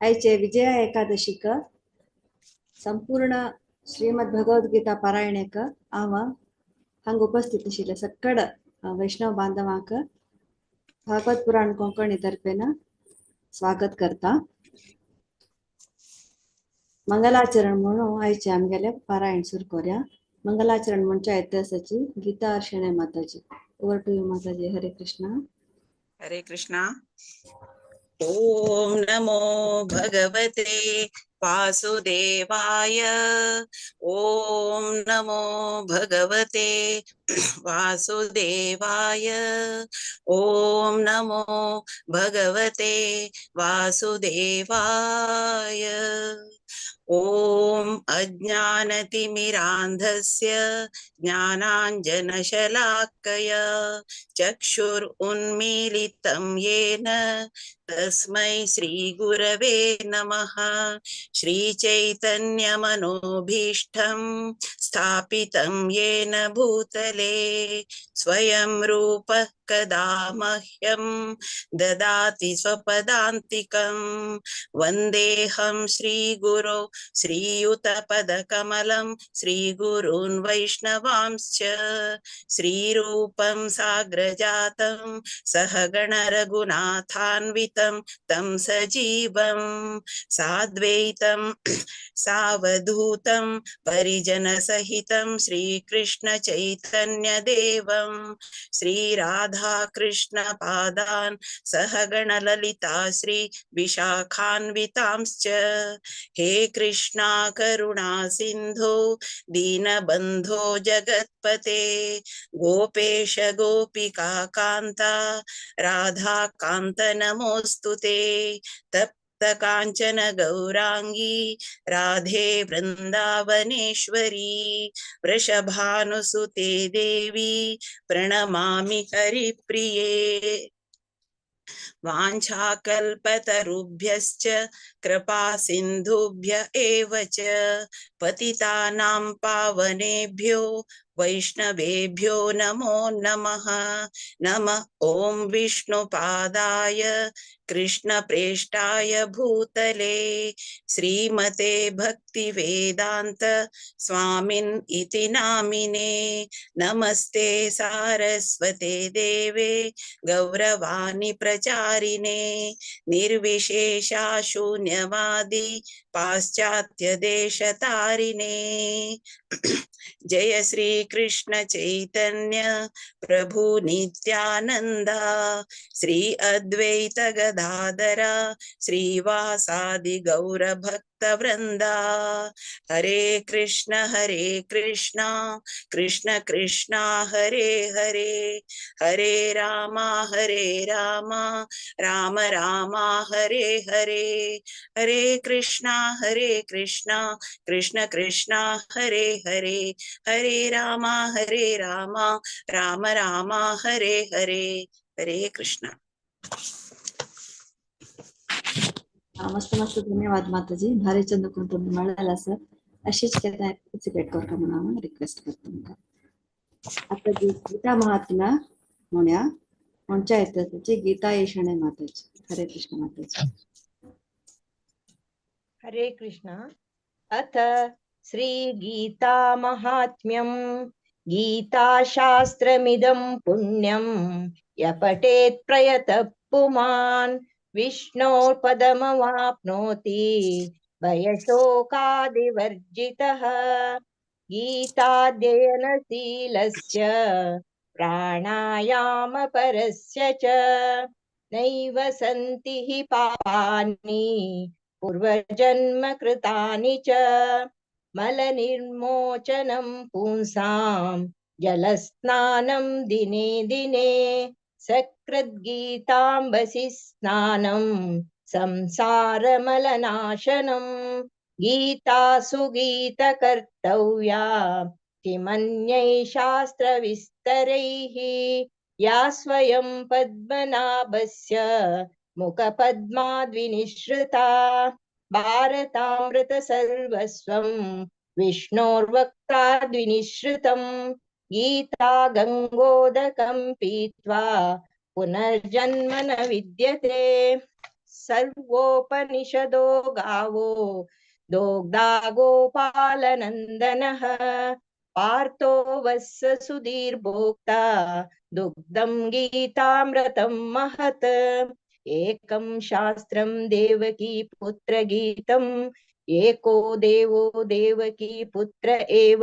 आयचे विजया एकादशीक संपूर्ण श्रीमद भगवद्गीता पारायणेक आव हांग उपस्थित आशिल्ले सकड वैष्णव बांधवांक भागवत पुराण कोंकणी तर्फेन स्वागत करता. मंगलाचरण म्हणून आयचे आमगेले पारायण सुरू करूया. मंगलाचरण म्हणच्या इतिहासाची गीता अर्शणे माताजी. ओवर टू यू माताजी. हरे कृष्णा. हरे कृष्णा. ओम नमो भगवते वासुदेवाय. ओम नमो भगवते वासुदेवाय. ओम नमो भगवते वासुदेवाय. ओम अज्ञानतिमिरान्धस्य ज्ञानाञ्जनशलाकया चक्षुरुन्मीलितं येन तस्मै श्रीगुरवे नमः. श्रीचैतन्यमनोभीष्टं स्थापितं येन भूतले स्वयं रूपः कदा मह्यं ददाति स्वपदान्तिकं. वन्देऽहं श्रीगुरो श्रीयुतपदकमलं श्रीगुरून् वैष्णवांश्च. श्रीरूपं साग्रजातं सहगण रघुनाथान्वितं तं सजीवं साद्वैतं सावधूतं परिजनसहितं श्रीकृष्ण चैतन्यदेवं श्रीराधाकृष्णपादान् सहगण ललिता श्री विशाखान्वितांश्च. हे कृष्णा करुणा सिन्धो दीनबन्धो जगत्पते गोपेश गोपिका कान्ता राधा कान्त नमोऽस्तुते. तप्त काञ्चन गौरांगी राधे वृन्दावनेश्वरी वृषभानुसुते देवी प्रणमामि हरिप्रिये. वाञ्छाकल्पतरुभ्यश्च कृपा सिन्धुभ्य एव च पतितानां पावनेभ्यो वैष्णवेभ्यो नमो नमः. नमः ॐ विष्णुपादाय कृष्णप्रेष्ठाय भूतले श्रीमते भक्तिवेदान्त स्वामिन् इति नामिने. नमस्ते सारस्वते देवे गौरवाणी प्रचारिणे निर्विशेषा शून्यवादी पाश्चात्य देशतारिणे. जय श्री कृष्ण चैतन्य प्रभु नित्यानंदा श्री अद्वैत गदाधरा श्रीवासादि गौर भक्त वृंदा. हरे कृष्ण कृष्ण कृष्ण हरे हरे हरे राम राम राम हरे हरे. हरे कृष्ण कृष्ण कृष्ण हरे हरे हरे राम राम राम हरे हरे. हरे कृष्ण. मस्त मस्त धन्यवाद माताजी. भारी चंदकून तुम्ही मिळाला सर. अशीच कथा पार्टिसिपेट करता म्हणून रिक्वेस्ट करतो. आता गीता महात्म्य म्हणूया. म्हणच्या इतिहासाची गीता येशणे माताजी. हरे कृष्ण माताजी. हरे कृष्ण. अथ श्री गीता महात्म्यं. गीता शास्त्रमिदं पुण्यं य पठेत् प्रयतः पुमान् विष्णोर्पदमवाप्नोति भयशोकादिवर्जितः. गीताध्ययनशीलस्य प्राणायामपरस्य च नैव सन्ति हि पापानि पूर्वजन्म कृतानि च. मलनिर्मोचनं पुंसां जलस्नानं दिने दिने सकृद्गीताम्बसि स्नानं संसारमलनाशनं. गीतासु गीतकर्तव्या किमन्यै शास्त्रविस्तरैः या स्वयं पद्मनाभस्य मुखपद्माद्विनिश्रिता. भारतामृत सर्वस्वं विष्णोर्वक्त्राद्विनिश्रितं. गीता गंगोदकं पीत्वा पुनर्जन्म न विद्यते. सर्वोपनिषदो गावो दोग्धा गोपालनन्दनः पार्थो वत्स सुधीर्भोक्ता दुग्धं गीतामृतं महत् एकं शास्त्रं देवकी पुत्र गीतम् एको देवो देवकी पुत्र एव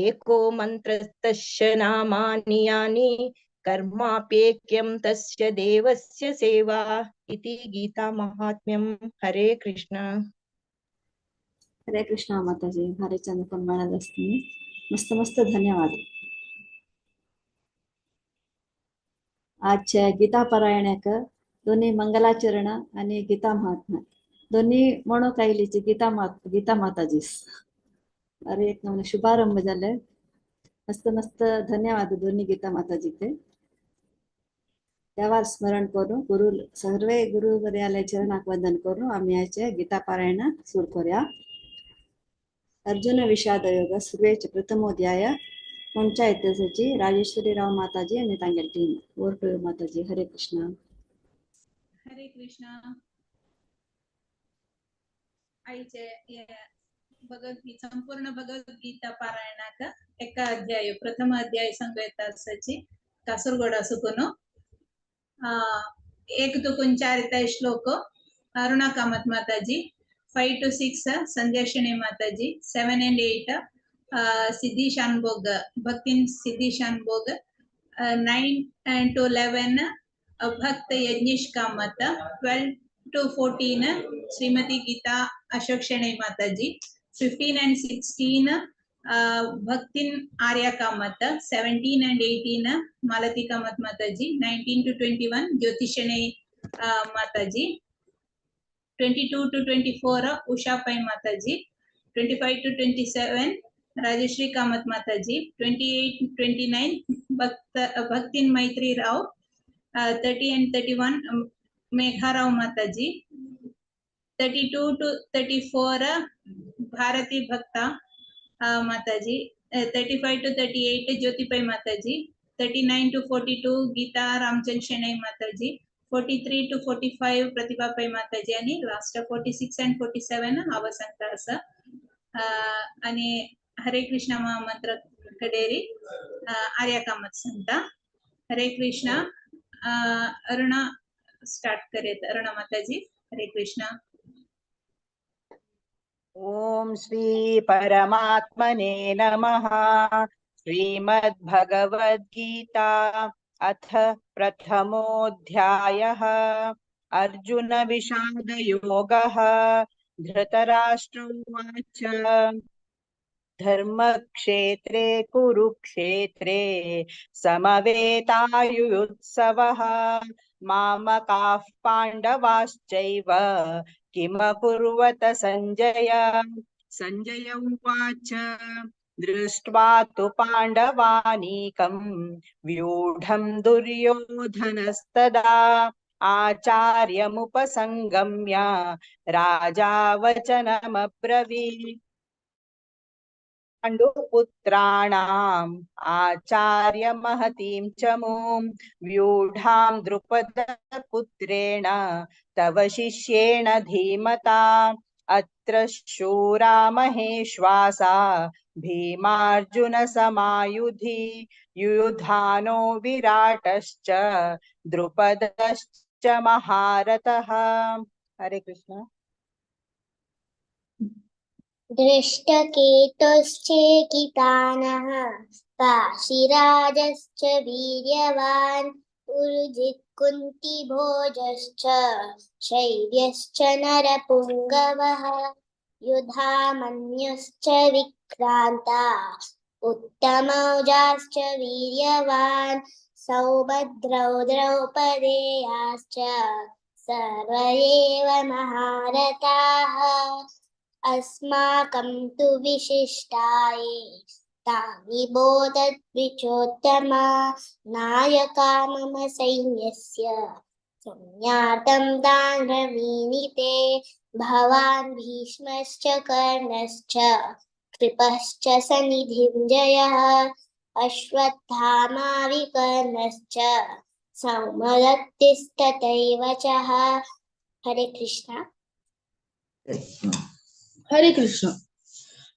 एको मन्त्रस्तस्य नामानि यानि कर्माप्येक्यं तस्य देवस्य सेवा इति गीता महात्म्यं। हरे कृष्ण। हरे कृष्णा माताजी, भारी छान पण म्हणाल असते. मस्त मस्त धन्यवाद. आजच्या गीता पारायणाक दोन्ही मंगलाचरण आणि गीता महात्मा दोन्ही म्हणू कायलीची गीता माताजीस. अरे एक नमुने शुभारंभ झाले. मस्त मस्त धन्यवाद दोन्ही गीता माताजीचे. देवार स्मरण करू गुरु सर्व गुरु वर्याले चरणाक वंदन करू आम्ही याचे गीता पारायण सुरू करूया. अर्जुन विषाद योग सुर्वेचे प्रथमोध्याय पंचायतची राजेश्वरी राव माताजी आणि तांगेल टीम. ओवर टू यू माताजी. हरे कृष्णा. हरे कृष्णा. आईचे भगवद्गीता संपूर्ण भगवद्गीता पारायणाक एका अध्याय प्रथम अध्याय संगयतासची कासरगोडा सुकुनो 1 to 4 श्लोक अरुणा कामत माताजी, 5 to 6 संध्या शणे माताजी, 7 and 8 Siddhi Shanbhag Bhaktin Siddhi Shanbhag, 9 and to 11 भक्त यज्ञेश कामत, 12 to 14 श्रीमती गीता अशोक शणे माताजी, 15 and 16 Bhaktin Arya Kamat, 17 and 18 मालती कामत माताजी, 19 to 21 ज्योतिषणे माताजी, 22 to 24 उषा पै माताजी, 25 to 27 राजश्री कामत माताजी, 28 to 29 भक्तिन मैत्री राव, 30 and 31 मेघा राव माताजी, 32 to 34 भारती भक्ता माताजी, 35 to 38 ज्योतिपै माताजी, 39 to 42 गीता रामचंद्र शणै माताजी, 43 to 45 प्रतिभा पै माताजी आणि लास्ट 46 and 47 अवसंत अस. आणि हरे कृष्णा महामंत्र कडेरी आर्या कामत संता. हरे कृष्णा. अरुणा स्टार्ट करेत. अरुणा माताजी. हरे कृष्णा. ओम श्री परमात्मने नमः. श्रीमद्भगवद्गीता अथ प्रथमोऽध्यायः. अर्जुन विषाद योगः. धृतराष्ट्र उवाच धर्मक्षेत्रे कुरुक्षेत्रे समवेतायुयुत्सवः मामकाः पाण्डवाश्चैव किमकुर्वत सञ्जय. सञ्जय उवाच दृष्ट्वा तु पाण्डवानीकं व्यूढं दुर्योधनस्तदा आचार्यमुपसंगम्य राजा वचनमब्रवीत्. पाण्डुपुत्राणाम् आचार्य महतीं च मूं व्यूढां द्रुपदपुत्रेण तव शिष्येण धीमता. अत्र शूरा महेश्वासा भीमार्जुन समायुधि युयुधानो विराटश्च द्रुपदश्च महारथः. हरे कृष्ण. दृष्टकेतुश्चेकितानः काशीराजश्च वीर्यवान् पुरुजित् कुन्तिभोजश्च शैब्यश्च नरपुङ्गवः युधामन्युश्च विक्रान्ता उत्तमौजाश्च वीर्यवान् सौभद्रौ द्रौपदेयाश्च सर्व एव महारथाः. अस्माकं तु विशिष्टाये तानि बोधद्विचोत्तमा नायका मम सैन्यस्य संज्ञातं तान् ब्रवीणिते. भवान् भीष्मश्च कर्णश्च कृपश्च सनिधिञ्जयः अश्वत्थामा विकर्णश्च सौमदत्तिस्तथैव च हरे कृष्णा। हरे कृष्ण।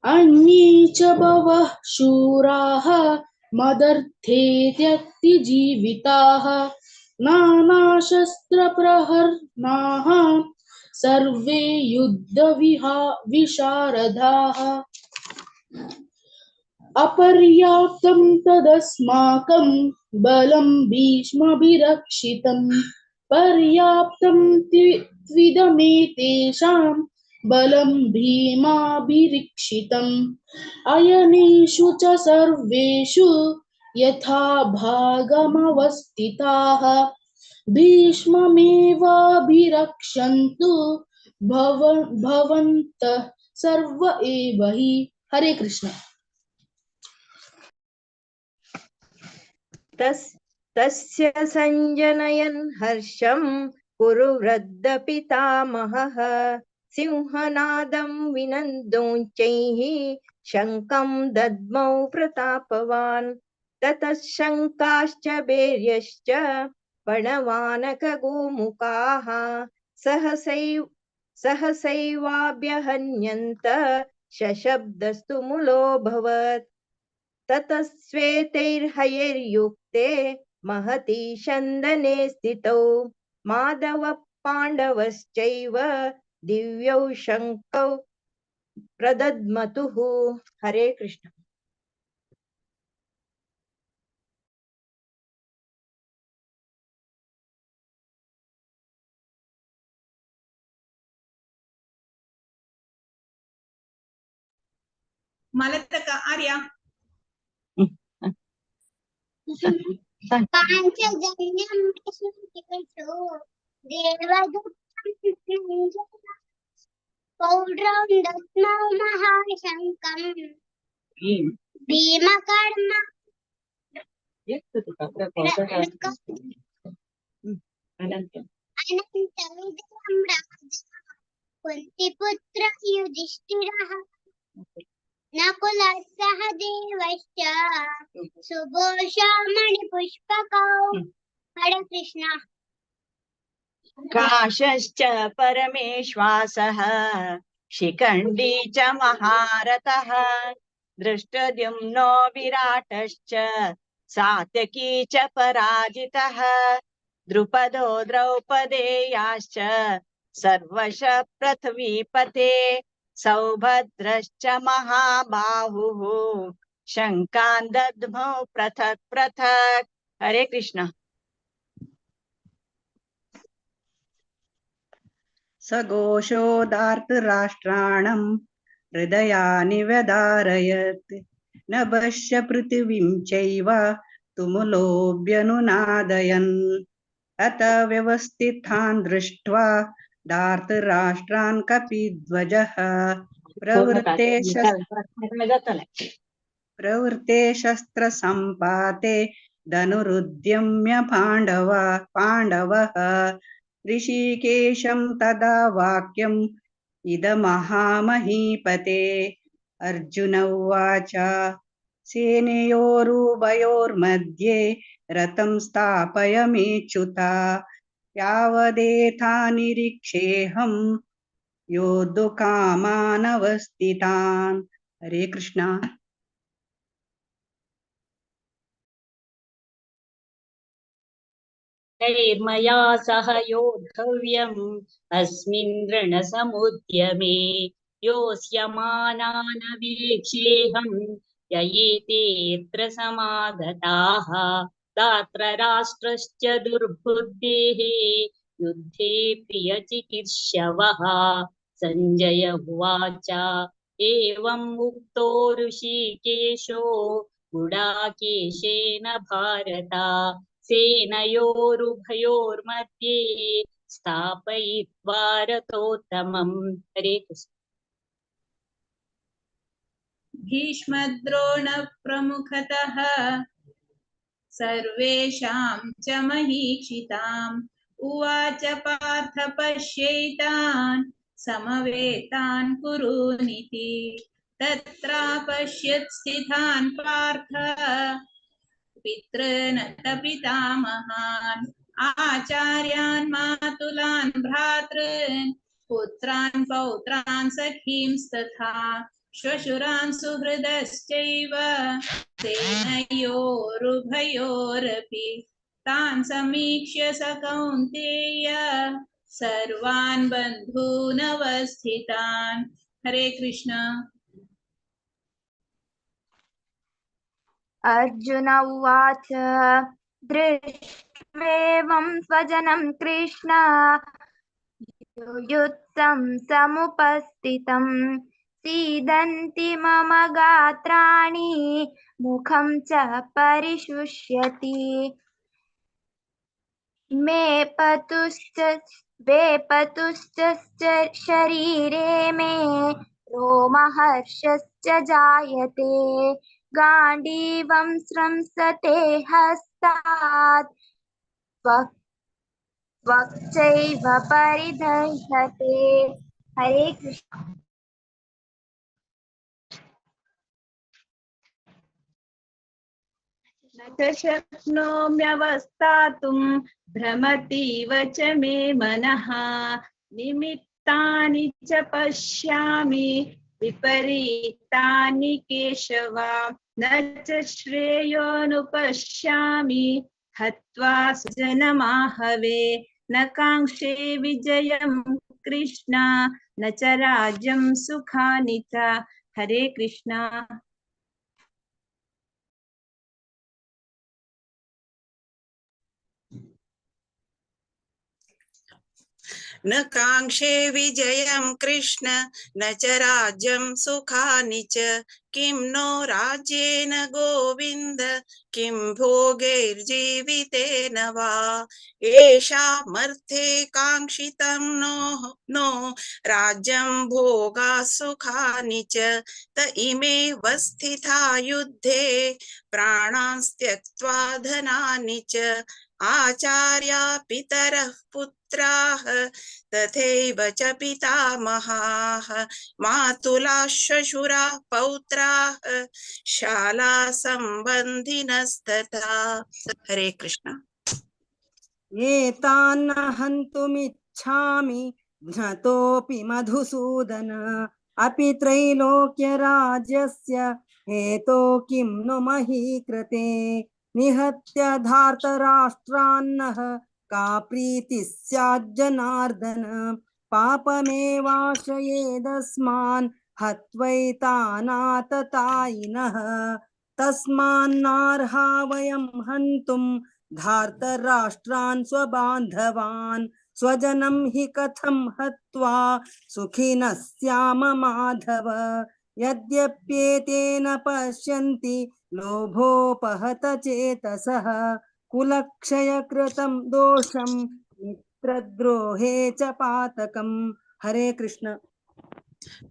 अन्ये च बहवः शूराः मदर्थे त्यक्तजीविताः नानाशस्त्रप्रहरणाः सर्वे युद्धविशारदाः अपर्याप्तं तदस्माकं बलं भीष्मभिरक्षितं पर्याप्तं त्विदमेतेषां बलं भीमाभिरक्षितम् अयनेषु च सर्वेषु यथा भागमवस्थिताः भीष्ममेवाभिरक्षन्तु भवन्तः सर्व एव हि। हरे कृष्ण। तस्य संजनयन् हर्षं कुरु वृद्धपितामहः सिंहनादं विनन्दोञ्चैः शङ्खं दद्मौ प्रतापवान् ततः शङ्काश्च भैर्यश्च प्रणवानकगोमुखाः सहसैवाभ्यहन्यन्त शशब्दस्तु मुलोऽभवत् ततः श्वेतैर्हयैर्युक्ते महती शन्दने स्थितौ माधवः पाण्डवश्चैव दिव्यौ शङ्खौ प्रदद्मतुः। हरे कृष्ण। मलतक आर्या पाञ्चजन्यं विष्णुचिकित्सो देवदत्तं पौड्रं दत्मौ महाशङ्कं भीमकर्म अनन्तविदं राजा कुन्तीपुत्र युधिष्ठिरः नकुलः सह देवश्च सुघोषमणिपुष्पकौ। हरे कृष्ण। काशश्च परमेश्वासः शिखण्डी च महारथः दृष्टद्युम्नो विराटश्च सात्यकी च पराजितः द्रुपदो द्रौपदेयाश्च सर्वशः पृथ्वीपते सौभद्रश्च महाबाहुः शङ्खान् दद्मौ पृथक् पृथक्। हरे कृष्ण। सघोषोदार्तराष्ट्राणां हृदयानि व्यदारयत् नभश्च पृथिवीं चैव तुमुलोऽभ्यनुनादयन् अत व्यवस्थितान् दृष्ट्वा धार्तराष्ट्रान् कपिध्वजः प्रवृत्ते शस्त्रसम्पाते धनुरुद्यम्य पाण्डवः ऋषिकेशं तदा वाक्यम् इदमहामहीपते। अर्जुन उवाच सेनयोरुभयोर्मध्ये रथं स्थापयमेच्युत यावदेतानिरीक्षेऽहं योद्धुकामानवस्थितान्। हरे कृष्णा। मया सह योद्धव्यम् अस्मिन् रणसमुद्यमे योत्स्यमानानवीक्षेऽहम् ययेतेऽत्र समागताः दात्र राष्ट्रश्च दुर्बुद्धेः युद्धे प्रियचिकीर्षवः। सञ्जय उवाच एवम् उक्तो ऋषिकेशो गुडाकेशेन भारत सेनयोरुभयोर्मध्ये स्थापयित्वा रथोत्तमम्। हरे कृष्ण। भीष्मद्रोण प्रमुखतः सर्वेषां च महीक्षिताम् उवाच पार्थ पश्यैतान् समवेतान् कुरूनिति तत्रापश्यत् स्थितान् पार्थ पितॄन् पितामहान् आचार्यान् मातुलान् भ्रातॄन् पुत्रान् पौत्रान् सखींस्तथा श्वशुरान् सुहृदश्चैव सेनयोरुभयोरपि तान् समीक्ष्य स कौन्तेय सर्वान् बन्धूनवस्थितान्। हरे कृष्ण। अर्जुन उवाच दृष्ट्वेवं स्वजनं कृष्ण युयुत्सं समुपस्थितं सीदन्ति मम गात्राणि मुखं च परिशुष्यति वेपतुश्च शरीरे मे रोमहर्षश्च जायते गाण्डीवं स्रंसते हस्तात् त्वक्चैव परिदह्यते। हरे कृष्ण। न च शक्नोम्यवस्थातुं भ्रमतीव च मे मनः निमित्तानि च पश्यामि विपरीतानि केशव न च श्रेयोनुपश्यामि हत्वा स्वजनमाहवे न काङ्क्षे विजयं कृष्ण न च राज्यं सुखानि च। हरे कृष्ण। न काङ्क्षे विजयं कृष्ण न च राज्यं सुखानि च किं नो राज्येन गोविन्द किं भोगैर्जीवितेन वा येषामर्थे काङ्क्षितं नो राज्यं भोगा सुखानि च त इमेव स्थिता युद्धे प्राणान् त्यक्त्वा धनानि च आचार्या पितरः पुत्राः तथैव च पितामहाः मातुलाः श्वशुराः पौत्राः शाला सम्बन्धिनस्तथा। हरे कृष्ण। एतान्न हन्तुमिच्छामि घ्नतोऽपि मधुसूदन अपि त्रैलोक्यराज्यस्य हेतो किं नु मही कृते निहत्य धार्तराष्ट्रान्नः का प्रीतिः स्याज्जनार्दन पापमेवाश्रयेदस्मान् हत्वैतानाततायिनः तस्मान्नार्हा वयं हन्तुं धार्तराष्ट्रान् स्वबान्धवान् स्वजनं हि कथं हत्वा सुखिनः स्याम माधव यद्यप्येतेन पश्यन्ति लोभोपहत चेतसः कुलक्षयकृतं दोषं मित्रद्रोहे च पातकम्। हरे कृष्ण।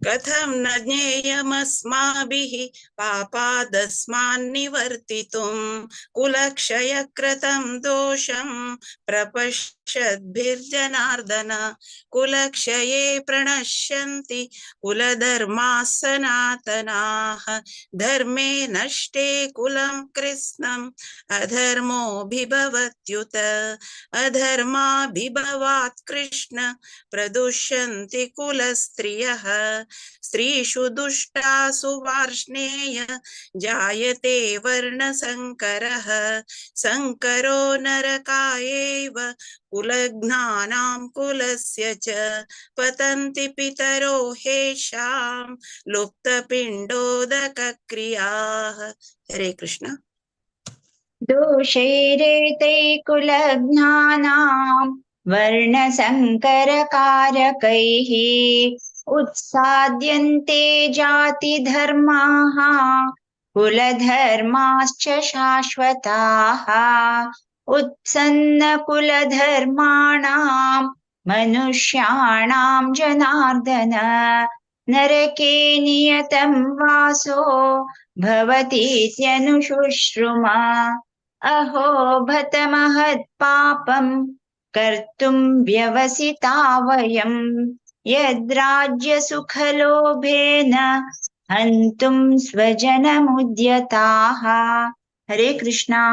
कथं न ज्ञेयमस्माभिः पापादस्मान्निवर्तितुं कुलक्षयकृतं दोषं प्रपश्यद्भिर्जनार्दन कुलक्षये प्रणश्यन्ति कुलधर्माः सनातनाः धर्मे नष्टे कुलं कृत्स्नम् अधर्मोऽभिभवत्युत अधर्माभिभवात् कृष्ण प्रदुष्यन्ति कुलस्त्रियः स्त्रीषु दुष्टासु वार्ष्णेय जायते वर्णसंकरः संकरो नरकायैव कुलघ्नानां कुलस्य च पतन्ति पितरो हेषां लुप्तपिण्डोदकक्रियाः। हरे कृष्ण। दोषैरेतै कुलज्ञानां वर्णसङ्करकारकैः उत्साद्यन्ते जातिधर्माः कुलधर्माश्च शाश्वताः उत्सन्नकुलधर्माणां मनुष्याणां जनार्दन नरके नियतं वासो भवतीत्यनुशुश्रुमा अहो भत महत्पापं कर्तुं व्यवसिता वयं यद्राज्यसुखलोभेन हन्तुं स्वजनमुद्यताः। हरे कृष्णा।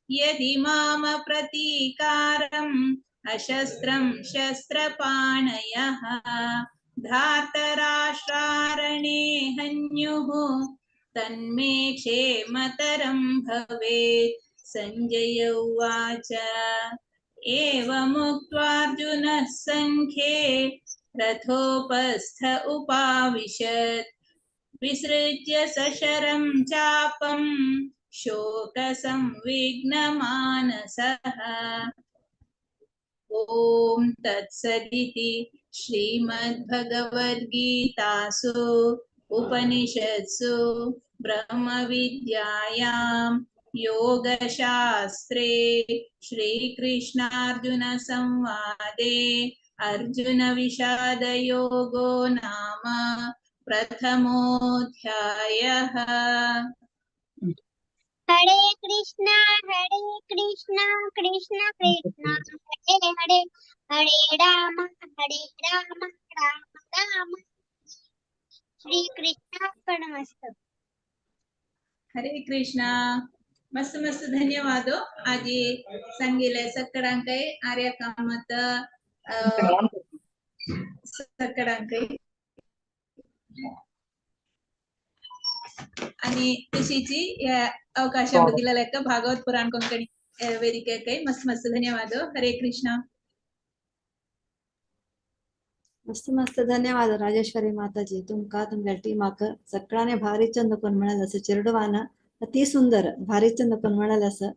यदि माम प्रतीकारम् अशस्त्रं शस्त्रपाणयः धार्तराष्ट्रारणे हन्युः तन्मे क्षेमतरं भवेत्। सञ्जय उवाच एवमुक्त्वार्जुनः सङ्ख्ये रथोपस्थ उपाविशत् विसृज्य सशरं चापं शोकसंविघ्नमानसः। ॐ तत्सदिति श्रीमद्भगवद्गीतासु उपनिषत्सु ब्रह्मविद्यायां योगशास्त्रे श्रीकृष्णार्जुनसंवादे अर्जुनविषादयोगो नाम प्रथमोऽध्यायः। हरे कृष्णा कृष्ण कृष्ण हरे हरे हरे राम राम राम श्री कृष्णार्पणमस्तु। हरे कृष्णा। मस्त मस्त धन्यवादो। आज संगीले सक्कडांकೈ आर्य कामत सक्कडांकೈ आणि खुशीची या अवकाशाबद्दल दिला लेख भागवत पुराण कोंकणी वेदिकेकೈ मस्त मस्त धन्यवादो। हरे कृष्णा। मस्त मस्त धन्यवाद राजेश्वरी माताजी तुमका तुमच्या टीमाक सगळ्यांनी भारी चंद कोण म्हणाल असं चिरडवाना अति सुंदर भारी चंद कोण म्हणाल असं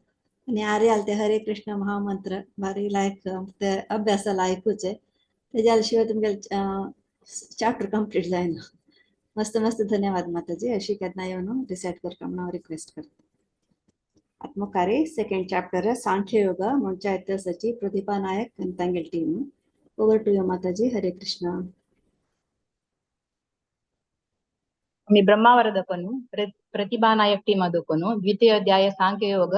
आणि आरे आलते हरे कृष्ण महामंत्र भारी लायक ते अभ्यासाला ऐकूच आहे त्याच्याशिवाय तुमच्या चॅप्टर कंप्लीट जाईना। मस्त मस्त धन्यवाद माताजी अशी केतना येऊन रिसेट करता म्हणून रिक्वेस्ट करते। आत्मकारी सेकंड चॅप्टर सांख्य योग म्हणच्या इतिहासाची प्रतिभा नायक आणि तांगेल टीम ओवर टू यू माताजी। हरे कृष्ण। मी ब्रह्मावरदपनु ಪ್ರತಿಭಾ ನಾಯಕ್ ಟೀಮ್ ಅದಕ್ಕನು ದ್ವಿತೀಯ ಅಧ್ಯಾಯ ಸಾಂಖ್ಯಯೋಗ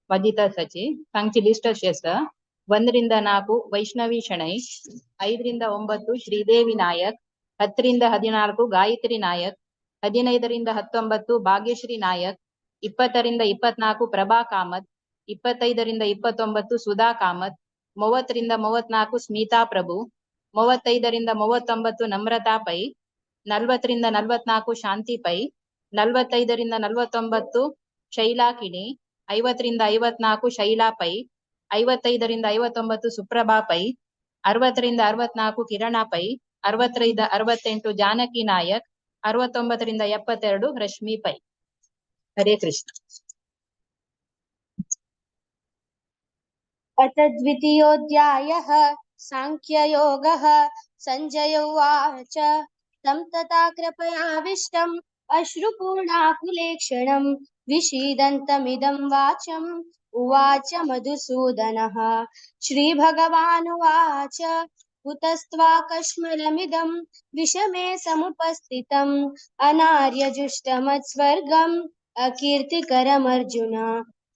ವದಿತ ಸಚಿ ಸಂಖ್ಯೆ ಲಿಸ್ಟ್ ಶೇಷ 1 ರಿಂದ 4 ವೈಷ್ಣವಿ ಶಣೈ 5 ರಿಂದ 9 ಶ್ರೀದೇವಿ ನಾಯಕ್ 10 ರಿಂದ 14 ಗಾಯತ್ರಿ ನಾಯಕ್ 15 ರಿಂದ 19 ಭಾಗ್ಯಶ್ರೀ ನಾಯಕ್ 20 ರಿಂದ 24 ಪ್ರಭಾ ಕಾಮತ್ 25 ರಿಂದ 29 ಸುಧಾ ಕಾಮತ್ 30 ರಿಂದ 34 ಸ್ಮಿತಾ ಪ್ರಭು 35 ರಿಂದ 39 ನಮ್ರತಾ ಪೈ 40 ರಿಂದ 44 ಶಾಂತಿ ಪೈ 45 ರಿಂದ 49 ಶೈಲಾ ಕಿಣಿ 50 ರಿಂದ 54 ಶೈಲಾ ಪೈ 55 ರಿಂದ 59 ಸುಪ್ರಭಾ ಪೈ 60 ರಿಂದ 64 ಕಿರಣಾ ಪೈ 60 ರಿಂದ 68 ಜಾನಕಿ ನಾಯಕ್ 69 ರಿಂದ 72 ರಶ್ಮಿ ಪೈ। ಹರೇ ಕೃಷ್ಣ। अथ द्वितीयोऽध्यायः साङ्ख्ययोगः। सञ्जय उवाच तं तथा कृपयाविष्टम् अश्रुपूर्णाकुलेक्षणं विषीदन्तमिदं वाचम् उवाच मधुसूदनः। श्रीभगवानुवाच कुतस्त्वाकश्मलमिदं विषमे समुपस्थितम् अनार्यजुष्टमत्स्वर्गम् अकीर्तिकरमर्जुन।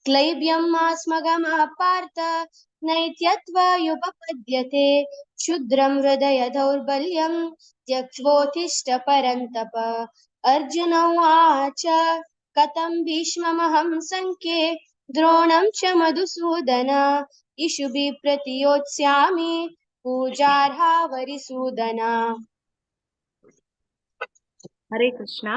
क्लैब्यं मास्मगमापार्थ नैत्यत्वयुपपद्यते क्षुद्रं हृदय दौर्बल्यं त्यक्त्वोत्तिष्ठ परन्तप। अर्जुन उवाच कथं भीष्ममहं सङ्ख्ये द्रोणं च मधुसूदन इषुभिः प्रतियोत्स्यामि पूजार्हा वरिसूदन। हरे कृष्णा।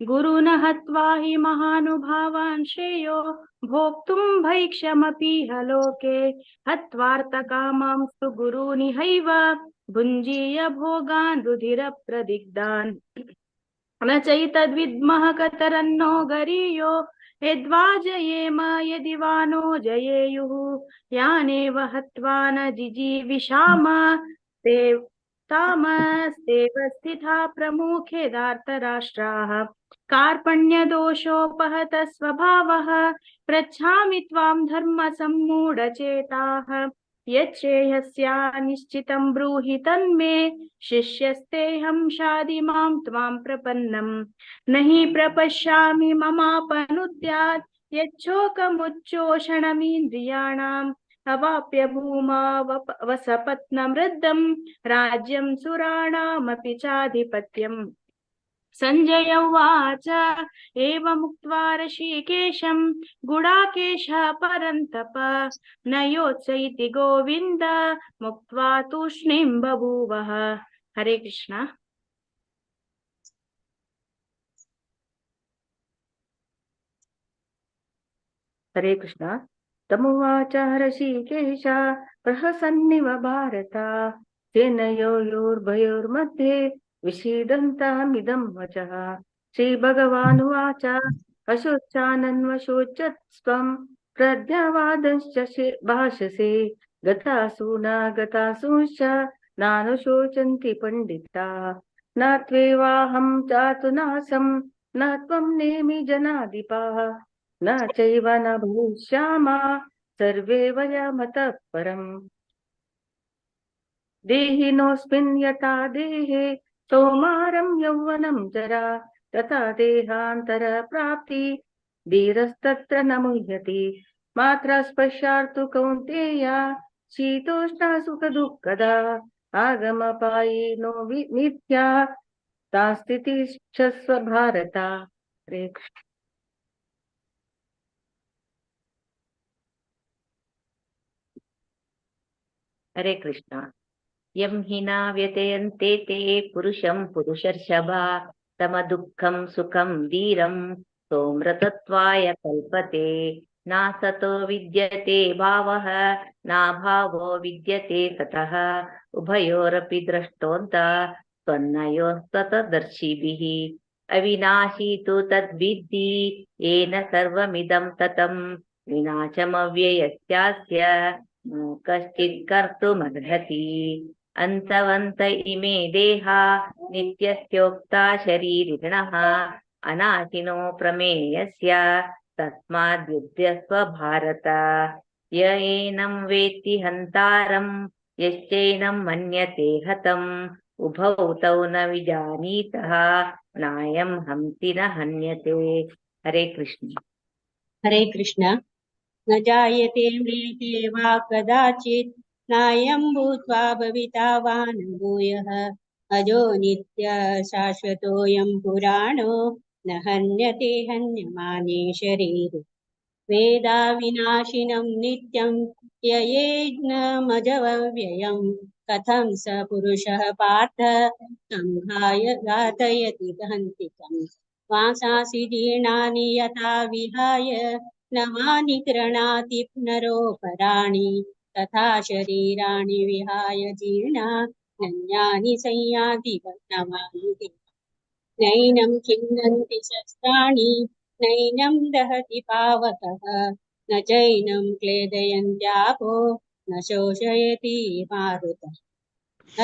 गुरुन् हत्वा हि महानुभावान् श्रेयो भोक्तुं भैक्षमपीह लोके हत्वार्थकामांस्तु गुरूनिहैव भुञ्जीय भोगान् रुधिरप्रदिग्धान् न चैतद्विद्मः कतरन्नो गरीयो यद्वा जयेम यदि वा नो जयेयुः यानेव हत्वा न जिजीविषाम ते तामस्तेव स्थिता प्रमुखे धार्तराष्ट्राः कार्पण्यदोषोपहत स्वभावः पृच्छामि त्वां धर्मसम्मूढचेताः यच्छ्रेयस्या निश्चितं ब्रूहि तन्मे शिष्यस्तेऽहं शाधि मां त्वां प्रपन्नं न हि प्रपश्यामि ममापनुद्यात् यच्छोकमुच्चोषणमिन्द्रियाणाम् अवाप्य भूमा वसपत्नमृद्धं राज्यं सुराणामपि चाधिपत्यम् सञ्जय उवाच एवमुक्त्वा ऋषिकेशं गुडाकेशः परन्तप न योत्स इति गोविन्द मुक्त्वा तूष्णीं बभूवः। हरे कृष्ण। हरे कृष्ण। तमुवाच ऋषिकेश प्रहसन्निव भारत सेनयोर्भयोर्मध्ये विषीदन्तामिदं वचः। श्रीभगवानुवाच अशोचानन्वशोचस्त्वं प्रज्ञावादश्च भाषसे गतासु न गतासूश्च नानुशोचन्ति पण्डिताः। न त्वेवाहं चातुनासं न त्वं नेमि जनाधिपाः न चैव न भविष्यामः सर्वे वयमतः परम्। देहिनोऽस्मिन् यथा देहे कौमारं यौवनं जरा तथा देहान्तरप्राप्ति धीरस्तत्र न मुह्यति। मात्रा स्पर्शार्तु कौन्तेय शीतोष्ण सुखदुःखदा आगमपायिनो मिथ्या ता स्थितिश्च भारत। हरे कृष्ण। हरे कृष्ण। यं हि न व्यतयन्ते ते पुरुषं पुरुषर्षभा तमदुःखं सुखं धीरं सोमृतत्वाय कल्पते। नासतो विद्यते भावः नाभावो विद्यते ततः उभयोरपि द्रष्टोऽन्तः त्वन्नयोस्ततदर्शिभिः। अविनाशी तु तद्विद्धि येन सर्वमिदं ततं विनाशमव्ययस्यास्य न कश्चित् कर्तुमर्हति। अन्तवन्त इमे देहा नित्यस्योक्ता शरीरिणः अनाशिनो प्रमेयस्य तस्माद्युध्यस्व भारत। य एनं वेत्ति हन्तारं यश्चैनं मन्यते हतम् उभौ तौ न विजानीतः नायं हन्ति न हन्यते। हरे कृष्ण। हरे कृष्ण। न जायते म्रियते वा कदाचित् नायं भूत्वा भविता वा न भूयः। अजो नित्य शाश्वतोऽयं पुराणो न हन्यते हन्यमाने शरीरे। वेदा विनाशिनं नित्यं ययेज्ञमजमव्ययं कथं स पुरुषः पार्थ तं घातयति हन्तिकम्। वासांसि जीर्णानि यथा विहाय नवानि गृह्णाति पुनरोपराणि तथा शरीराणि विहाय जीर्णान्यानि संयाति नवानि। नैनं छिन्दन्ति शस्त्राणि नैनं दहति पावकः न चैनं क्लेदयन्त्यापो न शोषयति मारुतः।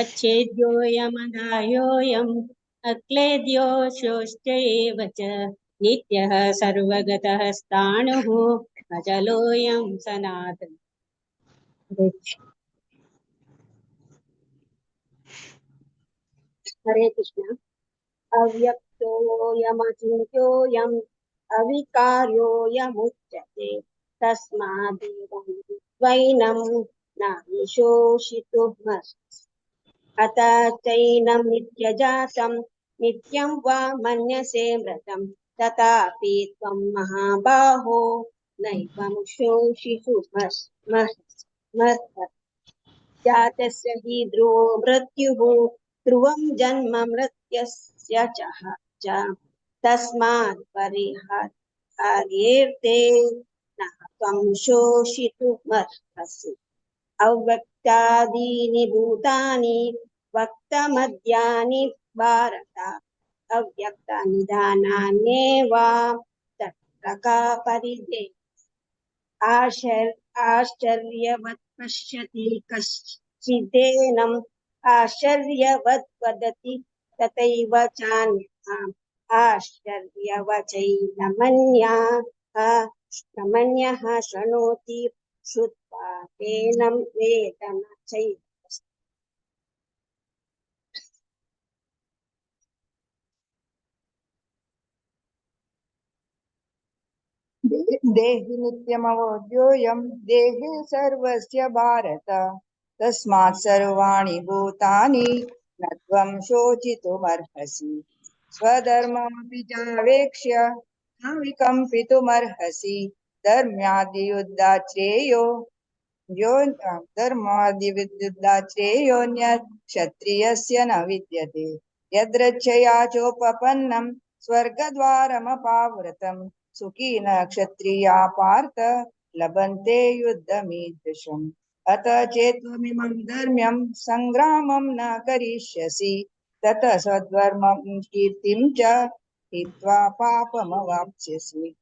अच्छेद्योऽयमदाह्योऽयम् अक्लेद्यो शोष्य एव च नित्यः सर्वगतः स्थाणुः अचलोऽयं सनातनः। हरे कृष्ण। अव्यक्तोऽयमचिन्त्योऽयम् अविकार्योऽयमुच्यते तस्मादेवं द्वैनं नाविशोषितुमर्हसि। अत चैनं नित्यजातं नित्यं वा मन्यसे मृतं तथापि त्वं महाबाहो नैवं शोषितुमर्हसि। जातस्य हि ध्रुवो मृत्युः ध्रुवं जन्म मृत्यस्य च तस्मात् परिहार्येऽर्थे न त्वं शोषितुमर्हसि। अव्यक्तादीनि भूतानि वक्तमद्यानि भारत अव्यक्तनिधानान्येव तत्र का परिदेयः। आश्चर्यवत् पश्यति कश्चिदेनम् आश्चर्यवत् वदति तथैव चान्यः आश्चर्यवचैनमन्यः शृणोति श्रुत्वा तेनं वेद न चैव। देहि नित्यमवध्योऽयं देहे सर्वस्य भारत तस्मात् सर्वाणि भूतानि न त्वं शोचितुमर्हसि। स्वधर्ममपि चावेक्ष्य न विकम्पितुमर्हसि धर्म्यादियुद्धात् श्रेयो यो धर्मादिविद्युद्धात् श्रेयोऽन्यत् क्षत्रियस्य न विद्यते यदृच्छया चोपपन्नं स्वर्गद्वारमपावृतं सुखी न क्षत्रिया पार्थ लभन्ते युद्धमीदृशम् अतः चेत्त्वमिमं धर्म्यं सङ्ग्रामं न करिष्यसि ततः सद्वर्मं कीर्तिं च हित्वा पापमवाप्स्यसि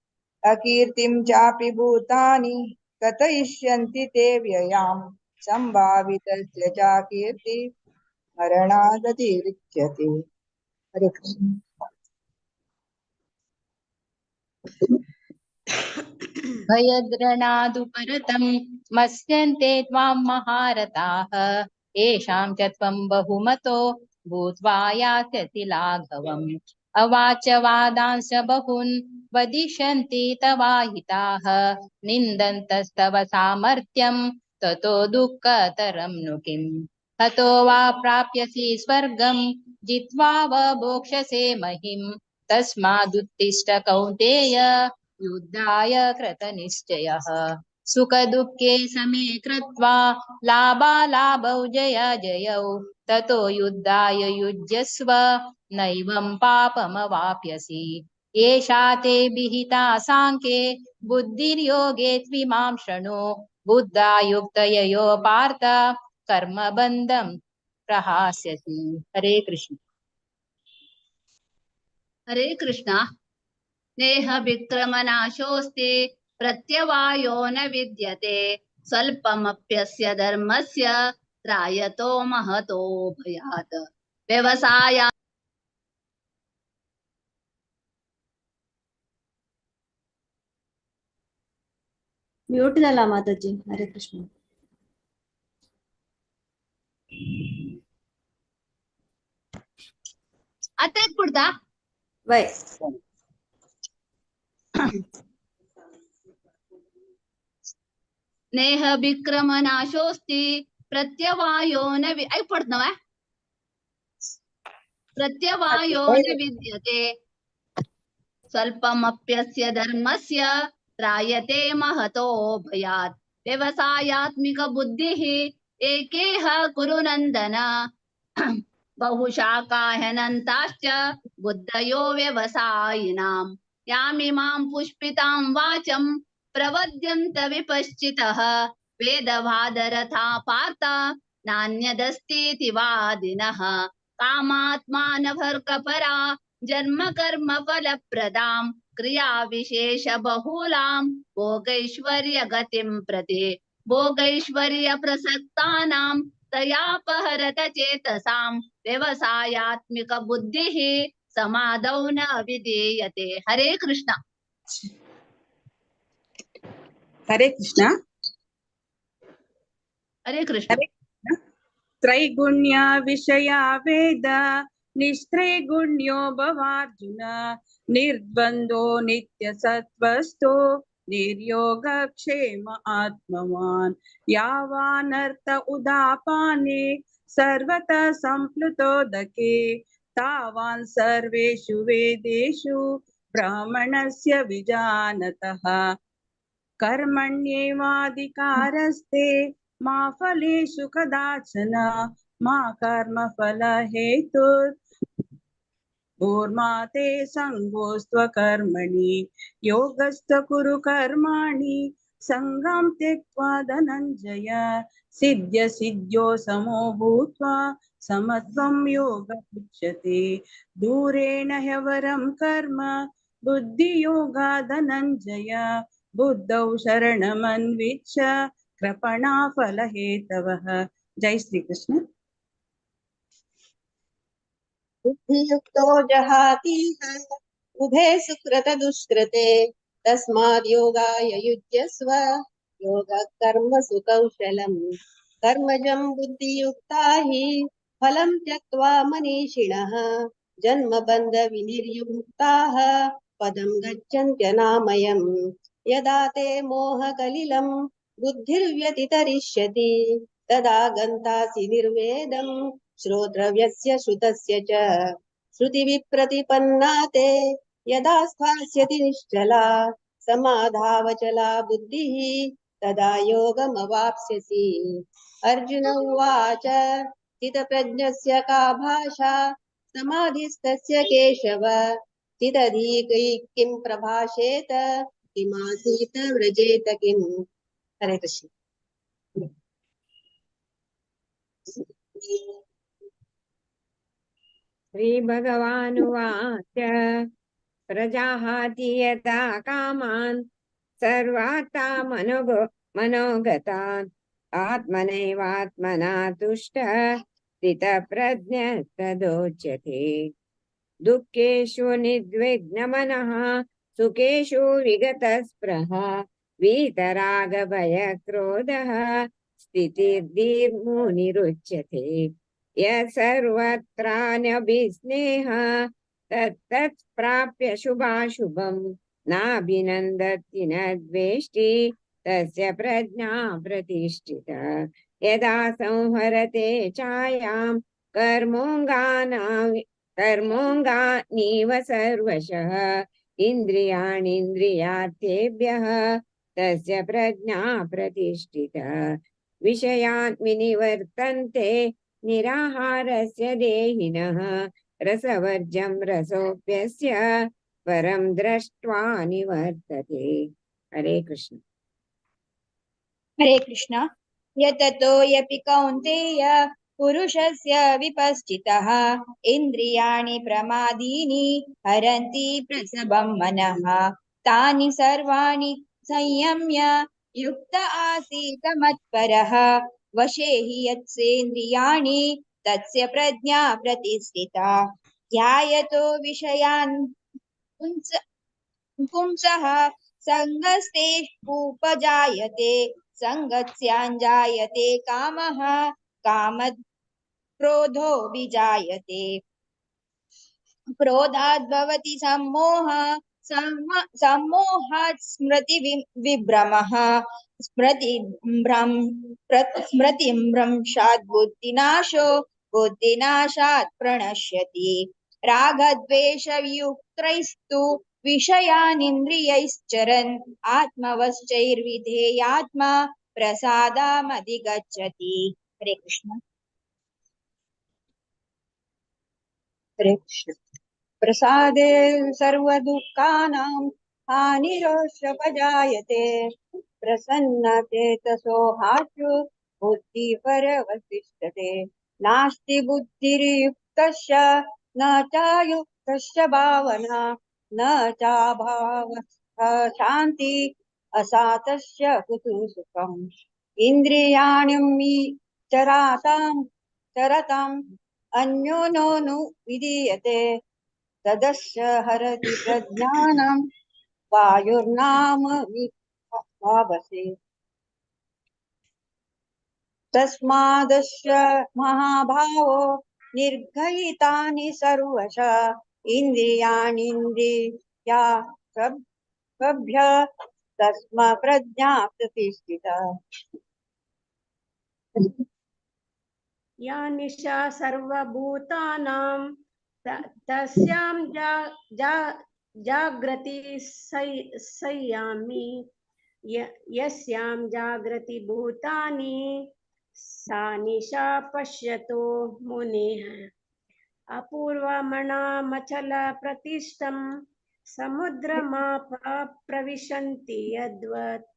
अकीर्तिं चापि भूतानि कथयिष्यन्ति ते व्ययाम् संभावितस्य च कीर्ति मरणादतिरिच्यते। हरे कृष्ण। भयद्रणादुपरतं मत्स्यन्ते त्वां महारथाः येषां च त्वं बहुमतो भूत्वा यास्यसि लाघवम् अवाच वादांश बहून् वदिष्यन्ति तवाहिताः निन्दन्तस्तव सामर्थ्यं ततो दुःखतरं नु किम् हतो वा प्राप्यसि स्वर्गं जित्वा वा भोक्ष्यसे महिम् तस्मादुत्तिष्ठ कौन्तेय युद्धाय कृतनिश्चयः सुखदुःखे समे कृत्वा लाभालाभौ जयौ ततो युद्धाय युज्यस्व नैवं पापमवाप्यसि एषा ते विहिता साङ्ख्ये बुद्धिर्योगे त्विमां शृणु बुद्धा युक्तययो पार्थ कर्मबन्धं प्रहास्यसि। हरे कृष्ण। हरे कृष्ण। नेह विक्रमनाशोऽस्ति प्रत्यवायो न विद्यते स्वल्पमप्यस्य धर्मस्य त्रायतो महतो भयात् व्यवसाय म्यूट झाला माताजी. हरे कृष्ण. आता एक पुढचा वय नेह विक्रमनाशोऽस्ति प्रत्यवायो न ऐक पडत प्रत्यवायो न विद्यते स्वल्पमप्यस्य धर्मस्य त्रायते महतो भयात् व्यवसायात्मिक बुद्धिः एकेह कुरु नन्दन बहुशाखाह्यनन्ताश्च बुद्धयो व्यवसायिनाम् यामिमां पुष्पितां वाचं प्रवद्यन्त विपश्चितः वेदवादरथा पार्थ नान्यदस्तीति वादिनः कामात्मानभर्कपरा जन्म कर्म फलप्रदां क्रिया विशेष बहुलां भोगैश्वर्य गतिं प्रति भोगैश्वर्य प्रसक्तानां तयापहरत चेतसां व्यवसायात्मिक बुद्धिः समादौ न विधीयते। हरे कृष्ण। हरे कृष्ण। हरे कृष्ण। हरे कृष्ण। त्रैगुण्या विषया वेद निस्त्रैगुण्यो भवार्जुन निर्द्वन्द्वो नित्यसत्त्वस्थो निर्योगक्षेम आत्मवान् यावानर्थ उदापाने सर्वतः सम्प्लुतोदके तावान् सर्वेषु वेदेषु ब्राह्मणस्य विजानतः कर्मण्येवाधिकारस्ते मा फलेषु कदाचन मा कर्मफलहेतुर्भूर्मा ते सङ्गोऽस्त्वकर्मणि योगस्थ कुरु कर्माणि सङ्गं त्यक्त्वा धनञ्जय सिद्ध्य सिद्ध्यो समो भूत्वा समत्वं योग उच्यते दूरेण ह्यवरं कर्म बुद्धियोगा धनञ्जय बुद्धौ शरणमन्विच्छ कृपणा फलहेतवः। जय श्री कृष्ण। बुद्धियुक्तो जहातीह उभे सुकृत दुष्कृते तस्माद् योगाय युज्यस्व योगः कर्मसु कौशलम् कर्मजं बुद्धियुक्ता हि फलं त्यक्त्वा मनीषिणः जन्मबन्ध विनिर्युक्ताः पदं गच्छन्त्यनामयम् यदा ते मोहकलिलं बुद्धिर्व्यतितरिष्यति तदा गन्तासि निर्वेदं श्रोत्रव्यस्य श्रुतस्य च श्रुतिविप्रतिपन्ना ते यदा स्थास्यति निश्चला समाधावचला बुद्धिः तदा योगमवाप्स्यसि। अर्जुन उवाच स्थितप्रज्ञस्य का भाषा समाधिस्तस्य केशव स्थितधीकैः किं प्रभाषेत किमासीत व्रजेत किम्। हरे कृष्ण। श्रीभगवानुवाच प्रजाहाति यथा कामान् सर्वार्था मनोगतान् आत्मनैवात्मना तुष्टः स्थितप्रज्ञः तदोच्यते। दुःखेषु निर्विघ्नमनः सुखेषु विगतस्पृहः वीतरागभयक्रोधः स्थितिर्धीर्मुनिरुच्यते। यः सर्वत्राण्यभिस्नेहः तत्तत् प्राप्य शुभाशुभं नाभिनन्दति न द्वेष्टि तस्य प्रज्ञा प्रतिष्ठिता। यदा संहरते छायां कर्मोऽङ्गानीव सर्वशः इन्द्रियाणीन्द्रियार्थेभ्यः तस्य प्रज्ञा प्रतिष्ठिता। विषयान् विनिवर्तन्ते निराहारस्य देहिनः रसवर्जं रसोऽप्यस्य परं दृष्ट्वा निवर्तते। हरे कृष्ण। हरे कृष्ण। यततो यपि कौन्तेय पुरुषस्य विपश्चितः इन्द्रियाणि प्रमादीनि हरन्ति प्रसभं मनः तानि सर्वाणि संयम्य युक्त आसीत मत्परः वशे हि यत्सेन्द्रियाणि तस्य प्रज्ञा प्रतिष्ठिता। ध्यायतो विषयान् पुंसः सङ्गस्तेषूपजायते सङ्गस्याञ्जायते कामः कामत् क्रोधो विजायते क्रोधात् भवति सम्मोहः सम्मोहात् स्मृतिविभ्रमः स्मृतिभ्रंशात् बुद्धिनाशो बुद्धिनाशात् प्रणश्यति। रागद्वेषयुक्तैस्तु विषयानिन्द्रियैश्चरन् आत्मवश्चैर्विधेयात्मा प्रसादामधिगच्छति। हरे कृष्ण। हरे कृष्ण। प्रसादे सर्वदुःखानां हानिरोषपजायते प्रसन्नचेतसो हास्यो बुद्धिपरवतिष्ठते। नास्ति बुद्धिर्युक्तस्य न चायुक्तस्य भावना न चाभावस्था शान्ति असातस्य कुतु सुखम्। इन्द्रियाणि चरताम् अन्योनो विधीयते तदस्य हरति प्रज्ञानं वायुर्नाम विभावसे। तस्मादस्य महाभावो निर्गयितानि सर्वशः इन्द्रियाणीन्द्रियार्थेभ्य तस्मा प्रज्ञा प्रतिष्ठिता। या निशा सर्वभूतानां तस्यां जागृति संयामि यस्यां जागृति भूतानि सा निशा पश्यतो मुनेः। अपूर्वमणामचल प्रतिष्ठं समुद्रमाप प्रविशन्ति यद्वत्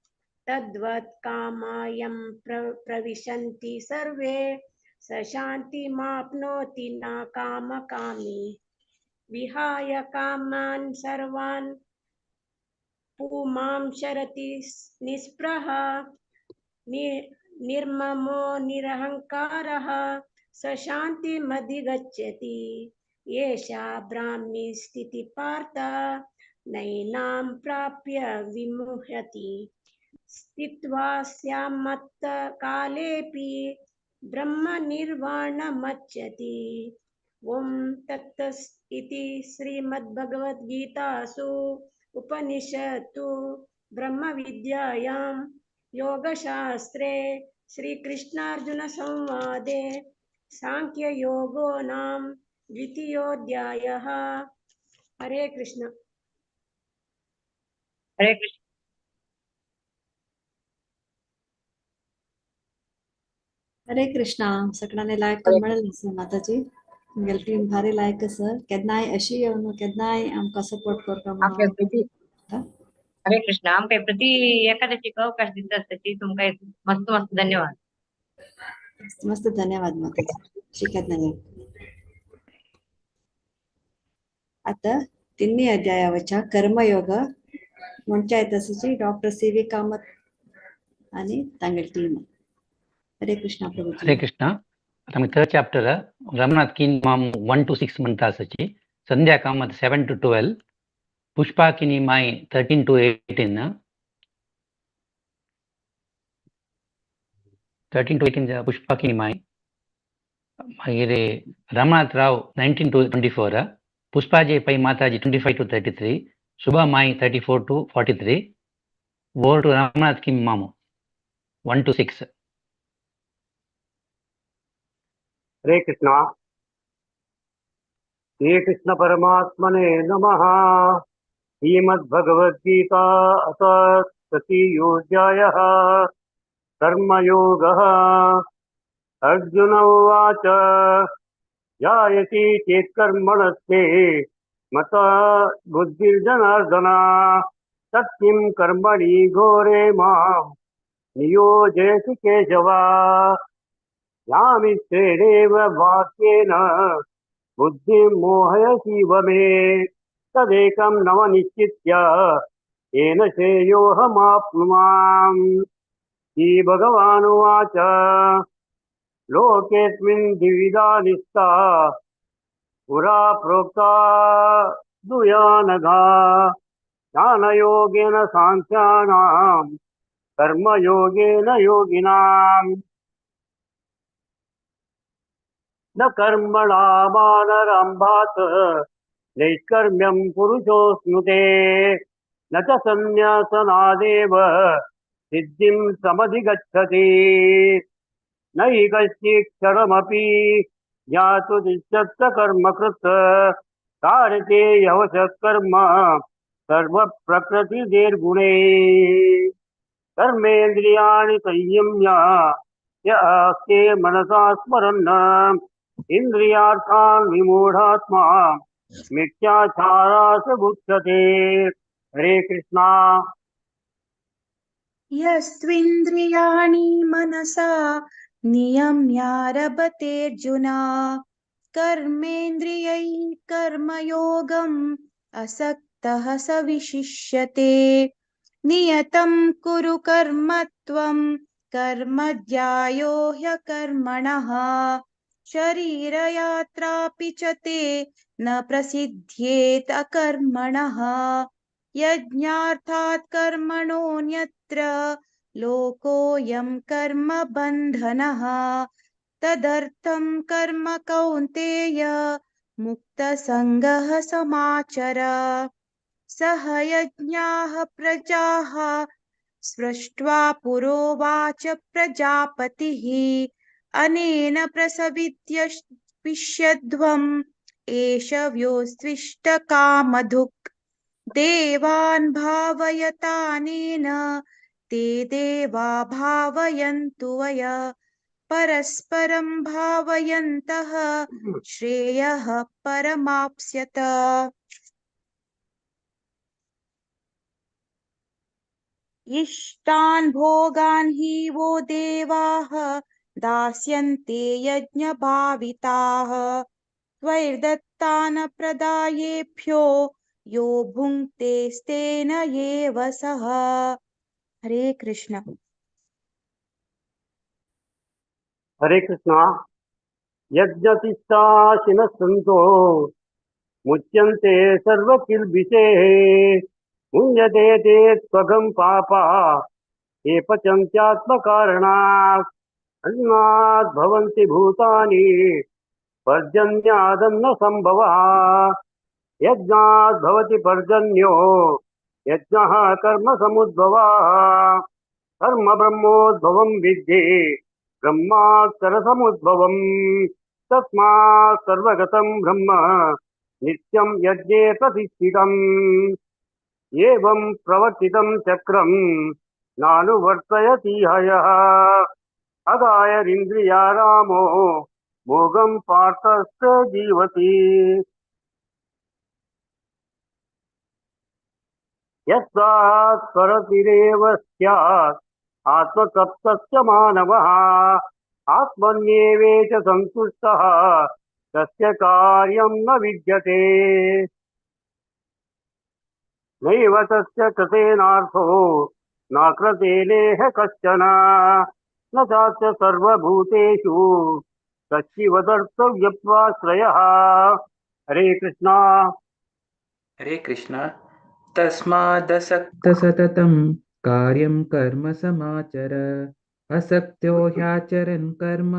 तद्वत् कामायं प्रविशन्ति सर्वे स शान्तिमाप्नोति न कामकामी। विहाय कामान् सर्वान् पुमां शरति निःस्पृहः निर्ममो निरहङ्कारः स शान्तिमधिगच्छति। एषा ब्राह्मी स्थितिः पार्थ नैनां प्राप्य विमुह्यति। स्थित्वा स्यामत्त कालेऽपि ब्रह्मनिर्वाणमच्यति। ॐ तत्सत् इति श्रीमद्भगवद्गीतासु उपनिषत्सु ब्रह्मविद्यायां योगशास्त्रे श्रीकृष्णार्जुनसंवादे सांख्ययोगो नाम द्वितीयोऽध्यायः। हरे कृष्ण। हरे कृष्ण। हरे कृष्णा. सगळ्यांनी लायक करून मिळेल सर माताजी. तुमगेल टीम भारी लायक सर. केन्नाय अशी येवन केन्नाय आमकां सपोर्ट करता म्हणून. हरे कृष्ण. आमकां प्रति एकादशीक अवकाश दिता आसतकी तुमकां मस्त मस्त धन्यवाद. मस्त धन्यवाद माताजी. शिकत नाही. आता 3ನೇ अध्यायावरच्या कर्मयोग म्हणच्या येताची डॉक्टर सी.व्ही. कामत आणि तांगेल टीम. हरे कृष्णा प्रभुजी. हरे कृष्णा. आता मी थर्ड चॅप्टर रमनाथ कीन माम 1 to 6 म्हणता आसची. संध्या Kamat 7 to 12. पुष्पाकिनी my 13 to 18. 13 to 18 पुष्पाकिनी माई. मागीर रमनाथ राव 19 to 24. पुष्पाजी पै माताजी 25 to 33. Shubha my 34 to 43. Over to Ramath Kim Mamu 1 to 6. हरे कृष्णा. श्री कृष्ण परमात्मने नमः. श्रीमद्भगवद्गीता अथ तृतीयोऽध्यायः. कर्मयोगः. अर्जुन उवाच जायते चेत् कर्मणस्ते मता बुद्धिर्जनार्दन तत्किं कर्मणि घोरे मां नियोजयसि केशव. यामिश्रेणेव वाक्येन बुद्धिं मोहयसीव मे तदेकं नवनिश्चित्य येन श्रेयोऽहमाप्नुयाम्. श्रीभगवानुवाच लोकेऽस्मिन् द्विविधा निष्ठा पुरा प्रोक्ता द्वयानघा. ज्ञानयोगेन साङ्ख्यानां कर्मयोगेन योगिनाम्. न कर्मणामानरम्भात् नैष्कर्म्यं पुरुषोऽश्नुते न च सन्न्यासनादेव सिद्धिं समधिगच्छति. नैकश्चिक्षरमपि ज्ञातुमिच्छत् कर्मकृत् कारते यवशः कर्म सर्वप्रकृतिर्गुणैः. कर्मेन्द्रियाणि संयम्य य आस्ते मनसा स्मरन् इन्द्रियार्थान् विमूढात्मा मिथ्याचारात् मुच्यते. हरे कृष्णा. यस्त्विन्द्रियाणि मनसा नियम्यारभतेऽर्जुन कर्मेन्द्रियैः कर्मयोगम् असक्तः स विशिष्यते. नियतं कुरु कर्म त्वं कर्म ध्यायो ह्यकर्मणः शरीरयात्रापि च ते न प्रसिद्ध्येत अकर्मणः. यज्ञार्थात् कर्मणोऽन्यत्र लोकोऽयं कर्म बन्धनः. तदर्थं कर्म कौन्तेय मुक्तसङ्गः समाचर. सह यज्ञाः प्रजाः सृष्ट्वा पुरोवाच प्रजापतिः अनेन प्रसविष्यध्वम् एष व्योस्त्विष्टकामधुक्. देवान् भावयतानेन ते देवा भावयन्तु वय परस्परं भावयन्तः श्रेयः परमाप्स्यत. इष्टान् भोगान् हि वो देवाः दास्यन्ते यज्ञभाविताः त्वैर्दत्तान् प्रदायेभ्यो यो भुङ्क्ते स्तेन एव सः. हरे कृष्ण. हरे कृष्णा. यज्ञतिष्ठाशिनः सन्तो मुच्यन्ते सर्वकिल्बिषैः. मुञ्जते ते त्वगं पापा ये पचन्त्यात्मकारणात्. अन्नात् भवन्ति भूतानि पर्जन्यादन्न सम्भवः. यज्ञात् भवति पर्जन्यो यज्ञः कर्म समुद्भवः. कर्म ब्रह्मोद्भवं विद्धि ब्रह्माक्षर समुद्भवम् तस्मात् सर्वगतं ब्रह्म नित्यं यज्ञे प्रतिष्ठितम् एवं प्रवर्तितं चक्रं नानुवर्तयति हयः अगायरिन्द्रियारामो भोगं पार्थस्य जीवति यस्मात् परतिरेव स्यात् आत्मतप्तस्य मानवः आत्मन्येवेच सन्तुष्टः तस्य कार्यं न विद्यते नैव तस्य कृतेनार्थो न कृतेनेह कश्चन न चास्य सर्वभूतेषु कश्चिवदर्थव्यप्वाश्रयः हरे कृष्णा हरे कृष्ण तस्मादसक्तसततं कार्यं कर्म समाचर असक्तो ह्याचरन् कर्म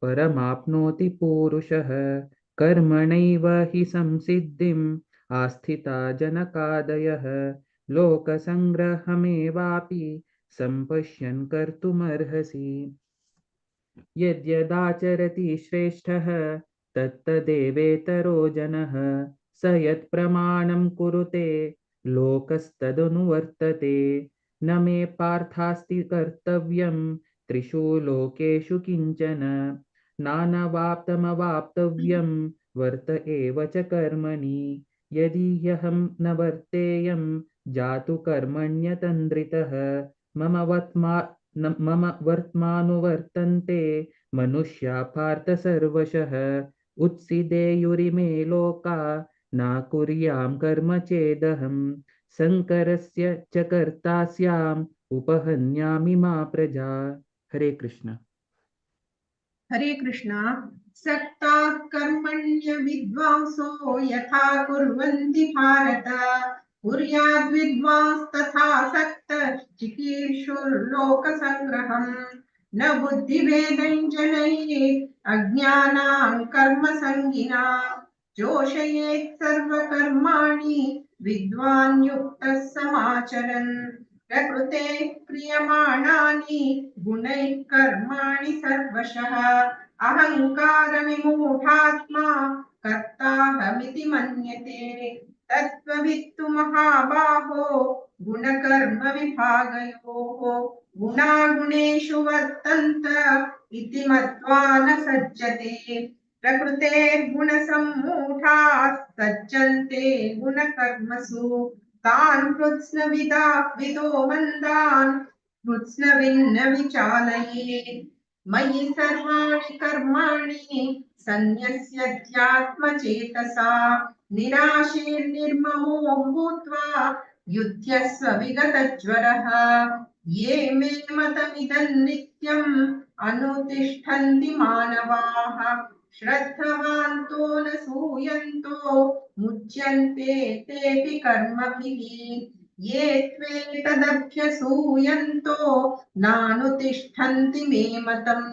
परमाप्नोति पूरुषः कर्मणैव हि संसिद्धिम् आस्थिता जनकादयः लोकसङ्ग्रहमेवापि सम्पश्यन् कर्तुमर्हसि यद्यदाचरति श्रेष्ठः तत्तदेवेतरो जनः स यत्प्रमाणं कुरुते लोकस्तदनुवर्तते न मे पार्थास्ति कर्तव्यं त्रिषु लोकेषु किञ्चन नानवाप्तमवाप्तव्यं वर्त एव च कर्मणि यदि ह्यहं न वर्तेयं जातु कर्मण्यतन्द्रितः मम वर्त्मानुवर्तन्ते मनुष्या पार्थ सर्वशः उत्सीदेयुरिमे लोका न कुर्यां कर्म चेदहं शङ्करस्य च कर्ता स्याम् उपहन्यामि मा प्रजा हरे कृष्ण हरे कृष्णा सक्ताः कर्मण्य विद्वांसो यथा कुर्वन्ति भारत कुर्याद् विद्वांस्तथा सक्तः चिकीर्षुर्लोकसङ्ग्रहम् न बुद्धिभेदं जनयेत् अज्ञानां कर्मसङ्गिनां जोषयेत् सर्वकर्माणि विद्वान् युक्तः समाचरन् प्रकृते क्रियमाणानि गुणैः कर्माणि सर्वशः अहङ्कारविमूढात्मा कर्ताहमिति मन्यते तत्त्ववित्तु महाबाहो गुणकर्मविभागयोः गुणागुणेषु वर्तन्त इति मत्वा न सज्जते प्रकृतेर्गुणसम्मूढाः सज्जन्ते गुणकर्मसु तान् कृत्स्नविदो मन्दान् कृत्स्नविन्न विचालयेत् मयि सर्वाणि कर्माणि सन्न्यस्यध्यात्मचेतसा निराशीर्निर्ममो भूत्वा युध्यस्व विगतज्वरः ये मे मतमिदं नित्यम् अनुतिष्ठन्ति मानवाः श्रद्धवान्तो न सूयन्तो मुच्यन्ते तेऽपि कर्मभिः ये त्वेतदभ्यसूयन्तो नानुतिष्ठन्ति मे मतम्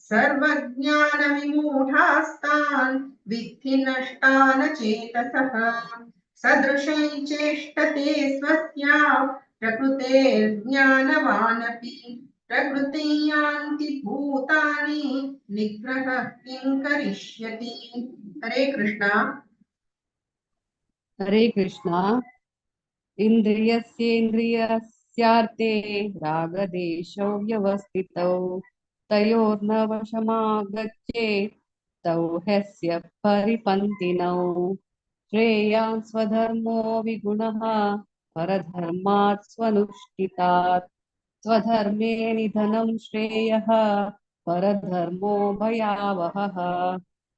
सर्वज्ञानविमूढास्तान् विद्धि नष्टान चेतसः सदृशै चेष्टते स्वस्या प्रकृतेर्ज्ञानवानपि प्रकृतिं यान्ति भूतानि निग्रहः किं करिष्यति हरे कृष्णा हरे कृष्णा इन्द्रियस्येन्द्रियस्यार्थे रागदेशौ व्यवस्थितौ तयोर्न वशमागच्छेत् तौ ह्यस्य परिपन्थिनौ श्रेयान् स्वधर्मो विगुणः परधर्मात् स्वनुष्ठितात् स्वधर्मे निधनं श्रेयः परधर्मो भयावहः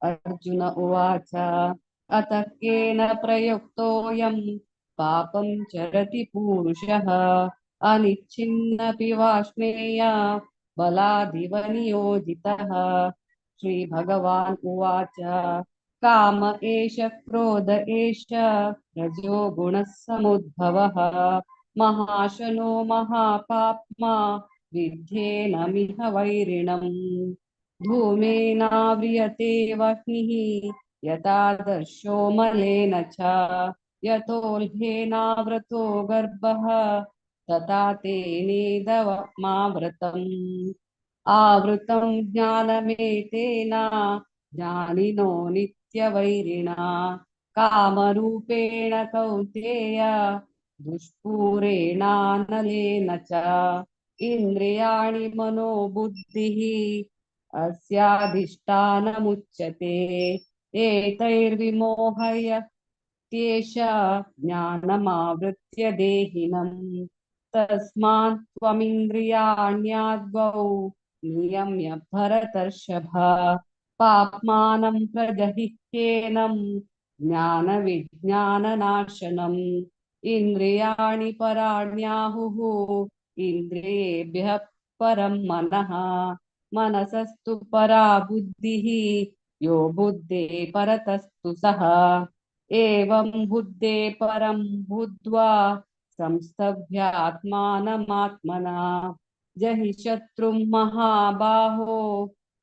अर्जुन उवाच अतः केन प्रयुक्तोऽयं पापं चरति पूरुषः अनिच्छिन्नपि वाष्णेय बलादिव नियोजितः श्रीभगवान् उवाच काम एष क्रोध एष रजो गुणः समुद्भवः महाशनो महापाप्मा विद्धेनमिह वैरिणम् धूमेनाव्रियते वह्निः यथादर्शो मलेन च यतोल्बेनावृतो गर्भः तथा तेनेदमावृतम् आवृतं ज्ञानमेतेन ज्ञानिनो नित्यवैरिणा कामरूपेण कौन्तेय दुष्पूरेणानलेन च इन्द्रियाणि मनोबुद्धिः अस्याधिष्ठानमुच्यते एतैर्विमोहय तेष ज्ञानमावृत्य देहिनम् तस्मात् त्वमिन्द्रियाण्याद्वौ नियम्य भरतर्षभ पाप्मानं प्रजहिह्येनं ज्ञानविज्ञाननाशनम् इन्द्रियाणि पराण्याहुः इन्द्रियेभ्यः परं मनः मनसस्तु परा बुद्धिः यो बुद्धे परतस्तु सः एवं बुद्धे परं बुद्ध्वा संस्तभ्यात्मानमात्मना जहि शत्रुं महाबाहो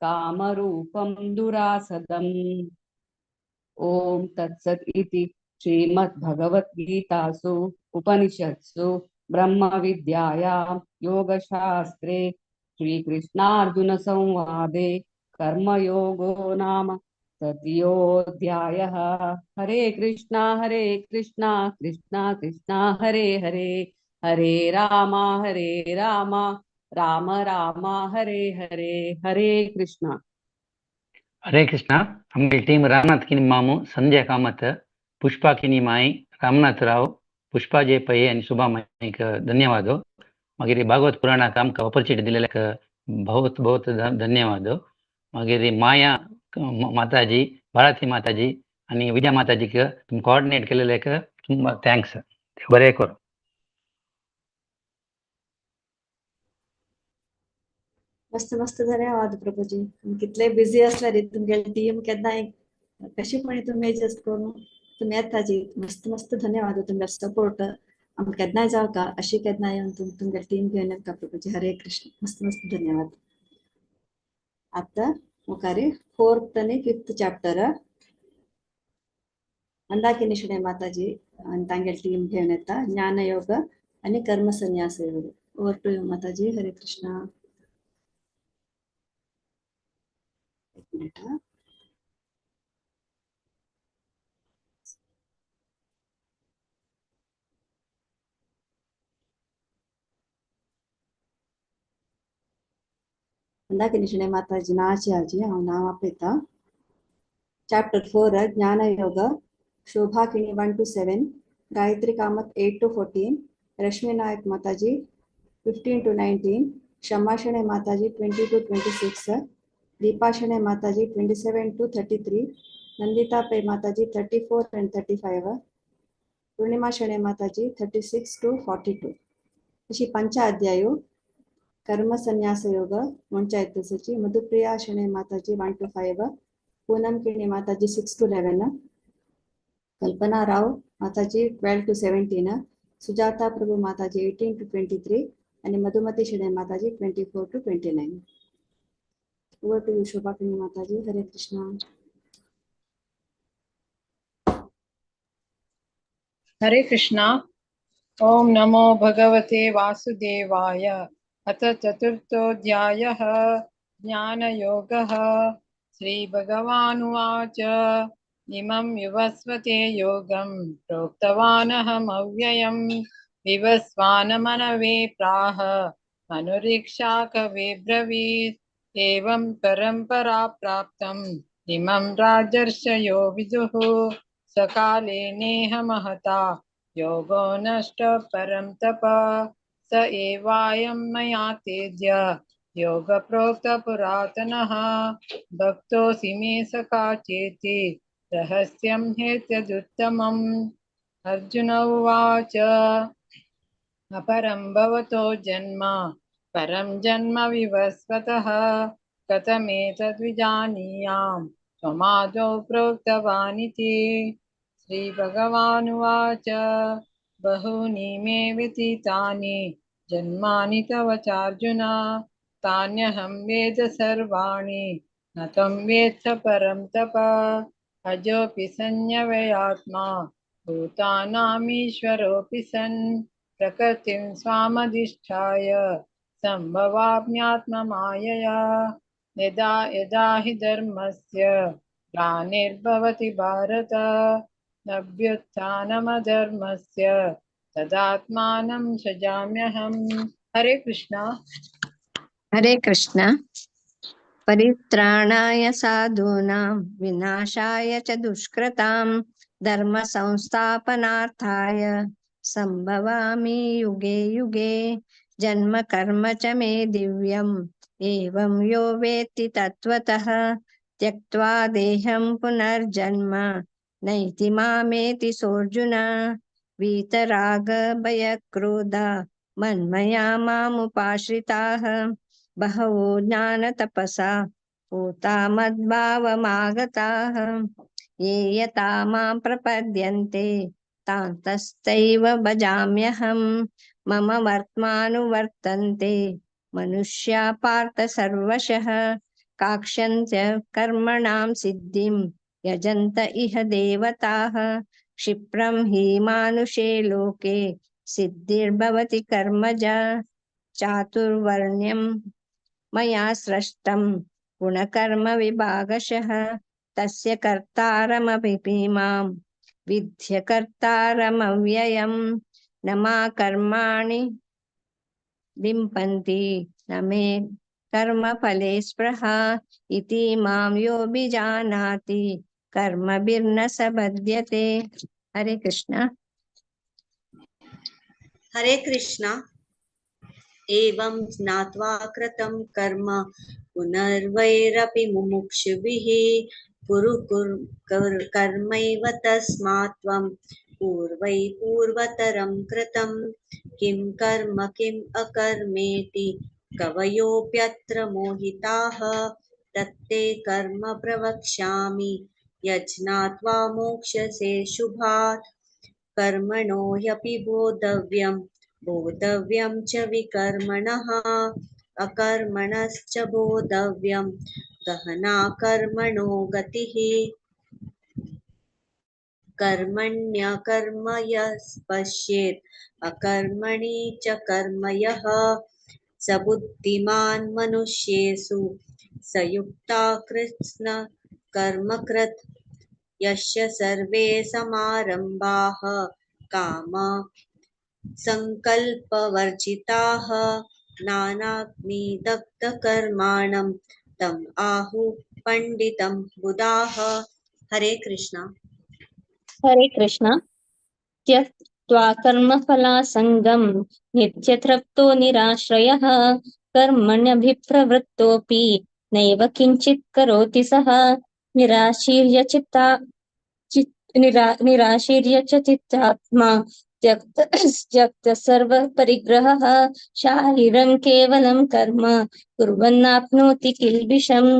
कामरूपं दुरासदम् ओम तत्सत् इति श्रीमद्भगवद्गीतासु उपनिषत्सु ब्रह्मविद्यायां योगशास्त्रे श्रीकृष्णार्जुनसंवादे कर्मयोगो नाम तृतीयोऽध्यायः। हरे कृष्णा कृष्णा कृष्णा हरे हरे हरे राम राम राम हरे हरे हरे कृष्णा हरे कृष्णा हमारी टीम रामनाथ की मामू संजय कामत पुष्पा की माई रामनाथ राव पुष्पा जय पै आणि सुभा माई धन्यवाद मागीर भागवत पुराणाक आमकां ऑपॉर्च्युनिटी दिलेल्याक बहुत बहुत धन्यवाद मागीर माया माताजी भारती माताजी आणि विद्या माताजीक तुम्ही कोऑर्डिनेट केलेल्याक ತುಂಬ थँक्स बरें करो मस्त मस्त धन्यवाद प्रभूजी कितले बिझी असल्यार तुमगे टीम केन्नाय कशी पण तुम्ही एडजस्ट करून तुम्ही येता जी मस्त मस्त धन्यवाद तुमगे सपोर्ट आमकां केन्नाय जावका अशी केन्नाय येवन तुमगे टीम घेवन येता प्रभूजी हरे कृष्ण मस्त मस्त धन्यवाद आता मुखारी 4th आणि 5th चॅप्टर मंदाकिनी शणे माताजी आणि तांगे टीम घेवन येता ज्ञानयोग आणि कर्म संन्यास योग ओवर टू यू माताजी हरे कृष्ण मंदाकिनी शणे माताजी नाची आजी हांव नांव आपयता चॅप्टर 4 ज्ञान योग शोभाकिनी 1 to 7 गायत्री कामत 8 to 14 रश्मि नायक माताजी 15 to 19 क्षमा शणे माताजी 20 to 26 दीपा शणे माताजी 27 to 33 नंदिता पै माताजी 34 and 35 पूर्णिमा शणे माताजी 36 to 42 अशी पंच अध्यायो कर्म संन्यास योग ಮುಂಚೆ ಸಚಿ ಮಧುಪ್ರಿಯಾ ಶಣೆ ಮಾತಾಜಿ 1 to 5 पूनम किणी माताजी 6 to 11 कल्पना राव माताजी 12 to 17 सुजाता प्रभु माताजी 18 to 23 आणि मधुमती शणे माताजी 24 to 29 ओवर टू शोभा किणी माताजी हरे कृष्ण हरे कृष्णा ओम नमो भगवते वासुदेवाय अथ चतुर्थोऽध्यायः ज्ञानयोगः श्रीभगवानुवाच इमं विवस्वते योगं प्रोक्तवानहमव्ययं विवस्वानमनवे प्राह मनुरीक्षा कवे ब्रवीत् एवं परम्परा प्राप्तम् इमं राजर्षयो विदुः सकाले नेह महता योगो नष्ट परं तप स एवायं मया तेज्य योग प्रोक्त पुरातनः भक्तोऽसि मे सखा चेति रहस्यं हेत्यदुत्तमम् अर्जुन उवाच अपरं भवतो जन्म परं जन्म विवस्वतः कथमेतद्विजानीयां त्वमादौ प्रोक्तवानिति श्रीभगवानुवाच बहूनि मे व्यतीतानि जन्मानि तव चार्जुन तान्यहं वेद सर्वाणि न त्वं वेत्थ परं तप अजोऽपि संयव्ययात्मा भूतानामीश्वरोऽपि सन् प्रकृतिं स्वामधिष्ठाय सम्भवाम्यात्ममायया यदा यदा हि धर्मस्य ग्लानिर्भवति भारत नभ्युत्थानमधर्मस्य तदात्मानं सृजाम्यहम्। हरे कृष्णा। हरे कृष्ण। परित्राणाय साधूनां विनाशाय च दुष्कृतां धर्म संस्थापनार्थाय संभवामि युगे युगे। जन्म कर्म च मे दिव्यम् एवं यो वेत्ति तत्त्वतः त्यक्त्वा देहं पुनर्जन्म नैति मामेति सोऽर्जुन। वीतराग भयक्रोध मन्मया मामुपाश्रिताः बहवो ज्ञानतपसा पूता मद्भावमागताः ये यथा मां प्रपद्यन्ते तान्तस्तैव भजाम्यहम्। मम वर्त्मानुवर्तन्ते मनुष्या पार्थ सर्वशः काक्ष्यन्त्य कर्मणां सिद्धिं यजन्त इह देवताः। क्षिप्रं हि मानुषे लोके सिद्धिर्भवति कर्मजा चातुर्वर्ण्यं मया सृष्टं गुणकर्म विभागशः तस्य कर्तारमपि मां विद्य कर्तारमव्ययम्। न मा कर्माणि लिम्पन्ति न मे कर्मफले स्पृहा इति मां योऽभिजानाति कर्मभिर्न स बध्यते। हरे कृष्ण। हरे कृष्ण। एवं ज्ञात्वा कृतं कर्म पुनर्वैरपि मुमुक्षुभिः कुरु कर्मैव तस्मात् त्वं पूर्वै पूर्वतरं कृतं किं कर्म किम् अकर्मेति कवयोऽप्यत्र मोहिताः तत्ते कर्म प्रवक्ष्यामि यज्ञात्वा मोक्ष्यसे शुभात्। कर्मणो ह्यपि बोधव्यं च विकर्मणः अकर्मणश्च बोधव्यं गहना कर्मणो गतिः। कर्मण्यकर्म यः पश्येत् अकर्मणि च कर्म यः स बुद्धिमान् मनुष्येषु स युक्ता कृत्स्न कर्मकृत्। यस्य सर्वे समारम्भाः काम संकल्पवर्जिताः नानाग्निदग्धकर्माणं तम् आहुः पंडितं बुधाः। हरे कृष्णा। हरे कृष्ण। त्यक्त्वा कर्मफलासङ्गं नित्यतृप्तो निराश्रयः कर्मण्यभिप्रवृत्तोऽपि नैव किञ्चित् करोति सः निराशीर्य च चित्तात्मा त्यक्त सर्वपरिग्रहः शारीरं केवलं कर्म कुर्वन्नाप्नोति किल्बिषम्।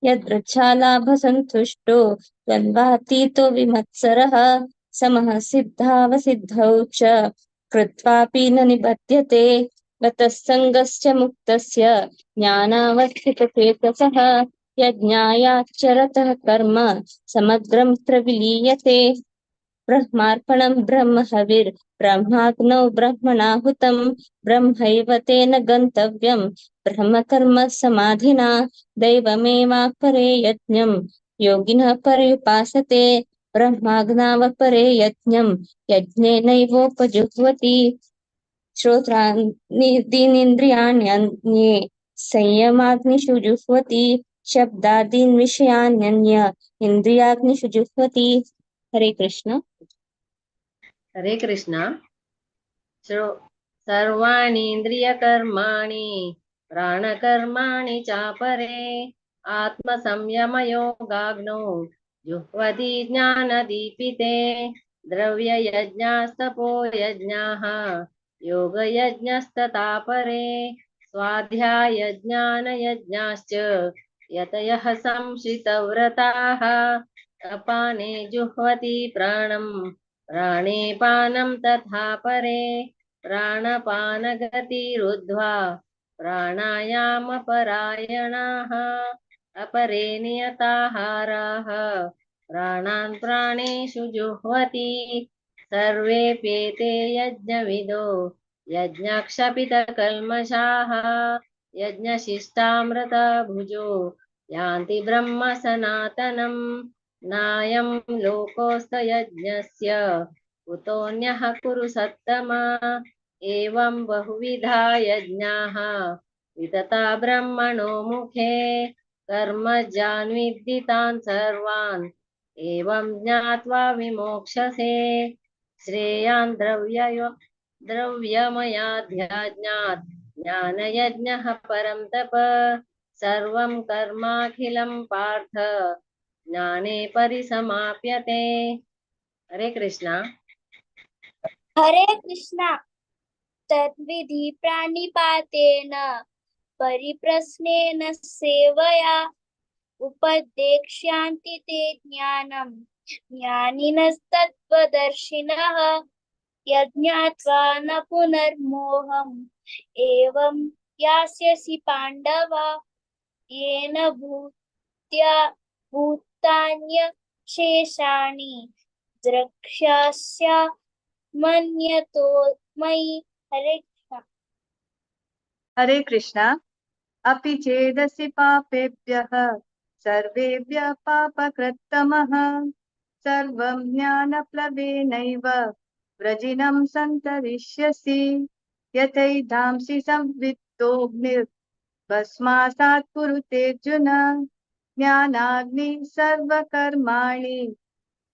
यदृच्छालाभसन्तुष्टो द्वन्द्वातीतो विमत्सरः समः सिद्धावसिद्धौ च कृत्वापि न निबध्यते। गतः सङ्गस्य मुक्तस्य ज्ञानावस्थितचेतसः यज्ञायाचरतः कर्म समग्रं प्रविलीयते। ब्रह्मार्पणं ब्रह्म हविर् ब्रह्माग्नौ ब्रह्मणाहुतं ब्रह्मैव तेन गन्तव्यं ब्रह्म कर्म समाधिना। दैवमेवापरे यज्ञं योगिनः पर्युपासते ब्रह्माग्नावपरे यज्ञं यज्ञेनैवोपजुह्वति। श्रोत्रादीनिन्द्रियाण्यन्ये संयमाग्निषु जुह्वति शब्दादीन् विषयान्यन्य इन्द्रियाग्निषु जुह्वति। हरे कृष्ण। हरे कृष्ण। सर्वाणि इन्द्रियकर्माणि प्राणकर्माणि चापरे आत्मसंयमयोगाग्नौ जुह्वति ज्ञानदीपिते। द्रव्ययज्ञास्तपो यज्ञाः योगयज्ञस्तथा परे स्वाध्यायज्ञानयज्ञाश्च यतयः संश्रितव्रताः अपाने जुह्वति प्राणं प्राणे पानं तथा परे प्राणपानगतिरुद्ध्वा प्राणायामपरायणाः अपरे नियताहाराः प्राणान् प्राणेषु जुह्वति। सर्वेऽप्येते यज्ञविदो यज्ञक्षपितकल्मषाः यज्ञशिष्टामृतभुजो यान्ति ब्रह्म सनातनम् नायं लोकोऽस्त्ययज्ञस्य कुतोऽन्यः कुरु सत्तमा एवं बहुविधा यज्ञाः वितता ब्रह्मणो मुखे कर्मजान्विद्धितान् सर्वान् एवं ज्ञात्वा विमोक्षसे श्रेयान् द्रव्यमयाध्याज्ञात् ज्ञानयज्ञः परं तप सर्वं कर्माखिलं पार्थ ज्ञाने परिसमाप्यते। हरे कृष्णा। हरे कृष्णा। तद्विधि प्राणिपातेन परिप्रश्नेन सेवया उपदेक्ष्यन्ति ते ज्ञानं ज्ञानिनस्तत्त्वदर्शिनः यज्ञात्वा न पुनर्मोहम् एवं यास्यसि पाण्डव येन भूतान्यशेषाणि द्रक्ष्यस्य मन्यतो मयि। हरे कृष्ण। हरे कृष्णा। अपि चेदसि पापेभ्यः सर्वेभ्यः पापकृत्तमः सर्वं ज्ञानप्लवेनैव व्रजिनं सन्तरिष्यसि यथैधांसि संवित्तोऽग्निर्भस्मासात् कुरुतेऽर्जुन ज्ञानाग्नि सर्वकर्माणि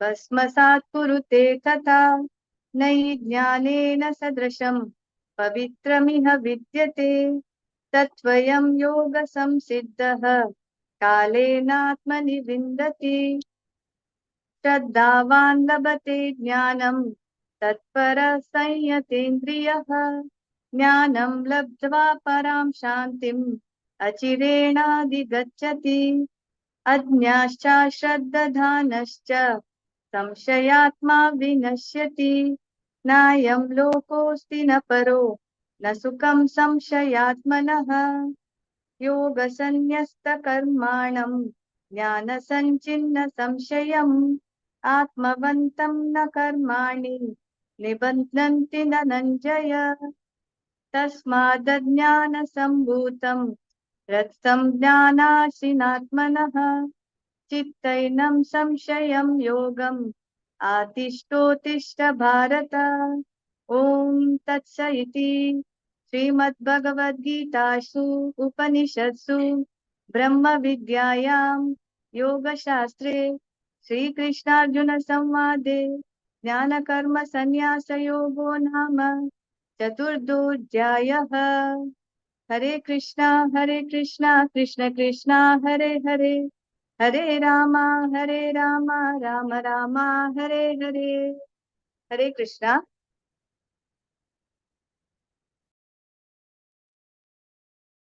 भस्मसात् कुरुते तथा नै ज्ञानेन सदृशं पवित्रमिह विद्यते तत्त्वयं योगसंसिद्धः कालेनात्मनि विन्दति श्रद्धावान् लभते ज्ञानं तत्परः संयतेन्द्रियः ज्ञानं लब्ध्वा परां शान्तिम् अचिरेणाधिगच्छति अज्ञाश्च श्रद्धानश्च संशयात्मा विनश्यति नायं लोकोऽस्ति न परो न सुखं संशयात्मनः योगसन्न्यस्तकर्माणं ज्ञानसञ्चिन्न संशयम् आत्मवन्तं न कर्माणि निबध्नन्ति धनञ्जय तस्मादज्ञानसम्भूतं रक्तं ज्ञानासीनात्मनः चित्तैनं संशयं योगम् आतिष्ठोत्तिष्ठ भारत। ओम तत्सदिति श्रीमद्भगवद्गीतासु उपनिषत्सु ब्रह्म विद्यायां योगशास्त्रे श्रीकृष्णार्जुन संवादे ज्ञानकर्म संन्यास योगो नाम चतुर्थोऽध्यायः। हरे कृष्णा कृष्ण कृष्णा हरे हरे हरे राम राम राम हरे हरे। हरे कृष्णा।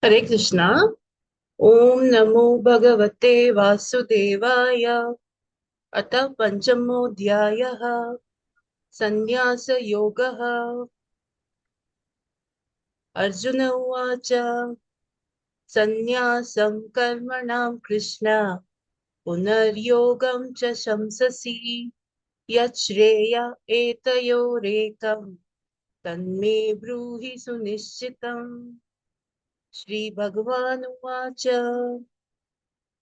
हरे कृष्णा। ओम नमो भगवते वासुदेवाय। अथ पंचमोऽध्यायः संन्यासयोगः। अर्जुन उवाच संन्यासं कर्मणां कृष्ण पुनर्योगं च शंससि यच्छ्रेय एतयोरेकं तन्मे ब्रूहि सुनिश्चितम्। श्रीभगवानुवाच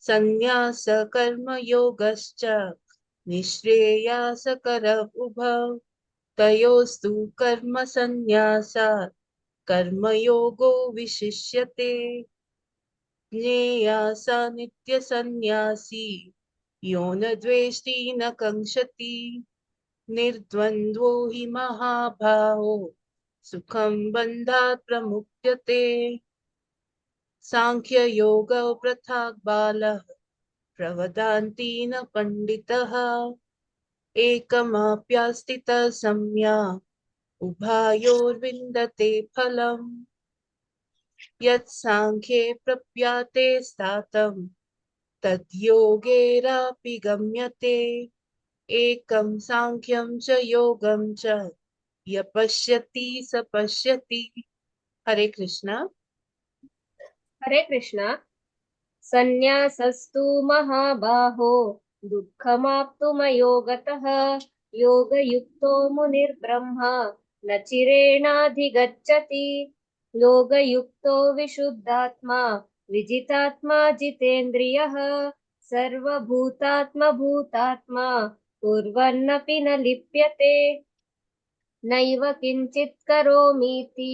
संन्यास कर्मयोगश्च निःश्रेयसकर उभौ तयोस्तु कर्म संन्यासात् कर्मयोगो विशिष्यते। ज्ञेयः स नित्यसन्न्यासी यो न द्वेष्टि न काङ्क्षति निर्द्वन्द्वो हि महाबाहो सुखं बन्धात् प्रमुच्यते। सांख्ययोगो पृथक् बालः प्रवदन्ति न पण्डितः एकमाप्यास्थितः सम्यक् उभयोर्विन्दते फलम्। यत् सांख्ये प्रप्याते स्थातं तद् योगेनापि गम्यते। एकं सांख्यं च योगं च य पश्यति स पश्यति। हरे कृष्ण। हरे कृष्ण। संन्यासस्तु महाबाहो दुःखमाप्तुमयो गतः योगयुक्तो मुनिर्ब्रह्म न चिरेणाधिगच्छति योगयुक्तो विशुद्धात्मा विजितात्मा जितेन्द्रियः सर्वभूतात्मा भूतात्मा कुर्वन्नपि न लिप्यते नैव किञ्चित् करोमीति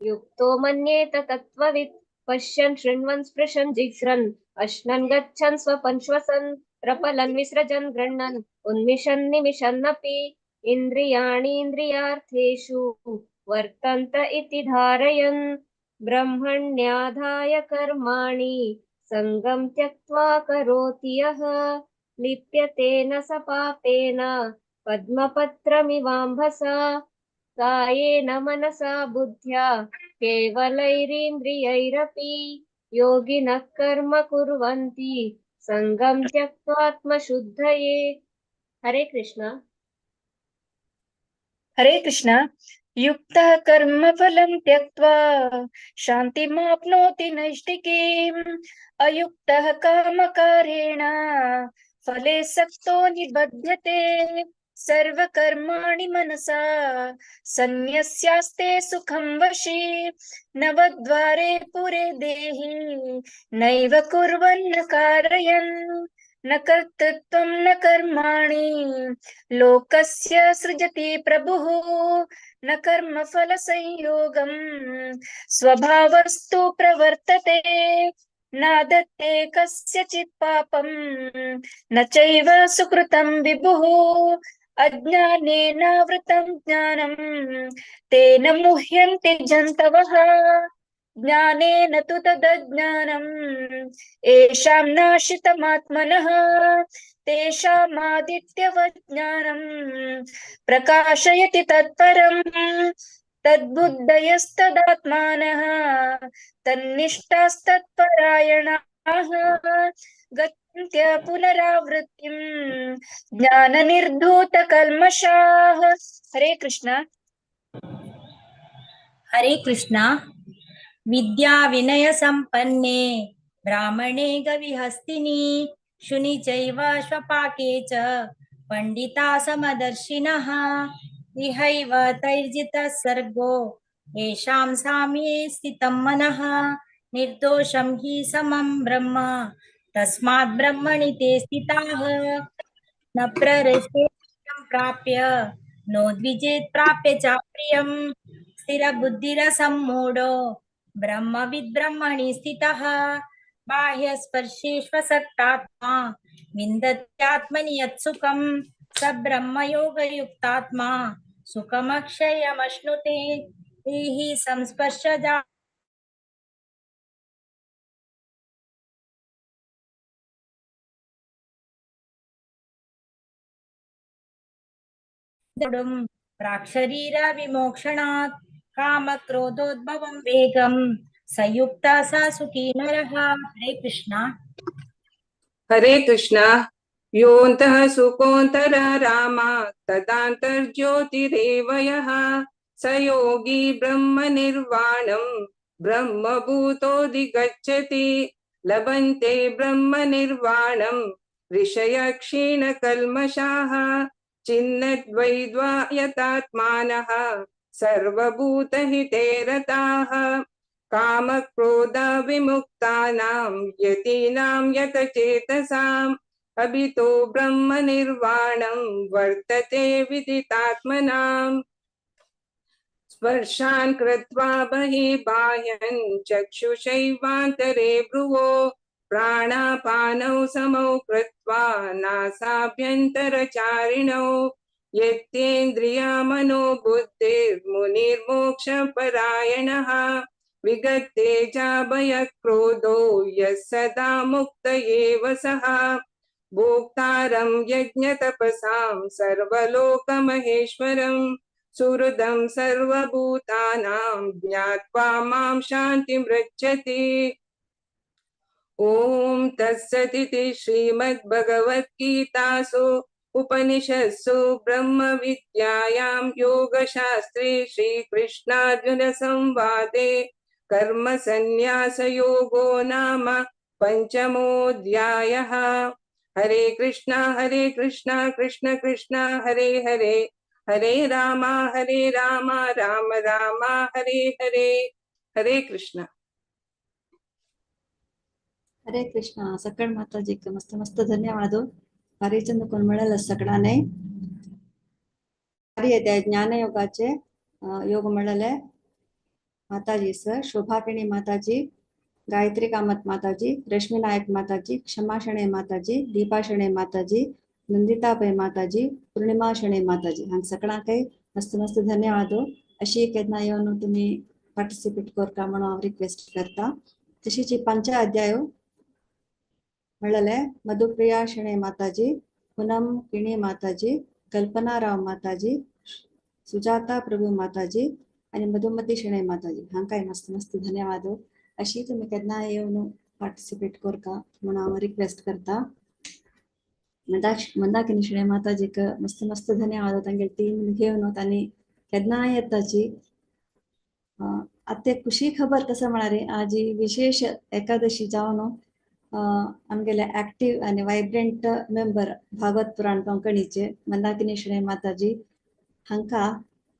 युक्तो मन्येत तत्त्ववित् पश्यन् शृण्वन् स्पृशन् जिघ्रन् अश्नन् गच्छन् स्वपन् श्वसन् प्रपलन् विसृजन् गृह्णन् उन्मिषन् निमिषन्नपि इन्द्रियाणीन्द्रियार्थेषु वर्तन्त इति धारयन् ब्रह्मण्याधाय कर्माणि सङ्गं त्यक्त्वा करोति यः लिप्यते न स पापेन पद्मपत्रमिवाम्भसा कायेन मनसा बुद्ध्या केवलैरिन्द्रियैरपि योगिनः कर्म कुर्वन्ति सङ्गं त्यक्त्वात्मशुद्धये। हरे कृष्ण। हरे कृष्ण। युक्तः कर्मफलं त्यक्त्वा शान्तिमाप्नोति नैष्ठिकीम् अयुक्तः कामकारेण फले सक्तो निबध्यते सर्वकर्माणि मनसा सन्न्यस्यास्ते सुखं वशी नवद्वारे पुरे देहि नैव कुर्वन्न कारयन् न कर्तृत्वं न कर्माणि लोकस्य सृजति प्रभुः न कर्मफलसंयोगं स्वभावस्तु प्रवर्तते नादत्ते कस्यचित् पापं न चैव सुकृतं विभुः अज्ञानेनावृतं ज्ञानं तेन मुह्यन्ते जन्तवः ज्ञानेन तु तदज्ञानम् येषां नाशितमात्मनः तेषामादित्यवत् ज्ञानम् प्रकाशयति तत्परम् तद्बुद्धयस्तदात्मानः तन्निष्ठास्तत्परायणाः गच्छन्त्य पुनरावृत्तिम् ज्ञाननिर्धूतकल्मषाः। हरे कृष्ण। हरे कृष्ण। विद्या विनय संपन्ने ब्राह्मणे गविहस्तिनि शुनि चैव श्वपाके च पंडिता समदर्शिनः इहैव तैर्जितः सर्गो येषां साम्ये स्थितं मनः निर्दोषं हि समं ब्रह्म तस्मात् ब्रह्मणि ते स्थिताः न प्ररसेत्यं प्राप्य नोद्विजेत् प्राप्य च प्रियम् स्थिरबुद्धिरसम्मूढो ब्रह्मविद् ब्रह्मणि स्थितः बाह्यस्पर्शेष्वसक्तात्मा विन्दत्यात्मनि यत्सुखं स ब्रह्मयोगयुक्तात्मा सुखमक्षयमश्नुते हि संस्पर्शजा प्राक्शरीर विमोक्षणात् कामक्रोधोद्भवं वेगं संयुक्ता सा सुखी नरः। हरे कृष्ण। हरे कृष्ण। योऽन्तः सुकोऽन्तर रामा तदान्तर्ज्योतिरेव यः स योगी ब्रह्मनिर्वाणं ब्रह्मभूतोऽधिगच्छति लभन्ते ब्रह्मनिर्वाणं ऋषयः क्षीणकल्मषाः छिन्नद्वैद्वायतात्मानः सर्वभूतहिते रताः कामक्रोधविमुक्तानां यतीनां यतचेतसाम् अभितो ब्रह्मनिर्वाणं वर्तते विदितात्मनाम् स्पर्शान् कृत्वा बहिः बाह्यं चक्षुषैवान्तरे भ्रुवो प्राणापानौ समौ कृत्वा नासाभ्यन्तरचारिणौ यत्तेन्द्रियमनो बुद्धिर्मुनिर्मोक्षपरायणः विगत्तेजाभयक्रोधो यः सदा मुक्त एव सः भोक्तारं यज्ञतपसां सर्वलोकमहेश्वरं सुहृदं सर्वभूतानां ज्ञात्वा मां शान्तिमृच्छति। ओम तत्सदिति श्रीमद्भगवद्गीतासु उपनिषत्सु ब्रह्म विद्यायां योगशास्त्रे श्रीकृष्णार्जुन संवादे कर्म संन्यास योगो नाम पंचमोऽध्यायः। हरे कृष्णा कृष्ण कृष्ण हरे हरे हरे राम राम राम हरे हरे हरे कृष्ण. ಹರೇ ಕೃಷ್ಣ. ಸಕಳ್ ಮಾತಾಜಿ ಮಸ್ತ್ ಮಸ್ತ್ ಧನ್ಯವಾದ. ಭಾರಿ चंद कोण मिळालं सगळ्यांना. भारी अध्याय ज्ञानयोगाचे योग मिळाले माताजी सर, शोभाकिणी माताजी, गायत्री कामत माताजी, रश्मी नायक माताजी, क्षमा शणे माताजी, दीपा शणे माताजी, नंदिताबाई माताजी, पूर्णिमा शणे माताजी हांग सगळ्यां काही मस्त मस्त धन्यवाद. अशी केदना येऊन तुम्ही पार्टिसिपेट करता म्हणून रिक्वेस्ट करता. तशीच 5 अध्याय मिळाले मधुप्रिया शणे माताजी, पूनम किणी माताजी, कल्पना राव माताजी, सुजाता प्रभू माताजी आणि मधुमती शणे माताजी हांग काय मस्त मस्त धन्यवाद. अशी तुम्ही केदना येऊन पार्टिसिपेट करता म्हणून रिक्वेस्ट करता. मंदाकिनी शणे माताजी मस्त मस्त धन्यवाद. तांगे टीम घेऊन त्यांनी केदना येताची आता खुशी खबर कसं म्हणारे आज विशेष एकादशी जाऊन आमगेले ऍक्टिव्ह आणि वायब्रंट मेंबर भागवत पुराण कोंकणीचे मंदाकिनी शणे माताजी हांका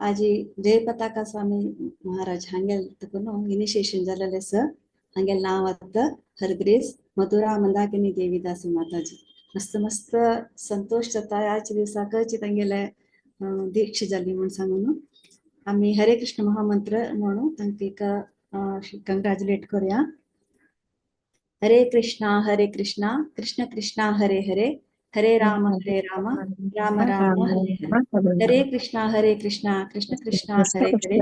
आज जय पताका स्वामी महाराज हांगेल तकून इनिशिएशन जालेले सर. हांगेल नाव आता हरग्रेस मधुरा मंदाकिनी देवीदासी माताजी. मस्त मस्त संतोष जाता याच दिवसाकच तांगेले दीक्षा जाली म्हणून सांगून आम्ही हरे कृष्ण महामंत्र म्हणून तांकां कंग्रॅच्युलेट करूया. हरे कृष्णा कृष्ण कृष्णा हरे हरे, हरे राम राम राम हरे हरे. हरे कृष्णा कृष्ण कृष्णा हरे हरे,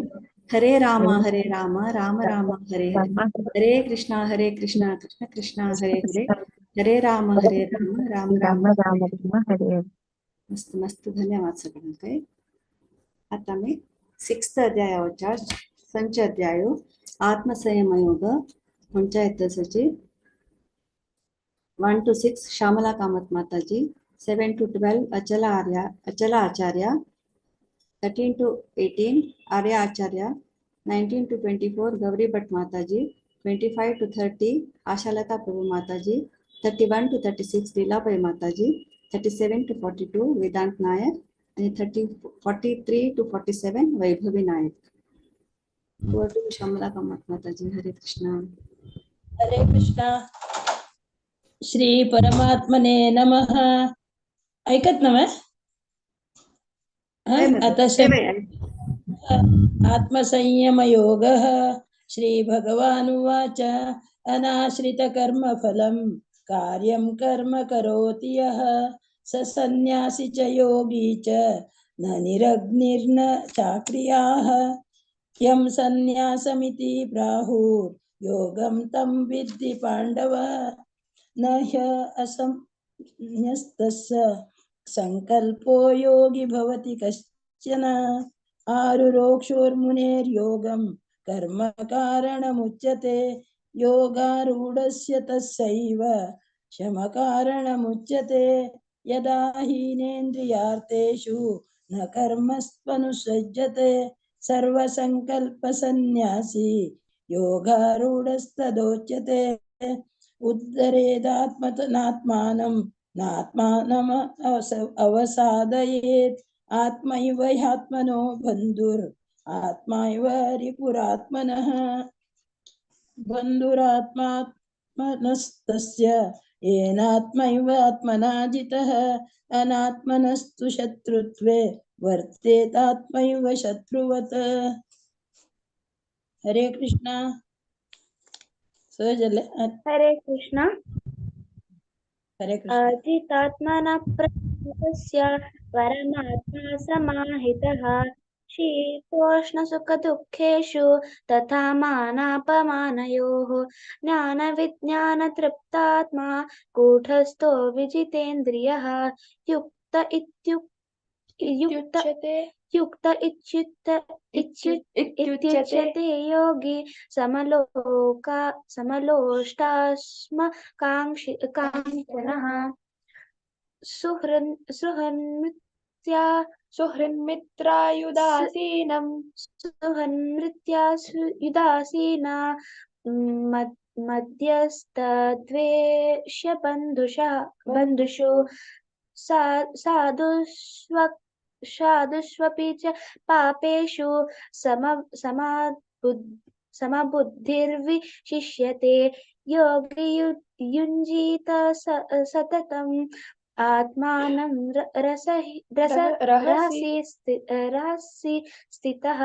हरे राम राम राम हरे हरे. हरे कृष्णा कृष्ण कृष्णा हरे हरे, हरे राम राम राम हरे. मस्त मस्त धन्यवाद सगळ्यांना. आता मी 6th अध्यायाच्या संच अध्याय आत्मसंयम योग पंचायत सचिव 1 to 6 श्यामला कामत माताजी, 7 to 12 Achala Acharya, 13 to 18 Arya Acharya, 19 to 24 Gauri भट माताजी, 25 to 30 आशालता प्रभु माताजी, 31 to 36 लीलाबाई माताजी, 37 to 42 वेदांत नायक आणि 43 to 47 वैभवी नायक. श्यामला कामत माताजी. हरे कृष्ण. हरे कृष्ण. श्री परमात्मने नमः. ऐकत ना मॅ आता आत्मसंयम योग. श्री भगवानुवाच अनाश्रित कर्म फलम कार्यं कर्म करोति यः स सन्न्यासी च योगी च न निरग्निर्न चाक्रियाः. यं सन्न्यासमिति प्राहुर्योगं तं विद्धि पाण्डव. न ह्यसंन्यस्तस्य संकल्पो योगी भवति कश्चन. आरुरोक्षोर्मुनेर्योगं कर्म कारणमुच्यते. योगारूढस्य तस्यैव शमकारणमुच्यते. यदा हीनेन्द्रियार्थेषु न कर्मस्त्वनुसज्जते. सर्वसंकल्पसन्न्यासी योगारूढस्तदोच्यते. उद्धरेदात्मनात्मानं नात्मानम् अवसादयेत्. आत्मैव ह्यात्मनो बन्धुर् आत्मैव रिपुरात्मनः. बन्धुरात्मात्मनस्तस्य येनात्मैव आत्मना जितः. अनात्मनस्तु शत्रुत्वे वर्तेतात्मैव शत्रुवत्. हरे कृष्ण. सहजले. हरे कृष्ण. हरे कृष्ण. अर्थितात्मना प्रकृतस्य परमात्मा समाहितः. शीतोष्णसुखदुःखेषु तथा मानापमानयोः. ज्ञानविज्ञानतृप्तात्मा कूटस्थो विजितेन्द्रियः. युक्त इत्युच्यते योगी समलोष्टास्मकाङ्क्षिणः. सुहृन्मित्रायुदासीना मध्यस्तद्वेष्य बन्धुषु. साधुष्वपि च पापेषु समबुद्धिर्विशिष्यते योगी युञ्जीत सततम् आत्मानं रहसि स्थितः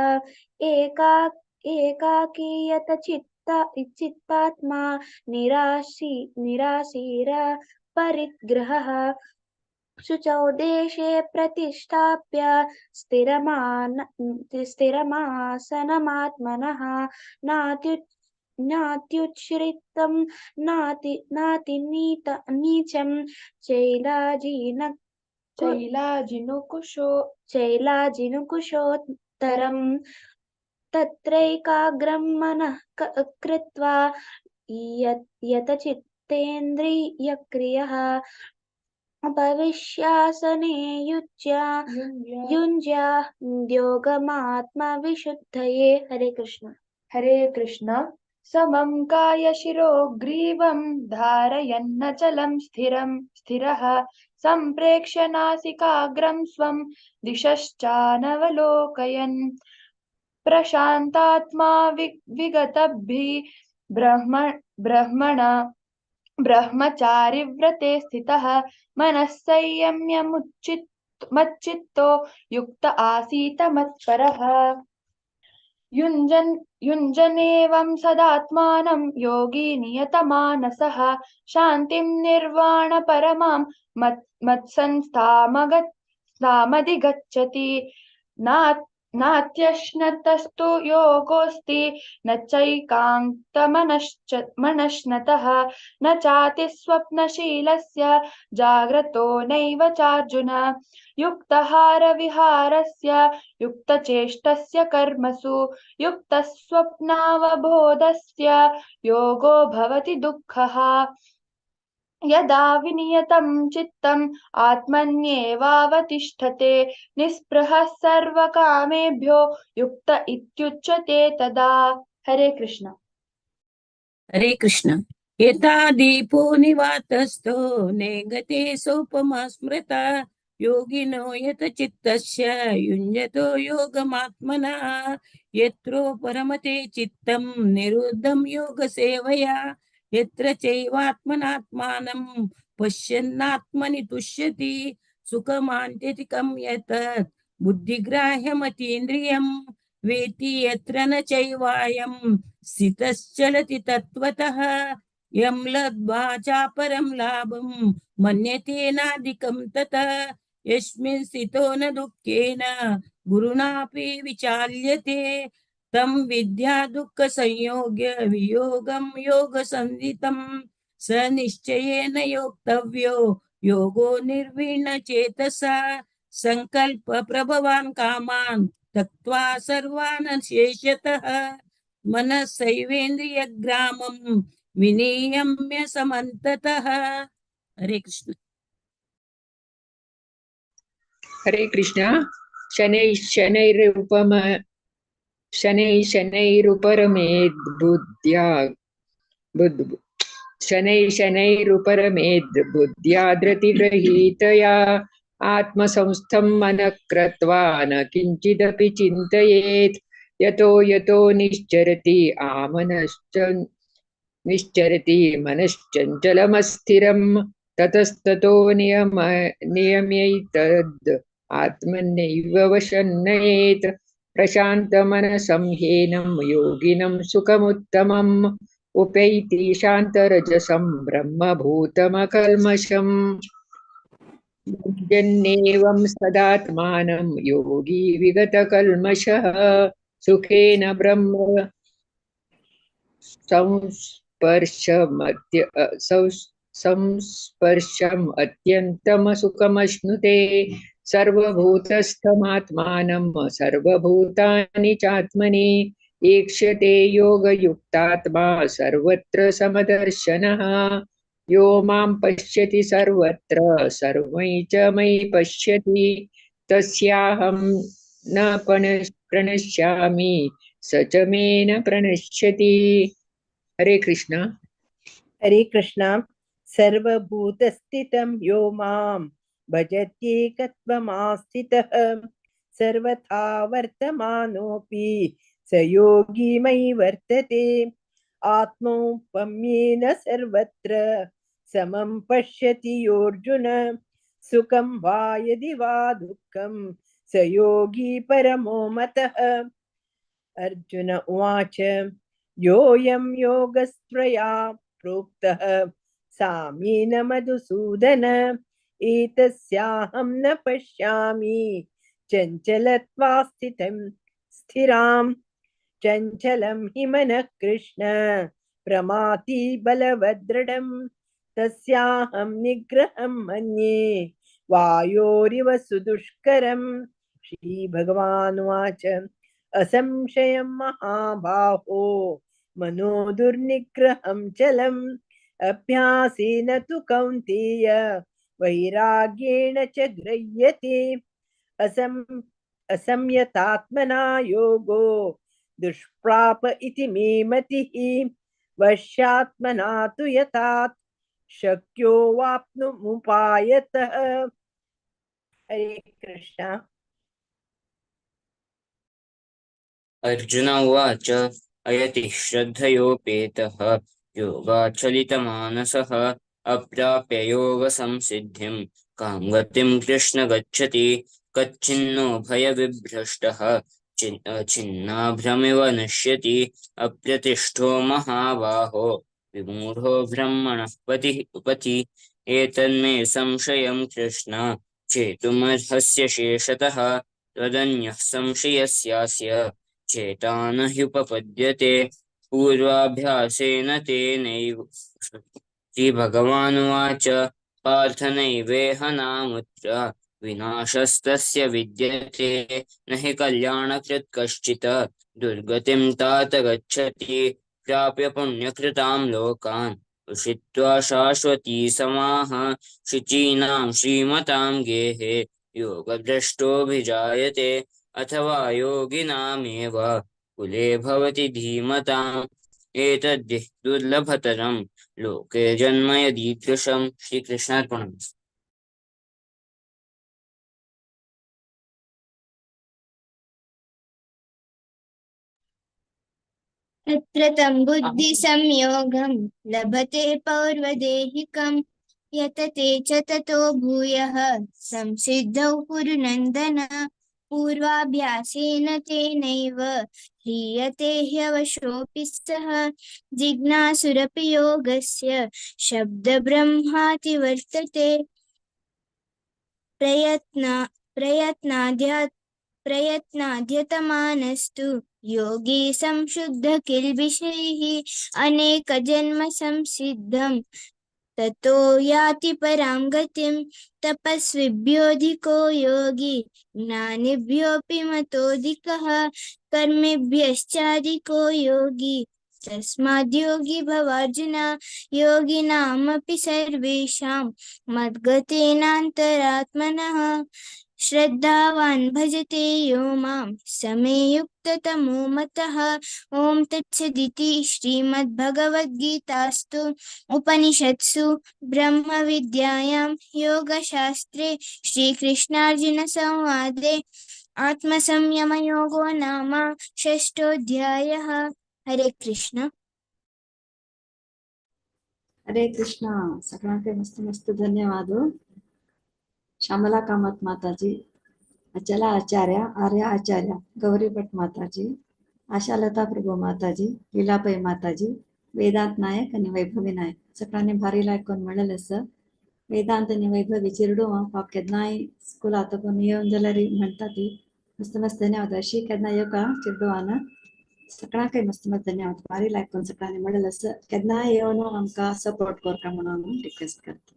एकाकीयत चित्तात्मा निराशीर परिग्रहः शुचौ देशे प्रतिष्ठाप्य स्थिरमासनमात्मनः नात्युच्छ्रितं नातिनीचं चैलाजिनुकुशोत्तरम् तत्रैकाग्रं मनः कृत्वा यतचित्तेन्द्रियक्रियः भविष्यासने युञ्ज्योगमात्मविशुद्धये। हरे कृष्ण। हरे कृष्ण। समं कायशिरो ग्रीवं धारयन्नचलं स्थिरः सम्प्रेक्ष्य नासिकाग्रं स्वं दिशश्चानवलोकयन् प्रशान्तात्मा विगतभिः ब्रह्मचारिव्रते स्थितः मनः संयम्य मच्चित्तो युक्त आसीत मत्परः युञ्जनेवं सदात्मानं योगी नियतमानसः शान्तिं निर्वाणपरमां मत्संस्थामधिगच्छति नात्यश्नतस्तु योगोऽस्ति न चैकान्तमनश्नतः न चातिस्वप्नशीलस्य जाग्रतो नैव चार्जुन युक्तहारविहारस्य युक्तचेष्टस्य कर्मसु युक्तस्वप्नावबोधस्य योगो भवति दुःखः यदा विनियतं चित्तम् आत्मन्येवावतिष्ठते निःस्पृहः सर्वकामेभ्यो युक्त इत्युच्यते तदा। हरे कृष्ण। हरे कृष्ण। यथा दीपो निवातस्थो नेगते सोपमा स्मृता योगिनो यत चित्तस्य युञ्जतो योगमात्मनः यत्रो परमते चित्तं निरुद्धं योगसेवया यत्र चैवात्मनात्मानं पश्यन्नात्मनि तुष्यति सुखमान्त्यतिकं यतत् बुद्धिग्राह्यमतीन्द्रियं वेति यत्र न चैवायं स्थितश्चलति तत्त्वतः यं लब्ध्वा चापरं लाभं मन्यते नाधिकं ततः यस्मिन् स्थितो न दुःखेन गुरुणापि विचाल्यते तं विद्या दुःखसंयोग्य वियोगं योगसंधितं स निश्चयेन योक्तव्यो योगो निर्विण्णचेतसा संकल्प प्रभवान् कामान् त्यक्त्वा सर्वान् शेषतः मनसैवेन्द्रियग्रामं विनियम्य समन्ततः। हरे कृष्ण। हरे कृष्ण। शनैः शनैरुपरमेद् बुद्ध्या धृतिगृहीतया आत्मसंस्थं मनः कृत्वा न किञ्चिदपि चिन्तयेत् यतो निश्चरति मनश्चञ्चलमस्थिरं ततस्ततो नियम्यैतद् आत्मनैव वशन्नयेत् प्रशान्तमनसं ह्येनं योगिनं सुखमुत्तमम् उपैति शान्तरजसं ब्रह्मभूतमकल्मषम् जन्नेवं सदात्मानं योगी विगतकल्मषः सुखेन ब्रह्म संस्पर्शम् अत्यन्तमसुखमश्नुते सर्वभूतस्थमात्मानं सर्वभूतानि चात्मनि ईक्षते योगयुक्तात्मा सर्वत्र समदर्शनः यो मां पश्यति सर्वत्र सर्वै च मयि पश्यति तस्याहं न प्रणश्यामि स च मे न प्रणश्यति। हरे कृष्ण। हरे कृष्ण। सर्वभूतस्थितं यो मां भजत्येकत्वमास्थितः सर्वथा वर्तमानोऽपि स योगी मयि वर्तते आत्मौपम्येन सर्वत्र समं पश्यति योऽर्जुन सुखं वा यदि वा दुःखं स योगी परमो मतः अर्जुन उवाच योऽयं योगस्त्वया प्रोक्तः साम्येन मधुसूदन एतस्याहं न पश्यामि चञ्चलत्वा स्थिराम् चञ्चलं हि मनः कृष्ण प्रमाथि बलवदृढम् तस्याहं निग्रहं मन्ये वायोरिव सुदुष्करम् श्रीभगवानुवाच असंशयं महाबाहो मनो दुर्निग्रहं चलम् अभ्यासेन तु कौन्तेय वैराग्येण च गृह्यते असंयतात्मना योगो दुष्प्राप इति मे मतिः वश्यात्मना तु यथात् शक्यो वाप्तुमुपायतः हरे कृष्ण अर्जुन उवाच अयति श्रद्धयोपेतः योगाचलितमानसः अप्राप्य योगसंसिद्धिं कां गतिं कृष्ण गच्छति कच्चिन्नो भयविभ्रष्टः छिन्नाभ्रमिव नश्यति अप्रतिष्ठो महाबाहो विमूढो ब्रह्मणः पथि एतन्मे संशयं कृष्ण चेतुमर्हस्य शेषतः त्वदन्यः संशयस्यास्य चेतानह्युपपद्यते पूर्वाभ्यासेन तेनैव श्रीभगवानुवाच पार्थ नैवेह नामुत्र विनाशस्तस्य विद्यते न हि कल्याणकृत् कश्चित् दुर्गतिं तात गच्छति प्राप्य पुण्यकृतां लोकान् उषित्वा शाश्वती समाः शुचीनां श्रीमतां गेहे योगभ्रष्टोऽभिजायते अथवा योगिनामेव कुले भवति धीमताम् एतद्धि दुर्लभतरं लोके जन्म यदीदृशम्। श्रीकृष्णार्पणमस्तु। यत्र तं बुद्धिसंयोगं लभते पौर्वदेहिकं यतते च ततो भूयः संसिद्धौ कुरुनन्दन पूर्वाभ्यासेन तेनैव ह्रियते ह्यवशोऽपि सः जिज्ञासुरपि योगस्य शब्दब्रह्माति वर्तते प्रयत्नाद्यतमानस्तु योगी संशुद्ध किल्बिषैः अनेकजन्म संसिद्धं ततो याति परां गतिं तपस्विभ्योऽधिको योगी ज्ञानिभ्योऽपि मतोऽधिकः कर्मिभ्यश्चाधिको योगी तस्माद्योगी भवार्जुन योगिनामपि सर्वेषां मद्गतेनान्तरात्मनः श्रद्धावान् भजते यो मां समे युक्ततमो मतः। ॐ तत्सदिति श्रीमद्भगवद्गीतास्तु उपनिषत्सु ब्रह्मविद्यायां योगशास्त्रे श्रीकृष्णार्जुनसंवादे आत्मसंयमयोगो नाम षष्ठोऽध्यायः। हरे कृष्ण। हरे कृष्ण। सगळ्यांके मस्त मस्त धन्यवाद। श्यामला कामत माताजी, अचला आचार्य, आर्य आचार्य, गौरी भट माताजी, आशालता प्रभू माताजी, लीलाबाई माताजी, वेदांत नायक आणि वैभवी नायक सगळ्यांनी भारी लायकोन म्हणलें आसा। वेदांत आणि वैभवी चिरडू पाप केदनाय स्कूल आता कोण येवन जाल्यार म्हणटा ती मस्त मस्त धन्यवाद। अशी केदना येवका चिरडूवान सगळ्यांक मस्त मस्त धन्यवाद। भारी लायकोन सगळ्यांनी म्हणलें आसा। केदनाय येवन आमकां सपोर्ट करता म्हणून रिक्वेस्ट करता।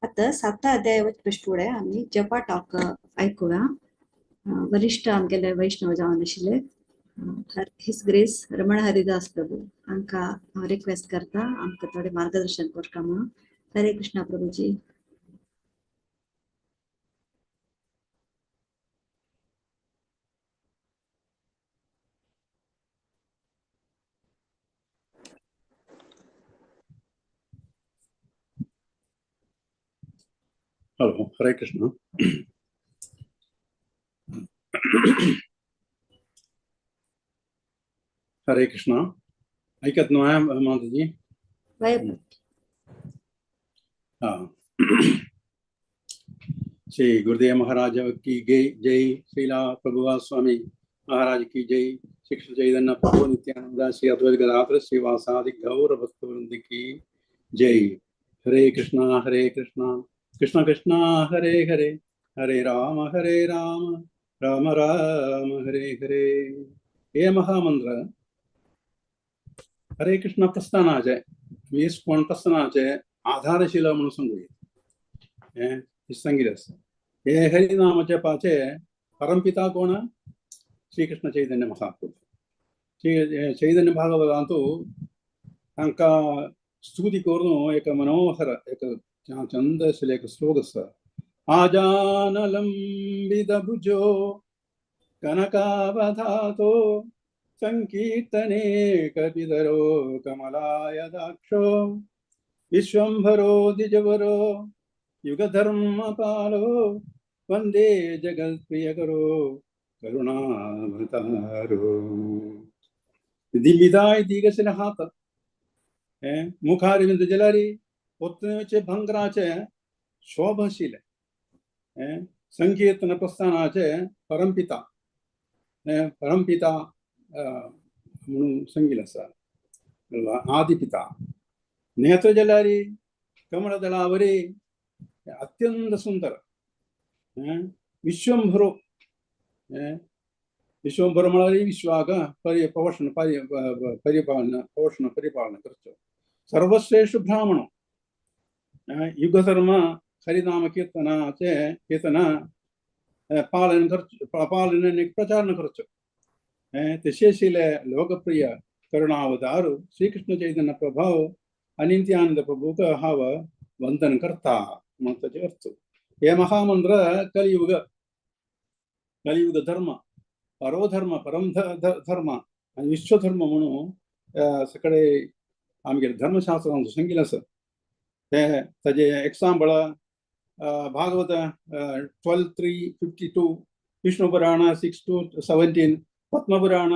आता 7 अध्यायाच्या फुडें आम्ही जपा टॉक ऐकूया। वरिष्ठ आमगेले वैष्णव जावन आशिल्ले हिज ग्रेस रमण हरिदास प्रभू आमकां रिक्वेस्ट करता आमकां थोडे मार्गदर्शन करता म्हणून। हरे Krishna Prabhuji. Hello, Hare Krishna. हरे कृष्ण ऐकत नव्या माताजी हाँ श्री गुरुदेव महाराज की जय, श्रीला प्रभुपाद स्वामी महाराज की जय, श्री कृष्ण चैतन्य प्रभु नित्यानंद श्री अद्वैत गदाधर श्रीवासादि गौर भक्तवृंद की जय। हरे कृष्णा कृष्ण कृष्ण हरे हरे, हरे राम राम राम हरे हरे। ये महामंत्र हरे कृष्ण प्रस्थानाचे 20 कोण प्रस्थानाचे आधारशिला म्हणून सांगूया सांगितलं असतं। हे हरिनामाचे पाचे परमपिता कोण? श्रीकृष्ण चैतन्य महाप्रभू। श्री चैतन्य भागवतांतू तांका स्तुती करून एक मनोहर एक चंद आशिल्लो एक श्लोक आसा। आजानलंबितभुजो कनकावधातो संकीर्तने कपिधरो कमलायदाक्षो विश्वंभरो द्विजवरो युगधर्मपालो वंदे जगत्प्रियकरो करुणावतारो। दिविदाय दीगसिल हात मुखारविंद जलारी उत्तमेचे भंगराचे शोभशिले संकीर्तन प्रस्थानाचे परमपिता म्हणून सांगितलं आसा। आदिपिता नेत्र जलारी कमलदलावरी अत्यंत सुंदर विश्वंभरो विश्वंभर म्हळ्यार विश्वाक पोषण परिपालन करचो। सर्वश्रेष्ठ ब्राह्मण युगधर्म हरिनाम कीर्तन पालन प्रचारण करचो। तशेशिले लोकप्रिय करुणावतार श्रीकृष्ण चैतन्य प्रभाव अनित्यानंद प्रभू का हाव वंदन करता म्हणताचे अर्थ। हे महामंत्र कलियुग धर्म परोधर्म परम धर्म आणि विश्वधर्म म्हणून सगळे आमगे धर्मशास्त्रांत सांगिल्लें आसा। ताजे एक्झाम्पल भागवत 12:3-52, विष्णु पुराण 6-17, पद्मपुराण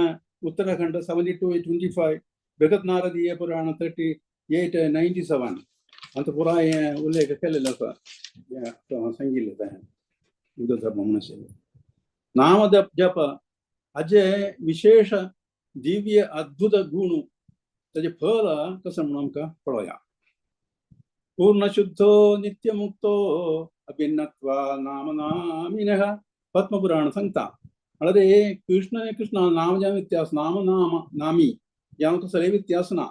उत्तराखंड 72-25, भगत नारदीय पुराण 38-97 अंत पुरा उल्लेख केलेलो आसा। सांगिल्लें युगधर्म म्हणून नाम जप हाजे विशेष दिव्य अद्भुत गुण ताजे फल कसं म्हणून आमकां पळोवया। पूर्ण शुद्धो नित्यमुक्तो अभिन्नत्वा नामनामिनः पद्मपुराण सांगता। म्हळ्यार कृष्ण नाम जे व्यत्यास नामी जावं कसले व्यत्यास ना।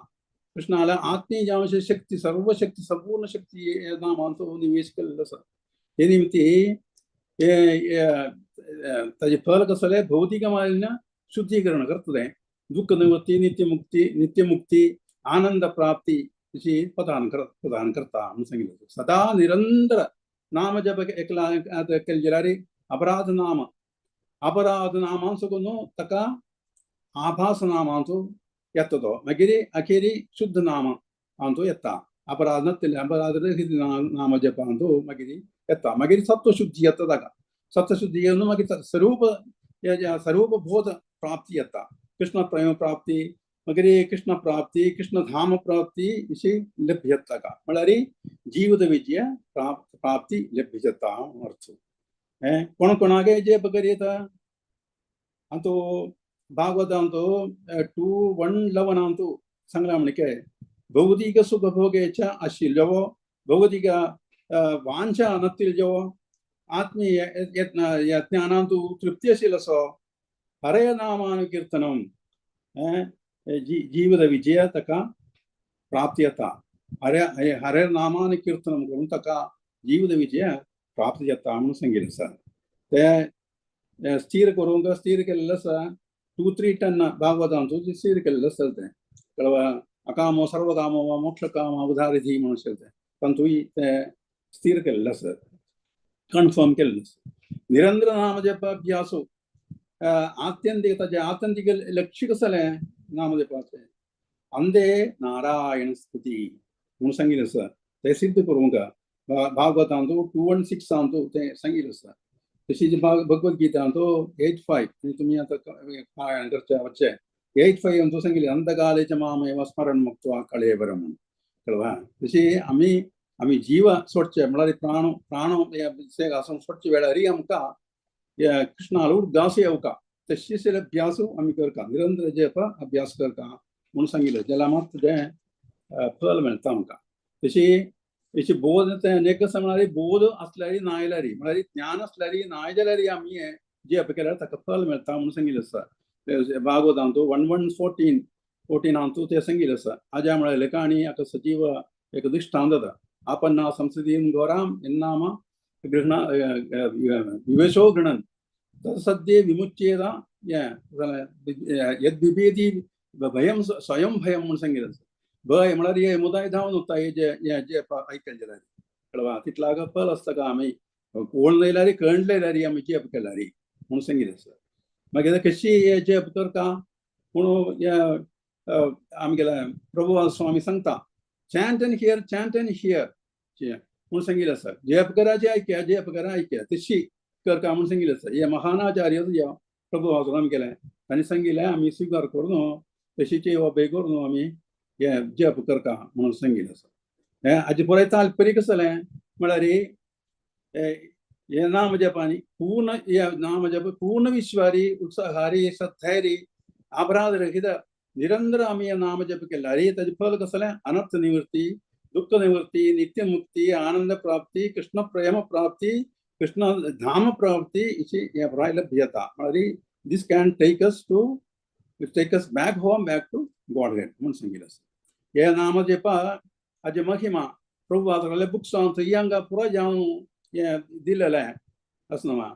कृष्णाला आत्मीय जावं शक्ती सर्व शक्ती संपूर्ण शक्ती या नामांचो निवेश केलेलो आसा। हे निमित्ती ताजे फल कसले भौतिक मालिन्य शुद्धीकरण करतले, दुःख निवृत्ती नित्यमुक्ती आनंद प्राप्ती अशी प्रदान करता म्हणून सांगितलं। सदा निरंतर नाम जप एकला केले जाल्यार अपराध नामांचो न्हू ताका आभास नामांचो येता तो, मागीर अखेरी शुद्ध नामांचो येता। अपराध नाम जपांचो मागीर येता, मागीर सत्वशुद्धी येता ताका। सत्वशुद्धी येवन मागीर स्वरूप बोध प्राप्ती येता। कृष्ण प्रेम प्राप्ती मागीर कृष्ण प्राप्ती कृष्ण धाम प्राप्ती अशी लभ्यता का म्हळ्यार जीवित विजय प्राप्ती लभ्यता अर्थ। कोणागे जे बगर येता अंतू भागवतांतू 2:1-11 सांगला म्हणके भौतिक सुख भोगेच्या आशिल्लो भौतिक वांछा नसतिल्लो आत्मीय ज्ञानांतू तृप्ती आशिल्लो असो हरे नामानुकीर्तनम जीवित विजय तका प्राप्ती येता। हरे नामान कीर्तन करून तका जीवित विजय प्राप्ती येता म्हणून सांगिल्लें आसा। ते स्थिर करूंक स्थिर केल्लें आसा 2-3 भागवतांचो स्थिर केल्लें आसा। ते कळवा अकामो सर्वकामो वा मोक्षकाम उदारिधी म्हणून आशिल्लें तातूंय ते स्थिर केल्लें आसा, कन्फर्म केल्लें आसा। निरंतर नाम जप अभ्यासो आत्यंतिक ताजे आत्यंतिक लक्ष्य कसलें नाम जपाचे अंदे नारायण स्तुती म्हणून सांगिल्लें आसा। ते सिद्ध करूंक भागवतांतू 2:16 ते सांगिल्लें आसा। तशीच भगवद्गीतांतू 8:5 तुमी आतां पारायण करचे वच्चे 8-5 अंतू सांगितले अंतकाले च मामेव स्मरण मुक्त्वा कळेबरम म्हणून कळवा. तशी आम्ही जीव सोडचे म्हळ्यार प्राण असं सोडचे वेळारी आमकां कृष्णाला उद्गास येवका तशीच अभ्यास आम्ही करता निरंतर जप अभ्यास करता म्हणून सांगितलं ज्याला मात तें फल मेळटा आमकां. तशी बोध नेक म्हळ्यार बोध असल्यारी ना आयल्यारी म्हळ्यार ज्ञान असल्यारी ना जाल्यारी आमी हें जप केल्यार ताका फल मेळटा म्हणून सांगिल्लें आसा. भागवतांतू 1:14 ते सांगिल्लें आसा. आजा म्हळ्यार काणी हाका सजीव एक दृष्टांत आपन्ना संसदीन घोराम इन्नाम गृहण विवेशो गृणन तत्सद्ये विमुच्येदा यद्विभेदी भयम स्वयं भयम म्हणून सांगिल्लें आसा. भय म्हळ्यार हे मुदाय धांवन वता हे जे ऐकले जाल्यार कळवा तितलाग फल आसता का आमी कोण येयल्यारी कळण येयल्यारी आमी जप केल्यारी म्हणून सांगिल्लें आसा. मागीर कशी हे जप करता म्हणून आमगेले प्रभू स्वामी सांगता चॅन्ट एंड हियर म्हणून सांगिल्लें आसा. जप कराचे ऐक्या जप करा ऐक्या तशी करता म्हणून सांगिल्लें आसा. हे महानाचार्य प्रभू आमी केलें तांणी सांगिल्लें आमी स्विकार करून तशीची ओबे करून आमी हे जप करता म्हणून सांगिल्लें आसा. हाजे पुराय तात्पर्य कसं जालें म्हळ्यार हे नाम जपानी पूर्ण हे नाम जप पूर्ण विश्वारी उत्साहारी सत्थैरी अपराध रहित निरंतर आमी हे नाम जप केल्यारी ताजें फल कसं जालें अनर्थ निवृत्ती दुःख निवृत्ती नित्य मुक्ती आनंद प्राप्ती कृष्ण प्रेम प्राप्ती कृष्ण धाम प्राप्ती इची हे पुराय लभ्यता म्हळ्यार this can take us back home back to Godhead म्हणून सांगिल्लें आसा. हे नाम जपा हाजे महिमा प्रभू आतां बुक्स हांगा पुरो जावन हे दिलेलें आसना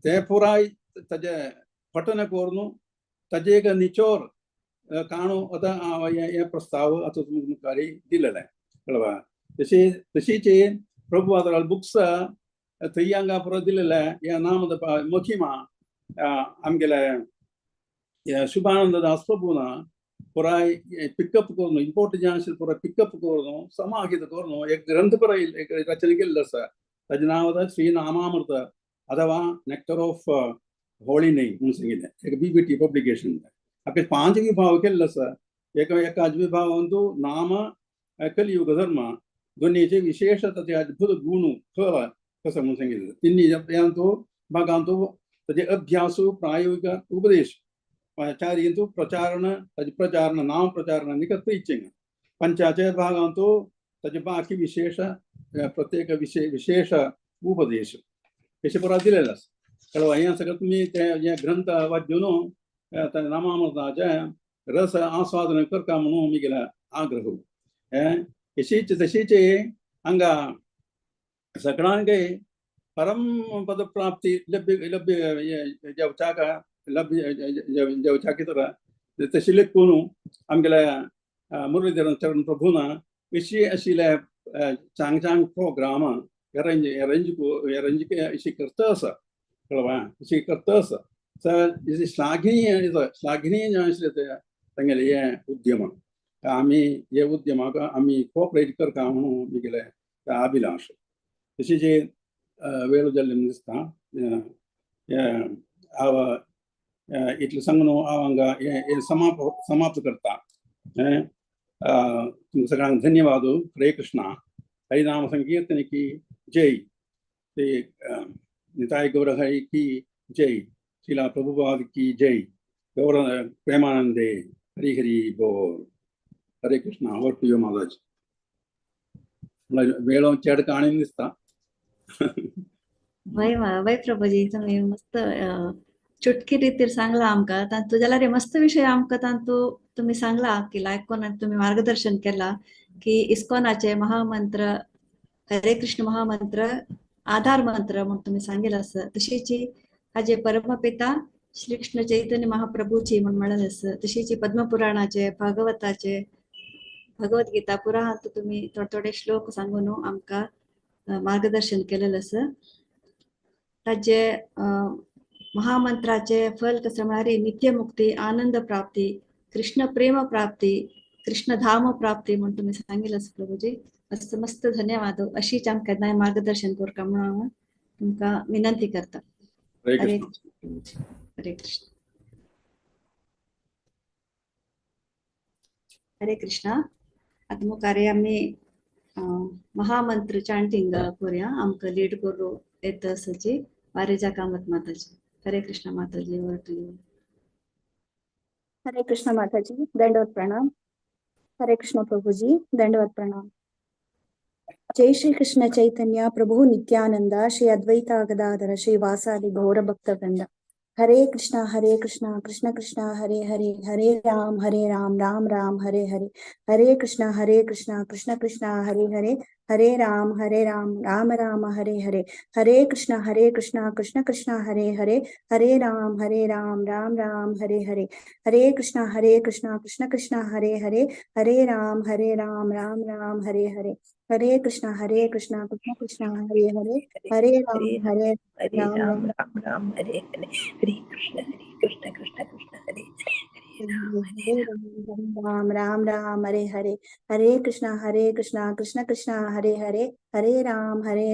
ते पुराय ताजे पठन करून ताजे एक निचोर काणू आतां हे प्रस्ताव आतां मुखारी दिलेले कळवा. तशीच प्रभू आतां बुक्स थंय हांगा पुरो दिलेले हे नाम महिमा आमगेले शुभानंद दास प्रभून पुराय पिकअप करून इम्पोर्ट जे आशिल्लें पुराय पिकअप करून समाहित करून एक ग्रंथ पुराय एक रचना केल्लो आसा. ताजें नांव आसा श्री नामामृत अथवा नेक्टर ऑफ होळी नेम म्हणून सांगिल्लें. एक BBT पब्लिकेशन हाका 5 विभाग केल्लो आसा. एका विभागांतू नाम कलियुग धर्म दोनीचे विशेष ताचे अद्भुत गुण फळ कसं म्हणून सांगिल्लें. तिन्ही भागांतू ताजे अभ्यासू प्रायोगिक उपदेश चारींतू प्रचारण ताजे प्रचारण नाम प्रचारण आनी प्रिचिंग पंचाचे भागांतू ताजे बाकी विशेष प्रत्येक विशेष उपदेश अशें पुराय दिलेलें आसा. कळवा हें सगळें तुमी ते ग्रंथ वाचून नामामृताचे रस आस्वादन करता म्हणून आमगेले आग्रह. तशीच हांगा सगळ्यांक परम पद प्राप्ती लभ्य जेवच्याक तशी करून आमगेले मुरलीधरन चरण प्रभून अशी आशिल्ले चांग प्रोग्राम अरेंज अशी करता आसा कळवा अशी करता आसा. श्लाघनीय जे आशिल्लें ते तांगेले हे उद्यम आमी हे उद्यमाक आमी कोऑपरेट करता म्हणून आमगेले अभिलाश. तशीच वेळ जाल्ले दिसता इतलें सांगून हांव हांगा हे समाप्त करता. तुमकां सगळ्यांक धन्यवाद. हरे कृष्णा. हरिनाम संकीर्तन की जय. श्री निताय गौर हरि की जय. श्रीला प्रभुपाद की जय. गौर प्रेमानंदे. हरि हरि बोल. हरे कृष्णा. ओवर टू यू महाराज. वेळ चेड काणी दिसता. वय प्रभुजी तुम्ही मस्त चुटकी रितीर सांगला आमकां तांतू जाल्यार मस्त विषय आमकां तांतू तुम्ही सांगला की आयकून तुम्ही मार्गदर्शन केला की इस्कॉनाचे महामंत्र हरे कृष्ण महामंत्र आधार मंत्र म्हणून तुम्ही सांगितलं आसा. तशीच हाजे परमपिता श्री कृष्ण चैतन्य महाप्रभूची म्हणून म्हणत आसा. तशीच पद्मपुराणाचे भागवताचे भगवद्गीता पुराणात तुम्ही थोडे श्लोक सांगून आमकां मार्गदर्शन केलेलं आसा. ताजे महामंत्राचे फल कसं म्हळ्यार नित्यमुक्ती आनंद प्राप्ती कृष्ण प्रेम प्राप्ती कृष्ण धाम प्राप्ती म्हणून तुम्ही सांगितलं आसा प्रभूजी. मस्त मस्त धन्यवाद. अशीच आमकां मार्गदर्शन करता म्हणून हांव तुमकां विनंती करता. हरे कृष्ण. हरे कृष्ण. हरे कृष्णा. आता मुखार आमी महामंत्र चांटिंग करूया. आमकां लीड करूं येता आसाची वारेजा कामत माताजी. हरे कृष्णा माताजी, ओवर टू यू. हरे कृष्ण माता जी, दंडवत प्रणाम. हरे कृष्ण प्रभु जी, दंडवत प्रणाम. जय श्री कृष्ण चैतन्य प्रभु नित्यानंद, श्री अद्वैता गदाधर श्रीवासादि गौर भक्त वृंद. हरे कृष्णा कृष्ण कृष्णा हरे हरे, हरे राम राम राम हरे हरे. हरे कृष्णा कृष्ण कृष्णा हरे हरे, हरे राम राम राम हरे हरे. हरे कृष्णा कृष्ण कृष्णा हरे हरे, हरे राम राम राम हरे हरे. हरे कृष्णा कृष्ण कृष्णा हरे हरे, हरे राम राम राम हरे हरे. हरे कृष्णा कृष्ण कृष्णा हरे हरे, हरे राम हरे राम राम राम राम राम हरे हरे, हरे कृष्ण कृष्ण कृष्ण हरे हरे, हरे राम राम राम हरे हरे. हरे कृष्णा कृष्ण कृष्णा हरे हरे, हरे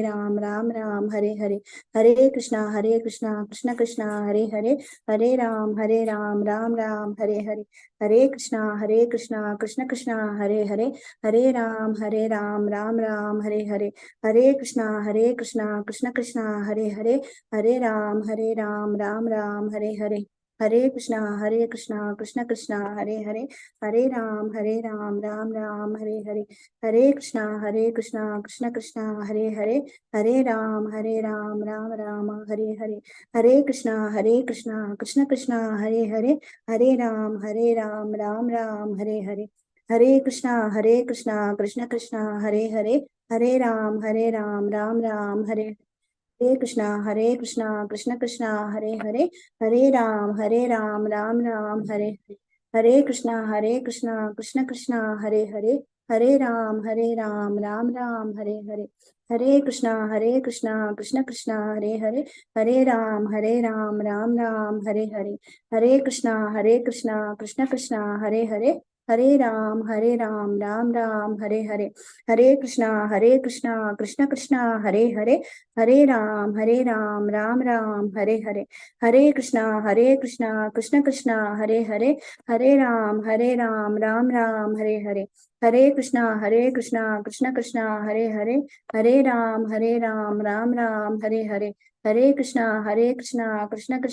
राम राम राम हरे हरे. हरे कृष्णा कृष्ण कृष्णा हरे हरे, हरे राम राम राम हरे हरे. हरे कृष्णा कृष्ण कृष्णा हरे हरे, हरे राम राम राम हरे हरे. हरे कृष्णा कृष्ण कृष्णा हरे हरे, हरे राम राम राम हरे हरे. हरे कृष्णा कृष्ण कृष्णा हरे हरे, हरे राम राम राम हरे हरे. हरे कृष्णा कृष्ण कृष्णा हरे हरे, हरे राम राम राम हरे हरे. हरे कृष्णा कृष्ण कृष्णा हरे हरे, हरे राम राम राम हरे हरे. हरे कृष्णा कृष्ण कृष्णा हरे हरे, हरे राम राम राम हरे. हरे कृष्णा कृष्ण कृष्णा हरे हरे, हरे राम राम राम हरे हरे. हरे कृष्णा कृष्ण कृष्णा हरे हरे, हरे राम राम राम हरे हरे. हरे कृष्णा कृष्ण कृष्णा हरे हरे, हरे राम राम राम हरे हरे. हरे कृष्णा कृष्ण कृष्णा हरे हरे, हरे राम राम राम हरे हरे. हरे कृष्णा कृष्ण कृष्णा हरे हरे, हरे राम राम राम हरे हरे. हरे कृष्णा कृष्ण कृष्णा हरे हरे, हरे राम राम राम हरे हरे. हरे कृष्णा कृष्ण कृष्णा हरे हरे, हरे राम राम राम हरे हरे. हरे कृष्णा कृष्ण कृष्णा हरे हरे, हरे राम राम राम हरे हरे. हरे कृष्णा कृष्ण कृष्णा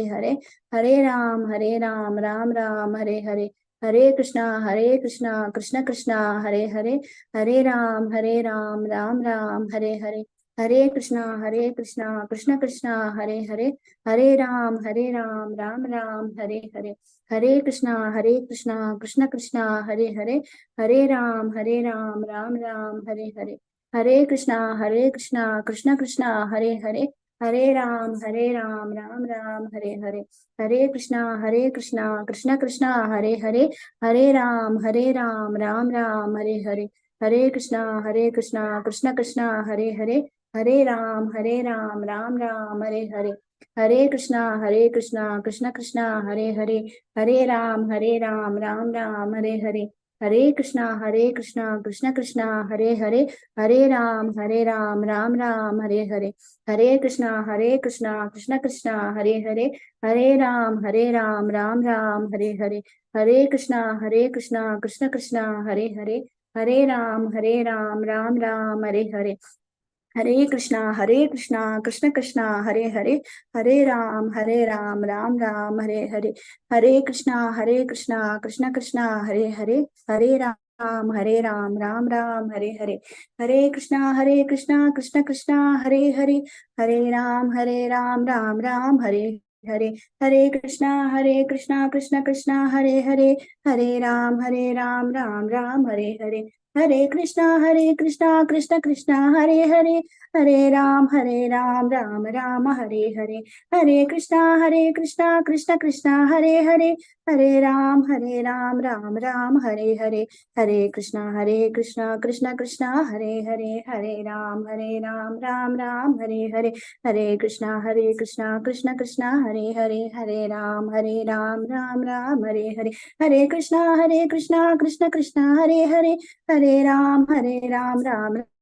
हरे हरे, हरे राम राम राम हरे हरे. हरे कृष्णा कृष्ण कृष्णा हरे हरे, हरे राम राम राम हरे हरे. हरे कृष्णा कृष्ण कृष्णा हरे हरे, हरे राम राम राम हरे हरे. हरे कृष्णा कृष्ण कृष्णा हरे हरे, हरे राम राम राम हरे हरे. हरे कृष्णा कृष्ण कृष्णा हरे हरे, हरे राम राम राम हरे हरे. हरे कृष्णा कृष्ण कृष्णा हरे हरे, हरे राम राम राम हरे हरे. हरे कृष्णा कृष्ण कृष्णा हरे हरे, हरे राम राम राम हरे हरे. हरे कृष्णा कृष्ण कृष्णा हरे हरे, हरे राम राम राम हरे हरे. हरे कृष्णा कृष्ण कृष्णा हरे हरे, हरे राम राम राम हरे हरे. हरे कृष्णा कृष्ण कृष्णा हरे हरे, हरे राम राम राम हरे हरे. हरे कृष्णा कृष्ण कृष्णा हरे हरे, हरे राम राम राम हरे हरे. हरे कृष्णा कृष्ण कृष्णा हरे हरे, हरे राम राम राम हरे हरे. हरे कृष्णा कृष्ण कृष्णा हरे हरे, हरे राम राम राम हरे हरे. हरे कृष्णा कृष्ण कृष्णा हरे हरे, हरे राम राम राम हरे हरे. हरे कृष्णा कृष्ण कृष्णा हरे हरे, हरे राम राम राम हरे हरे. हरे कृष्णा कृष्ण कृष्णा हरे हरे, हरे राम राम राम हरे हरे. हरे कृष्णा कृष्ण कृष्णा हरे हरे, हरे राम राम राम हरे हरे. हरे कृष्णा कृष्ण कृष्णा हरे हरे, हरे राम राम राम हरे हरे. हरे कृष्णा कृष्ण कृष्णा हरे हरे, हरे राम राम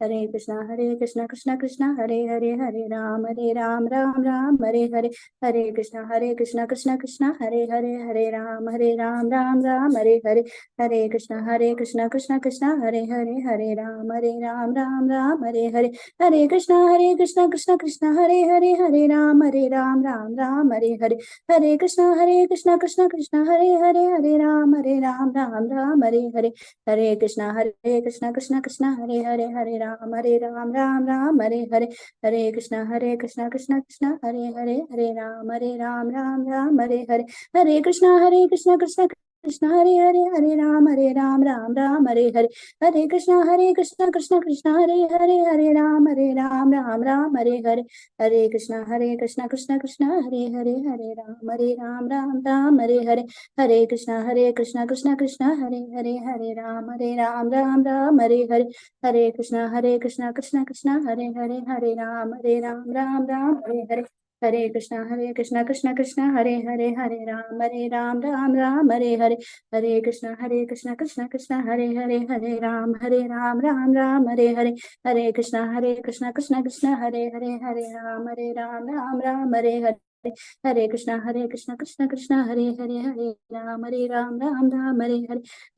हरे कृष्णा कृष्ण कृष्ण हरे हरे राम राम राम हरे हरे कृष्णा कृष्ण कृष्ण हरे राम राम राम हरे हरे कृष्णा कृष्ण कृष्ण हरे राम राम राम हरे कृष्णा कृष्ण कृष्ण हरे राम राम हरे कृष्णा कृष्ण कृष्ण हरे राम राम हरे कृष्णा कृष्ण कृष्ण हरे राम राम हरे कृष्णा कृष्ण कृष्ण हरे राम राम हरे कृष्णा कृष्ण कृष्ण हरे राम राम हरे कृष्णा कृष्ण कृष्ण हरे राम राम हरे कृष्णा कृष्ण कृष्ण हरे राम राम हरे कृष्णा कृष्ण कृष्ण हरे राम राम हरे कृष्णा कृष्ण कृष्ण हरे राम राम हरे कृष्णा कृष्ण कृष्ण हरे राम राम हरे कृष्णा कृष्ण कृष्ण हरे राम राम हरे कृष्णा कृष्ण कृष्ण हरे राम राम हरे कृष्णा कृष्ण कृष्ण हरे राम राम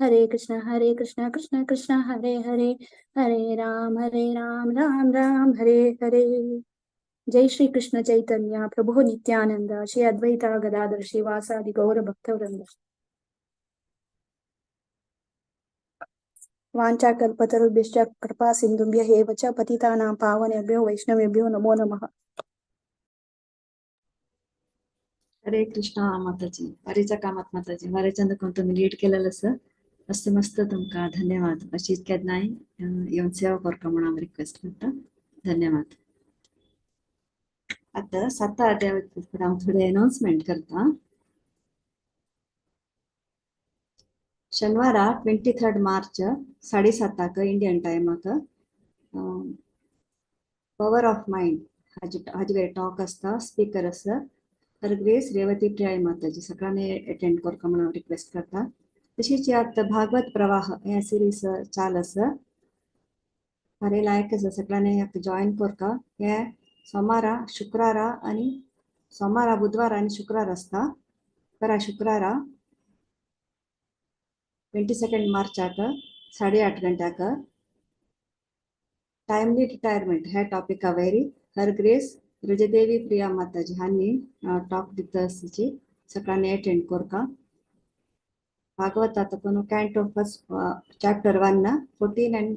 हरे कृष्णा कृष्ण कृष्ण हरे राम राम हरे जय श्री कृष्ण चैतन्य प्रभु नित्यानंद श्री अद्वैता गदाधर श्रीवासादि गौर भक्तवृंद वाञ्छाकल्पतरुभ्यश्च कृपा सिन्धुभ्यः एव च पतितानां पावनेभ्यो वैष्णवेभ्यो नमो नमः। हरे कृष्णा माताजी वारीच्या कामात माताजी वारीच्या दुकान तुम्ही लीड केलेलं सर मस्त मस्त तुमका धन्यवाद अशी इतक्यात नाही येऊन सेवा करता म्हणून रिक्वेस्ट करता धन्यवाद आता 7 अध्यायात हांव थोडे अनाउन्समेंट करता शनिवार 23 मार्च 7:30 इंडियन टाइमाक पॉवर ऑफ माइंड हाजे टॉक असता स्पीकर आसा तर ग्रेस रेवती प्रिया माताजी सगळ्यांनी अटेंड करता म्हणून रिक्वेस्ट करता तशीच आता भागवत प्रवाह या सिरीज चाल आसा बरे लायक आसा सगळ्यांनी जॉईन करता हे सोमारा शुक्रारा आणि सोमारा बुधवार आणि शुक्रार असता तर शुक्रारा 22 मार्चाक 8:30 गंटाक टाइमली रिटायरमेंट हे टॉपिक वैरी हर ग्रेस ब्रजदेवी प्रिया माताजी हांनी टॉक दिता आसची सगळ्यांनी अटेंड करता भागवतात कोण canto first chapter 1 14 and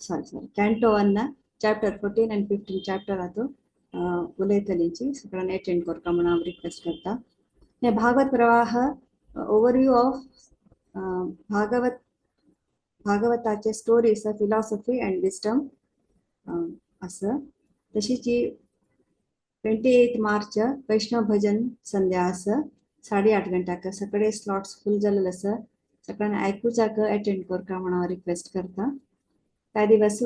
sorry canto 1 chapter 14 and 15 chapter आतो उलयतलींची सगळ्यांनी अटेंड करता म्हणून रिक्वेस्ट करता हे भागवत प्रवाह ओवरव्यू ऑफ भागवताचे स्टोरीज फिलॉसॉफी अँड विस्डम असं तशीच 28 मार्च वैष्णव भजन संध्या असं 8:30 गंटाक सगळे स्लॉट्स फुल झालेले असं सगळ्यांना ऐकूचाक अटेंड करता म्हणून रिक्वेस्ट करता त्या दिवस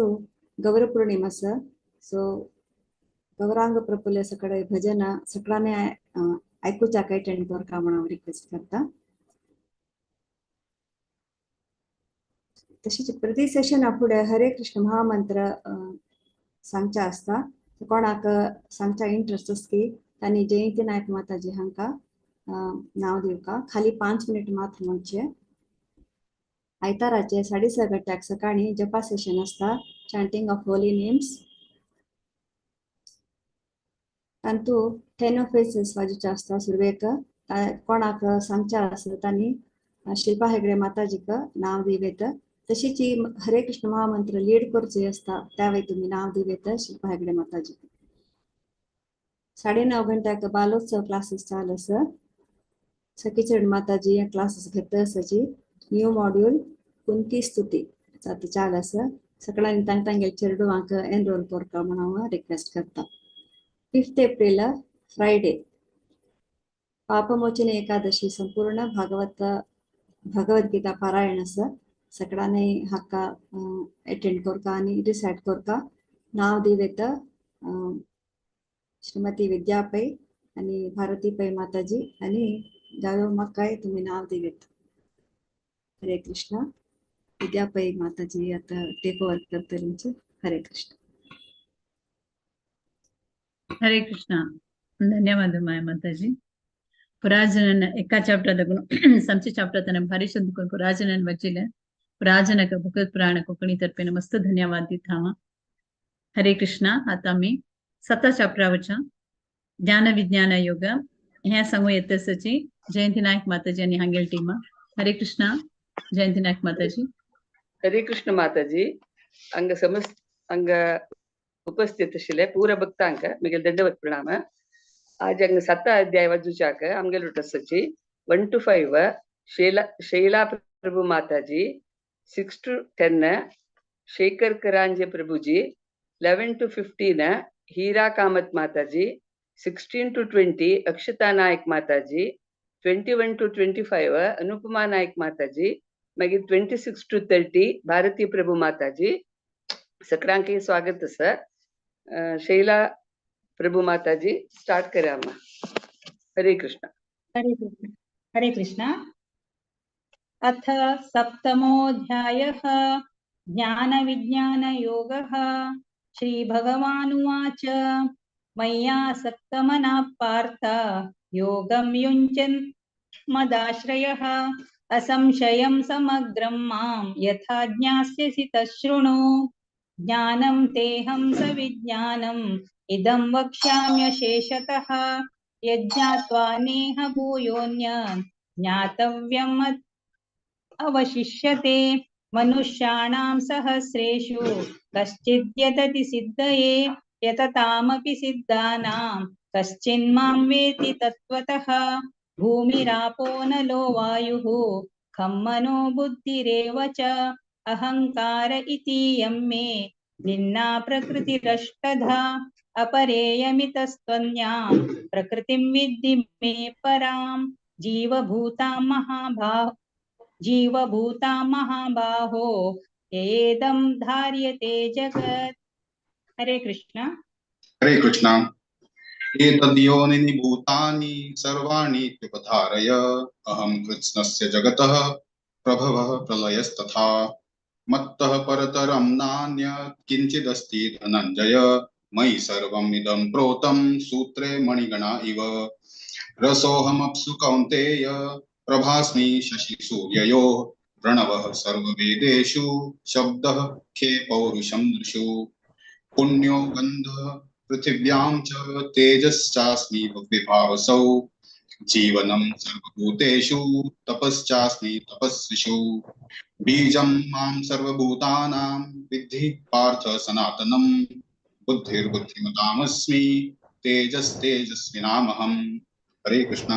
गौर पौर्णिमा असं सो गौरांग प्रफुल्ल सगळे भजन सगळ्यांनी ऐकूचाक अटेंड करता म्हणून रिक्वेस्ट करता तशीच प्रति सेशन फुडें हरे कृष्ण महामंत्र सांगचा असता कोणाक सांगचा इंटरेस्ट असकी त्यांनी जयंती नायक माताजी हांका नाव दिवका खाली 5 मिनिट मात्र म्हणचे आयताराचे 6:30 गंटाक सकाळी जपा सेशन असता चॅन्टिंग ऑफ होली नेम्स तांतू 10 ऑफेसेस वाजूचे असता सुरवेक कोणाक सांगचा असता त्यांनी शिल्पा हेगडे माताजीक नाव दिवेत तशीच हरे कृष्ण महामंत्र लीड करचे असता त्यावेळी तुम्ही नाव दिवेत शिल्पा हेगडे माताजी 9:30 गंटाक बालोत्सव क्लासेस चालू आसा सखीचरण माताजी क्लासेस घेता आसाची न्यू मॉड्यूल कुंती स्तुती चालू आसा सगळ्यांनी तांगे चेडवांक एनरोल करता म्हणून रिक्वेस्ट करता 5 एप्रिल फ्रायडे पापमोचन एकादशी संपूर्ण भगवद्गीता पारायण आसा सगळ्यांनी हाका अटेंड करता आणि डिसाइड करता नाव दिवेत श्रीमती विद्या पै आणि भारती पै माताजी आणि जायो मकाय तुम्ही नाव दिवेत हरे कृष्ण विद्यापई माताजी आता टेक ओव्हर करतील. हरे कृष्ण. हरे कृष्ण. ಧನ್ಯವಾದ ಮಾತಾಜಿ. ಪುರಾಜನ ಎಕ್ಕ ಚಾಪ್ಟರ್ ಸಂಚಿ ಚಾಪ್ಟರ್ ತನ ಭಾರಿ ಶುದ್ಧ ಪುರಾಜನ ವಚಿಲೆ पुराजनक भगत पुराण कोकणी तर्फे मस्त धन्यवाद दिता. हरे कृष्णा. आता मी 7 चॅप्टरावरच्या ज्ञान विज्ञान योग ह्या सांगू येतसची जयंती नायक माताजी आणि हांगेल टीम. हरे कृष्णा. जयंती नायक माताजी. हरे कृष्ण माताजी. अंग समस्त अंग उपस्थित शिले पूरा भक्तांक मिगल दंडवत प्रणाम. आज अंग 7 अध्याय वजुचाक आमगेल उटसची 1 to 5 शैला प्रभु माताजी, 6 to 10 शेखर करांजे प्रभुजी, 11 to 15 हीरा कामत माताजी, 16 to 20 अक्षता नायक माताजी, 21 to 25 अनुपमा नायक माताजी, मागीर 26 to 30 भारती प्रभु माताजी. सगळ्यांक स्वागत सर. शैला प्रभु माताजी स्टार्ट करा. हरे कृष्ण. हरे कृष्ण. हरे कृष्ण. अथ सप्तमोऽध्यायः ज्ञान विज्ञान योगः. श्री भगवानुवाच मय्यासक्तमनः पार्थ योगं युञ्जन् मदाश्रयः असंशयं समग्रं मां यथा ज्ञास्यसि तच्छृणु. ज्ञानं तेहं सविज्ञानम् इदं वक्ष्याम्यशेषतः यज्ञात्वा नेह भूयोऽन्यत् ज्ञातव्यम् अवशिष्यते. मनुष्याणां सहस्रेषु कश्चिद् यतति सिद्धये यततामपि सिद्धानां कश्चिन्मां वेति तत्त्वतः. भूमिरापो नलो वायुः खं मनो बुद्धिरेव च अहङ्कार इतीयं मे भिन्ना प्रकृतिरष्टधा. अपरेयमितस्त्वन्यां प्रकृतिं विद्धि मे परां. जीवभूता महाबाहो येदं धार्यते जगत्. हरे कृष्ण. हरे कृष्ण. एतद्योनिनि भूतानि सर्वाणि त्वपधारय अहं कृत्स्नस्य जगतः प्रभवः प्रलयस्तथा. मत्तः परतरं नान्यत् किञ्चिदस्ति धनञ्जय. मयि सर्वम् इदं प्रोतं सूत्रे मणिगणा इव. रसोऽहमप्सु कौन्तेय प्रभास्मि शशिसूर्ययोः. प्रणवः सर्ववेदेषु शब्दः खे पौरुषं नृषु. पुण्यो गन्धः पृथिव्यां च तेजश्चास्मि विभावसौ. जीवनं सर्वभूतेषु तपश्चास्मि तपस्विषु. बीजं मां सर्वभूतानां विद्धि पार्थ सनातनम्. बुद्धिर्बुद्धिमतामस्मि तेजस्तेजस्विनामहम्. हरे कृष्ण.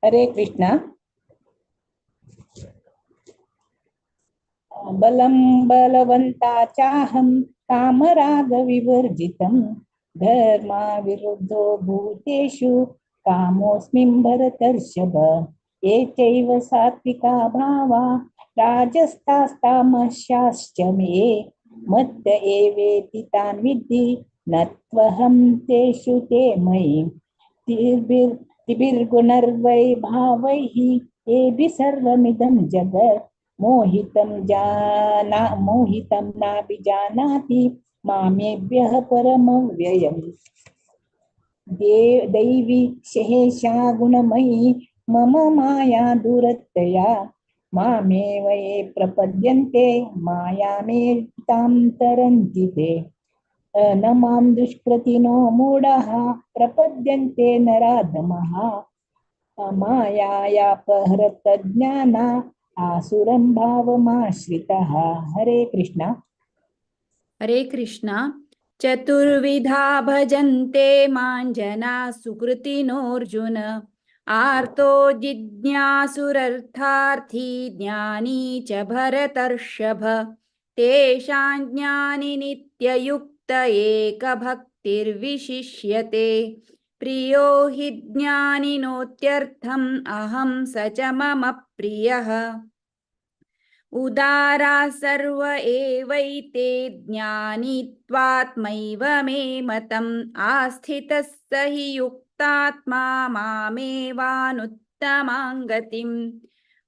हरे कृष्ण. बलं बलवन्ता चाहं कामराग विवर्जितं. धर्मा विरुद्धो भूतेषु कामोऽस्मि भरतर्षभ. एतैव सात्विका भावा राजस्तास्तामस्याश्च मे. मत्त एवेति तान् विद्धि न त्वहं तेषु ते मयि. तिभिर्गुणर्वै भावैः एभिः सर्वमिदं जगत्. मोहितं नाभिजानाति मामेभ्यः परमव्ययम्. दैवी शेषा गुणमयी मम माया दुरत्यया. मामेव ये प्रपद्यन्ते मायामेतां तरन्ति ते. न मां दुष्कृतिनो मूढः प्रपद्यन्ते नराधमः. मायायापहृतज्ञाना आसुरं भावमाश्रितः. हरे कृष्ण. हरे कृष्ण. चतुर्विधा भजन्ते मां जनाः सुकृतिनोऽर्जुन. आर्तो जिज्ञासुरर्थार्थी ज्ञानी च भरतर्षभ. तेषां ज्ञानि नित्ययुक्त एकभक्तिर्विशिष्यते. प्रियो हि ज्ञानिनोत्यर्थम् अहं स च मम प्रियः. उदारा सर्व एवैते ज्ञानी त्वात्मैव मे मतम्. आस्थितः स हि युक्तात्मा मामेवानुत्तमां गतिम्.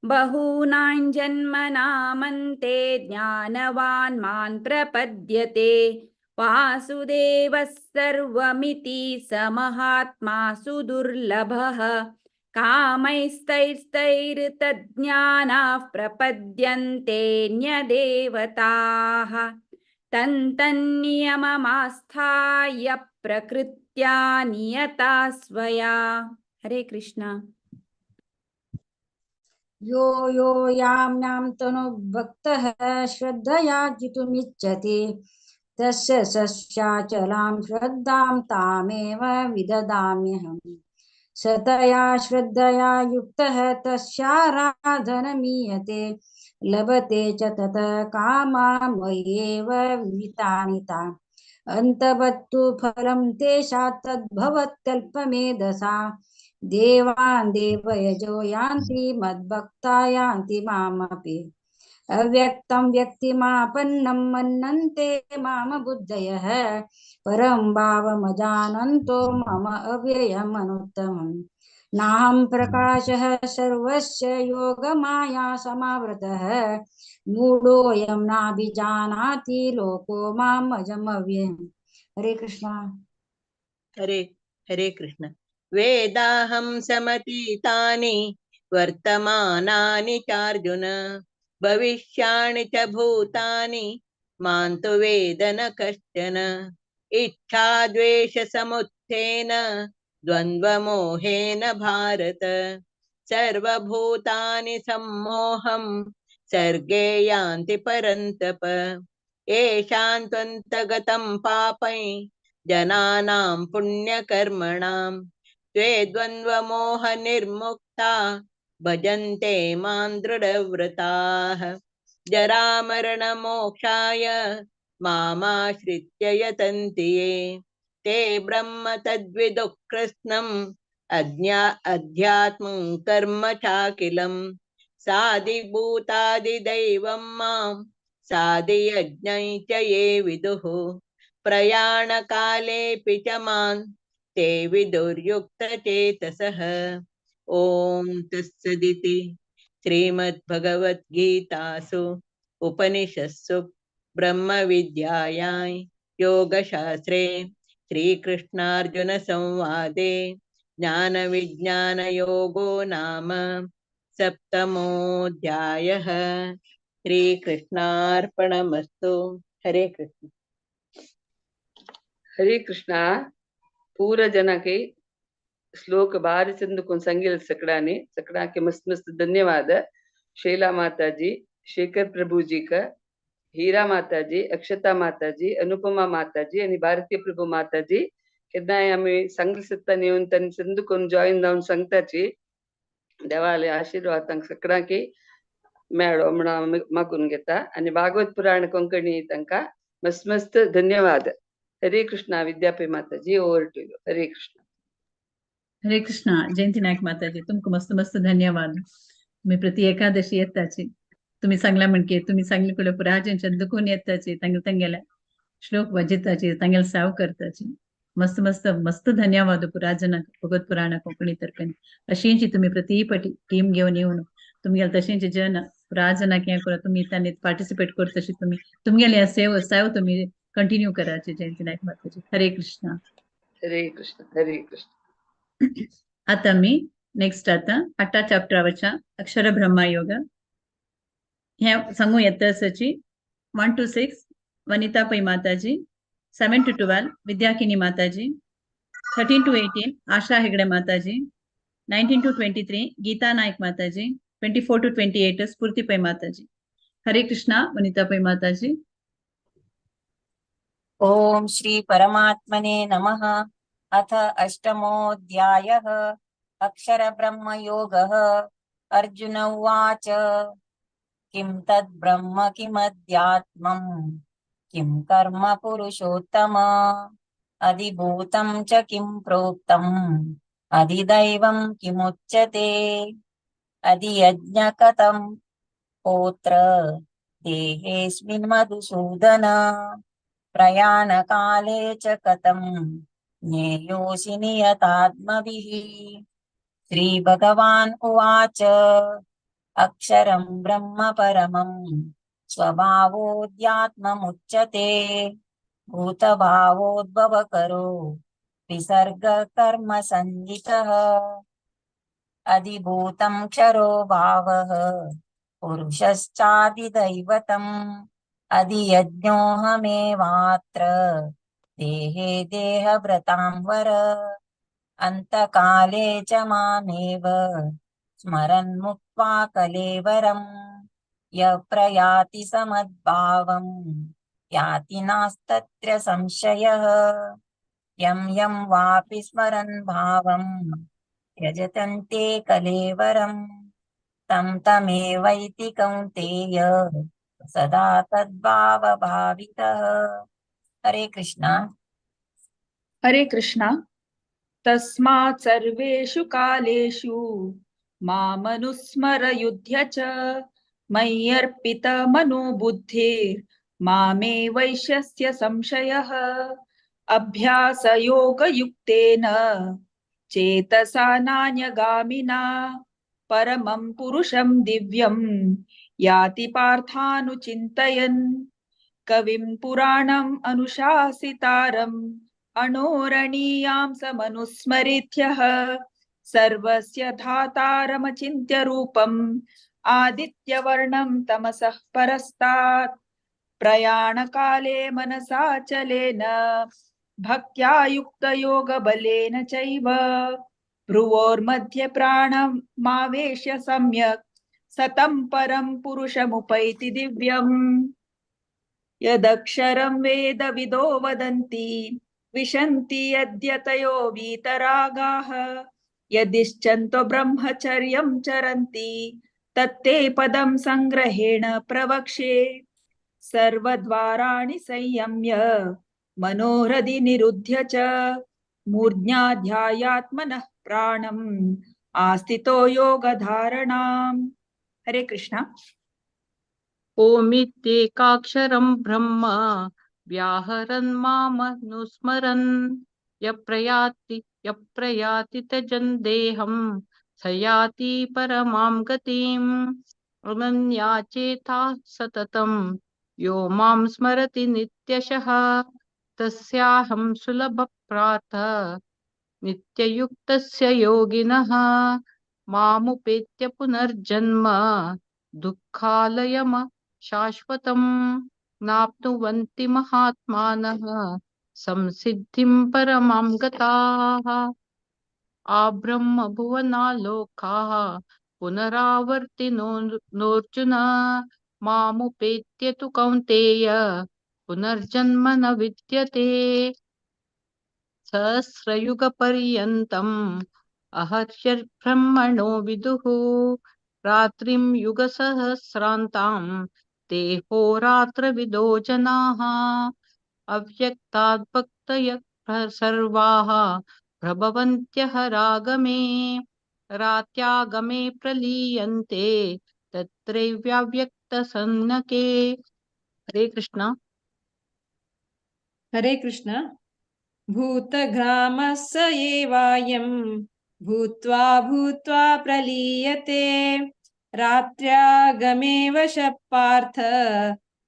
बहूनां जन्मनामन्ते ज्ञानवान् मां प्रपद्यते वासुदेवः सर्वमिति स महात्मा सुदुर्लभः कामैस्तैस्तैर्तज्ज्ञानाः प्रपद्यन्तेऽन्यदेवताः तन्तन्नियममास्थाय प्रकृत्या नियता स्वया। हरे कृष्ण। यो यो याम्नां तनुभक्तः श्रद्धया जितुमिच्छति तस्य सस्याचलां श्रद्धां तामेव विददाम्यहम्। सतया श्रद्धया युक्तः तस्याराधनमीयते लभते च ततः कामान् मय्येव विहितानि तान्। अन्तवत्तु फलं तेषां तद्भवत्यल्पमेधसा देवान् देवयजो यान्ति मद्भक्ता यान्ति मामपि। अव्यक्तं व्यक्तिमापन्नं मन्यन्ते माम बुद्धयः परं भावमजानन्तो मम अव्ययम् अनुत्तमम्। नाहं प्रकाशः सर्वस्य योगमाया समावृतः मूढोऽयं नाभिजानाति लोको माम् अजमव्ययम्। हरे कृष्णा। हरे कृष्ण। वेदाहं समतीतानि वर्तमानानि चार्जुन भविष्याणि च भूतानि मां तु वेद न कश्चन। इच्छा द्वेष समुत्थेन द्वन्द्वमोहेन भारत सर्वभूतानि सम्मोहं सर्गे यान्ति परन्तप। येषां त्वन्तगतं पापै जनानां पुण्यकर्मणां त्वे द्वन्द्वमोह निर्मुक्ता भजन्ते मां दृढव्रताः। जरामरणमोक्षाय मामाश्रित्य यतन्ति ये ते ब्रह्म तद्विदुः कृत्स्नम् अध्यात्मं कर्म चाखिलं साधिभूतादिदैवं मां साधियज्ञं च ये विदुः प्रयाणकालेऽपि च मां ते विदुर्युक्तचेतसः। ॐ तत्सदिति श्रीमद्भगवद्गीतासु उपनिषत्सु ब्रह्मविद्यायां योगशास्त्रे श्रीकृष्णार्जुनसंवादे ज्ञानविज्ञानयोगो नाम सप्तमोऽध्यायः। श्रीकृष्णार्पणमस्तु। हरे कृष्ण। हरे कृष्णा। पूरा जना के श्लोक बारी चंदुकुन संगील सकड़ा के मस्त मस्त धन्यवाद। शैला माता जी, शेखर प्रभु जी का, हीरा माता जी, अक्षता माता जी, अनुपमा माता जी आणि भारतीय प्रभु माता जी केन्ना आम्ही सांगली सत्ता नेऊन त्यांनी चंदुकुन जॉईन जाऊन सांगताची देवाले आशीर्वाद तांक सगळ्यांकी मेळो म्हणून मागून घेता आणि भागवत पुराण कोंकणी तांका मस्त मस्त धन्यवाद। हरे कृष्णा। विद्यापी माता जी, ओवर टू यू। हरे कृष्ण। हरे कृष्णा। जयंती नायक माताजी, तुमको मस्त मस्त धन्यवाद। तुम्ही प्रति एकादशी येताची, तुम्ही सांगला म्हणके तुम्ही सांगली कुले पुराजन चंदकुन येताची, ತಂಗೆಲ श्लोक वजिताची, ತಂಗೆल साव करताची, मस्त मस्त मस्त धन्यवाद पुराजन भगवत पुराण कोकणी तर्फे अशींची तुम्ही प्रतिपटी टीम घेऊन येऊन तुमगेल तशींची जन पुराजना क्या करा तुम्ही त्यांनी पार्टिसिपेट करत तशी तुम्ही तुमगेल या सेव तुम्ही कंटिन्यू करायची। जयंती नायक माताजी, हरे कृष्णा। हरे कृष्ण। हरे कृष्ण। आता मी नेक्स्ट आता 8 चॅप्टरवरच्या अक्षर ब्रह्मयोग ह्या सांगू येताची 1 to 6 वनिता पै माताजी, 7 to 12 विद्याकिनी माताजी, 13 to 18 आशा हेगड़े माताजी, 19 to 23 गीता नायक माताजी, 24 to 28 स्फूर्ति पै माताजी। हरे कृष्णा। वनिता पै माताजी। ओम श्री परमात्मने नमः। अथ अष्टमोऽध्यायः अक्षर ब्रह्म योगः। अर्जुन उवाच किं तद् ब्रह्म किमध्यात्मम् किं कर्म पुरुषोत्तम अधिभूतं च किं प्रोक्तम् अधिदैवं किमुच्यते अधियज्ञ कथं होत्र देहेऽस्मिन् मधुसूदन प्रयाणकाले च कथं ज्ञेयोऽसि नियतात्मभिः। श्रीभगवान् उवाच अक्षरं ब्रह्म परमं स्वभावोऽध्यात्ममुच्यते भूतभावोद्भवकरो विसर्गकर्म संज्ञितः अधिभूतं क्षरो भावः पुरुषश्चादिदैवतम् अधियज्ञोऽहमेवात्र देहे देहभृतां वर अन्तकाले च मामेव स्मरन् मुक्त्वा कलेवरम् यः प्रयाति समद्भावं याति नास्तत्र संशयः यं यं वापि स्मरन् भावं त्यजतन्ते कलेवरं तं तमेवैति कौन्तेय सदा तद्भावभावितः। हरे कृष्णा। हरे कृष्णा। तस्मात् सर्वेषु कालेषु मामनुस्मर युध्य च मय्यर्पितमनो बुद्धिर्मामे वैश्यस्य संशयः अभ्यासयोगयुक्तेन चेतसा नान्यगामिना परमं पुरुषं दिव्यं याति पार्थानुचिन्तयन् कविं पुराणम् अनुशासितारम् अणोरणीयां समनुस्मरित्यः सर्वस्य धातारमचिन्त्य रूपम् आदित्यवर्णं तमसः परस्तात् प्रयाणकाले मनसाचलेन भक्त्या युक्तयोगबलेन चैव भ्रुवोर्मध्ये प्राणमावेश्य सम्यक् सतं परं पुरुषमुपैति दिव्यम् यदक्षरं वेदविदो वदन्ति विशन्ति यद्यतयो वीतरागाः यदिच्छन्तो ब्रह्मचर्यं चरन्ति तत्ते पदं संग्रहेण प्रवक्ष्ये सर्वद्वाराणि संयम्य मनोहृदि निरुध्य च मूर्ध्याध्यायात्मनः प्राणम् आस्थितो योगधारणाम्। हरे कृष्णा। ओमित्येकाक्षरं ब्रह्म व्याहरन् मामनुस्मरन् यप्रयाति त्यजन् देहं स याति परमां गतिम् अनन्या चेता सततं यो मां स्मरति नित्यशः तस्याहं सुलभप्रार्थः नित्ययुक्तस्य योगिनः मामुपेत्य पुनर्जन्म दुःखालयम शाश्वतम् नाप्नुवन्ति महात्मानः संसिद्धिं परमां गताः आब्रह्म भुवनालोकाः पुनरावर्तिनोऽर्जुन मामुपेत्य तु कौन्तेय पुनर्जन्म न विद्यते सहस्रयुगपर्यन्तम् अहर्षब्रह्मणो विदुः रात्रिं युगसहस्रान्तां ते होरात्रविदो जनाः अव्यक्ताद् भक्तयः सर्वाः प्रभवन्त्यः रागमे रात्यागमे प्रलीयन्ते तत्रैव्याव्यक्तसन्नके। हरे कृष्ण। हरे कृष्ण। भूतग्रामः स एवायं भूत्वा भूत्वा प्रलीयते रात्र्यागमे वशः पार्थ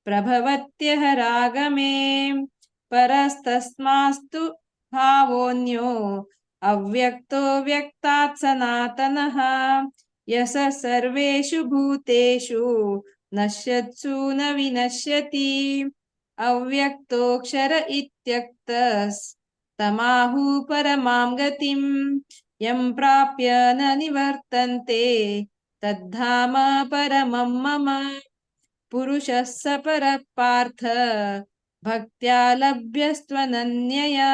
प्रभवत्यः रागमे परस्तस्मास्तु भावोऽन्यो अव्यक्तो व्यक्तात् सनातनः यस सर्वेषु भूतेषु नश्यत्सु न विनश्यति अव्यक्तोऽक्षर इत्यक्तस्तमाहु परमां गतिम् यं प्राप्य न निवर्तन्ते तद्धाम परमं मम पुरुषः स परः पार्थ भक्त्या लभ्यस्त्वनन्यया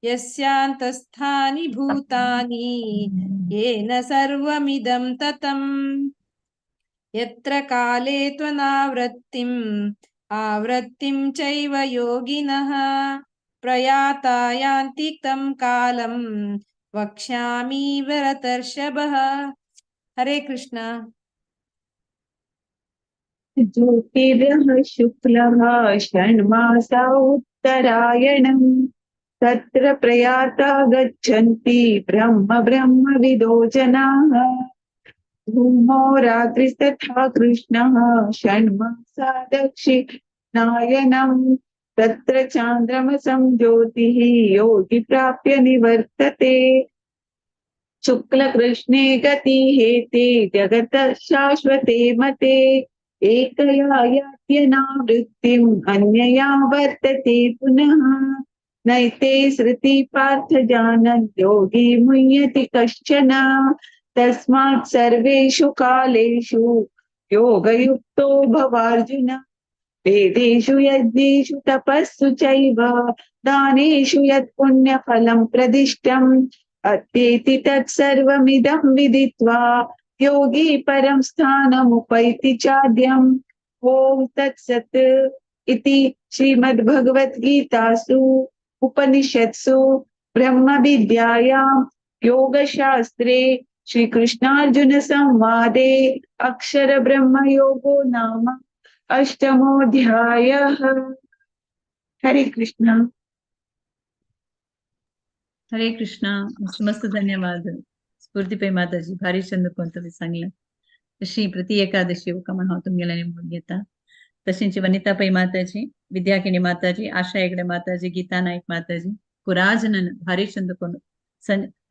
यस्यान्तस्थानि भूतानि येन सर्वमिदं ततम् यत्र काले त्वनावृत्तिम् आवृत्तिं चैव योगिनः प्रयाता यान्ति तं कालं वक्ष्यामि भरतर्षभः। हरे कृष्ण। ज्योतिर्यः शुक्लः षण्मासा उत्तरायणम् तत्र प्रयाता गच्छन्ति ब्रह्म ब्रह्मविदो जनाः धूमो रात्रिस्तथा कृष्णः षण्मासा दक्षिणायनम् तत्र चान्द्रमसं ज्योतिः योगी प्राप्य निवर्तते शुक्लकृष्णे गतिहेते जगतः शाश्वते मते एकया यात्यनावृत्तिम् अन्यया वर्तते पुनः नैते श्रुति पार्थ जानन् योगी मुह्यति कश्चन तस्मात् सर्वेषु कालेषु योगयुक्तो भवार्जुन वेदेषु यज्ञेषु तपस्सु चैव दानेषु यत् पुण्यफलं प्रदिष्टम् अत्येति तत्सर्वमिदं विदित्वा योगी परं स्थानमुपैति चाद्यम् ॐ तत्सत् इति श्रीमद्भगवद्गीतासु उपनिषत्सु ब्रह्मविद्यायां योगशास्त्रे श्रीकृष्णार्जुन संवादे अक्षर ब्रह्मयोगो नाम अष्टमोऽध्यायः। हरे कृष्ण। हरे कृष्णा. मस्त धन्यवाद स्फूर्तिपै माताजी. भारी छंद तुम्ही सांगलं. तशी प्रति एकादशी उपक्रमण हांव तुमगेल्या निमून घेता. तशींची वनितापै माताजी, विद्याकिनी माताजी, आशा हेगडे माताजी, गीता नाईक माताजी, पुराजनन भारी छंद कोण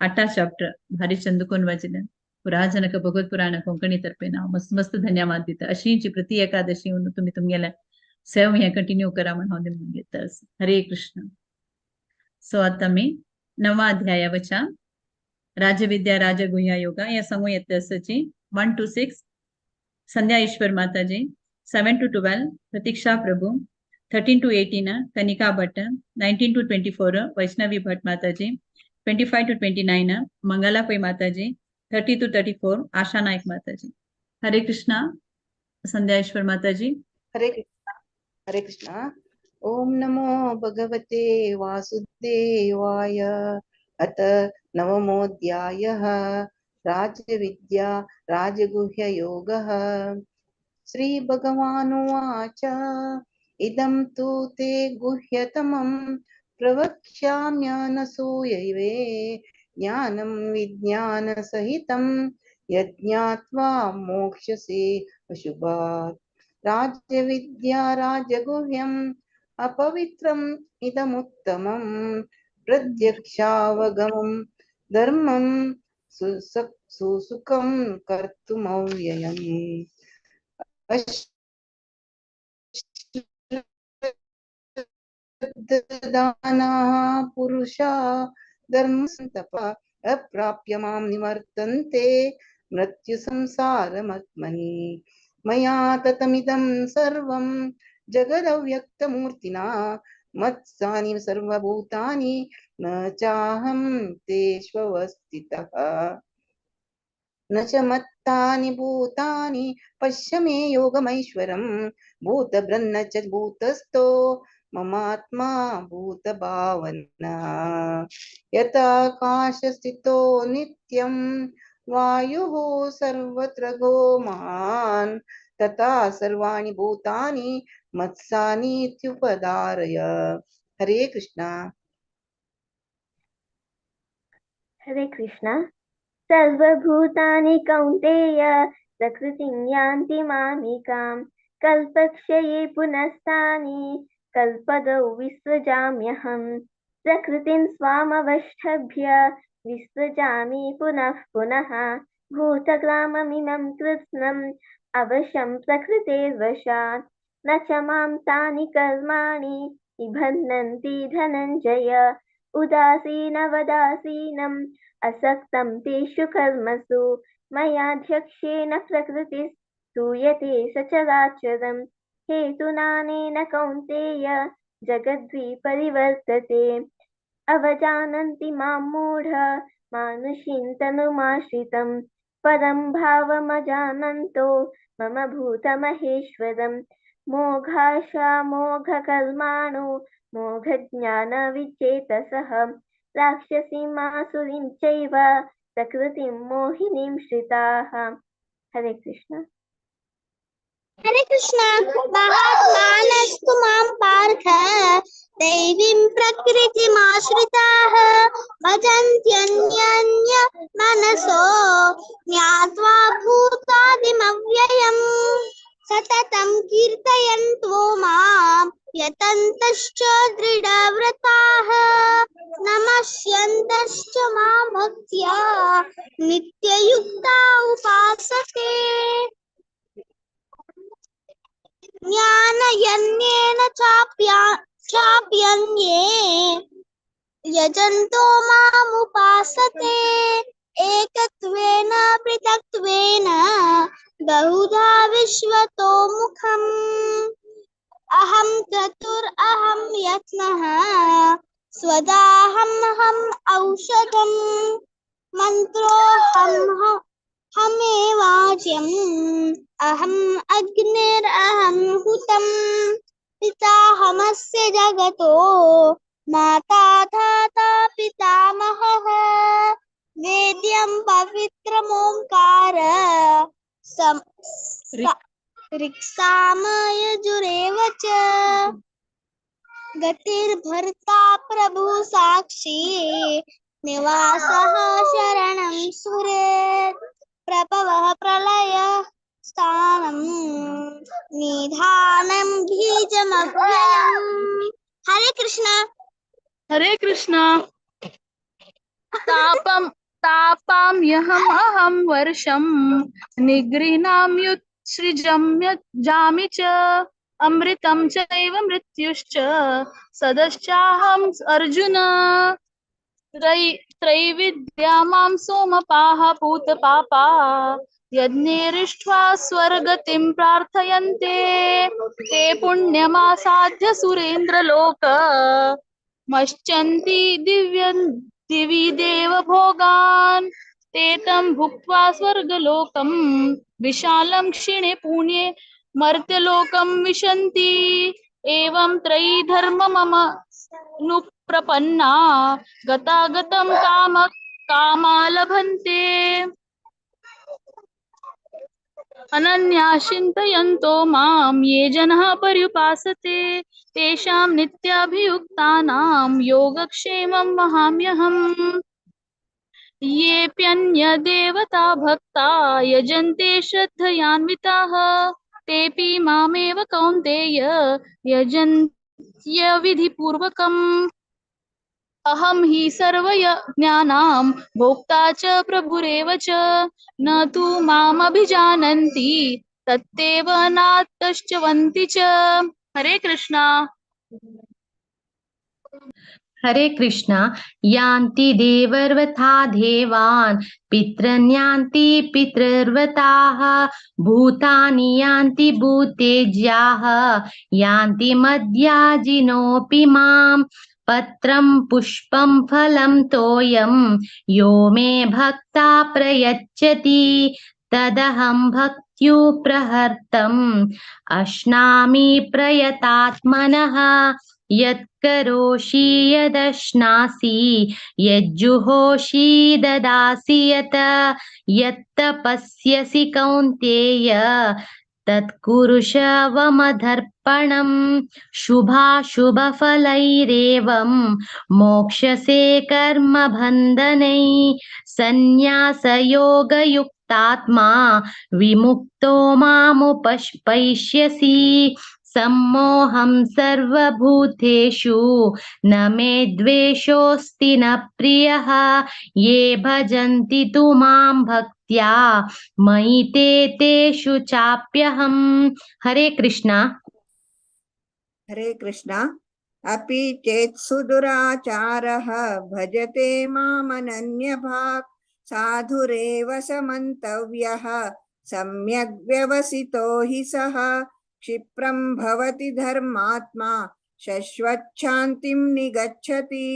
8 चॅप्टर भारी छंद कोण वाचिले. पुराजनक भगवत पुराण कोंकणी तर्फे नाव मस्त धन्यवाद दिता. अशींची प्रति एकादशी तुम्ही तुमगेल्या सेव हे कंटिन्यू करा म्हणून हांव निमून घेता. हरे कृष्ण. सो आता मी 9वा अध्याय वचा राजविद्या राजगुह्य योगा या समूह यत्तसची 1 to 6 संध्या ईश्वर माताजी, 7 to 12 Pratiksha Prabhu, 13 to 18 Kanika Bhatt, 19 to 24 Vaishnavi Bhatt माताजी, 25 to 29 मंगला पै माताजी, 30 to 34 आशा नायक माताजी. हरे कृष्णा. संध्या ईश्वर माताजी. हरे कृष्णा. हरे कृष्णा. ओम नमो भगवते वासुदेवाय. अथ नवमोऽध्यायः राजविद्या राजगुह्य योगः. श्री भगवानुवाच इदं तु ते गुह्यतमं प्रवक्ष्याम्यनसूयवे ज्ञानं विज्ञानसहितं यज्ञात्वा मोक्ष्यसे अशुभात्. राजविद्या राजगुह्यम् अपवित्रम् इदमुत्तमं प्रत्यक्षावगमं धर्मं सुसुखं कर्तुमव्ययम्. अश्रद्धानाः पुरुषा धर्मसन्तपा अप्राप्य मां निवर्तन्ते मृत्युसंसारमत्मनि. मया ततमिदं सर्वं जगदव्यक्तमूर्तिना मत्स्थानि सर्वभूतानि न चाहं तेष्वस्थितः. न च मत्तानि भूतानि पश्य मे योगमैश्वरं. भूतभृन्न च भूतस्थो ममात्मा भूतभावना. यथाकाशस्थितो नित्यं वायुः सर्वत्र गो महान् तथा सर्वाणि भूतानि मत्सानि इत्युपधारय. हरे कृष्णा. हरे कृष्णा. सर्वभूतानि कौन्तेय प्रकृतिं यान्ति मामिकां. कल्पक्षये पुनस्तानि कल्पदौ विसृजाम्यहम्. प्रकृतिं स्वामवष्टभ्य विसृजामि पुनः पुनः. भूतग्राममिमं कृत्स्नम् अवशं प्रकृतेर्वशात्. न च मां तानि कर्माणि निबध्नन्ति धनञ्जय. उदासीनवदासीनम् असक्तं तेषु कर्मसु. मयाध्यक्षेण प्रकृतिः स्तूयते सचराचरम्. हेतुनानेन कौन्तेय जगद्विपरिवर्तते. अवजानन्ति मां मूढ मानुषीं तनुमाश्रितं. परं भावमजानन्तो मम भूतमहेश्वरम्. मोघाशामोघकर्माणो मोघज्ञानविचेतसः. राक्षसीमासुरीं चैव प्रकृतिं मोहिनीं श्रिताः. हरे कृष्ण. हरे कृष्ण. महात्मानस्तु मां पार्थ दैवीं प्रकृतिमाश्रिताः भजन्त्यन्यन्य मनसो ज्ञात्वा भूत तस्य नित्ययुक्ता उपासते ज्ञानयन्येन चाप्यन्ये यजन्तो मामुपासते एकत्वेन पृथक्त्वेन बहुधा विश्वतो मुखम् अहं क्रतुरहं यत्नः स्वदाहम् औषधम् मन्त्रोऽहमेवाज्यम् अहम् अग्निरहं हुतम् पिताहमस्य जगतो माता धाता पितामहः वेद्यं पवित्रमोङ्कार ऋक्सामयजुरेव च गतिर्भर्ता प्रभु साक्षी निवासः शरणं सुरेत् प्रभवः प्रलय स्थानं निधानं बीजमव्ययम्। हरे कृष्णा। हरे कृष्णा। तापाम्यहं वर्षं निगृह्णाम्युत्सृजामि च अमृतं चैव मृत्युश्च सदश्चाहं अर्जुन त्रैविद्या मां सोमपाः पूतपापा यज्ञैरिष्ट्वा स्वर्गतिं प्रार्थयन्ते ते पुण्यमासाद्य सुरेन्द्रलोक मश्चन्ति दिवि देवभोगान् ते तं भुक्त्वा स्वर्गलोकं विशालं क्षिणे पुण्ये मर्त्यलोकं विशन्ति एवं त्रयी धर्म मम नुप्रपन्ना गतागतं कामा लभन्ते अनन्या चिन्तयन्तो मां ये जनाः पर्युपासते तेषां नित्याभियुक्तानां योगक्षेमं वहाम्यहम्। येऽप्यन्यदेवता भक्ता यजन्ते श्रद्धयान्विताः तेऽपि मामेव कौन्तेय यजन्त्य विधिपूर्वकम्। अहं हि सर्वयज्ञानां भोक्ता च प्रभुरेव च न तु मामभिजानन्ति तत्तेव नातश्चवन्ति च। हरे कृष्णा। हरे कृष्णा। यान्ति देवर्वथा देवान् पितॄन् यान्ति पितृर्वताः भूतानि यान्ति भूतेज्याः यान्ति मद्याजिनोऽपि माम् पत्रं पुष्पं फलं तोयं यो मे भक्ता प्रयच्छति तदहं भक्त्युप्रहर्तम् अश्नामि प्रयतात्मनः यत्करोषि यदश्नासि यज्जुहोषि ददासि यत्तपस्यसि कौन्तेय तत्कुरुष्वमदर्पणम् शुभाशुभफलैरेवं मोक्षसे कर्मबन्धनैः सन्न्यासयोगयुक्तात्मा विमुक्तो मामुपैष्यसि सम्मोहं सर्वभूतेषु न मे द्वेषोऽस्ति न प्रियः ये भजन्ति तु मां भक्त्या मयि तेषु चाप्यहम्। हरे कृष्णा। हरे कृष्णा। अपि चेत् सुदुराचारः भजते मामनन्यभाक् साधुरेव समन्तव्यः सम्यग् व्यवसितो हि सः क्षिप्रं भवति धर्मात्मा शश्वच्छान्तिं निगच्छति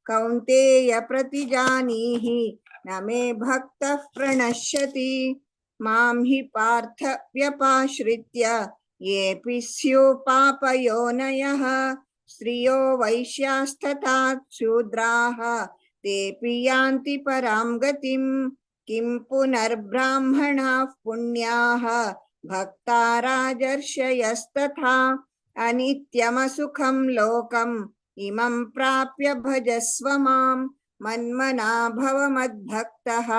कौन्तेय प्रतिजानीहि न मे भक्तः प्रणश्यति मां हि पार्थ व्यपाश्रित्य येऽपि स्युः पापयोनयः स्त्रियो वैश्यास्तथा शूद्राः तेऽपि यान्ति परां गतिं किं पुनर्ब्राह्मणाः पुण्याः भक्ता राजर्षयस्तथा अनित्यमसुखं लोकम् इमं प्राप्य भजस्व मां मन्मना भव मद्भक्तः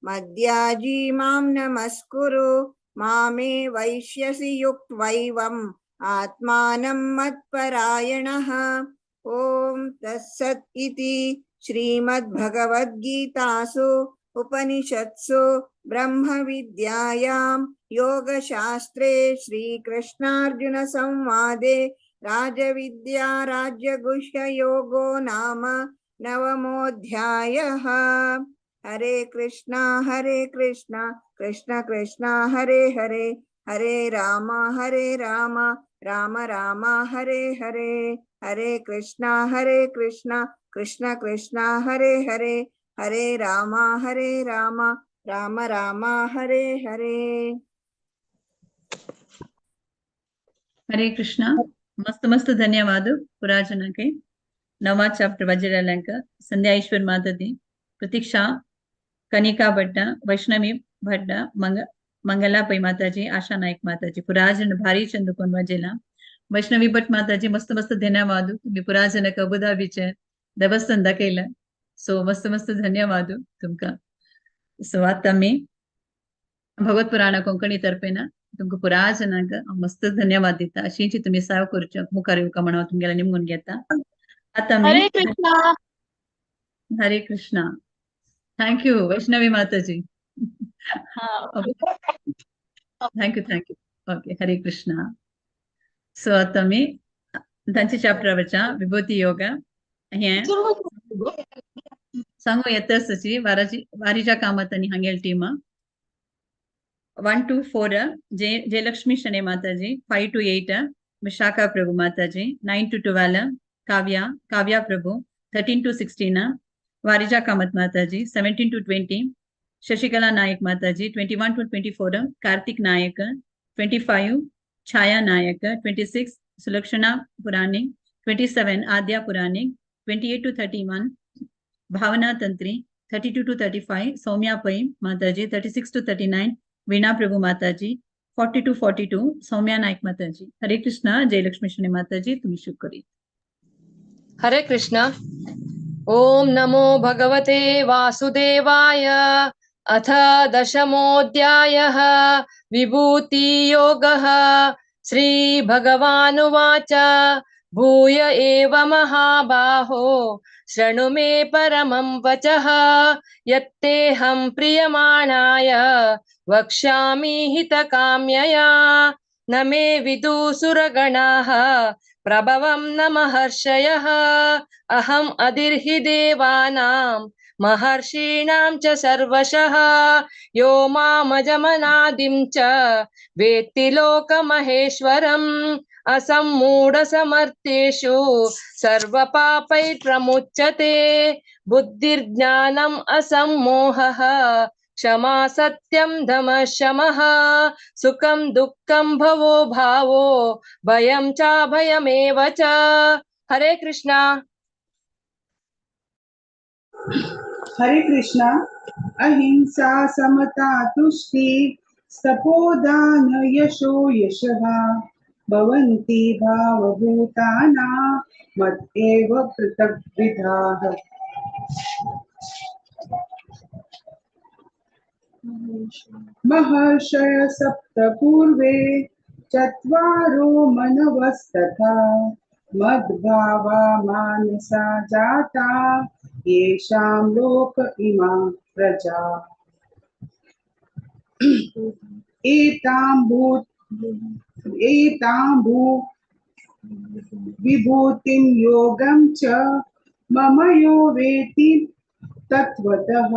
मद्याजी मां नमस्कुरु मामे वैश्यसि युक्त्वैवम् आत्मानं मत्परायणः। ॐ तत्सत् इति श्रीमद्भगवद्गीतासु उपनिषत्सु ब्रह्मविद्यायां योगशास्त्रे श्रीकृष्णार्जुनसंवादे राजविद्या राज्यगुह्ययोगो नाम नवमोऽध्यायः। हरे कृष्णा कृष्ण कृष्ण हरे हरे, हरे राम राम राम हरे हरे, हरे कृष्णा कृष्ण कृष्ण हरे हरे, हरे राम राम राम हरे हरे। हरे कृष्ण। मस्त मस्त ಧನ್ಯವಾದ ಪುರಾಜನಕ್ಕೆ नवा चैप्टर वज्रलंक संध्या ईश्वर माताजी प्रतीक्षा कनिका भट्ट वैष्णवी भट्ट मंगला पै माताजी आशा नायक माताजी पुराजन भारी चंदुकोन वजेला वैष्णवी भट्ट माताजी मस्त मस्त धन्यवाद तुम्ही पुराजनक अबुधाबीचे देवस्थान दाखयला सो मस्त मस्त धन्यवाद तुमका। सो आता मी भगवत पुराण कोंकणी तर्फे ना तुमका पुराजनाक मस्त धन्यवाद दिता अशीची तुम्ही साव करच्या मुखार येवका म्हणून तुमगेला निमगून घेता। आता मी हरे कृष्णा। हरे कृष्णा। थैंक यू वैष्णवी माताजी। थैंक यू ओके हरे कृष्णा। सो आता मी त्यांची चॅप्टर वरच्या विभूती योग हे सांगू येतसची वारीच्या कामात आणि हांगेल टीम 1 to 4 जयलक्ष्मी शने माताजी, 5 to 8 विशाखा प्रभु माताजी, 9 to 12 Kavya Prabhu, 13 to 16 Varija Kamat माताजी, 17 to 20 शशिकला नायक माताजी, 21 to 24 Kartik Nayak, 25 Chhaya Nayak, 26 Sulakshana Puranik, 27 Adya Puranik, 28 to 31 Bhavna तंत्री, 32 to 35 Saumya पै माताजी, 36 to 39 वीणा प्रभु माताजी, 40 to 42 सौम्या नायक माताजी। हरे कृष्णा। जयलक्ष्मी शनि माताजी तुम्ही शुभ करी। हरे कृष्ण। ओम नमो भगवते वासुदेवाय। अथ दशमोऽध्यायः विभूति योगः। श्री भगवानुवाच भूय एव महाबाहो शृणु मे परमं वचः यत्तेऽहं प्रीयमाणाय वक्ष्यामि हितकाम्यया। न मे विदुसुरगणाः प्रभवं न महर्षयः। अहम् अधिर्हि देवानां महर्षीणां च सर्वशः। यो मामजमनादिं च वेत्ति लोकमहेश्वरम्। असम्मूढसमर्थेषु सर्वपापैर्प्रमुच्यते। बुद्धिर्ज्ञानम् असम्मोहः क्षमा सत्यं दमः शमः। सुखं दुःखं भवो भावो भयं च भयमेव च। हरे कृष्णा। हरे कृष्णा। अहिंसा समता तुष्टि तपोदान यशो यशः भवन्ति भावभूतानां मत्येव पृथग्विधाः। महर्षय सप्त पूर्वे चत्वारो मनवस्तथा मद्भावा मानसा जाता येषां लोक इमां प्रजा। एतां भू विभूतिं योगं च मम यो वेति तत्वतः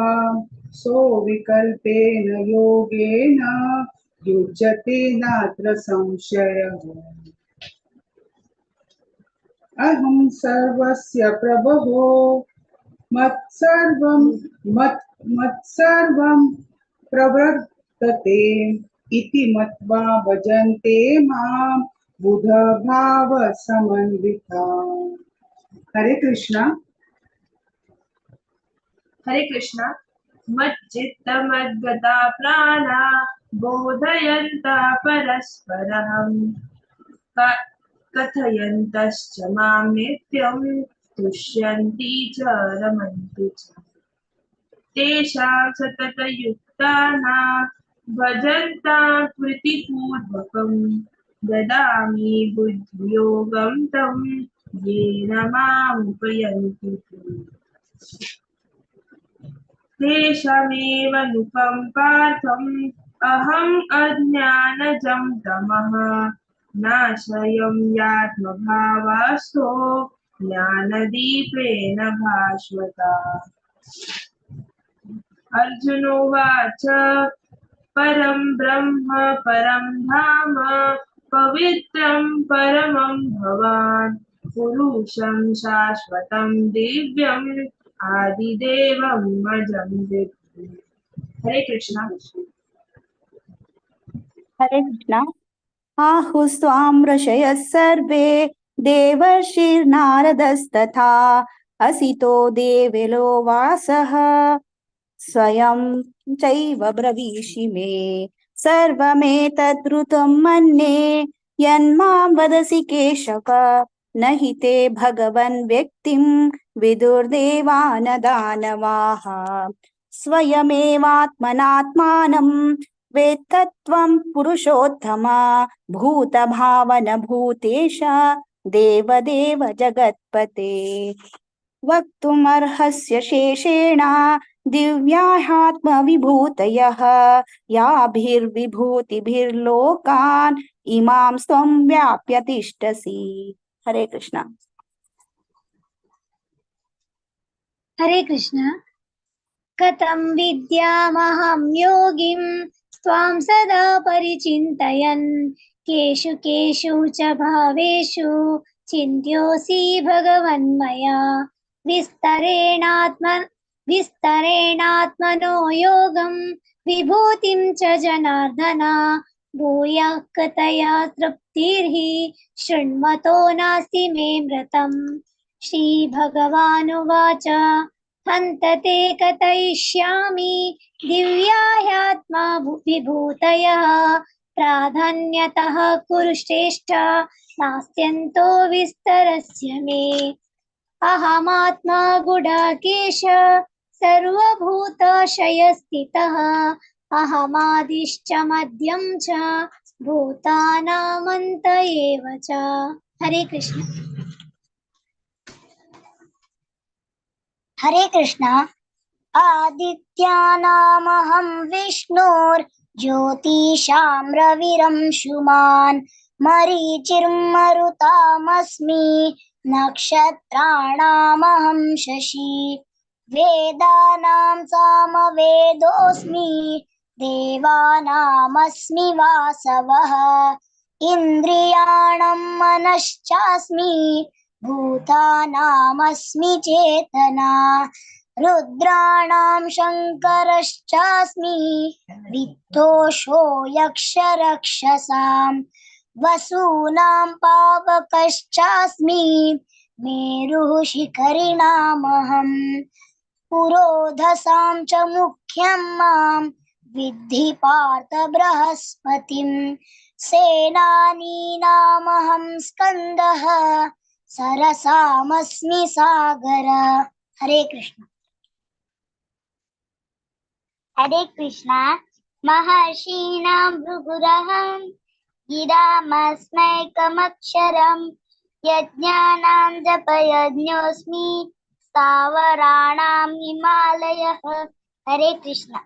सो विकल्पेन योगेन युज्यते नात्र संशयः। अहं सर्वस्य प्रभवो मत्सर्वं प्रवर्तते इति मत्वा भजन्ते मां बुधभाव समन्विता। हरे कृष्णा। हरे कृष्णा। मच्चित्त मद्गता प्राणा बोधयन्ता परस्परं कथयन्तश्च मां नित्यं तुष्यन्ति च रमन्ति च। तेषां सततयुक्तानां भजन्तां प्रीतिपूर्वकं ददामि बुद्धियोगं तं येन मामुपयन्ति। तेषामेव नुकम्पार्थम् अहम् अज्ञानजं तमः नाशयं यात्मभावास्थो ज्ञानदीपेन भास्वता। अर्जुनोवाच परं ब्रह्म परं धाम पवित्रं परमं भवान् पुरुषं शाश्वतं दिव्यम् आदिदेवं अजं विद्धि। हरे कृष्णा। हरे कृष्णा। आहुस्त्वां ऋषयः सर्वे देवर्षिर्नारदस्तथा असितो देवलो वासः स्वयं चैव ब्रवीषि मे सर्वमेतद्रुतं मन्ये यन्मां वदसि केशव न हि ते भगवन् व्यक्तिं विदुर्देवानदानवाः स्वयमेवात्मनात्मानं वेत्तत्वं पुरुषोत्तमा भूतभावन भूतेश देवदेव जगत्पते वक्तुमर्हस्य शेषेण दिव्याह्यात्मविभूतयः याभिर्विभूतिभिर्लोकान् इमां स्वं व्याप्य तिष्ठसि। हरे कृष्ण। हरे कृष्ण। कथं विद्यामहं योगिं त्वां सदा परिचिन्तयन् केषु केषु च भावेषु चिन्त्योऽसि भगवन्मया विस्तरेणात्मनो योगं विभूतिं च जनार्दन भूयः कथया तृप्तिर्हि शृण्वतो नास्ति मे मृतम्। श्रीभगवानुवाच हन्त ते कथयिष्यामि दिव्याह्यात्मा विभूतयः प्राधान्यतः कुरु श्रेष्ठ नास्त्यन्तो विस्तरस्य मे अहमात्मा गुडाकेश सर्वभूताशयस्थितः अहमादिश्च मध्यं च भूतानामन्त एव च। हरे कृष्ण। हरे कृष्णा। आदित्यानामहं विष्णुर्ज्योतिषां रविरंशुमान् मरीचिर्मरुतामस्मि नक्षत्राणामहं शशि वेदानां सामवेदोऽस्मि देवानामस्मि वासवः इन्द्रियाणां मनश्चास्मि भूतानामस्मि चेतना रुद्राणां शङ्करश्चास्मि वित्तोषो यक्षरक्षसां वसूनां पावकश्चास्मि मेरुः शिखरिणामहं पुरोधसां च मुख्यं मां विद्धि पार्थ बृहस्पतिं सेनानीनामहं स्कन्दः सरसामस्मि सागर। हरे कृष्ण। हरे कृष्ण। महर्षीणां भृगुरहं गिरामस्मैकमक्षरं यज्ञानां जपयज्ञोऽस्मि स्थावराणां हिमालयः। हरे कृष्ण।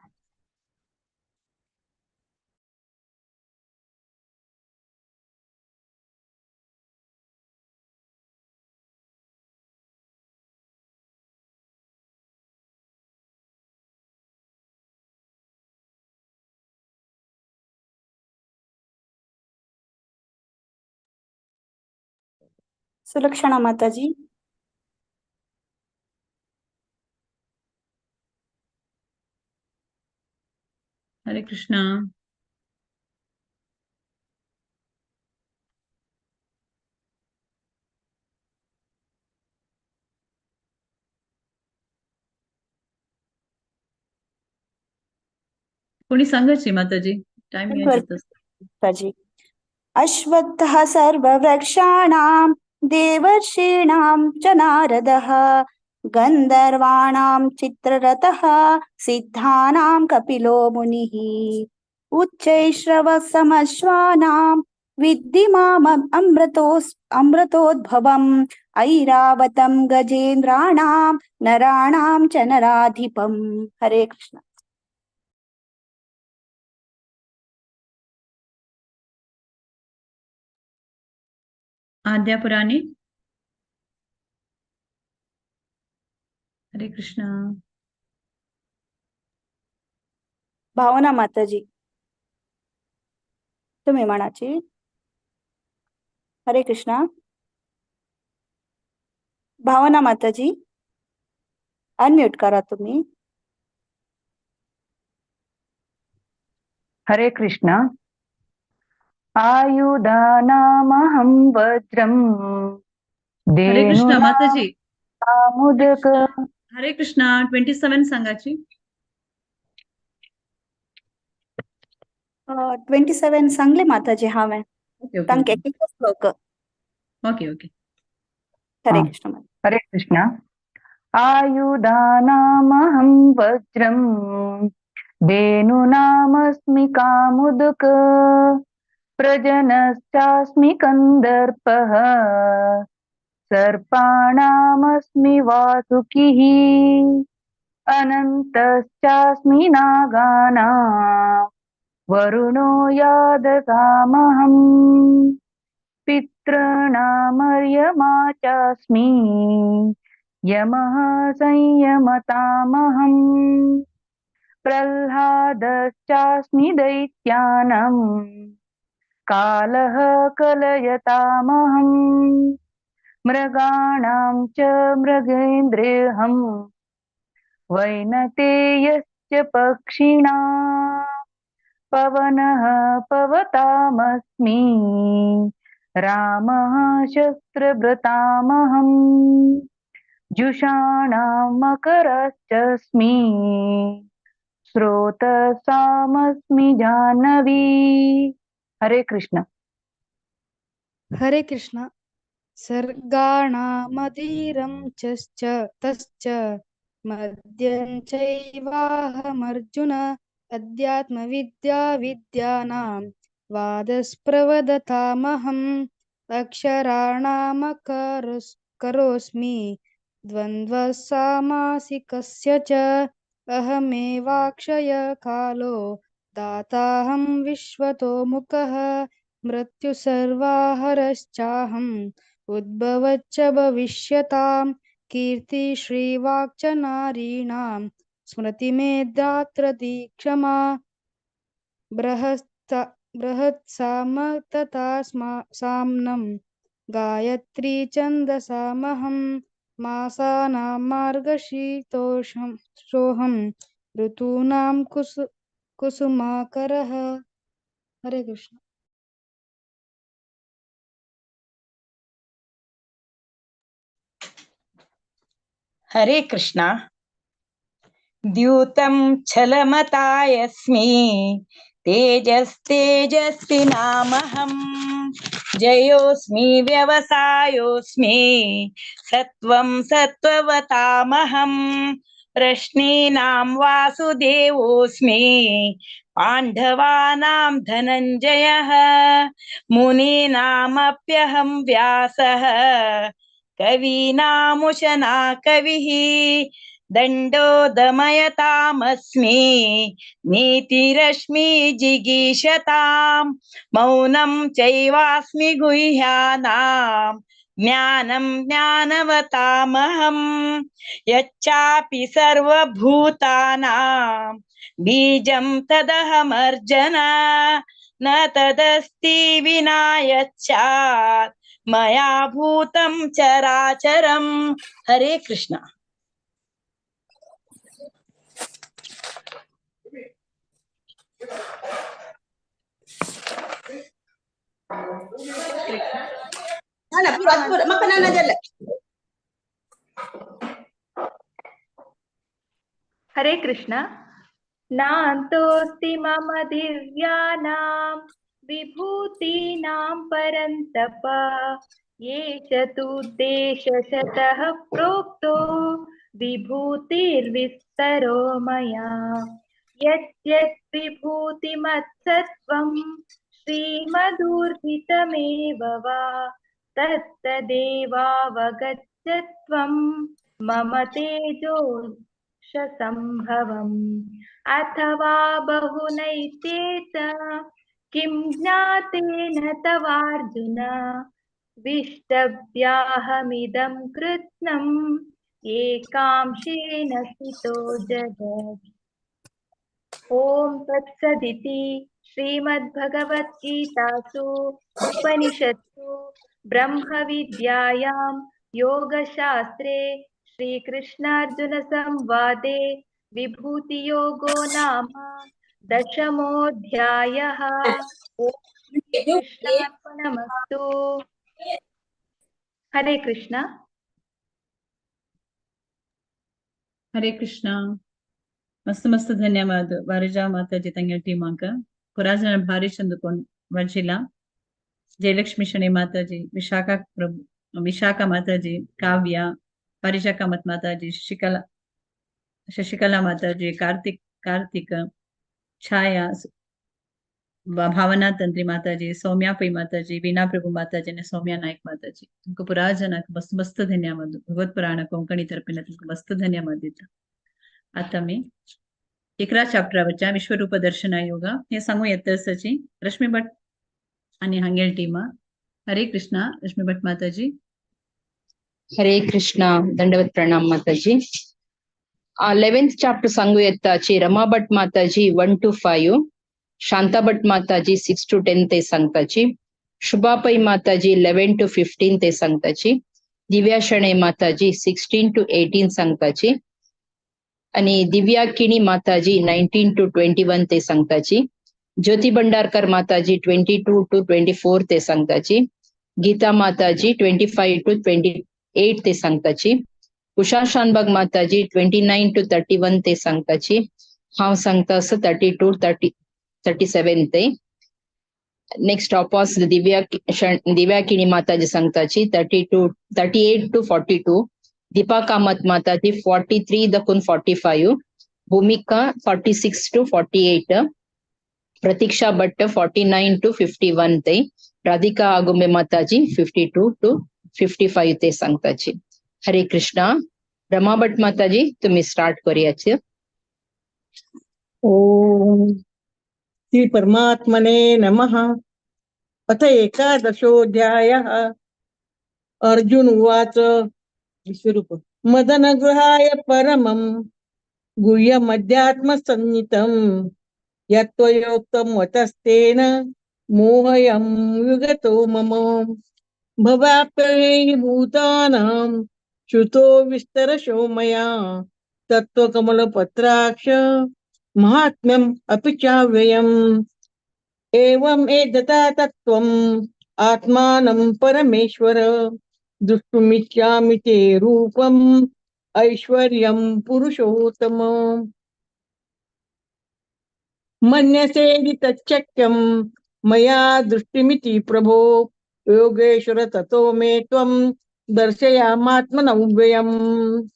सुलक्षणा माताजी। हरे कृष्णा। कोणी सांगायची माताजी, टाइम माताजी। अश्वत्थः सर्ववृक्षाणां देवर्षीणां च नारदः गन्धर्वाणां चित्ररथः सिद्धानां कपिलो मुनिः उच्चैश्रवसमश्वानां विद्धि माम् अमृतोद्भवम् ऐरावतं गजेन्द्राणां नराणां च नराधिपम्। हरे कृष्ण। आद्या पुराणी। हरे कृष्णा। भावना माताजी तुम्ही म्हणाची। हरे कृष्णा। भावना माताजी अनम्यूट करा तुम्ही। हरे कृष्णा। आयुधानामहं वज्रं हरे कृष्णा माताजी। मुदक। हरे कृष्णा 27 सांगाची। 27 सांगले माताजी हांवें तांकां एक श्लोक। Okay okay. हरे कृष्ण। हरे कृष्णा। आयुधानामहं वज्रं धेनूनामस्मि कामुदक प्रजनश्चास्मि कन्दर्पः सर्पाणामस्मि वासुकिः अनन्तश्चास्मि नागानां वरुणो यादसामहम् पितॄणामर्यमा चास्मि यमः संयमतामहम् प्रह्लादश्चास्मि दैत्यानां कालः कलयतामहम् मृगाणां च मृगेन्द्रेऽहम् वैनतेयश्च पक्षिणां पवनः पवतामस्मि रामः शस्त्रभृतामहम् जुषाणां मकरश्चास्मि स्रोतसामस्मि जाह्नवी। हरे कृष्ण। हरे कृष्ण। सर्गाणामधीरं तश्च मद्यं चैवाहमर्जुन अध्यात्मविद्या विद्यानां वादस्प्रवदतामहम् अक्षराणामकरोऽस्मि द्वन्द्वः सामासिकस्य च अहमेवाक्षय कालो दाताहं विश्वतो मुखः मृत्युसर्वाहरश्चाहम् उद्भवच्च भविष्यताम् कीर्तिश्रीवाक् च नारीणां स्मृतिमेधात्र दीक्षमा बृहत्साम तथा साम्नं गायत्री छन्दसामहं मासानां मार्गशीर्षोऽहं ऋतूनां कुसुमाकरः। हरे कृष्ण। हरे कृष्णा। द्यूतं छलमतायस्मि तेजस्तेजस्विनामहम् जयोऽस्मि व्यवसायोऽस्मि सत्वं सत्त्ववतामहम् प्रश्नीनां वासुदेवोऽस्मि पाण्डवानां धनञ्जयः मुनीनामप्यहं व्यासः कवीनामुशना कविः दण्डो दमयतामस्मि नीतिरश्मि जिगीषताम् मौनं चैवास्मि गुह्यानां ज्ञानं ज्ञानवतामहम् यच्चापि सर्वभूतानां बीजं तदहमर्जन न तदस्ति विना यच्चात् मया भूतं चराचरम्। हरे कृष्ण। हरे कृष्ण। नान्तोऽस्ति मम दिव्यानां विभूतीनां परन्तप ये च तुद्देशशतः प्रोक्तो विभूतिर्विस्तरो मया यत् विभूतिमत्सत्त्वं श्रीमदूर्जितमेव वा तत्तदेवावगच्छ त्वं मम तेजोशसम्भवम् अथवा बहुनैतेत किं ज्ञातेन तवार्जुन विष्टव्याहमिदं कृत्स्नम् एकांशेन स्थितो जगत्। ॐ तत्सदिति श्रीमद्भगवद्गीतासु उपनिषत्सु ब्रह्मविद्यायां योगशास्त्रे श्रीकृष्णार्जुनसंवादे विभूतियोगो नाम दशमोऽध्यायः। ॐ श्रीकृष्णार्पणमस्तु। हरे कृष्ण। ಹರೇ ಕೃಷ್ಣ. ಮಸ್ತ್ ಮಸ್ತ್ ಧನ್ಯವಾದ ವಾರಜಾ ಮಾತಾಜಿ ತಂಗಳ ಟೀಮಾಂಕ ಪುರಾಜನ ಭಾರಿ ಚಂದುಕೊಂಡು ವಂಚಿಲ್ಲ ಜಯಲಕ್ಷ್ಮಿ ಶಣೆ ಮಾತಾಜಿ ವಿಶಾಖಾ ಮಾತಾಜಿ ಕಾವ್ಯ ಪಾರಿಜಾ ಕಾಮತ್ ಮಾತಾಜಿ ಶಶಿಕಲಾ ಮಾತಾಜಿ ಕಾರ್ತಿಕ್ ಛಾಯಾ भावना तंत्री माताजी सौम्या पै माताजी वीणा प्रभु माताजी ने सौम्या नायक माताजी तुमको पुराजनाक मस्त मस्त धन्यवाद भगवत पुराण कोंकणी तर्फे तुमको मस्त धन्यवाद देता. आता मी 11 चॅप्टरवरच्या विश्वरूप दर्शना योगा हे सांगू येतसची रश्मी भट आणि हांगेल टीमा. हरे कृष्णा रश्मी भट माताजी. हरे कृष्णा दंडवत प्रणाम माताजी. 11th chapter सांगू येताची रमा भट माताजी 1 to 5, शांता भट माताजी 6 to 10 ते सांगताची, शुभापै माताजी 11 to 15 ते सांगताची, दिव्या शणे माताजी 16 to 18 सांगताची आणि दिव्या किणी माताजी 19 to 21 ते सांगताची, ज्योती भंडारकर माताजी 22 to 24 ते सांगताची, गीता माताजी 25 to 28 ते सांगताची, उषा शानबाग माताजी 29 to 31 ते सांगताची, हांव सांगता 32 to 37 ते. नेक्स्ट ऑपॉस दिव्या किणी माताजी सांगताची 38 to 42, दीपा कामत माताजी 43 दकून 45, भूमिका 46 to 48, प्रतीक्षा भट्ट 49 to 51 ते, राधिका आगुंबे माताजी 52 to 55 ते सांगताची. हरे कृष्णा. रमा भट माताजी तुम्ही स्टार्ट करूयाचे. ओम श्री परमात्मने नमः. अथ एकादशोऽध्यायः. अर्जुन उवाच विश्वरूप मदनगृहाय परमं गुह्यमध्यात्मसंज्ञितं यत्त्वयोक्तं वचस्तेन मोहयं विगतो मम भवाप्ययैः भूतानां श्रुतो विस्तरशो मया तत्त्वकमलपत्राक्ष महात्म्यम् अपि चाव्ययम् एवम् एतथा तत्त्वम् आत्मानं परमेश्वर द्रष्टुमिच्छामि ते रूपम् ऐश्वर्यं पुरुषोत्तम मन्यसेदि तच्चक्यं मया दृष्टिमिति प्रभो योगेश्वर ततो मे त्वं दर्शयामात्मनव्ययम्.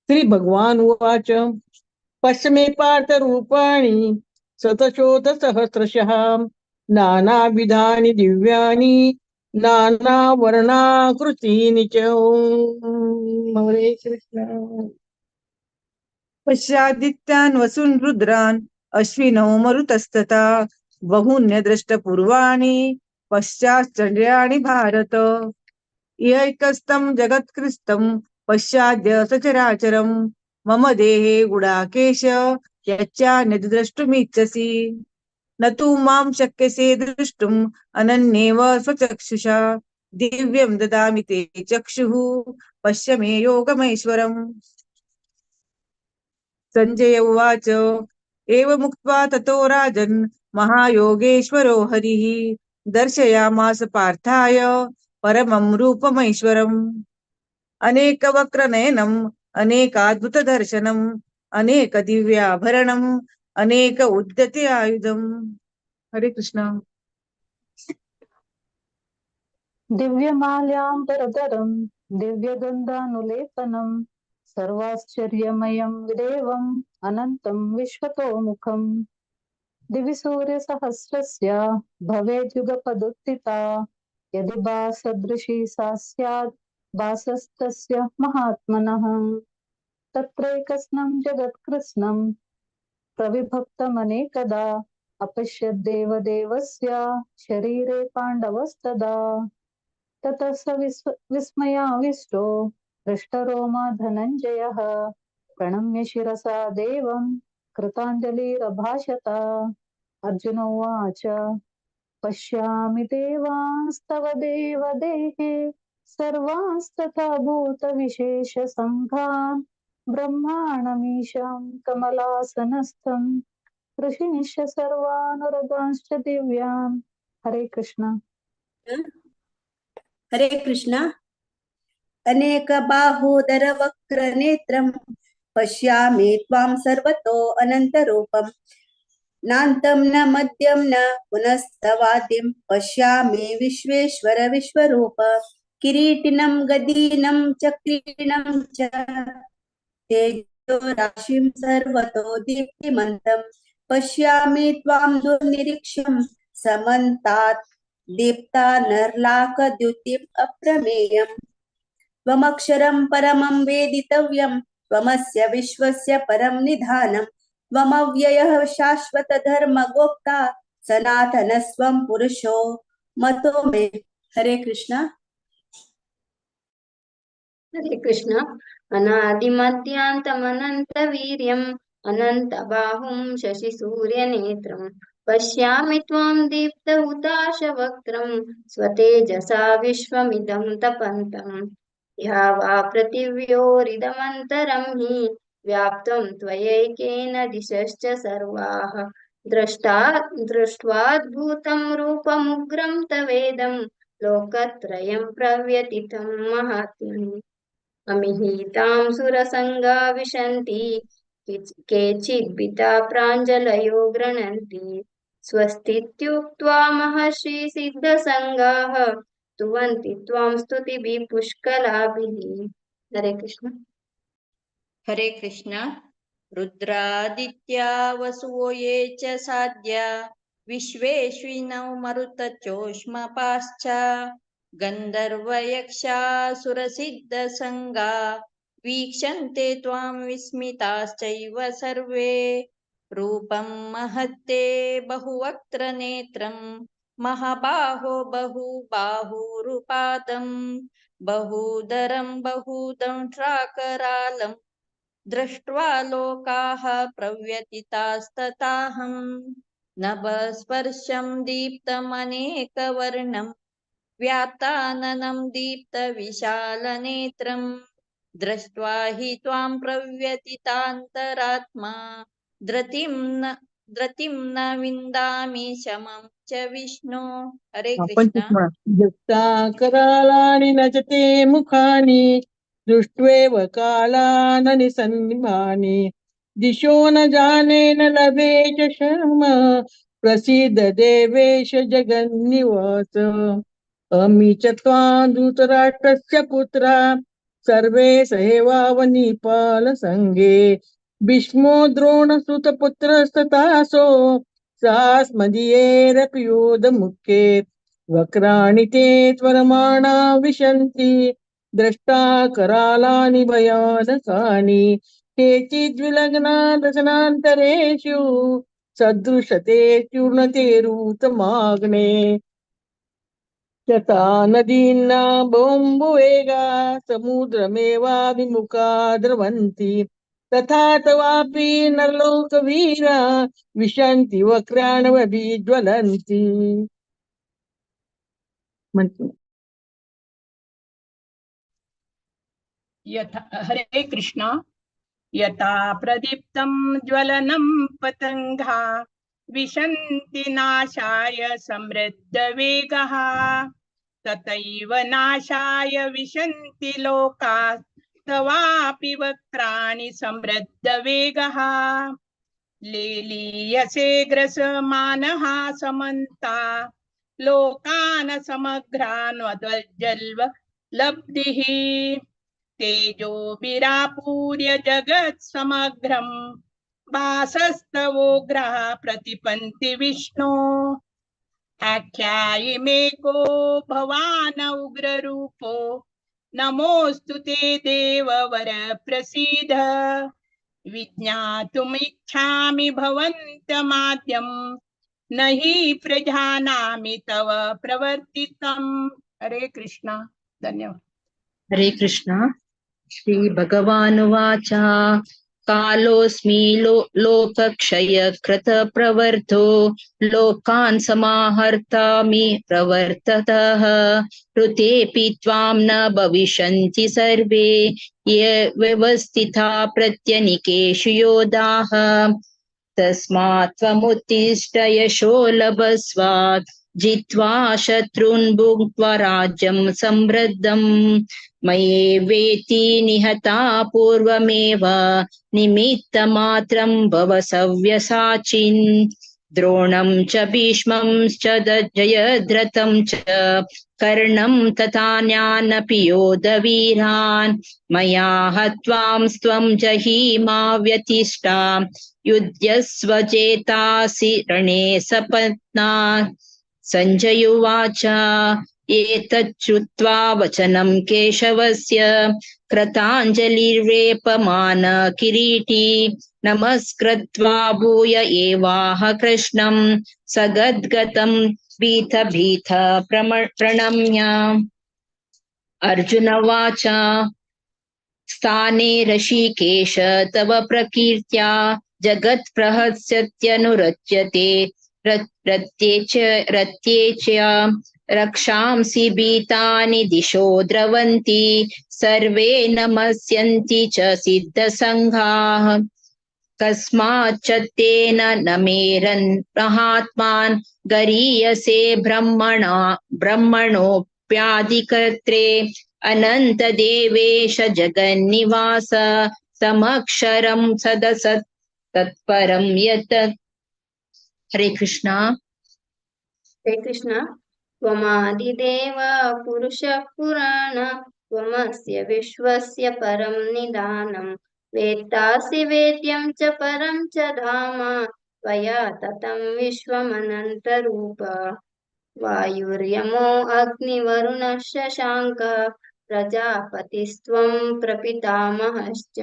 श्री भगवान उवाच पश्य मे पार्थ रूपाणि शतशोथसहस्रशः नानाविधानि दिव्यानि नानावर्णाकृतीनि च. हरे कृष्ण. पश्यादित्यान् वसून् रुद्रान् अश्विनौ मरुतस्तथा बहुन्यदृष्टपूर्वाणि पश्चाश्चर्याणि भारत. यैकस्तं जगत्कृस्तं पश्चाद्य सचराचरं मम देहे गुडाकेश यच्चान्यद्द्रष्टुमिच्छसि न तु मां शक्यसे द्रष्टुम् अनन्येव स्वचक्षुषा दिव्यं ददामि ते चक्षुः पश्य मे योगमैश्वरम्. संजय उवाच एवमुक्त्वा ततो राजन् महायोगेश्वरो हरिः दर्शयामास पार्थाय परमं रूपमैश्वरम्. अनेकवक्त्रनयनम् अनेकाद्भुतदर्शनम् अनेकदिव्याभरणम् अनेक उद्यति आयुधम्. हरे कृष्ण. दिव्यमाल्याम्बरधरं दिव्यगन्धानुलेपनं सर्वाश्चर्यमयं देवम् अनन्तं विश्वतोमुखम् दिवि सूर्यसहस्रस्य भवेद्युगपदुत्थिता यदि भासदृशी सा स्यात् भासस्तस्य महात्मनः तत्रैकस्नं जगत्कृत्स्नं प्रविभक्तमनेकदा अपश्यद्देवदेवस्य शरीरे पाण्डवस्तदा ततः स विस्मयाविष्टो हृष्टरोमा धनञ्जयः प्रणम्य शिरसा देवं कृताञ्जलिरभाषत अर्जुन उवाच पश्यामि देवांस्तव देवदेहे सर्वांस्तथा भूतविशेषसङ्घान् ब्रह्माणमीशं कमलासनस्थं ऋषींश्च सर्वानुरगांश्च दिव्यान् हरे कृष्ण हरे कृष्ण अनेकबाहोदरवक्त्रनेत्रं पश्यामि त्वां सर्वतो अनन्तरूपं नान्तं न मध्यं न पुनस्तवादिं पश्यामि विश्वेश्वर विश्वरूप किरीटिनं गदीनं चक्रिणं च तेजोराशिं सर्वतो दीप्तिमन्तं पश्यामि त्वां दुर्निरीक्ष्यं समन्तात् दीप्तानर्लाकद्युतिम् अप्रमेयम् त्वमक्षरं परमं वेदितव्यं त्वमस्य विश्वस्य परं निधानं त्वमव्ययः शाश्वतधर्मगोप्ता सनातनस्त्वं पुरुषो मतो मे हरे कृष्ण अनादिमध्यान्तमनन्तवीर्यम् अनन्तबाहुं शशिसूर्यनेत्रं पश्यामि त्वां दीप्तहुताशवक्त्रं स्वतेजसा विश्वमिदं तपन्तम् ह्यवा पृथिव्योरिदमन्तरं हि व्याप्तं त्वयैकेन दिशश्च सर्वाः दृष्ट्वाद्भुतं रूपमुग्रं तवेदं लोकत्रयं प्रव्यथितं महात्म्यम् अमिहितां सुरसङ्गा विशन्ति केचिद्भीता प्राञ्जलयो गृह्णन्ति स्वस्तीत्युक्त्वा महर्षि सिद्धसङ्गाः स्तुवन्ति त्वां स्तुतिभिः पुष्कलाभिः हरे कृष्ण हरे कृष्ण रुद्रादित्या वसुवो ये च साध्या विश्वेश्विनौ मरुतचोष्मपाश्च गन्धर्वयक्षासुरसिद्धसङ्गा वीक्षन्ते त्वां विस्मिताश्चैव सर्वे रूपं महत्ते बहुवक्त्रनेत्रं महाबाहो बहुबाहुरुपादं बहुदरं बहुदंष्ट्राकरालं दृष्ट्वा लोकाः प्रव्यथितास्तथाहं नभस्पर्शं दीप्तमनेकवर्णं व्याप्ताननं दीप्तविशालनेत्रं दृष्ट्वा हि त्वां प्रव्यथितान्तरात्मा धृतिं न विन्दामि शमं च विष्णु हरे कृष्ण युक्ता करालानि न च ते मुखानि दृष्ट्वेव कालाननि सन्निभानि दिशो न जाने न लभे च शर्म प्रसीद देवेश जगन्निवास अमी च त्वां धृतराष्ट्रस्य पुत्रा सर्वे सहैवावनिपाल संगे भीष्मो द्रोणसुतपुत्रस्तथासो सास्मदीयेरपि योधमुखे वक्राणि ते त्वरमाणा विशन्ति द्रष्टा करालानि भयानकानि केचिद्विलग्ना दशनान्तरेषु सदृशते चूर्णतेरुतमाग्ने यथा नदीना बोम्बुवेगा समुद्रमेवाभिमुखा द्रवन्ति तथा तवापि नरलोकवीरा विशन्ति वक्राणवभिज्वलन्ति यथा हरे कृष्ण यथा प्रदीप्तं ज्वलनं पतङ्गा विशन्ति नाशाय समृद्धवेगः तथैव नाशाय विशन्ति लोकाः तवापि वक्त्राणि समृद्धवेगः लेलीयसे ग्रसमानः समन्ता लोकान् समग्रान् वदज्जल्व लब्धिः तेजोभिरापूर्य जगत् समग्रं वासस्तवोग्रः प्रतिपन्ति विष्णो आख्यायि मे को भवान् उग्ररूपो नमोऽस्तु ते देववर प्रसीद विज्ञातुमिच्छामि भवन्तमाद्यं न हि प्रजानामि तव प्रवर्तितम्। हरे कृष्ण। धन्यवाद। हरे कृष्ण। श्री भगवानुवाच कालोऽस्मि लोकक्षयकृत प्रवर्तो लोकान् समाहर्तामि प्रवर्ततः ऋतेऽपि त्वां न भविष्यन्ति सर्वे ये व्यवस्थिता प्रत्यनिकेषु योधाः तस्मात् त्वमुत्तिष्ठ यशो लभस्व जित्वा शत्रून् भुक्त्वा राज्यं समृद्धम् मयेवेति निहता पूर्वमेव निमित्तमात्रं भव सव्यसाचिन् द्रोणं च भीष्मं च जयद्रथं च कर्णं तथान्यानपि योधवीरान् मया हत्वां त्वं जहीमा व्यतिष्ठा युध्यस्व चेतासि रणे सपत्नात्। सञ्जय उवाच एतच्छ्रुत्वा वचनं केशवस्य कृताञ्जलिर्वेपमान किरीटी नमस्कृत्वा भूय एवाह कृष्णं सगद्गतं भीत प्रणम्य। अर्जुन उवाच स्थाने ऋषिकेश तव प्रकीर्त्या जगत्प्रहस्यत्यनुरच्यते रत्ये च रक्षांसि भीतानि दिशो द्रवन्ति सर्वे नमस्यन्ति च सिद्धसङ्घाः कस्माच्च तेन न मेरन् महात्मान् गरीयसे ब्रह्मणोऽप्यादिकर्त्रे अनन्तदेवेश जगन्निवास समक्षरं सदसत् तत्परं यत्। हरे कृष्णा। हरे कृष्ण। त्वमादिदेव पुरुषः पुराण त्वमस्य विश्वस्य परं निदानं वेत्तासि वेद्यं च परं च धाम त्वया ततं विश्वमनन्तरूप वायुर्यमो अग्निवरुणः शशाङ्कः प्रजापतिस्त्वं प्रपितामहश्च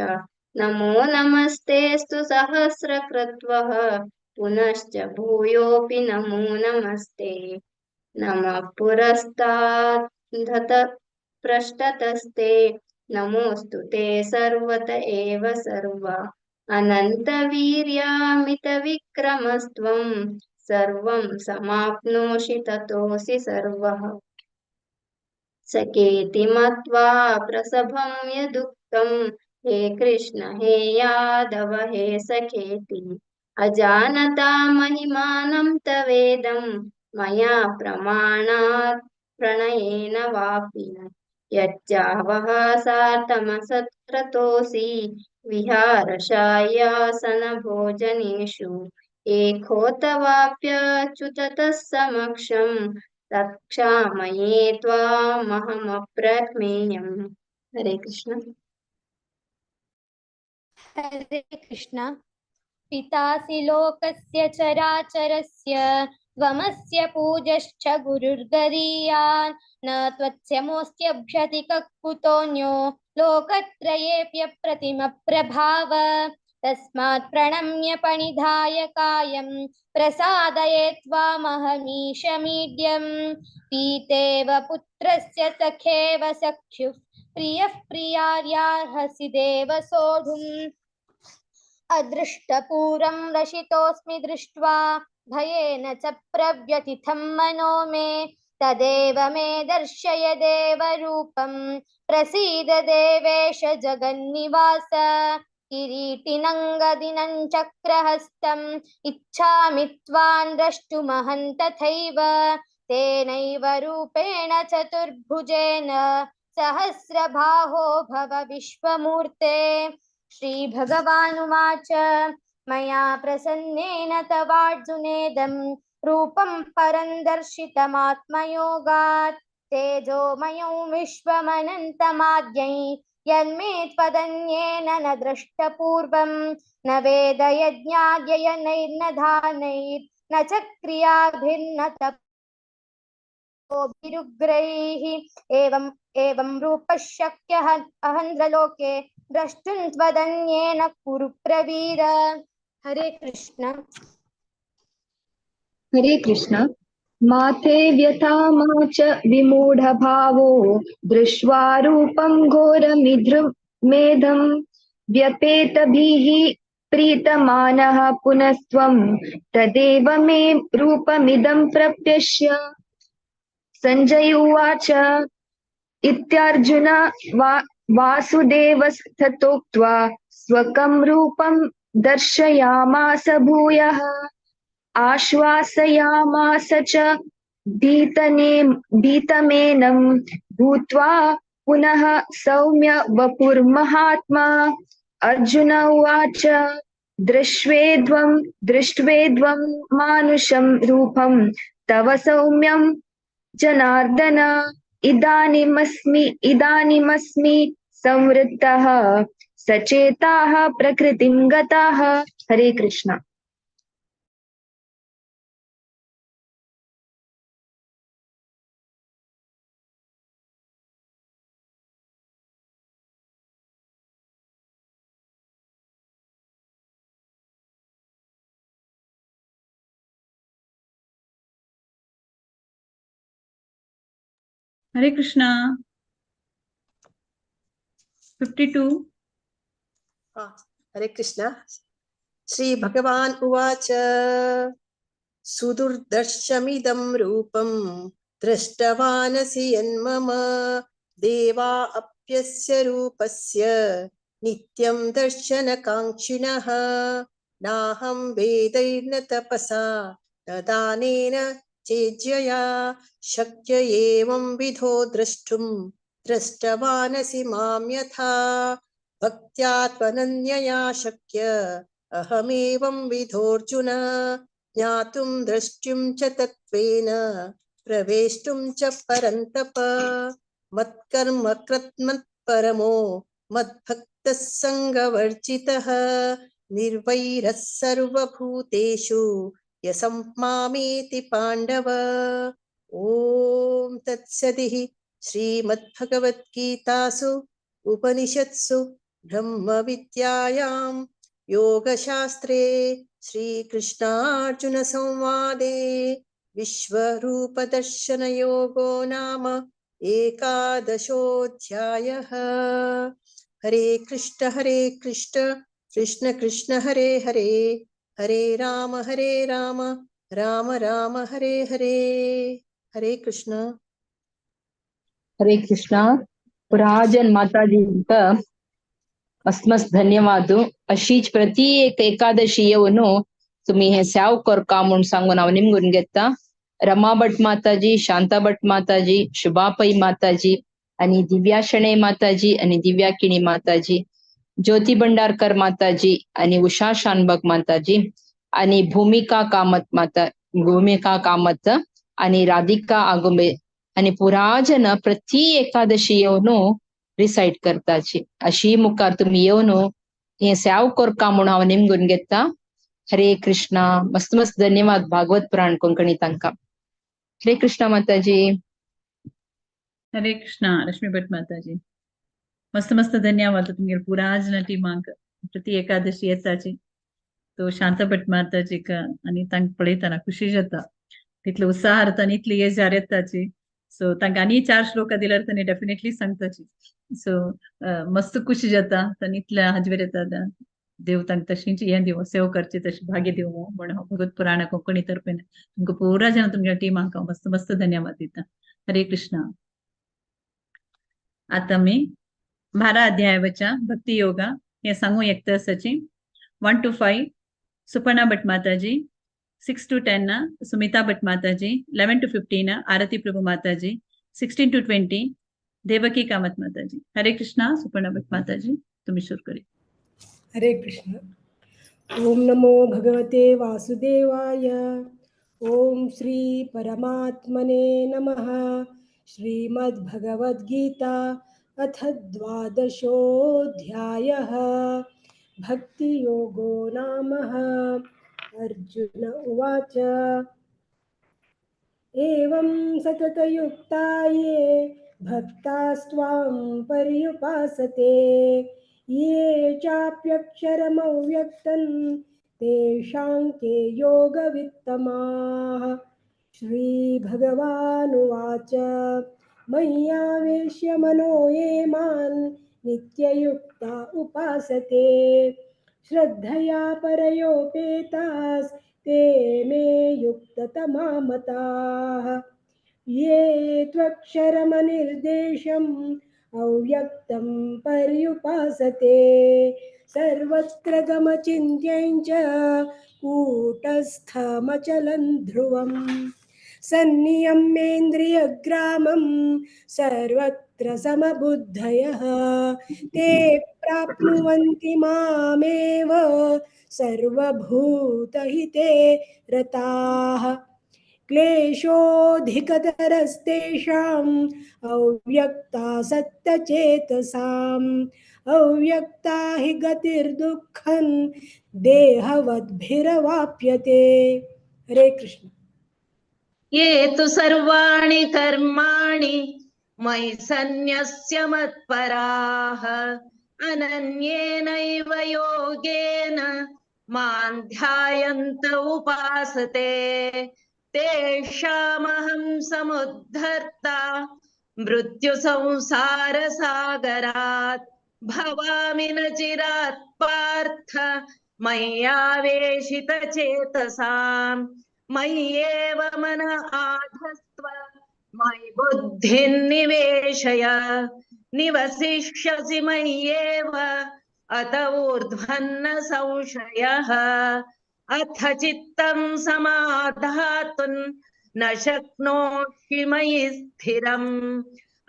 नमो नमस्तेऽस्तु सहस्रकृत्वः पुनश्च भूयोऽपि नमो नमस्ते नमः पुरस्तात् पृष्ठतस्ते नमोऽस्तु ते सर्वत एव सर्व अनन्तवीर्यामितविक्रमस्त्वं सर्वं समाप्नोषि ततोऽसि सर्वः सकेति मत्वा प्रसभं यदुक्तं हे कृष्ण हे यादव हे सखेति अजानता महिमानं तवेदं मया प्रमाणात् प्रणयेन वापि यच्चावः सार्थमसत्क्रतोऽसि विहारशाय्यासनभोजनेषु एकोऽथवाप्यच्युत तत्समक्षं तत्क्षामये त्वामहमप्रमेयम्। हरे कृष्ण। हरे कृष्ण। पितासि लोकस्य चराचरस्य त्वमस्य पूजश्च गुरुर्गरीयान् न त्वत्स्यमोऽस्त्यभ्यतिकः कुतोऽन्यो लोकत्रयेऽप्यप्रतिमप्रभाव तस्मात् प्रणम्य पणिधाय कायं प्रसादये त्वामहमीशमीड्यं पीतेव पुत्रस्य सखेव सख्युः प्रियः प्रियार्यार्हसि देव सोढुम् अदृष्टपूरं रशितोऽस्मि दृष्ट्वा भयेन च प्रव्यथितं मनो मे तदेव मे दर्शय देवरूपं प्रसीद देवेश जगन्निवास किरीटिनं गदिनं चक्रहस्तम् इच्छामि त्वां द्रष्टुमहं तथैव तेनैव रूपेण चतुर्भुजेन सहस्रबाहो भव विश्वमूर्ते। श्रीभगवानुवाच मया प्रसन्नेन तवार्जुनेदं रूपं परं दर्शितमात्मयोगात् तेजोमयं विश्वमनन्तमाद्यै यन्मे त्वदन्येन न दृष्टपूर्वं न वेदयज्ञाद्ययनैर्न दानैर्न च क्रियाभिर्न तपोभिरुग्रैः एवं रूपः शक्यः अहन्द्रलोके द्रष्टुं त्वदन्येन कुरु प्रवीर। हरे कृष्ण। हरे कृष्ण। माते व्यथा मा च विमूढभावो दृष्ट्वा रूपं घोरमिदृमेधं व्यपेतभिः प्रीतमानः पुनस्त्वं तदेव मे रूपमिदं प्रप्यश्य। संजय उवाच इत्यार्जुन वासुदेवस्तथोक्त्वा स्वकं रूपं दर्शयामास भूयः आश्वासयामास च भीतमेनं भूत्वा पुनः सौम्य वपुर्महात्मा। अर्जुन उवाच दृष्ट्वेद्वं मानुषं रूपं तव सौम्यं जनार्दन इदानीमस्मि संवृत्तः सचेताः प्रकृतिं गताः। हरे कृष्ण। हरे कृष्णा। 52। हरे कृष्ण। श्री भगवान उवाच सुदुर्दर्शमिदं रूपं दृष्टवानसि यन्मम देवा अप्यस्य रूपस्य नित्यं दर्शनकाङ्क्षिणः नाहं वेदैर्न तपसा न दानेन चेज्यया शक्य एवं विधो द्रष्टुं दृष्टवानसि मां यथा भक्त्या त्वनन्यया शक्य अहमेवं विधोऽर्जुन ज्ञातुं द्रष्टुं च तत्त्वेन प्रवेष्टुं च परन्तप मत्कर्म कृत्मत्परमो मद्भक्तः सङ्गवर्जितः निर्वैरः सर्वभूतेषु यः मामेति पाण्डव। ॐ तत्सदिः श्रीमद्भगवद्गीतासु उपनिषत्सु ब्रह्मविद्यायां योगशास्त्रे श्रीकृष्णार्जुन संवादे विश्वरूपदर्शनयोगो नाम एकादशोऽध्यायः। हरे कृष्ण कृष्ण कृष्ण हरे हरे हरे राम राम राम हरे हरे। हरे कृष्ण। ಹರೇ ಕೃಷ್ಣ. ಪುರಾಜನ್ ಮಾತಾಜಿ ಅಂತ ಮಸ್ತ್ ಧನ್ಯವಾದ. ಅಶೀಚ್ ಪ್ರತಿ ಏಕಾದಶಿಯವನು तुम्ही हे स्याव कर का म्हणून सांगून हांव निमगून घेता. रमा भट माताजी, शांता भट माताजी, शुभापई माताजी आणि दिव्या शणे माताजी आणि दिव्या किणी माताजी, ज्योती भंडारकर माताजी आणि उषा शानबग माताजी आणि भूमिका कामत आणि राधिका आगुंबे आणि पुराजन प्रति एकादशीಯವನು रिसाइट करताची. अशी मुखार तुम्ही येवन हे स्याव कर का म्हणून हांव निमगून घेता. हरे कृष्णा. मस्त धन्यवाद भागवत पुराण कोंकणी तांकां. हरे कृष्ण माताजी. हरे कृष्णा. रश्मी भट माताजी मस्त धन्यवाद तुमगे पुराजन टिमांक प्रति एकादशी येताची. तो शांत भट माताजी का आणि तांक पळयतना खुशी जाता. तितलो उत्साह आनी इतली येजार येताची. सो तांकां आनी 4 श्लोक दिल्यार तांणी डेफिनेटली सांगताची. सो मस्त खुशी जाता. तांणी इतल्या हाजेर येता. देव तांकां तशींच हें दिवं, सेव करची तशी भाग्य दिवं म्हणून भगवत पुराण कोंकणी तर्फेन तुमकां पुरा जन तुमच्या टिमांक हांव मस्त धन्यवाद दिता. हरे कृष्णा. आता मी 12 अध्यायाच्या भक्ती योगा हे सांगू एकतासाची. 1 to 5 सुपर्णा भट माताजी, 6 to 10 सुमिता भट माताजी, 11 to 15 आरती प्रभु माताजी, 16 to 20 देवकी कामत माताजी. हरे कृष्णा. सुपर्णा भट माताजी तुम्ही सुरू करी. हरे कृष्ण. ओम नमो भगवते वासुदेवाय. ओम श्री परमात्मने नमः. श्रीमद्भगवद्गीता अथ द्वादशोऽध्यायः भक्तियोगो नाम। अर्जुन उवाच एवं सततयुक्ता ये भक्तास्त्वां पर्युपासते ये चाप्यक्षरमव्यक्तं तेषां के योगवित्तमाः। श्रीभगवानुवाच मय्यावेश्य मनो ये मां नित्ययुक्ता उपासते श्रद्धया परयोपेतास्ते मे युक्ततमा मताः। ये त्वक्षरमनिर्देशम् अव्यक्तं पर्युपासते सर्वत्र गमचिन्त्यं च कूटस्थमचलं ध्रुवम् सन्नियम्येन्द्रियग्रामं सर्वत्र समबुद्धयः ते प्राप्नुवन्ति मामेव सर्वभूतहिते रताः। क्लेशोऽधिकतरस्तेषाम् अव्यक्तासक्तचेतसाम् अव्यक्ता हि गतिर्दुःखं देहवद्भिरवाप्यते। हरे कृष्ण। ये तु सर्वाणि कर्माणि मयि सन्न्यस्य मत्पराः अनन्येनैव योगेन मां ध्यायन्त उपासते तेषामहं समुद्धर्ता मृत्युसंसारसागरात् भवामि न चिरात् पार्थ मय्यावेशितचेतसाम् मय्येव मन आधस्त्व मयि बुद्धिं निवेशय निवसिष्यसि मय्येव अत ऊर्ध्वन्न संशयः। अथ चित्तं समाधातुं न शक्नोषि मयि स्थिरम्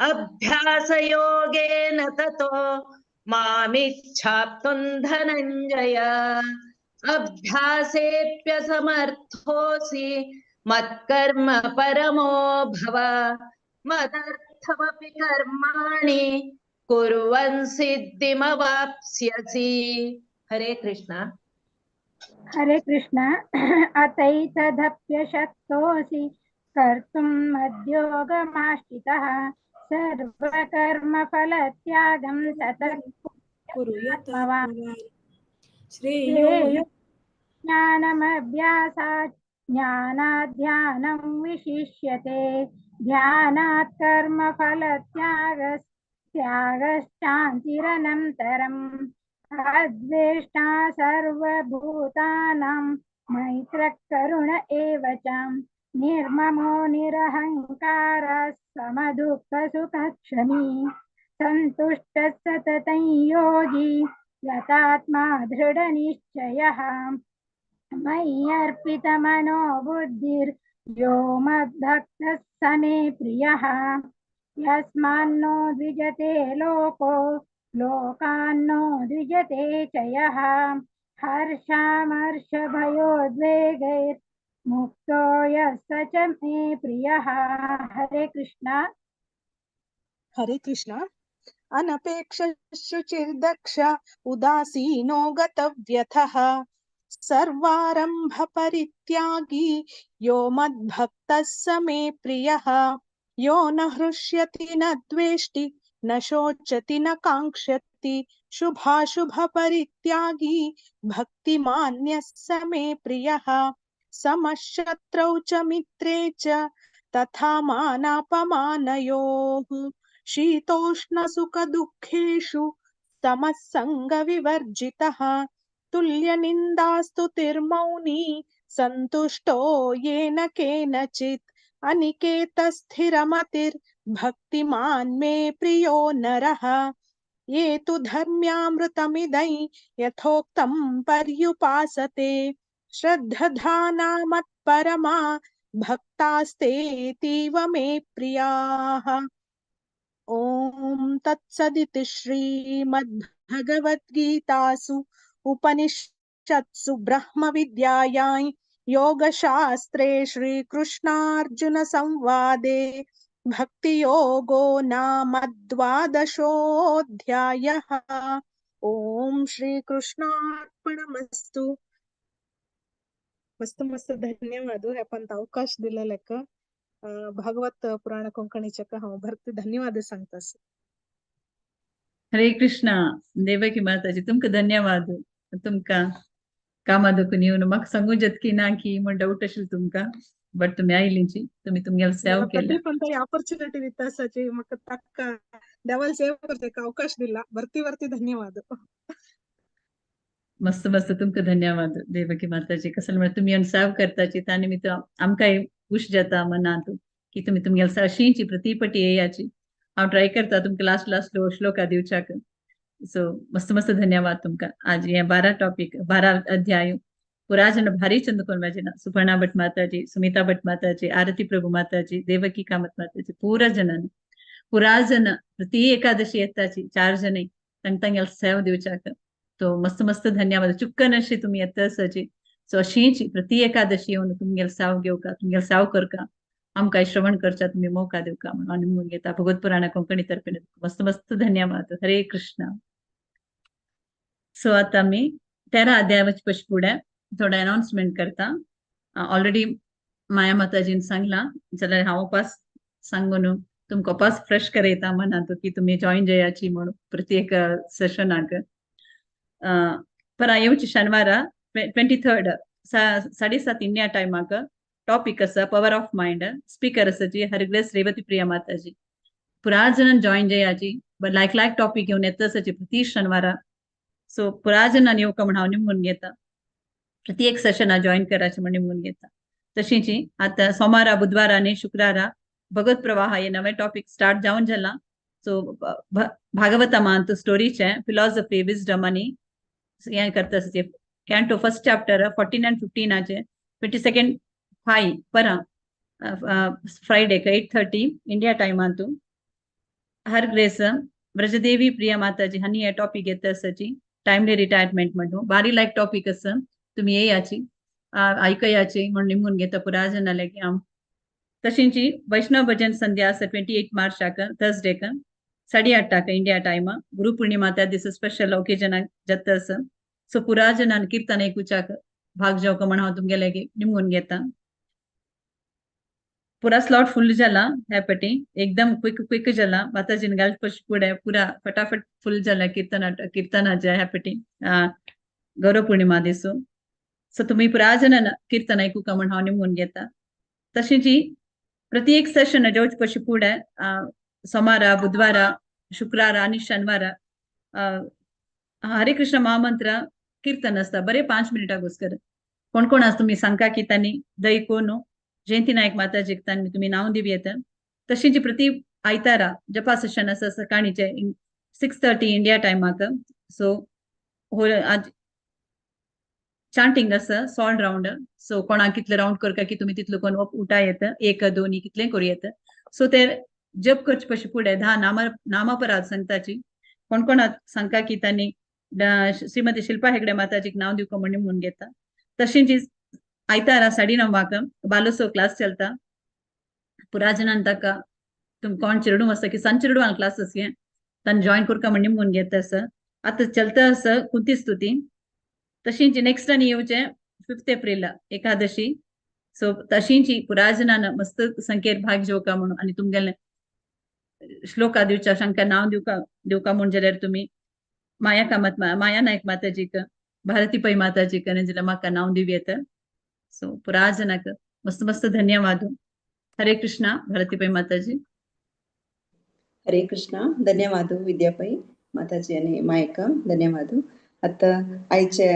अभ्यासयोगेन ततो मामिच्छाप्तुं धनञ्जय अभ्यासेऽप्यसमर्थोऽसि मत्कर्म परमो भव मदर्थमपि कर्माणि कुर्वन् सिद्धिमवाप्स्यसि। हरे कृष्ण। हरे कृष्ण। अतैतदप्यशक्तोऽसि कर्तुं मद्योगमाश्रितः सर्वकर्मफलत्यागं ततः कुरु यत्भवान् श्रेयो ज्ञानमभ्यासात् ज्ञानाध्यानं विशिष्यते ध्यानात् कर्मफलत्यागश्चान्तिरनन्तरम् अद्वेष्टा सर्वभूतानां मैत्रः करुण एव च निर्ममो निरहङ्कारः समदुःखसुखक्षमी सन्तुष्टः सततं योगी यतात्मा दृढनिश्चयः मय्यर्पितमनो बुद्धिर्यो मद्भक्तः स मे प्रियः यस्मान्नो द्विजते लोको लोकान्नो द्विजते च यः हर्षामर्षभयोद्वेगैर्मुक्तो यः स च मे प्रियः। हरे कृष्ण। हरे कृष्ण। अनपेक्षशुचिर्दक्ष उदासीनो गतव्यथः सर्वारंभ परित्यागी यो मद्भक्तः स मे प्रियः यो न हृष्यति न द्वेष्टि न शोचति न काङ्क्षति शुभाशुभ परित्यागी भक्तिमान्यः स मे प्रियः समशत्रौ च मित्रे च तथा मानापमानयोः शीतोष्ण सुख दुःखेषु समः संगविवर्जितः तुल्यनिन्दास्तुतिर्मौनी सन्तुष्टो येन केनचित् अनिकेतस्थिरमतिर्भक्तिमान् मे प्रियो नरः ये तु धर्म्यामृतमिदं यथोक्तं पर्युपासते श्रद्धधाना मत्परमा भक्तास्तेतीव मे प्रियाः। ओम तत्सदिति श्रीमद्भगवद्गीतासु उपनिषत्सु ब्रह्मविद्यायां योगशास्त्रे श्रीकृष्णार्जुन संवादे भक्तियोगो नाम द्वादशोऽध्यायः। ओम श्रीकृष्णार्पणमस्तु. मस्त मस्त धन्यवाद हे पण अवकाश दिलेल्याक भागवत पुराण कोंकणीच्या हांव भरती धन्यवाद सांगतास. हरे कृष्णा देवकी माताजी तुमका धन्यवाद. तुमका कामादोकून येऊन म्हाका सांगूं जतकी ना की म्हण डाऊट आशिल्लो तुमका बट तुम्ही आयलींची तुम्ही तुमगेलो सेव केला. कधी पण ऑपॉर्च्युनिटी दितासाची म्हाका ताका देवाल सेव करते अवकाश दिला भरती धन्यवाद. मस्त मस्त तुमका धन्यवाद देवकी माताजी. कसं म्हणजे तुम्ही सेव करताची त्या निमित्त आमकांय खुश जाता मनात की तुम्ही तुमगेलो अशींची प्रतिपटी येयाची. हांव ट्राय करता तुमका लास्ट श्लोका दिवच्याक. सो मस्त मस्त धन्यवाद तुमका. आज हे 12 अध्याय पुराजन भारी चंदकोन वाजना सुपर्णा भट माताजी, सुमिता भट माताजी, आरती प्रभु माताजी, देवकी कामत माताजी पूरा जनन पुराजन प्रति एकादशी येताची 4 जण तांगेल सेव दिवच्याक. तो मस्त मस्त धन्यवाद. चुक्कन अशी तुम्ही येताची. सो अशींची प्रति एकादशी येऊन तुमगेल सेव घेवका तुमगेल सेव करका आमकां श्रवण करचा तुम्ही मौका दिवका म्हणून आनी घेता भगवत पुराण कोंकणी तर्फे मस्त मस्त धन्यवाद. हरे कृष्णा. सो आता मी 13 अध्यायाच्या पशी फुडें थोडं अनाउन्समेंट करता. ऑलरेडी माया माताजीन सांगला जाल्यार हांव उपास सांगून तुमकां उपास फ्रेश करयता मनात की तुम्ही जॉईन जेयाची म्हणून प्रत्येक सेशनाक. पर येवची शेनवारा 23rd 7:30 इंडिया टायमाक टॉपिक आसा पॉवर ऑफ माइंड. स्पीकर आसा जी हरग्रेस रेवती प्रिया माताजी. पुरा जणांनी जॉईन जेयाची बट लायक टॉपिक घेऊन येता आसाची प्रति शेनवारा. सो पुरा जणांनी येवका म्हण हांव निमून घेता. प्रत्येक सेशना जॉईन करायचे म्हण निमून घेता. तशींची आता सोमारा बुधवारा आनी शुक्रारा भगवत प्रवाह हे नवे टॉपिक स्टार्ट जावन जाला. सो भागवतामांत स्टोरीचे फिलॉसॉफी विजडम आनी हें करता आसाचे कॅन्टो फर्स्ट चॅप्टर 14 and 15 22nd 5 परा फ्रायडे 8:30 इंडिया टायमांत हर ग्रेस ब्रजदेवी प्रिया माताजी हांणी हे टॉपिक येता आसाची टाइमली रिटायरमेंट म्हणून बारी लायक टॉपिक आसा. तुम्ही येयाची आयकयाची म्हण निमून घेता पुरा जनाले की हांव. तशींची वैष्णव भजन संध्या आसा 28 मार्चाक थर्सडेक 8:30 इंडिया टायमा. गुरुपूर्णिमा त्या दिसा स्पेशल ओकेजनाक जाता आसा. सो पुरा जनान कीर्तन ऐकुच्याक भाग जेवका म्हण हांव तुमगेले निमून घेता. पुरा स्लॉट फुल जाला ह्या पटी एकदम क्विक जाला. माताजीन घालचे फुडें पुरा फटाफट फुल जाला कीर्तनाच्या ह्या पटी गौरव पूर्णिमा दिसू. सो तुम्ही पुरा जणांना कीर्तन ऐकूका म्हण हांव निमून घेता. तशींची प्रत्येक सेशन जेवचे पशी फुडें सोमारा बुधवारा शुक्रारा आनी शेनवारा हरे कृष्ण महामंत्र कीर्तन आसता बरे 5 मिनिटां घुसकर. कोण कोण आसा तुम्ही सांगका की तांणी दय कोण जयंती नायक माताजीक तांणी तुम्ही नाव दिव येता. तशींची प्रति आयतारा जपा सेशन आसा सकाळीचे 6:30 इंडिया टायमाक. सो आज चांटिंग आसा 100 राउंड. सो कोणाक कितले राउंड करका की तुम्ही तितलो कोण उठा येता 1 2 कितले करूं येता. सो ते जप करचे पशी फुडें 10 नामापराध सांगताची. कोण कोण सांगका की तांणी श्रीमती शिल्पा हेगडे माताजीक नाव दिवका म्हण निमून घेता. तशींची आयतारा 9:30 बालोत्सव क्लास चलता. पुरा जणांनी ताका तुम कोण चिरडू आसा की सांचिरडू क्लास आसा तांणी जॉईन करका म्हण निमून घेता आसा. आतां चलता आसा कुंती स्तुती. तशींची नेक्स्ट आनी येवचे 5 एप्रिल एकादशी. सो तशींची पुरा जणांना मस्त संख्येर भाग जेवका म्हणून आनी तुमगेले श्लोका दिवच्या शंका नाव दिवका म्हण जाल्यार तुम्ही माया नायक माताजीक भारती पै माताजीक आनी जाल्यार म्हाका नाव दिव येता. सो पुरा जनाक मस्त मस्त धन्यवाद. हरे कृष्णा भारती पै माताजी. हरे कृष्णा धन्यवाद विद्यापै माताजी आणि मायका धन्यवाद. आता आयचे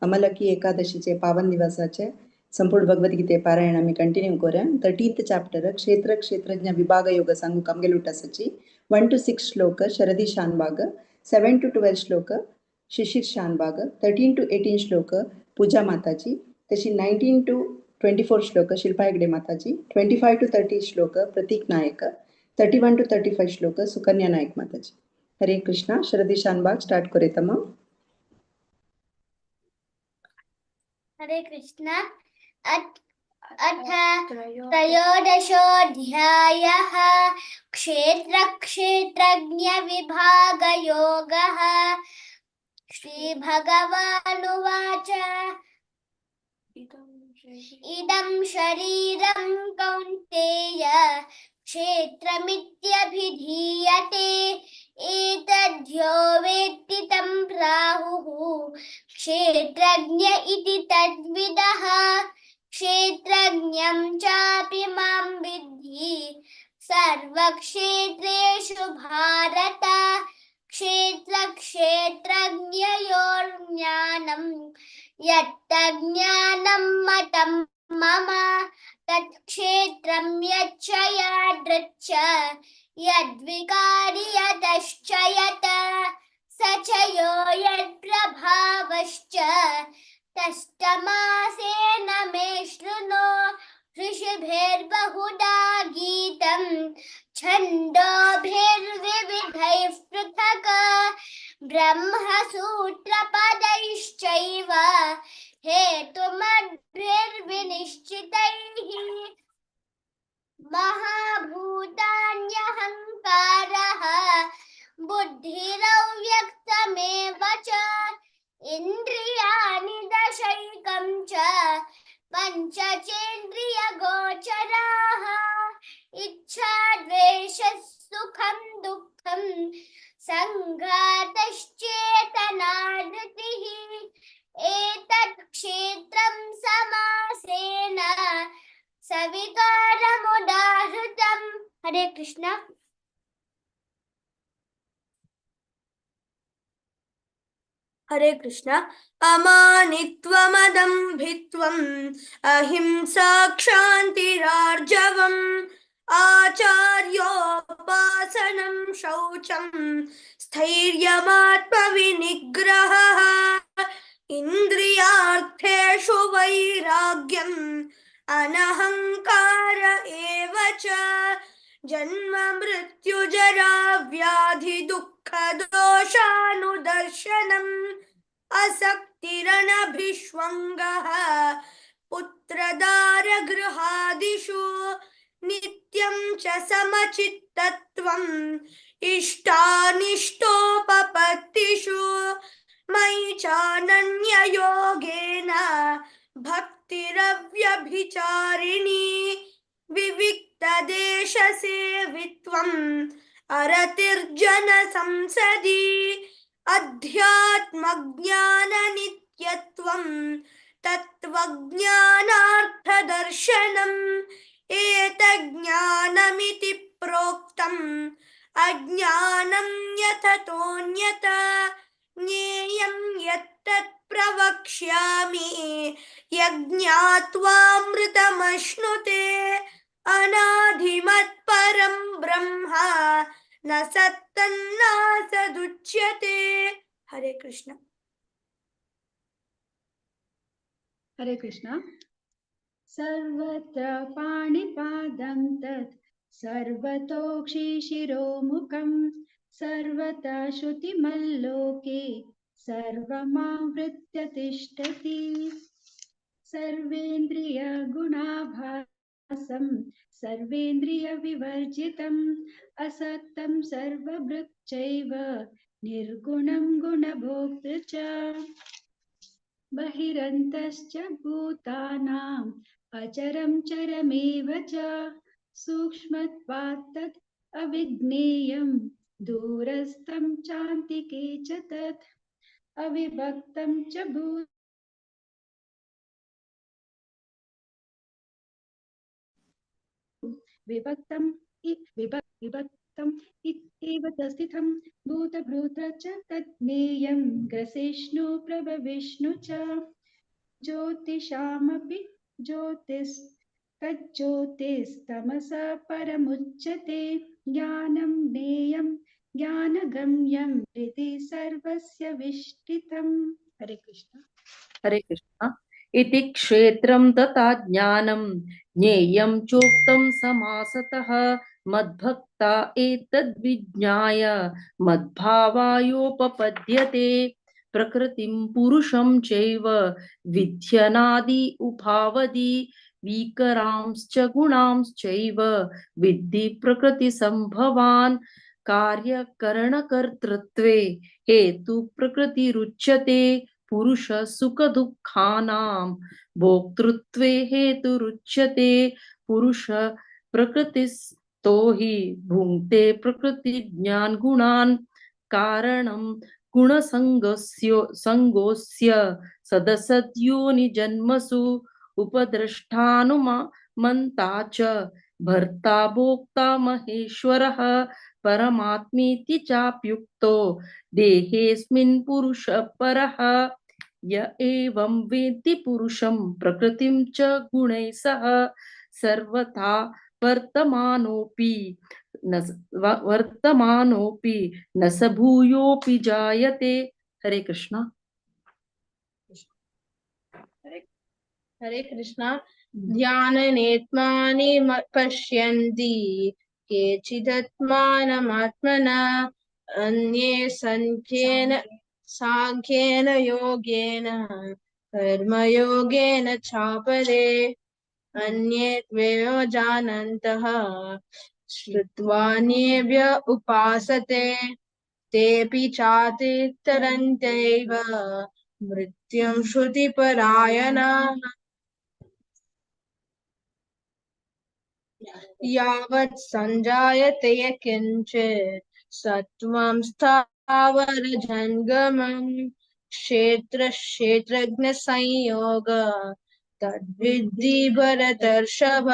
अमलकी एकादशीचे पावन दिवसाचे संपूर्ण भगवद्गीते पारायण आम्ही कंटिन्यू करूया. 13th चॅप्टर क्षेत्रज्ञ विभाग योग सांगू आमगे लुटासाची 1 to 6 श्लोक शरदी शानबाग, 7 to 12 श्लोक शिशिर शानबाग, 13 to 18 श्लोक पूजा माताजी, तशी 19 to 24 श्लोक शिल्पा हेगडे माताजी, 25 to 30 श्लोक प्रतीक नायक, 31 to 35 श्लोक सुकन्या नायक माताजी. हरे कृष्णा. शरदी शानबाग स्टार्ट करूया. हरे कृष्णा. अथ त्रयोदशोऽध्यायः क्षेत्रक्षेत्रज्ञविभागयोगः श्रीभगवानुवाच इदं शरीरं कौन्तेय क्षेत्रमित्यभिधीयते एतद्यो वेत्ति तं प्राहुः क्षेत्रज्ञ इति तद्विदः क्षेत्रज्ञं चापि मां विद्धि सर्वक्षेत्रेषु भारत क्षेत्रक्षेत्रज्ञयोर्ज्ञानं यत्तज्ज्ञानं मतं मम तत्क्षेत्रं यच्च यादृच्च यद्विकारि यतश्च यत् स च यो यत्प्रभावश्च तस्तमासेन मे शृणु ऋषिभिर्बहुधा गीतं छन्दोभिर्विविधैः पृथक् ब्रह्मसूत्रपदैश्चैव हेतुमद्भिर्विनिश्चितैः महाभूतान्यहङ्कारः बुद्धिरव्यक्तमेव च इन्द्रियाणि दशैकं च पञ्चचेन्द्रियगोचराः इच्छा द्वेषः सुखं दुःखं सङ्घातश्चेतना धृतिः एतत् क्षेत्रं समासेन सविकारमुदाहृतम्। हरे कृष्ण। हरे कृष्ण। अमानित्वमदम्भित्वम् अहिंसा क्षान्तिरार्जवम् आचार्योपासनं शौचं स्थैर्यमात्मविनिग्रहः इन्द्रियार्थेषु वैराग्यम् अनहङ्कार एव च जन्म मृत्युजरा व्याधि दुःख दोषानुदर्शनम् असक्तिरनभिष्वङ्गः पुत्रदारगृहादिषु नित्यं च समचित्तत्वम् इष्टानिष्टोपपत्तिषु मयि चानन्ययोगेन भक्तिरव्यभिचारिणी विविक्तदेशसेवित्वम् अरतिर्जनसंसदि अध्यात्मज्ञाननित्यत्वम् तत्त्वज्ञानार्थदर्शनम् एतज्ज्ञानमिति प्रोक्तम् अज्ञानं यथतोऽन्यत् ज्ञेयं यत्तत् प्रवक्ष्यामि यज्ञात्वामृतमश्नुते अनादिमत्परं ब्रह्म न सत्तन्नासदुच्यते। हरे कृष्ण। हरे कृष्ण। सर्वत्र पाणिपादं तत् सर्वतोक्षिशिरोमुखं सर्वतः श्रुतिमल्लोके सर्वमावृत्य तिष्ठति सर्वेन्द्रियगुणाभासं सर्वेन्द्रियविवर्जितम् असक्तं सर्वभृक्चैव निर्गुणं गुणभोक्तृ च बहिरन्तश्च भूतानाम् अचरं चरमेव च सूक्ष्मत्वात् तत् अविज्ञेयं दूरस्थं चान्तिके च तत् अविभक्तं च विभक्तम् इत्येव तस्थितं भूतभृत च तज्ज्ञेयं ग्रसिष्णु प्रभविष्णु च ज्योतिषामपि तज्ज्योतिस्तमसा परमुच्यते ज्ञानं ज्ञेयं ज्ञानगम्यं इति सर्वस्य विष्टितम्। हरे कृष्ण। हरे कृष्ण। इति क्षेत्रं तथा ज्ञानं ज्ञेयं चोक्तं समासतः मद्भक्ता एतद्विज्ञाय मद्भावायोपपद्यते प्रकृतिं पुरुषं चैव विध्यनादि उभावदि विकरांश्च गुणांश्चैव विद्धि प्रकृतिसम्भवान् कार्यकरणकर्तृत्वे हेतु प्रकृतिरुच्यते पुरुष सुख दुःखानां भोक्तृत्वे हेतुरुच्यते पुरुष प्रकृतिस्तो हि भुङ्क्ते प्रकृति ज्ञान गुणान् कारणं गुणसङ्गोऽस्य सदसद्योनि जन्मसु उपद्रष्टानुमन्ता च भर्ता भोक्ता महेश्वरः परमात्मेति चाप्युक्तो देहेऽस्मिन् पुरुषः परः य एवं वेत्ति पुरुषं प्रकृतिं च गुणैः सह सर्वथा वर्तमानोऽपि न स भूयोऽपि जायते। हरे कृष्णा। हरे कृष्णा। ध्याननेत्मानि पश्यन्ति केचिदत्मानमात्मना अन्ये सांख्येन योगेन कर्मयोगेन चापरे अन्ये त्वेव जानन्तः श्रुत्वान्येभ्य उपासते तेऽपि चातितरन्त्यैव मृत्युं श्रुतिपरायणाः यावत् संजायते किंचित् सत्त्वं स्थावरजङ्गमं क्षेत्रज्ञसंयोग तद्विद्धि भरतर्षभ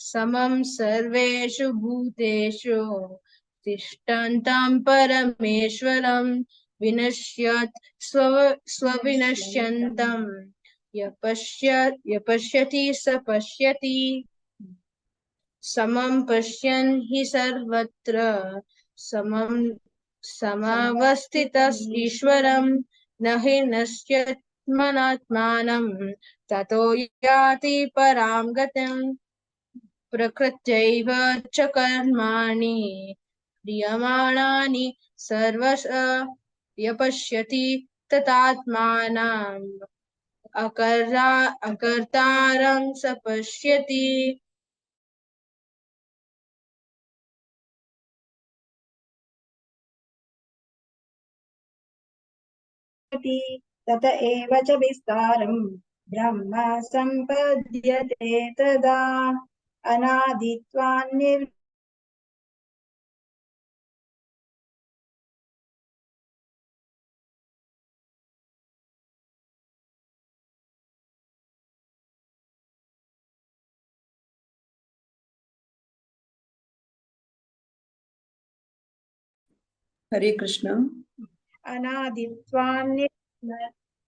समं सर्वेषु भूतेषु तिष्ठन्तं परमेश्वरं विनश्यत् स्वविनश्यन्तं यपश्यति स पश्यति समं पश्यन् हि सर्वत्र समवस्थितः ईश्वरं न हि नश्यत्मनात्मानं ततो याति परां गतिं प्रकृत्यैव च कर्माणि क्रियमाणानि सर्वशः यपश्यति तदात्मानम् अकर्तारं स पश्यति। तत एव च विस्तारं ब्रह्म सम्पद्यते तदा अनादित्वान् हरे कृष्ण।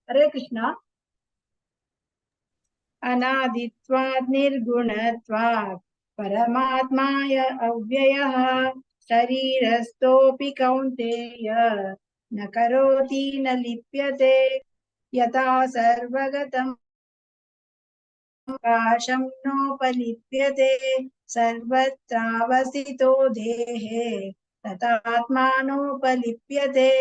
हरे कृष्ण। अनादित्वात् निर्गुणत्वात् परमात्माय अव्ययः शरीरस्थोऽपि कौन्तेय न करोति न लिप्यते यथा सर्वगतं प्रकाशं नोपलिप्यते सर्वत्रावस्थितो देहे तथात्मानोपलिप्यते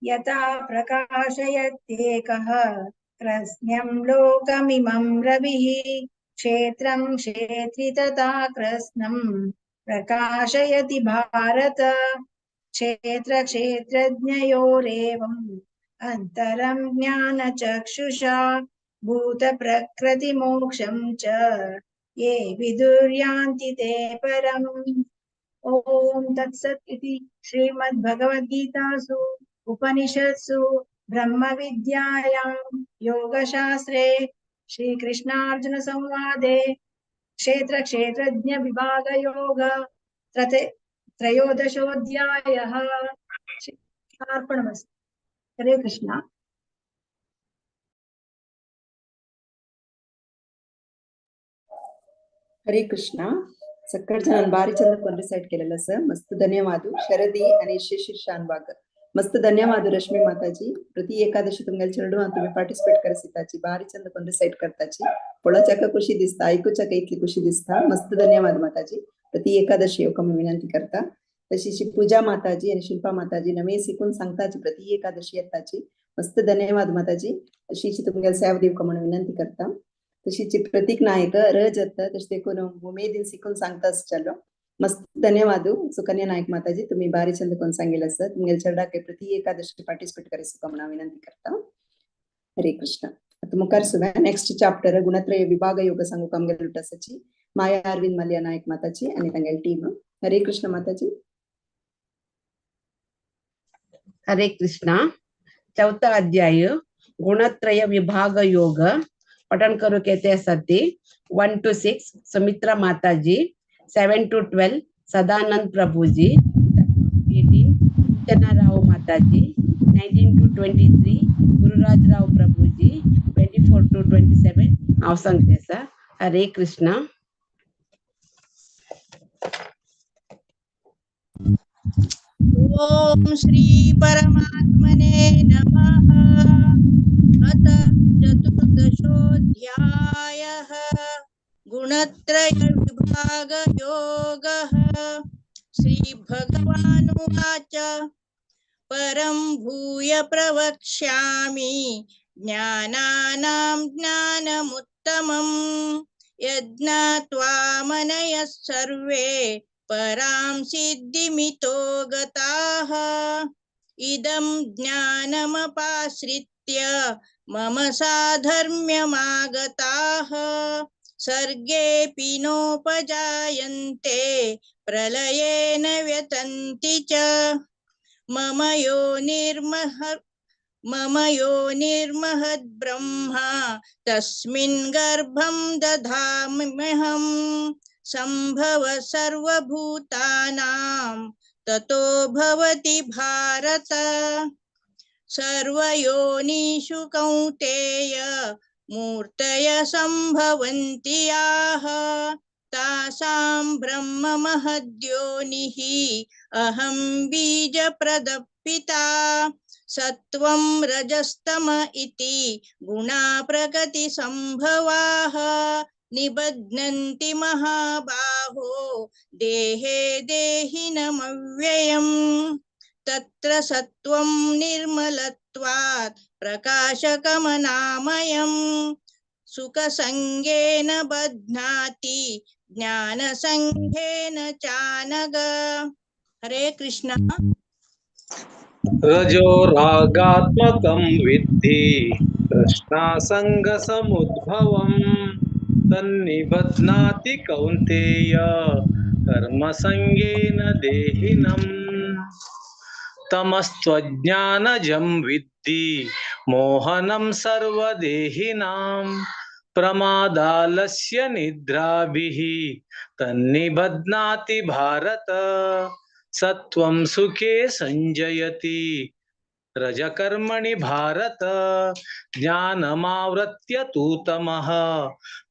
यथा प्रकाशयत्येकः कृत्स्नं लोकमिमं रविः क्षेत्रं क्षेत्री तथा कृत्स्नं प्रकाशयति भारत क्षेत्रक्षेत्रज्ञयोरेवम् अन्तरं ज्ञानचक्षुषा भूतप्रकृतिमोक्षं च ये विदुर्यान्ति ते परम्। ओम तत्सत् इति श्रीमद्भगवद्गीतासु उपनिषत्सु ब्रह्म विद्यायां योगशास्त्रे श्रीकृष्णार्जुन संवादे क्षेत्र क्षेत्रज्ञ विभाग योग त्रयोदशोऽध्यायः। अर्पणमस्तु। हरे कृष्ण। हरे कृष्ण. सगळं जण बारी चंद कोण रिसाइट केलेलं सर मस्त धन्यवाद शरदी आणि शिशिर शानबाग मस्त धन्यवाद रश्मी माताजी प्रति एकादशी तुमगेल चरडू तुम्ही पार्टिसिपेट करसिताची बारी चंद कोण रिसाइट करताची पोळाच्या खुशी दिसता ऐकूच्या इतली खुशी दिसता मस्त धन्यवाद माताजी प्रति एकादशी योग मी विनंती करता तशी पूजा माताजी आणि शिल्पा माताजी नवे शिकून सांगताची प्रति एकादशी येताची मस्त धन्यवाद माताजी. अशीच तुमगेल सेवा दिवका म्हणून विनंती करता. तशीच प्रतीक नायक रज येता तशें देखून उमेदीन शिकून सांगता आसचेलो. मस्त धन्यवाद सुकन्या नायक माताजी. तुम्ही बारी चंद कोण सांगिल्लें आसा. तुमगेल चेडाक प्रती एकादशी पार्टिसिपेट करी सुका म्हणून विनंती करता. हरे कृष्ण. आता मुखार सुद्धा नेक्स्ट चॅप्टर गुणत्रय विभाग योग सांगू आमगेल लुटासाची माया अरविंद मल्लिया नायक माताजी आणि तांगेल टीम. हरे कृष्ण माताजी. हरे कृष्णा. चौथा अध्याय गुणत्रय विभाग योग पठन करू कहते सती 1 to 6 सुमित्रा माताजी, 7 to 12 सदानंद प्रभुजी, 18 सूचना राव माताजी, 19 to 23 Gururaj Rao Prabhuji, 24 to 27 अवसंग जैसा. हरे कृष्णा. ओम श्री परमात्मने नमः. अथ चतुर्दशोऽध्यायः गुणत्रय विभाग योगः. श्री भगवानुवाच परं भूय प्रवक्ष्यामि ज्ञानानां ज्ञानमुत्तमं यज्ञात्वा मनयः सर्वे परां सिद्धिमितो गताः. इदं ज्ञानमपाश्रित्य मम साधर्म्यमागताः सर्गेऽपि नोपजायन्ते प्रलयेन व्यतन्ति च. मम यो निर्महद्ब्रह्मा तस्मिन् गर्भं दधाम्यहम्. संभव सर्वभूतानां ततो भवति भारत. सर्वयोनिषु कौन्तेय मूर्तय सम्भवन्ति याः तासां ब्रह्म महद्योनिः अहं बीजप्रदपिता. सत्वं रजस्तम इति गुणा प्रकृति संभवाः निबध्नन्ति महाबाहो देहे देहिनमव्ययम्. तत्र सत्वं निर्मलत्वात् प्रकाशकमनामयम् सुखसंगेन बध्नाति ज्ञानसंघेन चानग. हरे कृष्ण. रजो रागात्मकं विद्धि तृष्णासङ्गसमुद्भवम् तन्निबध्नाति कौन्तेय कर्मसंगेन देहिनम्. तमस्त्वज्ञानजं विद्धि मोहनं सर्वदेहिनां प्रमादालस्य निद्राभिः तन्निबध्नाति भारत. सत्वं सुखे संजयति रजकर्मणि भारत. ज्ञानमावृत्य तु तमः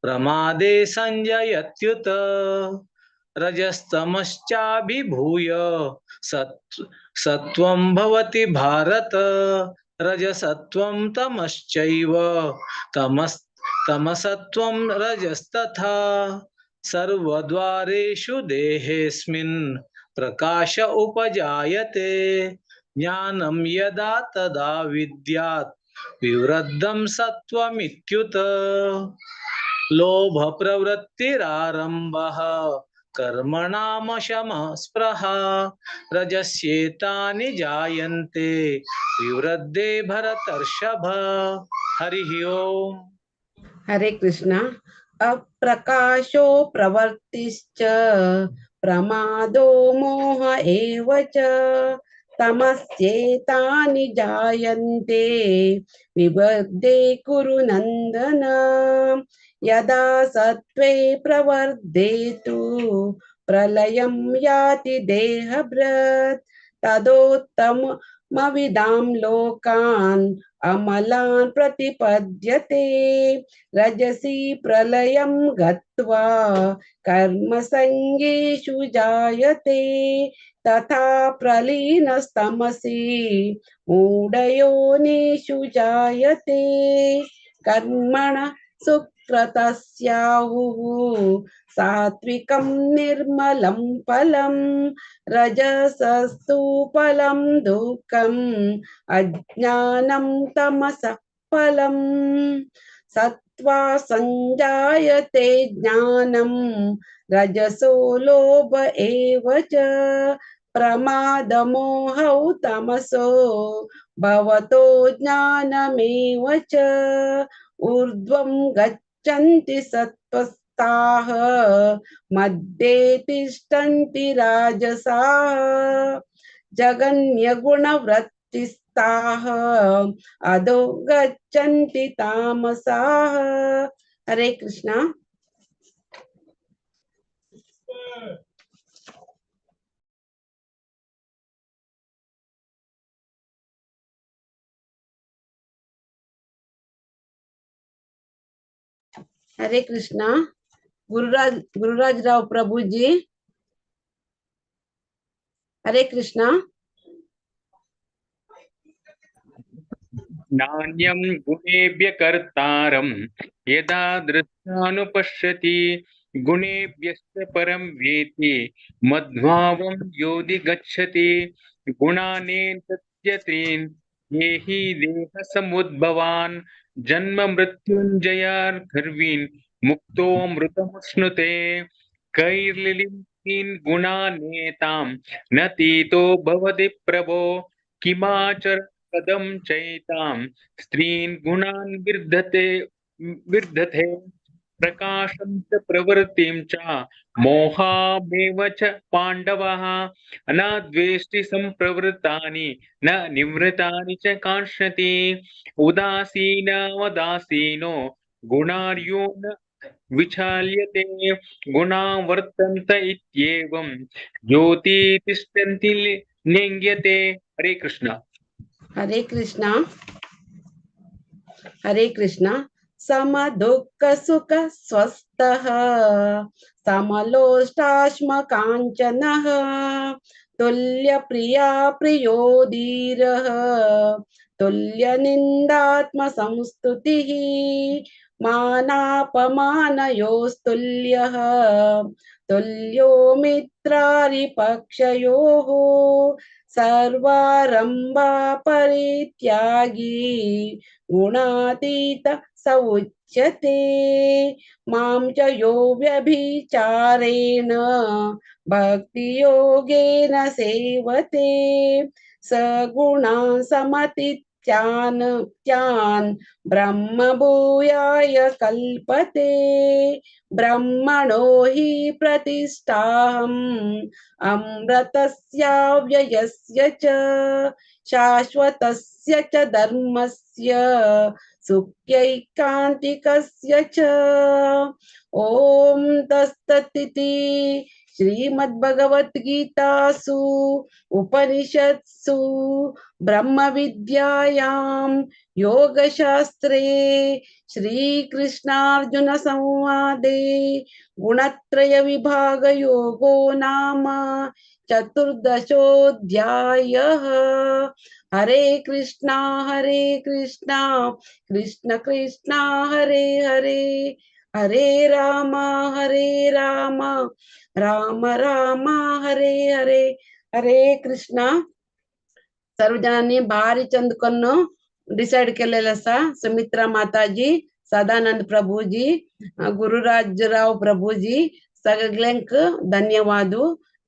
प्रमादे संजयत्युत. रजस्तमश्चाभिभूय सत्वं भवति भारत. रजसत्वं तमश्चैव तमसत्वं रजस्तथा. सर्वद्वारेषु देहेऽस्मिन् प्रकाश उपजायते. ज्ञानं यदा तदा विद्यात् विवृद्धं सत्वमित्युत. लोभ प्रवृत्तिरारम्भः कर्मणामशमः स्पृहा. रजस्येतानि जायन्ते विवृद्धे भरतर्षभ. हरिः ओम्. हरे कृष्णा. अप्रकाशो प्रवृत्तिश्च प्रमादो मोह एव च. तमस्येतानि जायन्ते विबुद्धे कुरु नन्दन. यदा सत्त्वे प्रवर्धेतु प्रलयं याति देहभृत्. तदोत्तमविदां लोकान् अमलान् प्रतिपद्यते. रजसि प्रलयं गत्वा कर्मसंगेषु जायते. तथा प्रलीनस्तमसि मूढयोनिषु जायते. कर्मण विकृतस्याहुः सात्विकं निर्मलं फलं रजसस्तु फलं दुःखम् अज्ञानं तमसः फलम् सत्त्वा संजायते ज्ञानं रजसो लोभ एव च प्रमादमोहौ तमसो भवतो ज्ञानमेव च ऊर्ध्वं गच्छन्ति सत्त्वस्ताः मध्ये तिष्ठन्ति राजसाः जगन्यगुणवृत्तिस्ताः अधो गच्छन्ति तामसाः। हरे कृष्णा। हरे कृष्णा। गुरुराज राव प्रभु जी। हरे कृष्णा। नान्यं गुणेभ्य कर्तारं यदा दृष्टानुपश्यति गुणेभ्यश्च परं वेति मद्भावं योऽधिगच्छति गुणानेन तत्यत्रीन् ये हि देहसमुद्भवान् जन्म मृत्युञ्जयार्घर्वीन् मुक्तो मृतमश्नुते कैर्लिलीन् गुणानेतां न तीतो भवति प्रभो किमाचर कदम चैतां स्त्रीन् गुणान् विर्धते प्रकाशं च प्रवृत्तिं च मोहामेव च पाण्डवः अनाद्वेष्टि सम्प्रवृत्तानि न निवृत्तानि च काङ्क्षति उदासीनवदासीनो गुणार्यो न विचाल्यते गुणा वर्तन्त इत्येवं ज्योति तिष्ठन्ति लिङ्ग्यते। हरे कृष्ण। हरे कृष्णा। हरे कृष्णा। सम दुःख सुख स्वस्थः समलोष्टाश्म काञ्चनः तुल्य प्रिया प्रियो धीरः तुल्य निन्दात्म संस्तुतिः मानापमानयोस्तुल्यः तुल्यो मित्रारिपक्षयोः सर्वारंभा परित्यागी गुणातीत स उच्यते मां च यो व्यभिचारेण भक्ति योगेन सेवते स गुणान् समतीत्यान् ब्रह्म भूयाय कल्पते ब्रह्मणो हि प्रतिष्ठाहम् अमृतस्याव्ययस्य च शाश्वतस्य च धर्मस्य सुख्यैकान्तिकस्य च। ओम तत्सदिति श्रीमद्भगवद्गीतासु उपनिषत्सु ब्रह्म विद्यायां योगशास्त्रे श्रीकृष्णार्जुन संवादे गुणत्रय विभाग योगो नाम चतुर्दशोऽध्यायः। हरे कृष्णा कृष्ण कृष्ण हरे हरे हरे राम राम राम हरे हरे। हरे कृष्णा। सर्वजणांनी भारी चंदकन्नो डिसाइड केलेलं असा सुमित्रा माताजी, सदानंद प्रभुजी, गुरुराजराव प्रभुजी सगळ्यांक धन्यवाद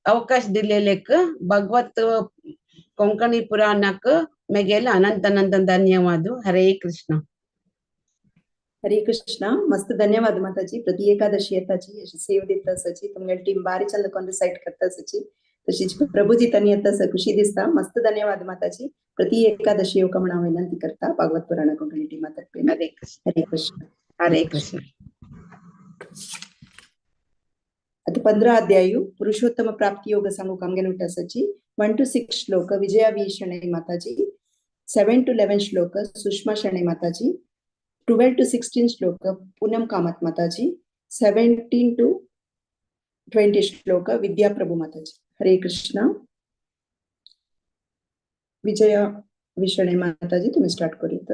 अवकाश दिलेलेक भगवत कोंकणी पुराणक मेगेल अनंत अनंत धन्यवाद। हरे कृष्ण। हरे कृष्ण। मस्त धन्यवाद माताजी। प्रति एकादशी येताची अशी सेव दिता सची तुमगे टीम बारी चंद कोन डिसाइड करता सची तशीच प्रभुजी तनी येता खुशी दिसता। मस्त धन्यवाद माताजी। प्रति एकादशी येवका म्हणा विनंती करता भागवत पुराण कोंकणी टीमा तर्फे। हरे कृष्ण। हरे कृष्ण। हरे कृष्ण। आता 15 अध्याय पुरुषोत्तम प्राप्ति योग सांगू कामगे नुटा सची 1 to 6 श्लोक विजया वी शणै माताजी, 7 to 11 श्लोक सुषमा शणै माताजी, 12 to 16 श्लोक पूनम कामत माताजी, 17 to 20 श्लोक विद्या प्रभु माताजी। हरे कृष्ण। विजया विषणे माताजी तुम्ही स्टार्ट करीत।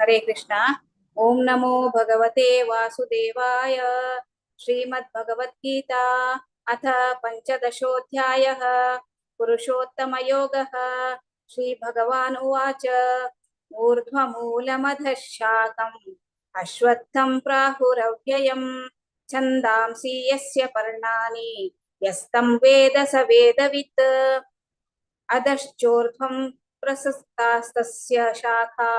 हरे कृष्णा। ओम नमो भगवते वासुदेवाय। श्रीमद्भगवद्गीता अथ पंचदशोऽध्यायः पुरुषोत्तमयोगः। श्रीभगवान् उवाच ऊर्ध्वमूलमधः शाखम् अश्वत्थं प्राहुरव्ययम् छन्दांसि यस्य पर्णानि यस्तं वेद स वेदवित् अधश्चोर्ध्वं प्रशस्तास्तस्य शाखा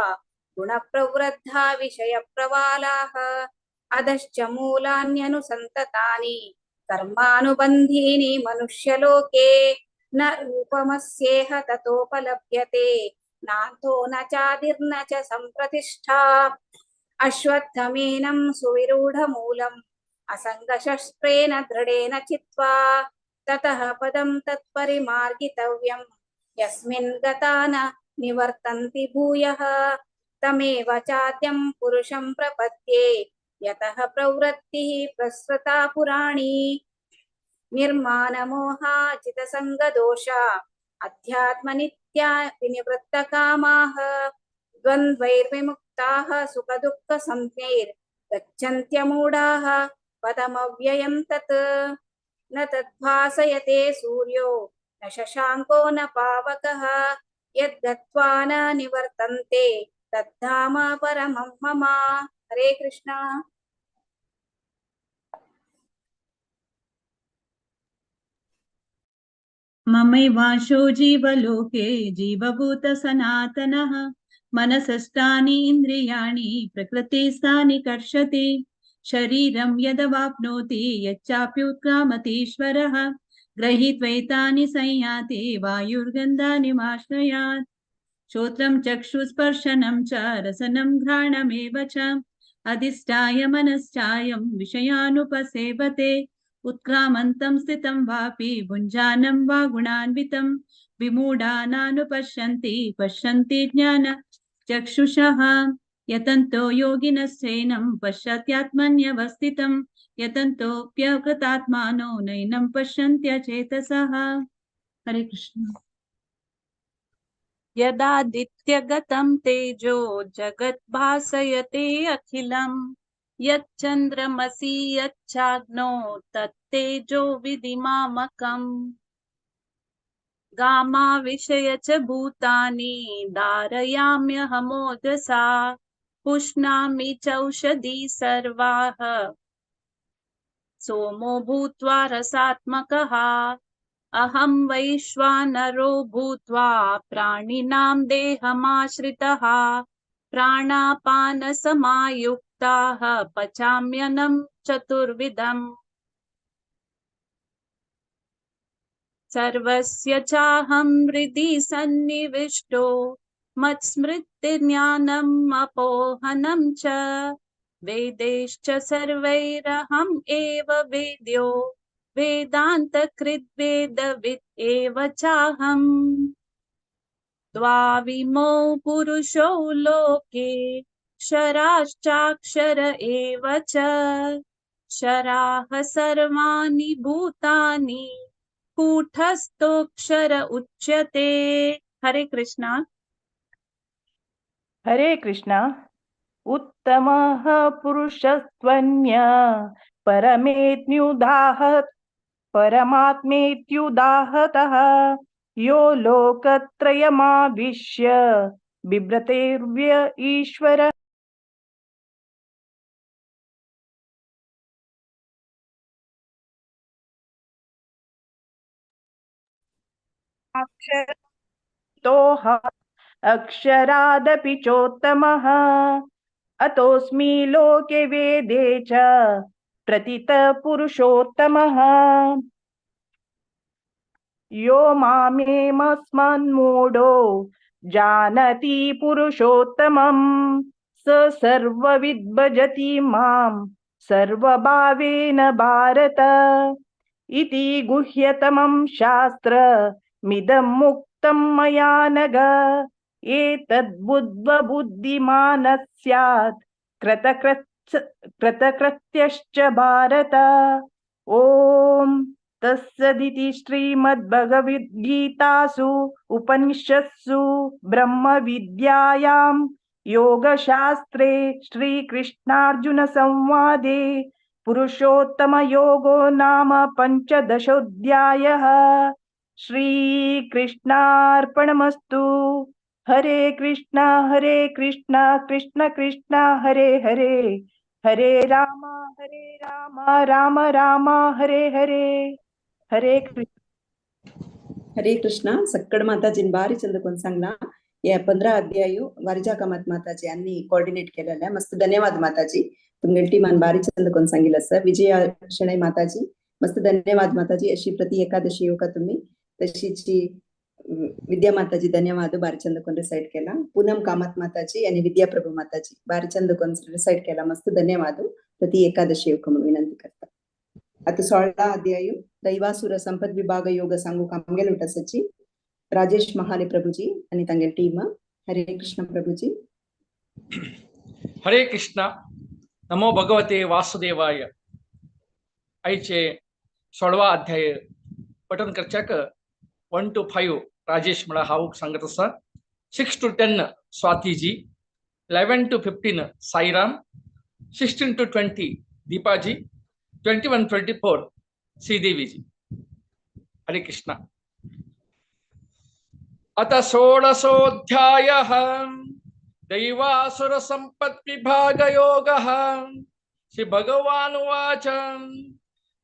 गुणप्रवृद्धा विषयप्रवालाः अधश्च मूलान्यनुसन्ततानि कर्मानुबन्धीनि मनुष्यलोके न रूपमस्येह ततोपलभ्यते नान्तो न चादिर्न च सम्प्रतिष्ठा अश्वत्थमेनं सुविरूढमूलम् असङ्गशस्त्रेण दृढेन चित्वा ततः पदं तत्परिमार्गितव्यम् यस्मिन् गता न निवर्तन्ति भूयः तमेव चाद्यं पुरुषं प्रपद्ये यतः प्रवृत्तिः प्रसृता पुराणी निर्मानमोहाजितसङ्गदोषा अध्यात्मनित्या विनिवृत्तकामाः द्वन्द्वैर्विमुक्ताः सुखदुःखसंज्ञैर्गच्छन्त्यमूढाः पदमव्ययं तत् न तद्भासयते सूर्यो न शशाङ्को न पावकः यद्गत्वा न निवर्तन्ते तद्धाम परमं मम। हरे कृष्ण। ममैवांशो जीवलोके जीवभूत सनातनः मनसष्टानि इन्द्रियाणि प्रकृतिस्थानि कर्षति शरीरं यदवाप्नोति यच्चाप्युत्क्रामतीश्वरः गृहीत्वैतानि संयाति वायुर्गन्धानिमाश्रयात् श्रोत्रं चक्षुस्पर्शनं च रसनं घ्राणमेव च अधिष्ठाय मनश्चायं विषयानुपसेवते उत्क्रामन्तं स्थितं वापि भुञ्जानं वा गुणान्वितं विमूढानानुपश्यन्ति पश्यन्ति ज्ञानचक्षुषः यतन्तो योगिनश्चैनं पश्यत्यात्मन्यवस्थितं यतन्तोऽप्यकृतात्मानो नैनं पश्यन्त्यचेतसः। हरे कृष्ण। यदादित्यगतं तेजो जगद्भासयते अखिलम् यच्चन्द्रमसि यच्चाग्नौ तत्तेजो विधिमामकम् गामाविशय च भूतानि धारयाम्यहमोजसा पुष्णामि चौषधी सर्वाः सोमो भूत्वा रसात्मकः अहं वैश्वानरो भूत्वा प्राणिनां देहमाश्रितः प्राणापानसमायुक्ताः पचाम्यन्नं चतुर्विधम् सर्वस्य चाहं हृदि सन्निविष्टो मत्स्मृतिज्ञानम् अपोहनं च वेदैश्च सर्वैरहम् एव वेद्यो वेदान्तकृद्वेदवित् एव चाहम् द्वाविमौ पुरुषौ लोके क्षराश्चाक्षर एव च क्षराः सर्वाणि भूतानि कूटस्थोऽक्षर उच्यते। हरे कृष्णा। हरे कृष्णा। उत्तमः पुरुषस्त्वन्य परमात्मेत्युदाहतः यो लोकत्रयमाविश्य बिभ्रतेर्व्य ईश्वर अक्षरादपि चोत्तमः अतोऽस्मि लोके वेदे च प्रतितः पुरुषोत्तमः यो मामेमस्मन्मूढो जानति पुरुषोत्तमम् स सर्वविद् भजति मां सर्वभावेन भारत इति गुह्यतमं शास्त्रमिदं मुक्तं मया नघ एतद्बुद्ध्वा बुद्धिमानः स्यात् कृतकृत्यश्च भारत। ओम तत्सदिति श्रीमद्भगवद्गीतासु उपनिषत्सु ब्रह्मविद्यायां योगशास्त्रे श्रीकृष्णार्जुनसंवादे पुरुषोत्तमयोगो नाम पञ्चदशोऽध्यायः। श्रीकृष्णार्पणमस्तु। हरे कृष्णा कृष्ण कृष्ण हरे हरे, हरे राम राम राम हरे हरे. हरे कृष्ण. हरे कृष्ण. सक्कड माताजीन बारी चंदकोन सांगला या 15 अध्यायु वारिजा कामत माताजी यांनी कोऑर्डिनेट केलेला. मस्त धन्यवाद माताजी. तुमगे टीमान बारी चंदकोन सांगितलं सर. विजया शणै माताजी मस्त धन्यवाद माताजी. अशी प्रति एकादशी योगा तुम्ही तशीची विद्या माताजी धन्यवाद बारी चंदकोन रिसाइड केला. पूनम कामत माताजी आणि विद्या प्रभू माताजी बारी चंदकोन रिसाइड केला. मस्त धन्यवाद. प्रति एकादशी योगा म्हणून विनंती करता. आता 16 अध्यायु दैवासुर संपद विभाग योग सांगू कामगेल सची राजेश महाले प्रभुजी आणि तांगे टीम. हरे कृष्ण प्रभुजी. हरे कृष्ण. नमो भगवते वासुदेवाय. आईचे 16 अध्याय पठन करच्याक 1 to 5 राजेश मला हाऊक सांगत असा. 6 to 10 स्वातीजी, 11 to 15 Sairam, 16 to 20 दीपाजी, 21-24 Sridevi जी. हरे कृष्ण. अथ 16सोऽध्यायः दैवासुर संपत् विभाग योगः. श्री भगवान् उवाच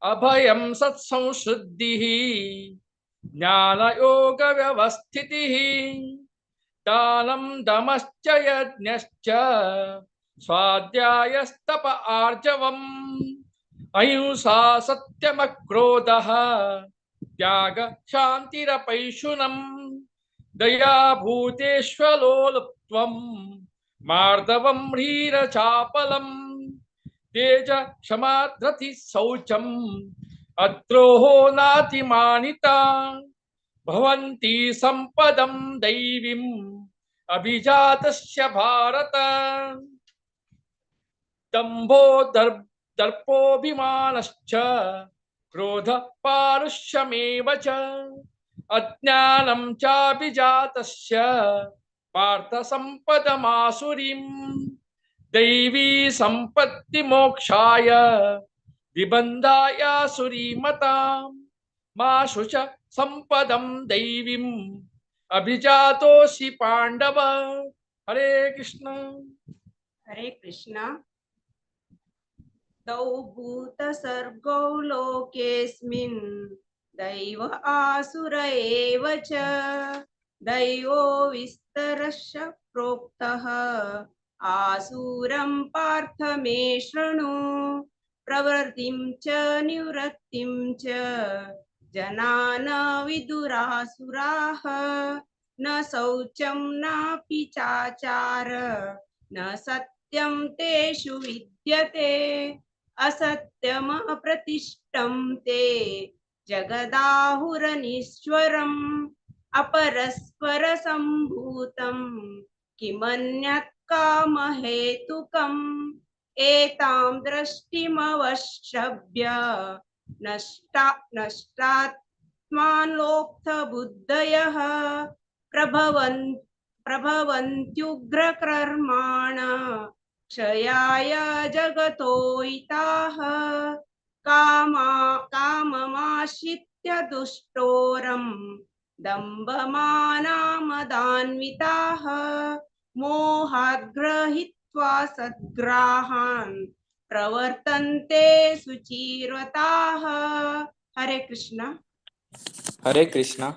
अभयं सत्संशुद्धिः ज्ञान योग व्यवस्थितिः दानं दमश्च यज्ञश्च स्वाध्यायस्तप आर्जवम् अहिंसा सत्यमक्रोधः त्याग शान्तिरपैशुनम् दया भूतेष्वलोलुप्त्वं मार्दवं ह्रीरचापलम् तेज क्षमा धृतिः शौचम् अद्रोहो नातिमानिता भवन्ति सम्पदं दैवीम् अभिजातस्य भारत दम्भो दर्पोऽभिमानश्च क्रोध पारुष्यमेव च अज्ञानं चाभिजातस्य पार्थ सम्पदमासुरीम् दैवी सम्पत्ति मोक्षाय विबन्धाय सुरीमताम् मा शुच सम्पदं दैवीम् अभिजातोऽसि पाण्डव. हरे कृष्ण. हरे कृष्ण. तौ भूतसर्गौ लोकेऽस्मिन् दैव आसुर एव च दैवो विस्तरश्च प्रोक्तः आसुरं पार्थ मे शृणु. प्रवृत्तिं च निवृत्तिं च जना न विदुरासुराः न शौचं नापि चाचार न सत्यं तेषु विद्यते असत्यमप्रतिष्ठं ते जगदाहुरनीश्वरम् अपरस्पर सम्भूतं किमन्यत् कामहेतुकम् एतां दृष्टिमवश्यभ्य नष्टात्मानोक्तबुद्धयः प्रभवन्त्युग्रकर्माण क्षयाय जगतो हिताः काममाश्रित्य दुष्टोरं दम्भमानमदान्विताः मोहाद्ग्रहीत्वा सद्ग्राहान् प्रवर्तन्ते सुचिरताः. हरे कृष्ण. हरे कृष्ण.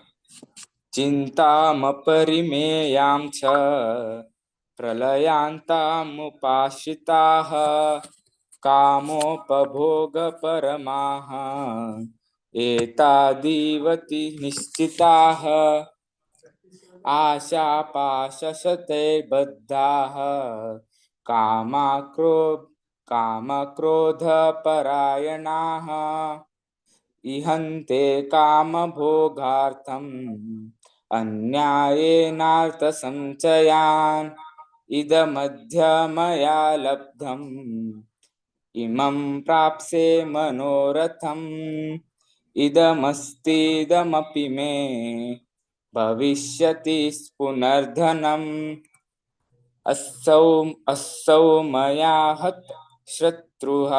चिन्तामपरिमेयां च प्रलयान्तामुपाश्रिताः कामोपभोगपरमाः एतादीवति निश्चिताः आशापाशशतैर्बद्धाः कामक्रोधपरायणाः इहन्ते कामभोगार्थम् अन्यायेनार्थसञ्चयान् इदमद्य मया लब्धम् इमं प्राप्स्ये मनोरथम् इदमस्तीदमपि मे भविष्यति पुनर्धनम्. अस्सौ मया हत शत्रुः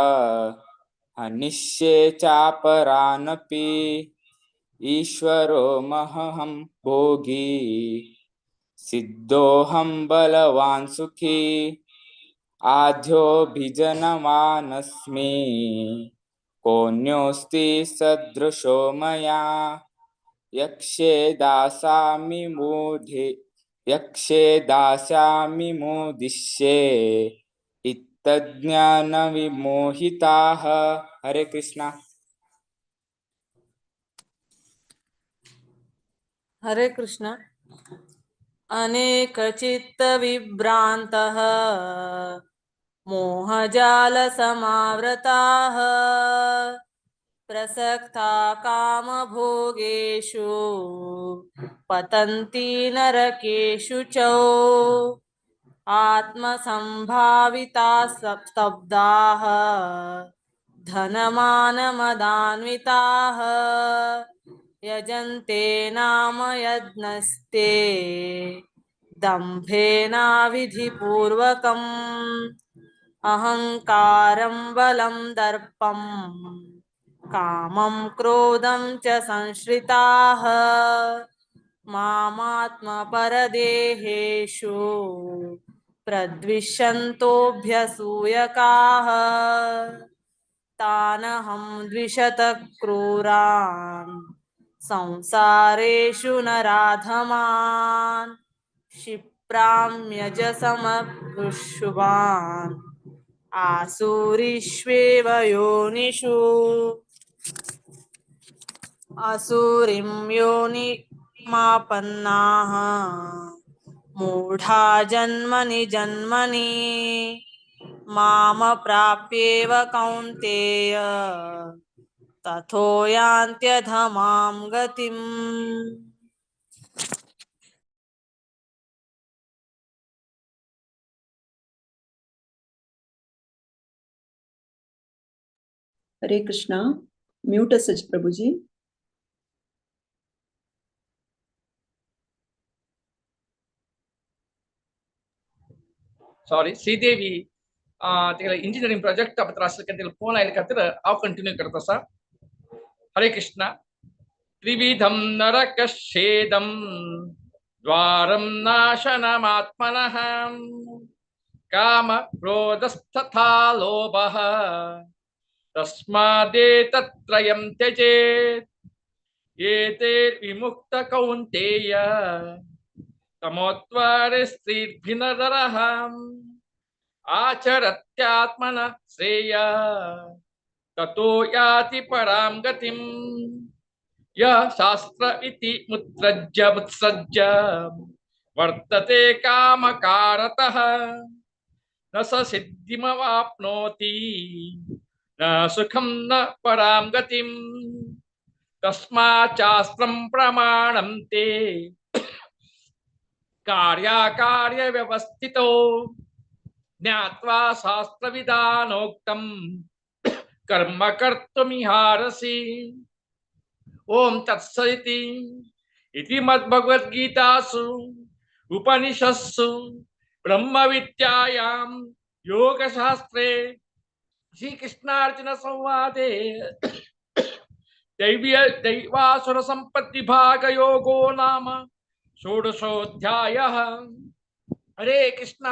हनिष्ये चापरानपि ईश्वरो महहं भोगी सिद्धोऽहं बलवान् सुखी आढ्योऽभिजनवानस्मि कोऽन्योऽस्ति सदृशो मया यक्षे दास्यामि मोदिष्ये इत्तज्ज्ञानविमोहिताः। हरे कृष्णा। हरे कृष्ण। अनेकचित्तविभ्रान्तः मोहजालसमावृताः प्रसक्ता कामभोगेषु पतन्ति नरकेषु च आत्मसम्भाविताः स्तब्धाः धनमानमदान्विताः यजन्ते नाम यज्ञस्ते दम्भेनाविधिपूर्वकम् अहङ्कारं बलं दर्पं कामं क्रोधं च संश्रिताः मामात्मपरदेहेषु प्रद्विषन्तोऽभ्यसूयकाः तानहं द्विषतः क्रूरान् संसारेषु नराधमान् क्षिप्राम्यजसमभुषुवान् आसुरीष्वेव योनिषु असुरीं योनिमापन्नाः मूढा जन्मनि जन्मनि मामप्राप्येव कौन्तेय ततो यान्त्यधमां गतिम्। हरे कृष्णा। म्यूट सच प्रभु जी। सॉरी श्रीदेवी तिला इंजिनियरिंग प्रोजेक्ट पत्र असं तिला फोन आयला का तर हांव कंटिन्यू करता सा। हरे कृष्णा। त्रिविधं नरकच्छेदं द्वारं नाशनमात्मनः काम क्रोधस्तथा लोभः तस्मादेतत्त्रयं त्यजेत् एते विमुक्त कौन्तेय तमोत्वारिस्त्रिभिर्नरः आचरत्यात्मन श्रेय ततो याति परां गतिम् यः शास्त्र इति मुत्सृज्य वर्तते कामकारतः न स सिद्धिमवाप्नोति न सुखं न परां गतिम् तस्मात् शास्त्रं प्रमाणं ते कार्याकार्य व्यवस्थितो ज्ञात्वा शास्त्रविधानोक्तं कर्म कर्तुमिहारसि। ओम तत्सदिति इति मद्भगवद्गीतासु उपनिषत्सु ब्रह्मविद्यायां योगशास्त्रे श्रीकृष्णार्जुन संवादे दैवासुर संपत्तिभागयोगो नाम षोडशोऽध्यायः। हरे कृष्ण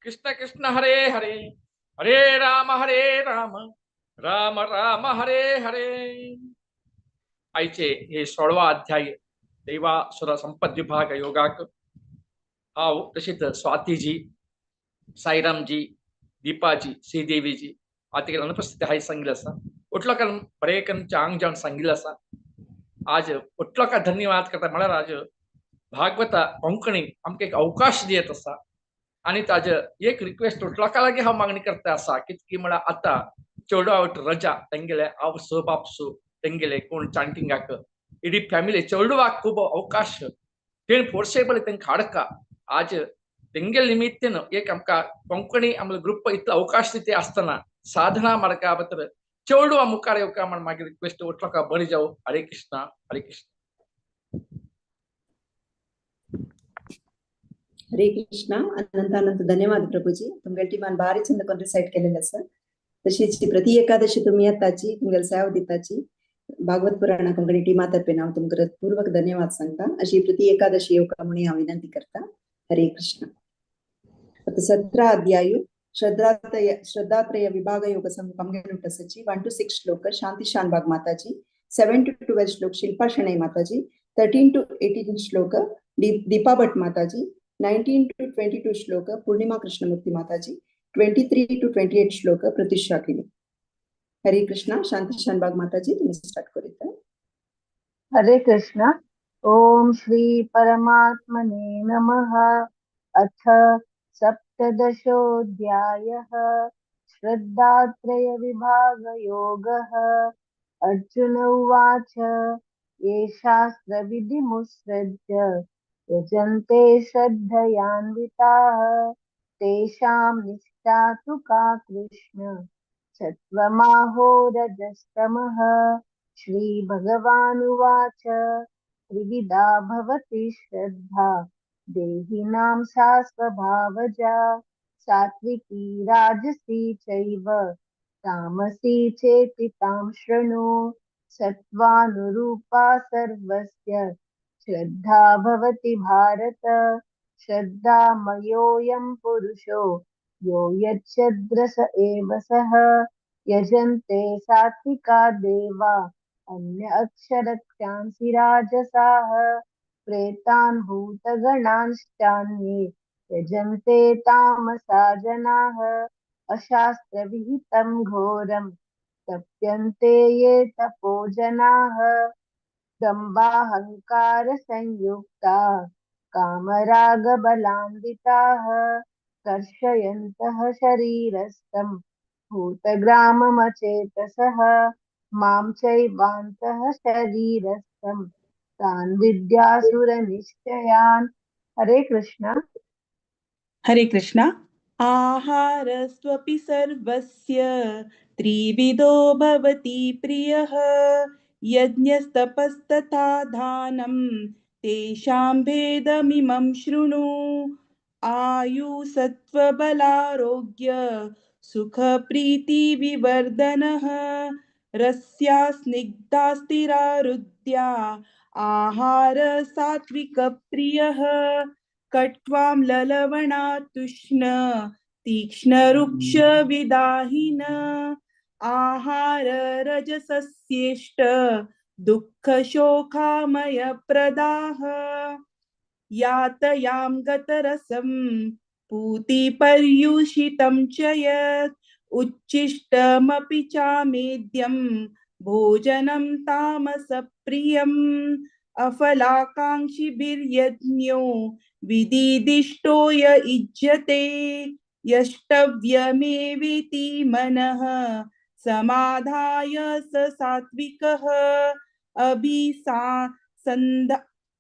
कृष्ण कृष्ण हरे हरे हरे राम राम राम हरे हरे। आयचे हे 16वा अध्याय दैवासुर संपद विभाग योगाक हाव तशीच स्वातीजी साईरामजी दीपाजी श्रीदेवीजी आतिके अनुपस्थित हाय सांगितलं असा उठलोकान बरेकन चांग जावन सांगितलं असा। आज उठलोका धन्यवाद करता म्हळ्यार आज भागवता कोंकणी आमकां एक अवकाश दियत असा आणि ताजे एक रिक्वेस्ट उठलोका लागीं हांव मागणी करता असा कितकी म्हळ्यार आतां चेडवाट रजा तेंगेले आवसो बापसो तेंगेले कोण चांटिंगाक इडी फॅमिली चेडवाक खूब अवकाश तेण फोर्सेबल तेंकां हाडका आज तेंगेल निमित्तेन एक आमकां कोंकणी आमचो ग्रुप इतलो अवकाश दिते आसतना साधना मार्गा भितर चेडवा मुखार येवका म्हण मागीर रिक्वेस्ट उठलोका बरी जावं। हरे कृष्णा हरे कृष्ण। हरे कृष्णा. अनंत धन्यवाद प्रभूजी. तुमगेल टिमान भारी चंद कोण रिसाइट केलेलं आसा. तशीच प्रति एकादशी तुमी येताची तुमगेल सेवा दिताची भागवत पुराणा कोंकणी टिमा तर्फे हांव तुमकां पूर्वक धन्यवाद सांगता. अशी प्रति एकादशी येवका म्हणून हांव विनंती करता. हरे कृष्ण. आता 17 अध्याय श्रद्धात्रय विभाग योग संगम सची 1 to 6 श्लोक शांति शान बाग माताजी, 7 to 12 श्लोक शिल्पा शणै माताजी, 13 to 18 श्लोक दीपा भट्ट माताजी, 19 to 22 श्लोक पूर्णिमा कृष्णमूर्ति माताजी, 23 to 28 श्लोक प्रतीक्षा केली. हरे कृष्णा. शांति शान बाग माताजी तुम्ही स्टार्ट करीत. हरे कृष्ण. ओम श्री परमात्मने नमः. अथ सप्तदशोऽध्यायः श्रद्धात्रय विभाग योगः. अर्जुन उवाच ये शास्त्रविधिमुत्सृज्य यजन्ते श्रद्धयान्विताः तेषां निष्ठा तु का कृष्ण. सत्त्वमाहो रजस्तमः. श्रीभगवानुवाच त्रिविधा भवति श्रद्धा देहिनां सा स्वभावजा. सात्विकी राजसी चैव तामसी चेति तां शृणु. सत्त्वानुरूपा सर्वस्य श्रद्धा भवति भारत. श्रद्धामयोऽयं पुरुषो यो यच्छ्रद्ध एव सः. यजन्ते सात्विका देवा अन्य अक्षरक्षांसि राजसाः. प्रेतान् भूतगणांश्चान्ये यजन्ते तामसा जनाः. अशास्त्रविहितं घोरं तप्यन्ते ये तपो जनाः. दम्भाहंकार संयुक्ता कामरागबलान्विताः कर्षयन्तः शरीरस्थं भूतग्राममचेतसः. मां चैवान्तः शरीरस्थं तान् विद्यासुरनिश्चयान्. हरे कृष्ण. हरे कृष्ण. आहारस्त्वपि सर्वस्य त्रिविधो भवति प्रियः. यज्ञस्तपस्तथा दानं तेषां भेदमिमं शृणु. आयुसत्त्वबलारोग्य सुखप्रीतिविवर्धनः. रस्या स्निग्धा स्थिरारुद्या आहार सात्विकप्रियः. कट्वां ललवणातुष्ण तीक्ष्णरुक्षविदाहिन. आहार रजसस्येष्ट दुःखशोकामयप्रदाः. यातयां गतरसं पूतिपर्युषितं च यत् उच्छिष्टमपि चामेद्यं भोजनं तामसप्रियम्. अफलाकाङ्क्षिभिर्यज्ञो विदिदिष्टो य इज्यते. यष्टव्यमेवेति मनः समाधाय स सात्विकः.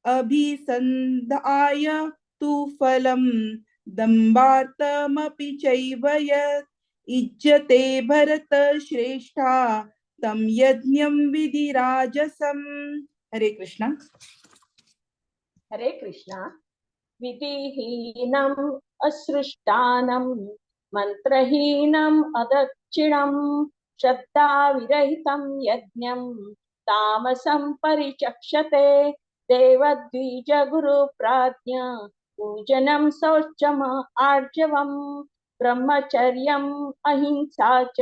अभिसन्धाय तु फलं दम्भार्थमपि चैव यत् इज्यते भरत श्रेष्ठा तं यज्ञं विधिराजसम्. हरे कृष्ण. हरे कृष्णा. विधिहीनम् असृष्टानं मंत्रहीनम् अदक्षिणं श्रद्धाविरहितं यज्ञं तामसं परिचक्षते. देवद्विज गुरुप्राज्ञ पूजनं शौचम आर्जवं ब्रह्मचर्यम् अहिंसा च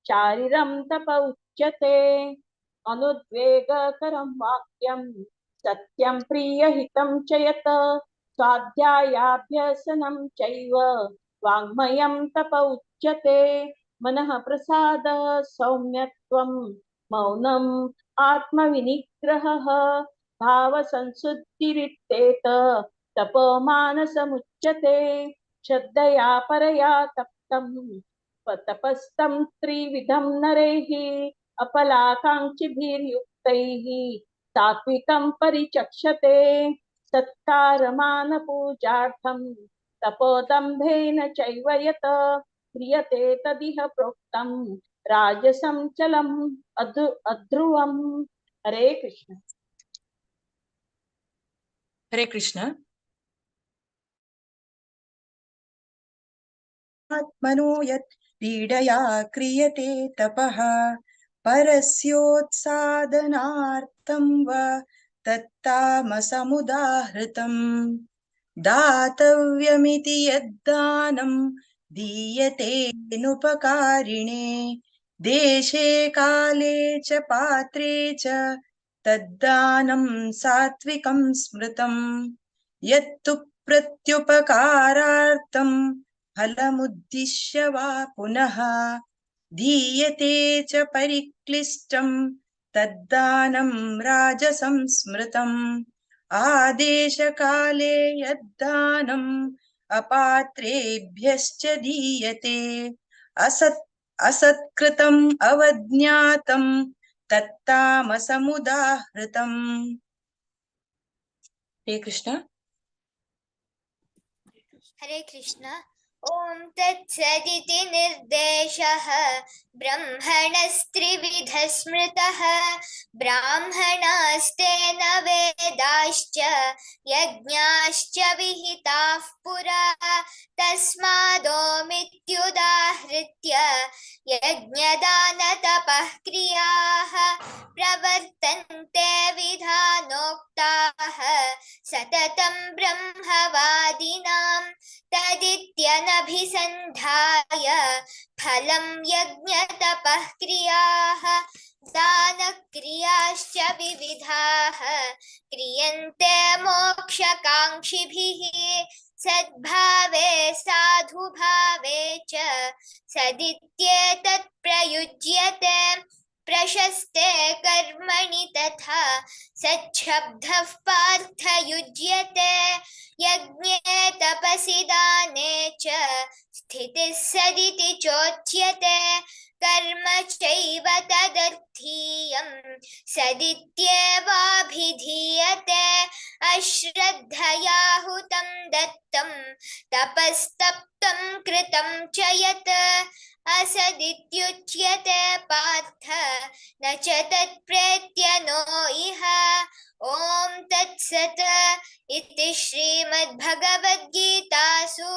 शारीरं तप उच्यते. अनुद्वेगकरं वाक्यं सत्यं प्रियहितं च यत् स्वाध्यायाभ्यसनं चैव वाङ्मयं तप उच्यते. मनः प्रसाद सौम्यत्वं मौनम् आत्मविनिग्रहः भावसंशुद्धिरित्येत तपोमानसमुच्यते. श्रद्धया परया तप्तं तपस्तं त्रिविधं नरैः अपलाकाङ्क्षिभिर्युक्तैः सात्विकं परिचक्षते. सत्कारमानपूजार्थं तपोदम्भेन चैव यत् क्रियते तदिह प्रोक्तं राजसं चलम् अध्रुवम्. हरे कृष्ण. हरे कृष्ण. आत्मनो यत् पीडया क्रियते तपः परस्योत्सादनार्थं वा तत्तामसमुदाहृतम् दातव्यमिति यद्दानं दीयतेनुपकारिणे देशे काले च पात्रे च तद्दानं सात्विकं स्मृतम् यत्तु प्रत्युपकारार्थं फलमुद्दिश्य वा पुनः दीयते च परिक्लिष्टं तद्दानं राजसं स्मृतम् आदेशकाले यद्दानम् अपात्रेभ्यश्च दीयते असत्कृतम् अवज्ञातं तत्तामसमुदाहृतम्। हे कृष्ण। हरे कृष्ण। ॐ तत्सदिति निर्देशः ब्रह्मणस्त्रिविधः स्मृतः ब्राह्मणास्तेन वेदाश्च यज्ञाश्च विहिताः पुरा तस्मादोमित्युदाहृत्य यज्ञदानतपः क्रियाः प्रवर्तन्ते विधानोक्ताः सततं ब्रह्मवादिनां तदित्यनभिसन्धाय फलं यज्ञतपः क्रियाः दानक्रियाश्च विविधाः क्रियन्ते मोक्षकाङ्क्षिभिः सद्भावे साधुभावे च सदित्येतत् प्रयुज्यते प्रशस्ते कर्मणि तथा सच्छब्दः पार्थ युज्यते यज्ञे तपसि दाने च स्थितिः सदिति चोच्यते कर्म चैव तदर्थीयं सदित्येवाभिधीयते अश्रद्धया हुतं दत्तं तपस्तप्तं कृतं च यत् असदित्युच्यते पार्थ न च तत्प्रेत्य नो इह। ॐ तत्सत् इति श्रीमद्भगवद्गीतासु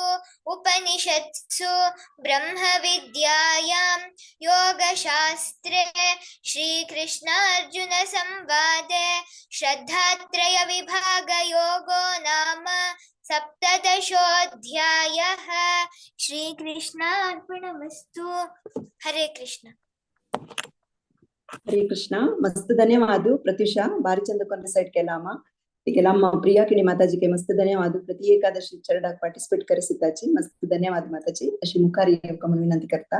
उपनिषत्सु ब्रह्मविद्यायां योगशास्त्रे श्रीकृष्णार्जुनसंवादे श्रद्धात्रयविभागयोगो नाम सप्तदशोऽध्यायः। श्रीकृष्णार्पणमस्तु। हरे कृष्ण। हरे कृष्णा। मस्त धन्यवाद प्रत्युषा बारी चंदकोंड सैड केलामा केलामा प्रिया किणी माताजी के मस्त धन्यवाद प्रति एकादशी चरणाक पार्टिसिपेट करिसिताची मस्त धन्यवाद माताजी अशी मुखारी येवका म्हणून विनंती करता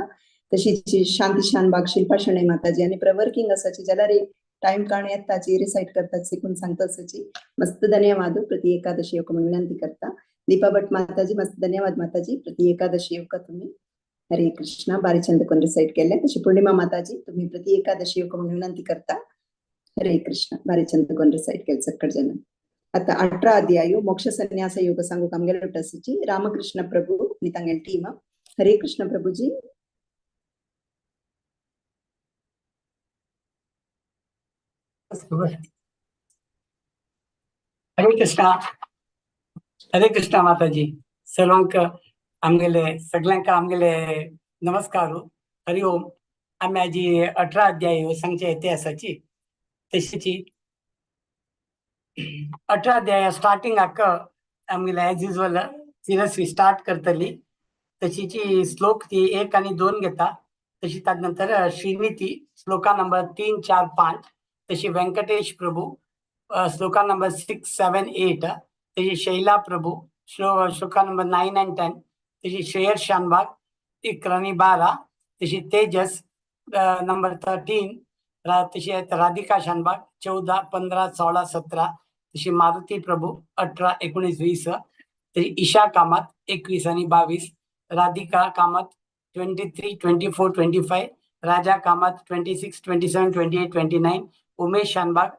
तशीची शांती शानबाग शिल्पा शणै माताजी आणि प्रवर्किंग असाची जलारी टाइम काण येताची रिसाइट करतात शिकून सांगता असाची मस्त धन्यवाद प्रति एकादशी येवका म्हणून विनंती करता दीपा भट माताजी मस्त धन्यवाद माताजी प्रति एकादशी येवका तुम्ही हरे कृष्णा बारी चंदकोन रिसाइट केले तशी पूर्णिमा माताजी तुम्ही प्रति एकादशी येवका म्हणून विनंती करता हरे कृष्ण बारी चंदकोन रिसाइट केले सक्कड जन आता 18 अध्याय मोक्ष संन्यास योग सांगू कामगेल टसची रामकृष्ण प्रभु नितांगेल टीम हरे कृष्ण प्रभुजी। हरे कृष्णा माताजी सर्वांक आमगेले सगळ्यांक आमगेले नमस्कार हरि ओम। आम्ही आजी 18 अध्याय सांगचे इतिहासाची तशीची 18 अध्याय स्टार्टिंग आमगेले एज युजल सिरियसली स्टार्ट करतली तशीची श्लोक ती 1 आणि 2 घेता तशी त्यानंतर श्रीनिती श्लोका नंबर 3, 4, 5 तशी व्यंकटेश प्रभु श्लोका नंबर 6, 7, 8 तशी शैला प्रभु श्लोका नंबर 9 and 10 तशी श्रेयस शानबाग 1 आणि 12 तशी तेजस नंबर 13 तशी राधिका शानबाग 14, 15, 16, 17 तशी मारुती प्रभु 18, 19, 20 तशी ईशा कामत 21 आणि 22 राधिका कामत 23, 24, 25 राजा कामत 26, 27, 28, 29 उमेश शानबाग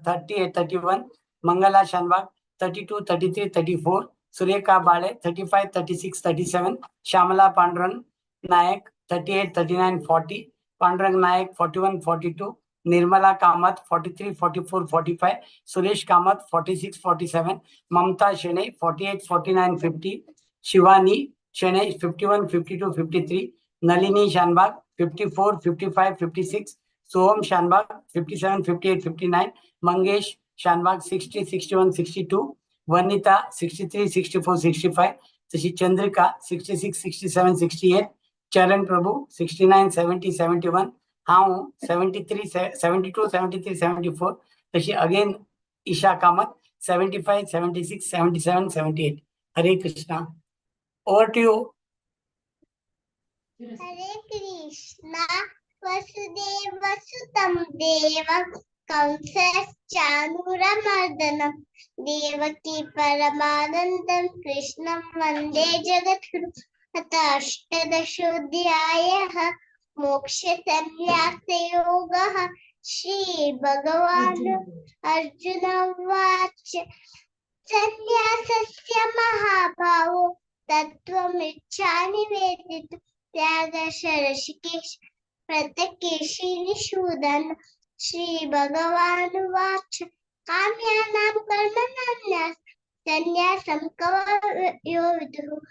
38, 31 मंगला शानबाग 32, 33, 34 सुरेखा बाळे 35, 36, 37 श्यामला पांडुरंग नायक 38, 39, 40 पांडुरंग नायक 41, 42 निर्मला कामत 43, 44, 45 सुरेश कामत 46, 47 ममता शेणे 48, 49, 50 Shivani Shane 51, 52, 53. Nalini Shanbag 54, 55, 56. Soham Shanbag 57, 58, 59. Mangesh Shanbag 60, 61, 62. Vanita 63, 64, 65. Tashi Chandrika 66, 67, 68. Charan Prabhu 69, 70, 71. Hao 73, 72, 73, 74. Tashi again Isha Kamath 75, 76, 77, 78. Hare Krishna. Over to you. हरे कृष्णा वसुदेवसुतं देवं कंसश्चाणूरमर्दनं देवकी परमानन्दं कृष्णं वन्दे जगद्गुरुं अथ अष्टादशोऽध्यायः मोक्षसंन्यासयोगः श्रीभगवान् अर्जुन उवाच संन्यासस्य महाभावो तत्त्वमिच्छामि वेदितुं त्यागशरशिकेश प्रत्यकेशी निषूदन श्रीभगवानुवाच काम्यानां कर्मणां संन्यासं कवयो विदुः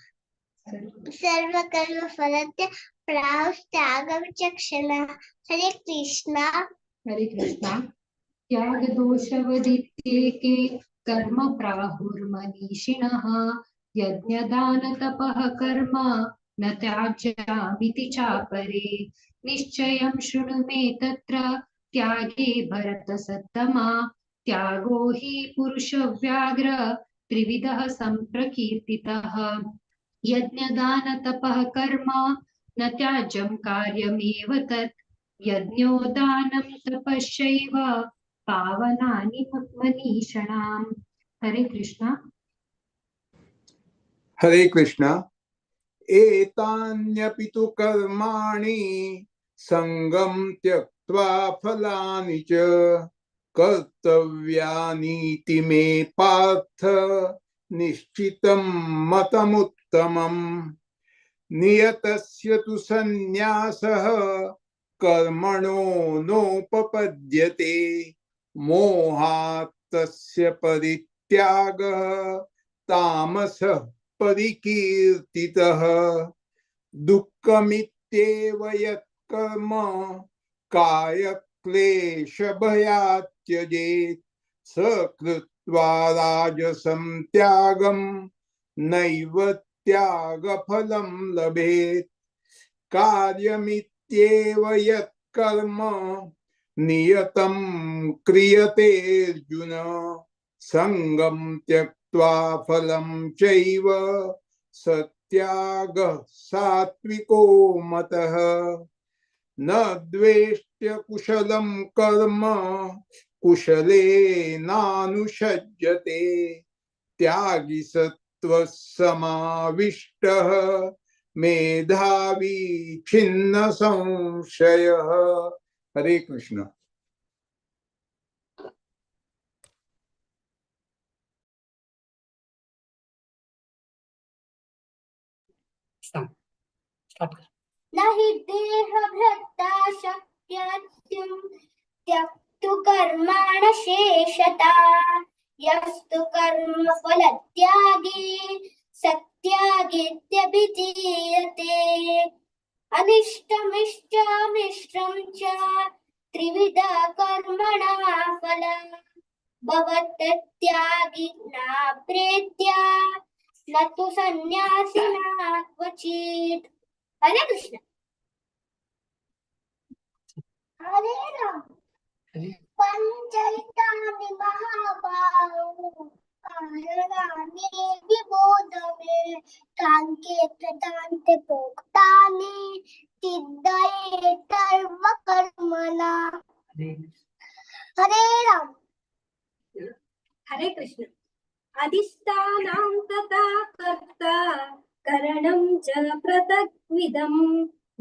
सर्वकर्मफलत्यागं प्राहुस्त्यागविचक्षणः हरे कृष्णा त्याग दोषवदित्येके कर्म प्राहुर्मनीषिणः यज्ञदान तपः कर्म न त्याज्यामिति चापरे निश्चयं शृणु मे तत्र त्यागे भरतसत्तमा त्यागो हि पुरुषव्याघ्र त्रिविधः सम्प्रकीर्तितः यज्ञदान तपः कर्म न त्याज्यं कार्यमेव तत् यज्ञो दानं तपश्चैव पावनानि मनीषणाम् हरे कृष्णा हरे कृष्णा एतान्यपि तु कर्माणि संगं त्यक्त्वा फलानि च कर्तव्यानीति मे पार्थ निश्चितं मतमुत्तमम् नियतस्य तु सन्न्यासः कर्मणो नोपपद्यते मोहात् तस्य परित्यागः तामसः परिकीर्तितः दुःखमित्येव यत्कर्म कायक्लेशभयात् त्यजेत् स कृत्वा राजसं त्यागं नैव त्यागफलं लभेत् कार्यमित्येव यत्कर्म नियतं क्रियते अर्जुन संगं त्यक्त्वा फलं चैव सत्यागः सात्विको मतः न द्वेष्ट्य कुशलं कर्म कुशलेनानुषज्यते त्यागी सत्त्वः समाविष्टः मेधावी छिन्न संशयः हरे कृष्ण न हि देहभृता शक्यत्युं त्यक्तु कर्माण शेषता यस्तु कर्मफलत्यागे सत्यागेत्यभिधीयते अनिष्टमिष्टमिष्टं च त्रिविधा कर्मणा फलं भवत्यत्यागिना प्रेत्या न तु सन्न्यासिना क्वचित् हरे कृष्ण हरे राम पंचैतानि महाबाहो कारणानि विबोध मे कांके प्रतान्ते प्रोक्तानि सिद्धये सर्व कर्मणा हरे राम हरे कृष्ण अधिष्ठानं तथा कर्ता करणं च पृथग्विधं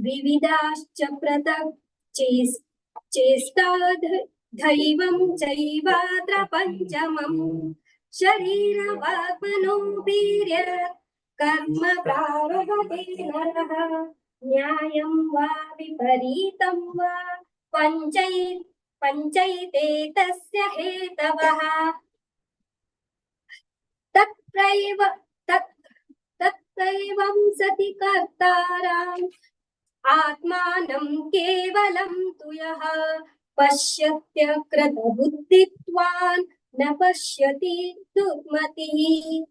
विविधाश्च पृथक् चेष्टा दैवं चैवात्र पञ्चमं शरीरवाग्मनो वीर्य कर्म प्रारभते नरः न्यायं वा विपरीतं वा पञ्चैते तस्य हेतवः दैवं सति कर्ताराम् आत्मानं केवलं तु यः पश्यत्यकृतबुद्धित्वान् न पश्यति दुर्मतिः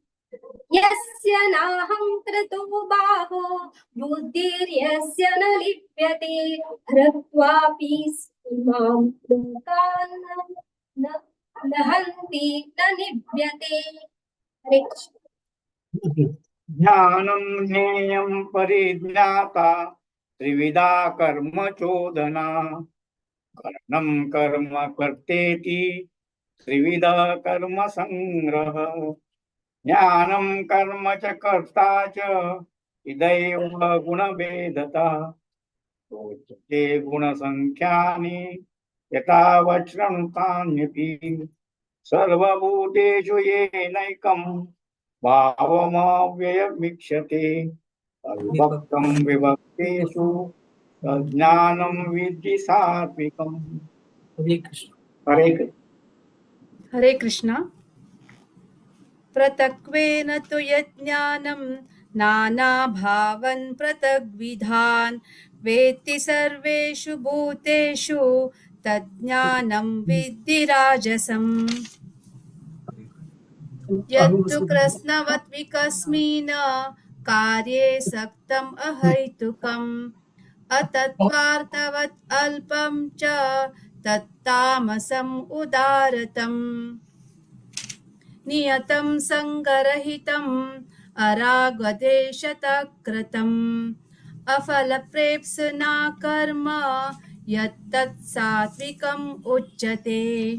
यस्य नाहङ्कृतो बाहो बुद्धिर्यस्य न लिप्यते हृत्वापि इमां लोकान् न हन्ति न निभ्यते। हरे कृष्ण। ज्ञानं ज्ञेयं परिज्ञाता त्रिविधा कर्म चोदना कर्णं कर्म कर्तेति त्रिविधा कर्म संग्रह ज्ञानं कर्म च कर्ता च इदैव गुणभेदता प्रोच्यते गुणसंख्यानि यथा वज्रणुतान्यपि सर्वभूतेषु येनैकं भावमव्ययमीक्षते अविभक्तं विभक्तेषु तज्ज्ञानं विद्धि सात्विकम्। हरे कृष्ण। हरे कृष्ण। पृथक्त्वेन तु यज्ञानं नानाभावन् पृथग्विधान् वेत्ति सर्वेषु भूतेषु तज्ज्ञानं विद्धि राजसम् यत्तु कृष्णवद्विकस्मिन् कार्ये सक्तम् अहैतुकम् अतत्त्वार्थवत् अल्पं च तत्तामसम् उदारतम् नियतं सङ्गरहितम् अरागद्वेषतकृतम् अफलप्रेप्सुना कर्म यत्तत् सात्विकम् उच्यते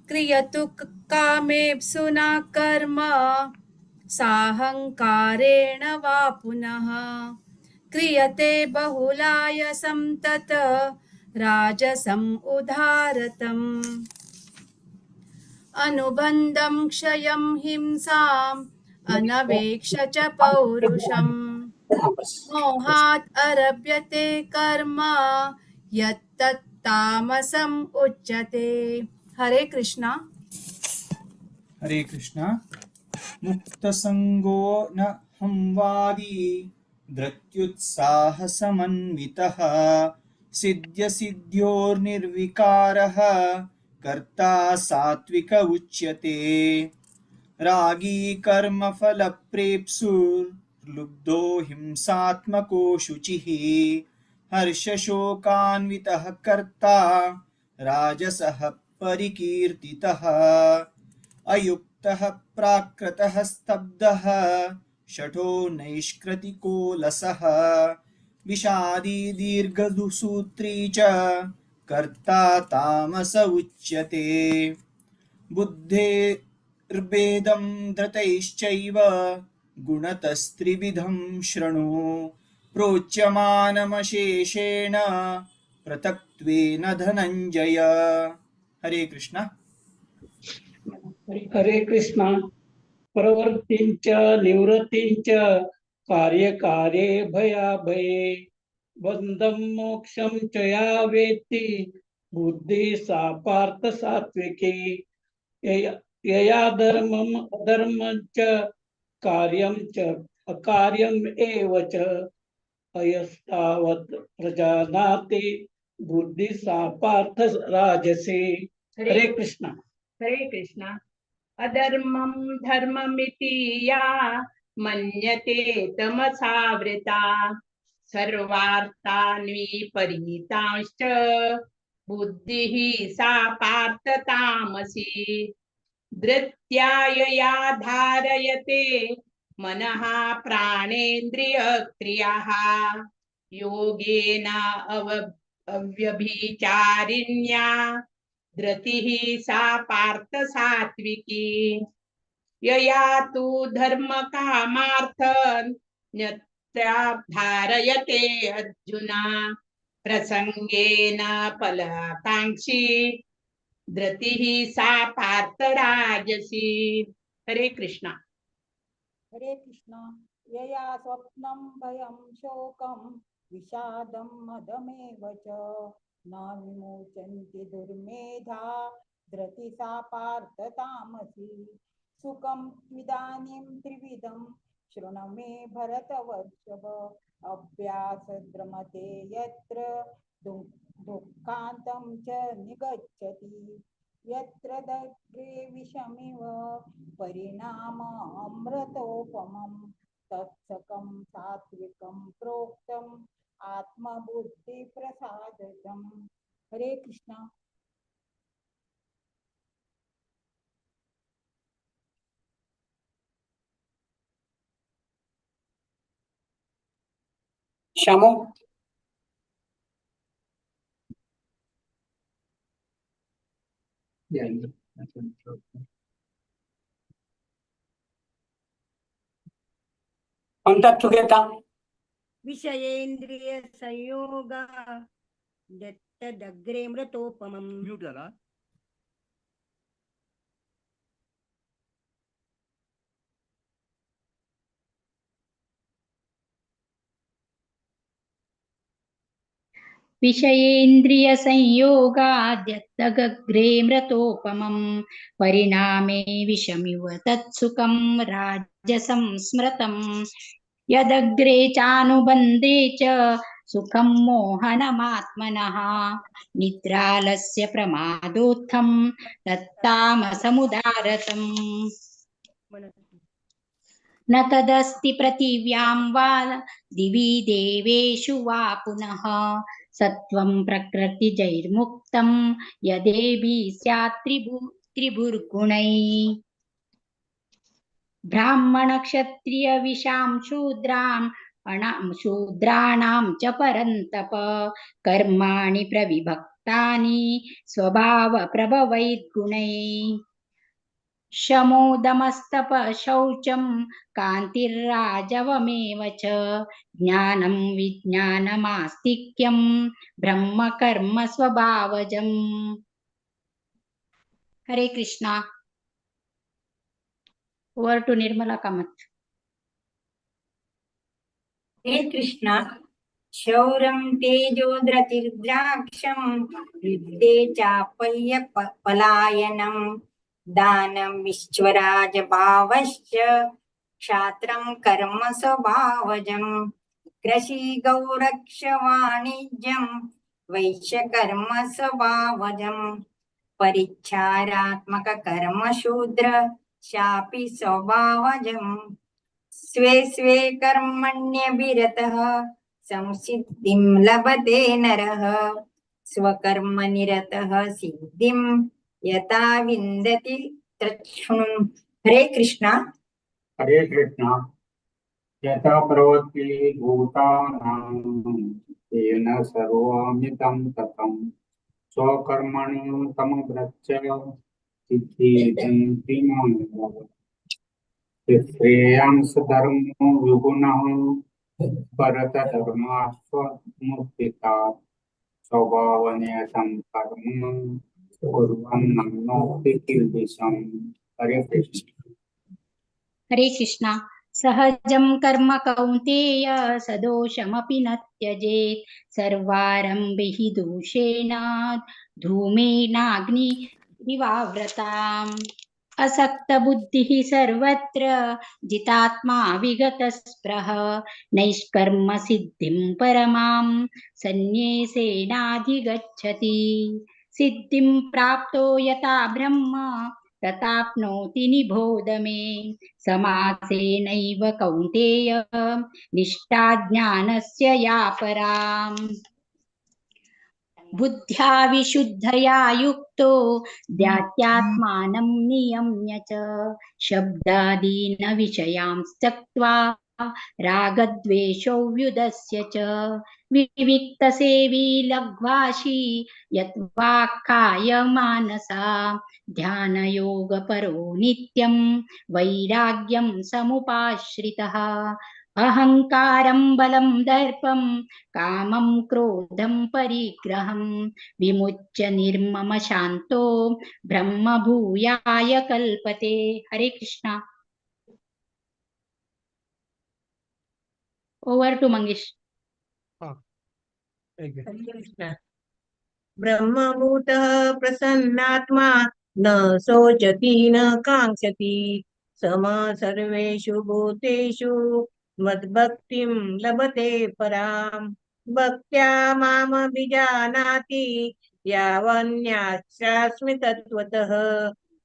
क्रियतु कामेप्सुना कर्म साहङ्कारेण वा पुनः क्रियते बहुलायसं तत् राजसम् उदारतम् अनुबन्धं क्षयं हिंसाम् अनवेक्ष च पौरुषम् मोहात् आरभ्यते कर्म यत्तत् तामसम् उच्यते। हरे कृष्णा। हरे कृष्णा। मुक्तसंगो न संवादी धृत्युत्साहसमन्वितः सिद्ध्यसिद्ध्योर्निर्विकारः कर्ता सात्विक उच्यते रागी कर्मफलप्रेप्सुर्लुब्धो हिंसात्मको शुचिः हर्षशोकान्वितः कर्ता राजसः परिकीर्तितः अयुक्तः प्राकृतः स्तब्धः शठो नैष्कृतिको लसः विषादी दीर्घसूत्री च कर्ता तामस उच्यते बुद्धेर्भेदं धृतैश्चैव गुणतस्त्रिविधं शृणु प्रोच्यमानमशेषेण पृथक्त्वेन धनञ्जय। हरे कृष्ण। हरे कृष्णा। प्रवृत्तिंच निवृत्तिंच कार्यकार्ये भयाभये बन्धं मोक्षं च या वेत्ति बुद्धि सा पार्थ सात्विकी यया धर्मम् अधर्मं च कार्यं च अकार्यम् एव च अयस्तावत् प्रजानाति बुद्धि सा पार्थ राजसी। हरे कृष्णा। हरे कृष्णा। अधर्मं धर्ममिति या मन्यते तमसावृता सर्वार्थान् विपरीतांश्च बुद्धिः सा पार्थ तामसी धृत्यायया धारयते मनः प्राणेन्द्रियक्रियाः योगेन अव्यभिचारिण्या धृतिः सा पार्थ सात्विकी यया तु धर्म कामार्थं धारयते अर्जुना प्रसंगेन फलाकांक्षी धृतिः सा पार्थ राजसी। हरे कृष्णा। हरे कृष्णा। यया स्वप्नं भयं शोकं विषादं मदमेव च न विमोचन्ति दुर्मेधा धृति सा पार्थ तामसी सुखं त्विदानीं त्रिविधं शृणु मे भरतवर्षभ अभ्यासद्रमते यत्र दुःखान्तं च निगच्छति यत्र दग्रे विषमिव परिणाममृतोपमं तत्सकं सात्विकं प्रोक्तम् आत्मबुद्धिप्रसादकम्। हरे कृष्ण। श्यामो कोणता चुकेता विषयेन्द्रिय संयोग दग्रे मृतोपमम् म्यूट करा। विषयेन्द्रियसंयोगाद्यत्तगग्रे मृतोपमं परिणामे विषमिव तत्सुखं राजसं स्मृतं यदग्रे चानुबन्धे च सुखं मोहनमात्मनः निद्रालस्य प्रमादोत्थं तत्तामसमुदारतम् न तदस्ति पृथिव्यां वा दिवि देवेषु वा पुनः सत्वं प्रकृतिजैर्मुक्तं यदेवि स्यात् त्रिभुर्गुणैः ब्राह्मणक्षत्रियविशां शूद्राणां च परन्तप कर्माणि प्रविभक्तानि स्वभावप्रभवैर्गुणैः शमोदमस्तप शौचं कान्तिर्राजवमेव च ज्ञानं विज्ञानमास्तिक्यं ब्रह्मकर्म स्वभावजम्। हरे कृष्णा। Over to Nirmala Kamat. हे कृष्णा, शौर्यं तेजोधृतिर्द्राक्षं युद्धे चापल्य पलायनं दानं विश्वराजभावश्च क्षात्रं कर्म स्वभावजं कृषिगौरक्षवाणिज्यं वैश्यकर्म स्वभावजं परिच्छारात्मक कर्म शूद्र शापि स्वभावजं स्वे स्वे कर्मण्यभिरतः संसिद्धिं लभते नरः स्वकर्मनिरतः सिद्धिं यथा विन्दति तच्छृणु। हरे कृष्णा। हरे कृष्णा। यथा प्रवृत्ति भूतानां येन सर्वमिदं ततं स्वकर्मणि तमग्रच्छ सिद्धिदन्ति मानवः श्रेयांस धर्मो विगुणः परतधर्मास्वमुत्थितात् स्वभावनियतं कर्म कुर्वन्नोऽपि किल्बिषम्। हरे कृष्ण। हरे कृष्णा। सहजं कर्म कौन्तेय सदोषमपि न त्यजेत् सर्वारम्भिः दोषेण धूमेनाग्निरिवाव्रताम् असक्तबुद्धिः सर्वत्र जितात्मा विगतस्पृह नैष्कर्म सिद्धिं परमां सन्न्यासेनाधिगच्छति सिद्धिं प्राप्तो यथा ब्रह्म तथाप्नोति निबोध मे समासेनैव कौन्तेय निष्ठा ज्ञानस्य या पराम् बुद्ध्या विशुद्धया युक्तो ध्यात्यात्मानं नियम्य च शब्दादीन विषयान् त्यक्त्वा रागद्वेषौ व्युदस्य च विविक्तसेवी लघ्वाशी यत्वाक्काय मानसा ध्यानयोगपरो नित्यं वैराग्यं समुपाश्रितः अहंकारं बलं दर्पं कामं क्रोधं परिग्रहं विमुच्य निर्मम शांतो ब्रह्म भूयाय कल्पते। हरे कृष्णा। Over to Mangesh. ब्रह्मभूतः प्रसन्नात्मा न शोचति न कांक्षति समा सर्वेषु भूतेषु मद्भक्तिं लभते पराम् भक्त्या मामभिजानाति यावन्यास्यास्मि तत्त्वतः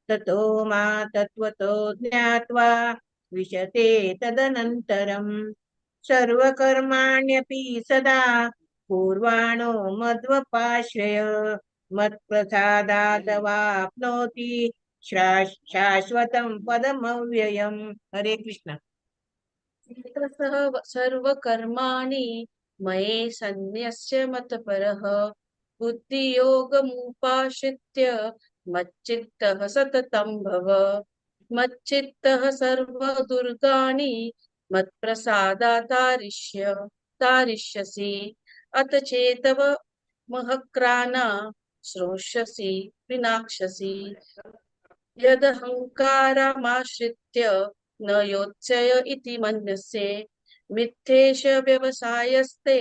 ततो मा तत्त्वतो ज्ञात्वा विशते तदनन्तरम् सर्वकर्माण्यपि सदा पूर्वाणो मद्वपाश्रय मत्प्रसादादवाप्नोति शाश्वतं पदमव्ययम् हरे कृष्ण सर्वकर्माणि मये सन्न्यस्य मत्परः बुद्धियोगमुपाश्रित्य मच्चित्तः सततं भव मच्चित्तः सर्वदुर्गाणि मत्प्रसादातारिष्यसि अत चेतव महक्राना श्रोष्यसि विनाक्षसि यदहङ्कारमाश्रित्य न योत्स्य इति मन्यसे मिथ्येष व्यवसायस्ते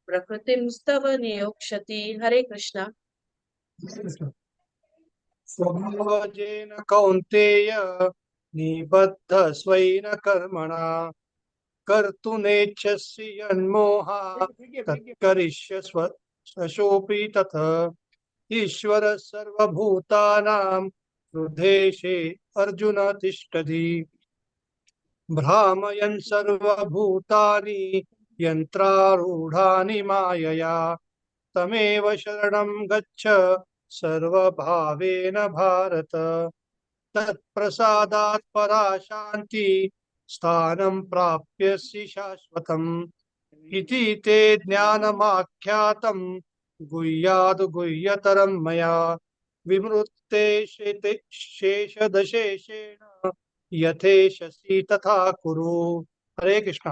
प्रकृतिं स्तव नियोक्ष्यति हरे कृष्ण स्वभावजेन कौन्तेय निबद्ध स्वैन कर्मणा कर्तुनेच्छसि यन्मोहात् तत्करिष्यस्व शशोऽपि तथ ईश्वर सर्वभूतानां हृदेशे अर्जुन तिष्ठति भ्रामयन् सर्वभूतानि यन्त्रारूढानि मायया तमेव शरणं गच्छ सर्वभावेन भारत तत्प्रसादात् परा शान्ति स्थानं प्राप्यसि शाश्वतम् इति ते ज्ञानमाख्यातं गुह्याद् गुह्यतरं मया विमृते शेषदशेषेण यथेशसि तथा कुरु हरे कृष्ण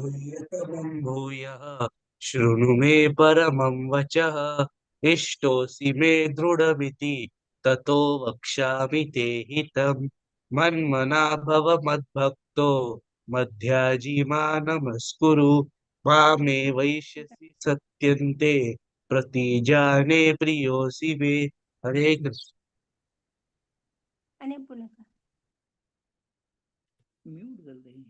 गुह्यतमं भूयः शृणु मे परमं वचः इष्टोऽसि मे दृढमिति ततो वक्ष्यामि ते हितम् मन्मना भव मद्भक्तो मध्याजी मां नमस्कुरु मामे वैष्यसि सत्यन्ते प्रतिजाने प्रियोऽसि मे हरे कृष्ण म्यूट कर दें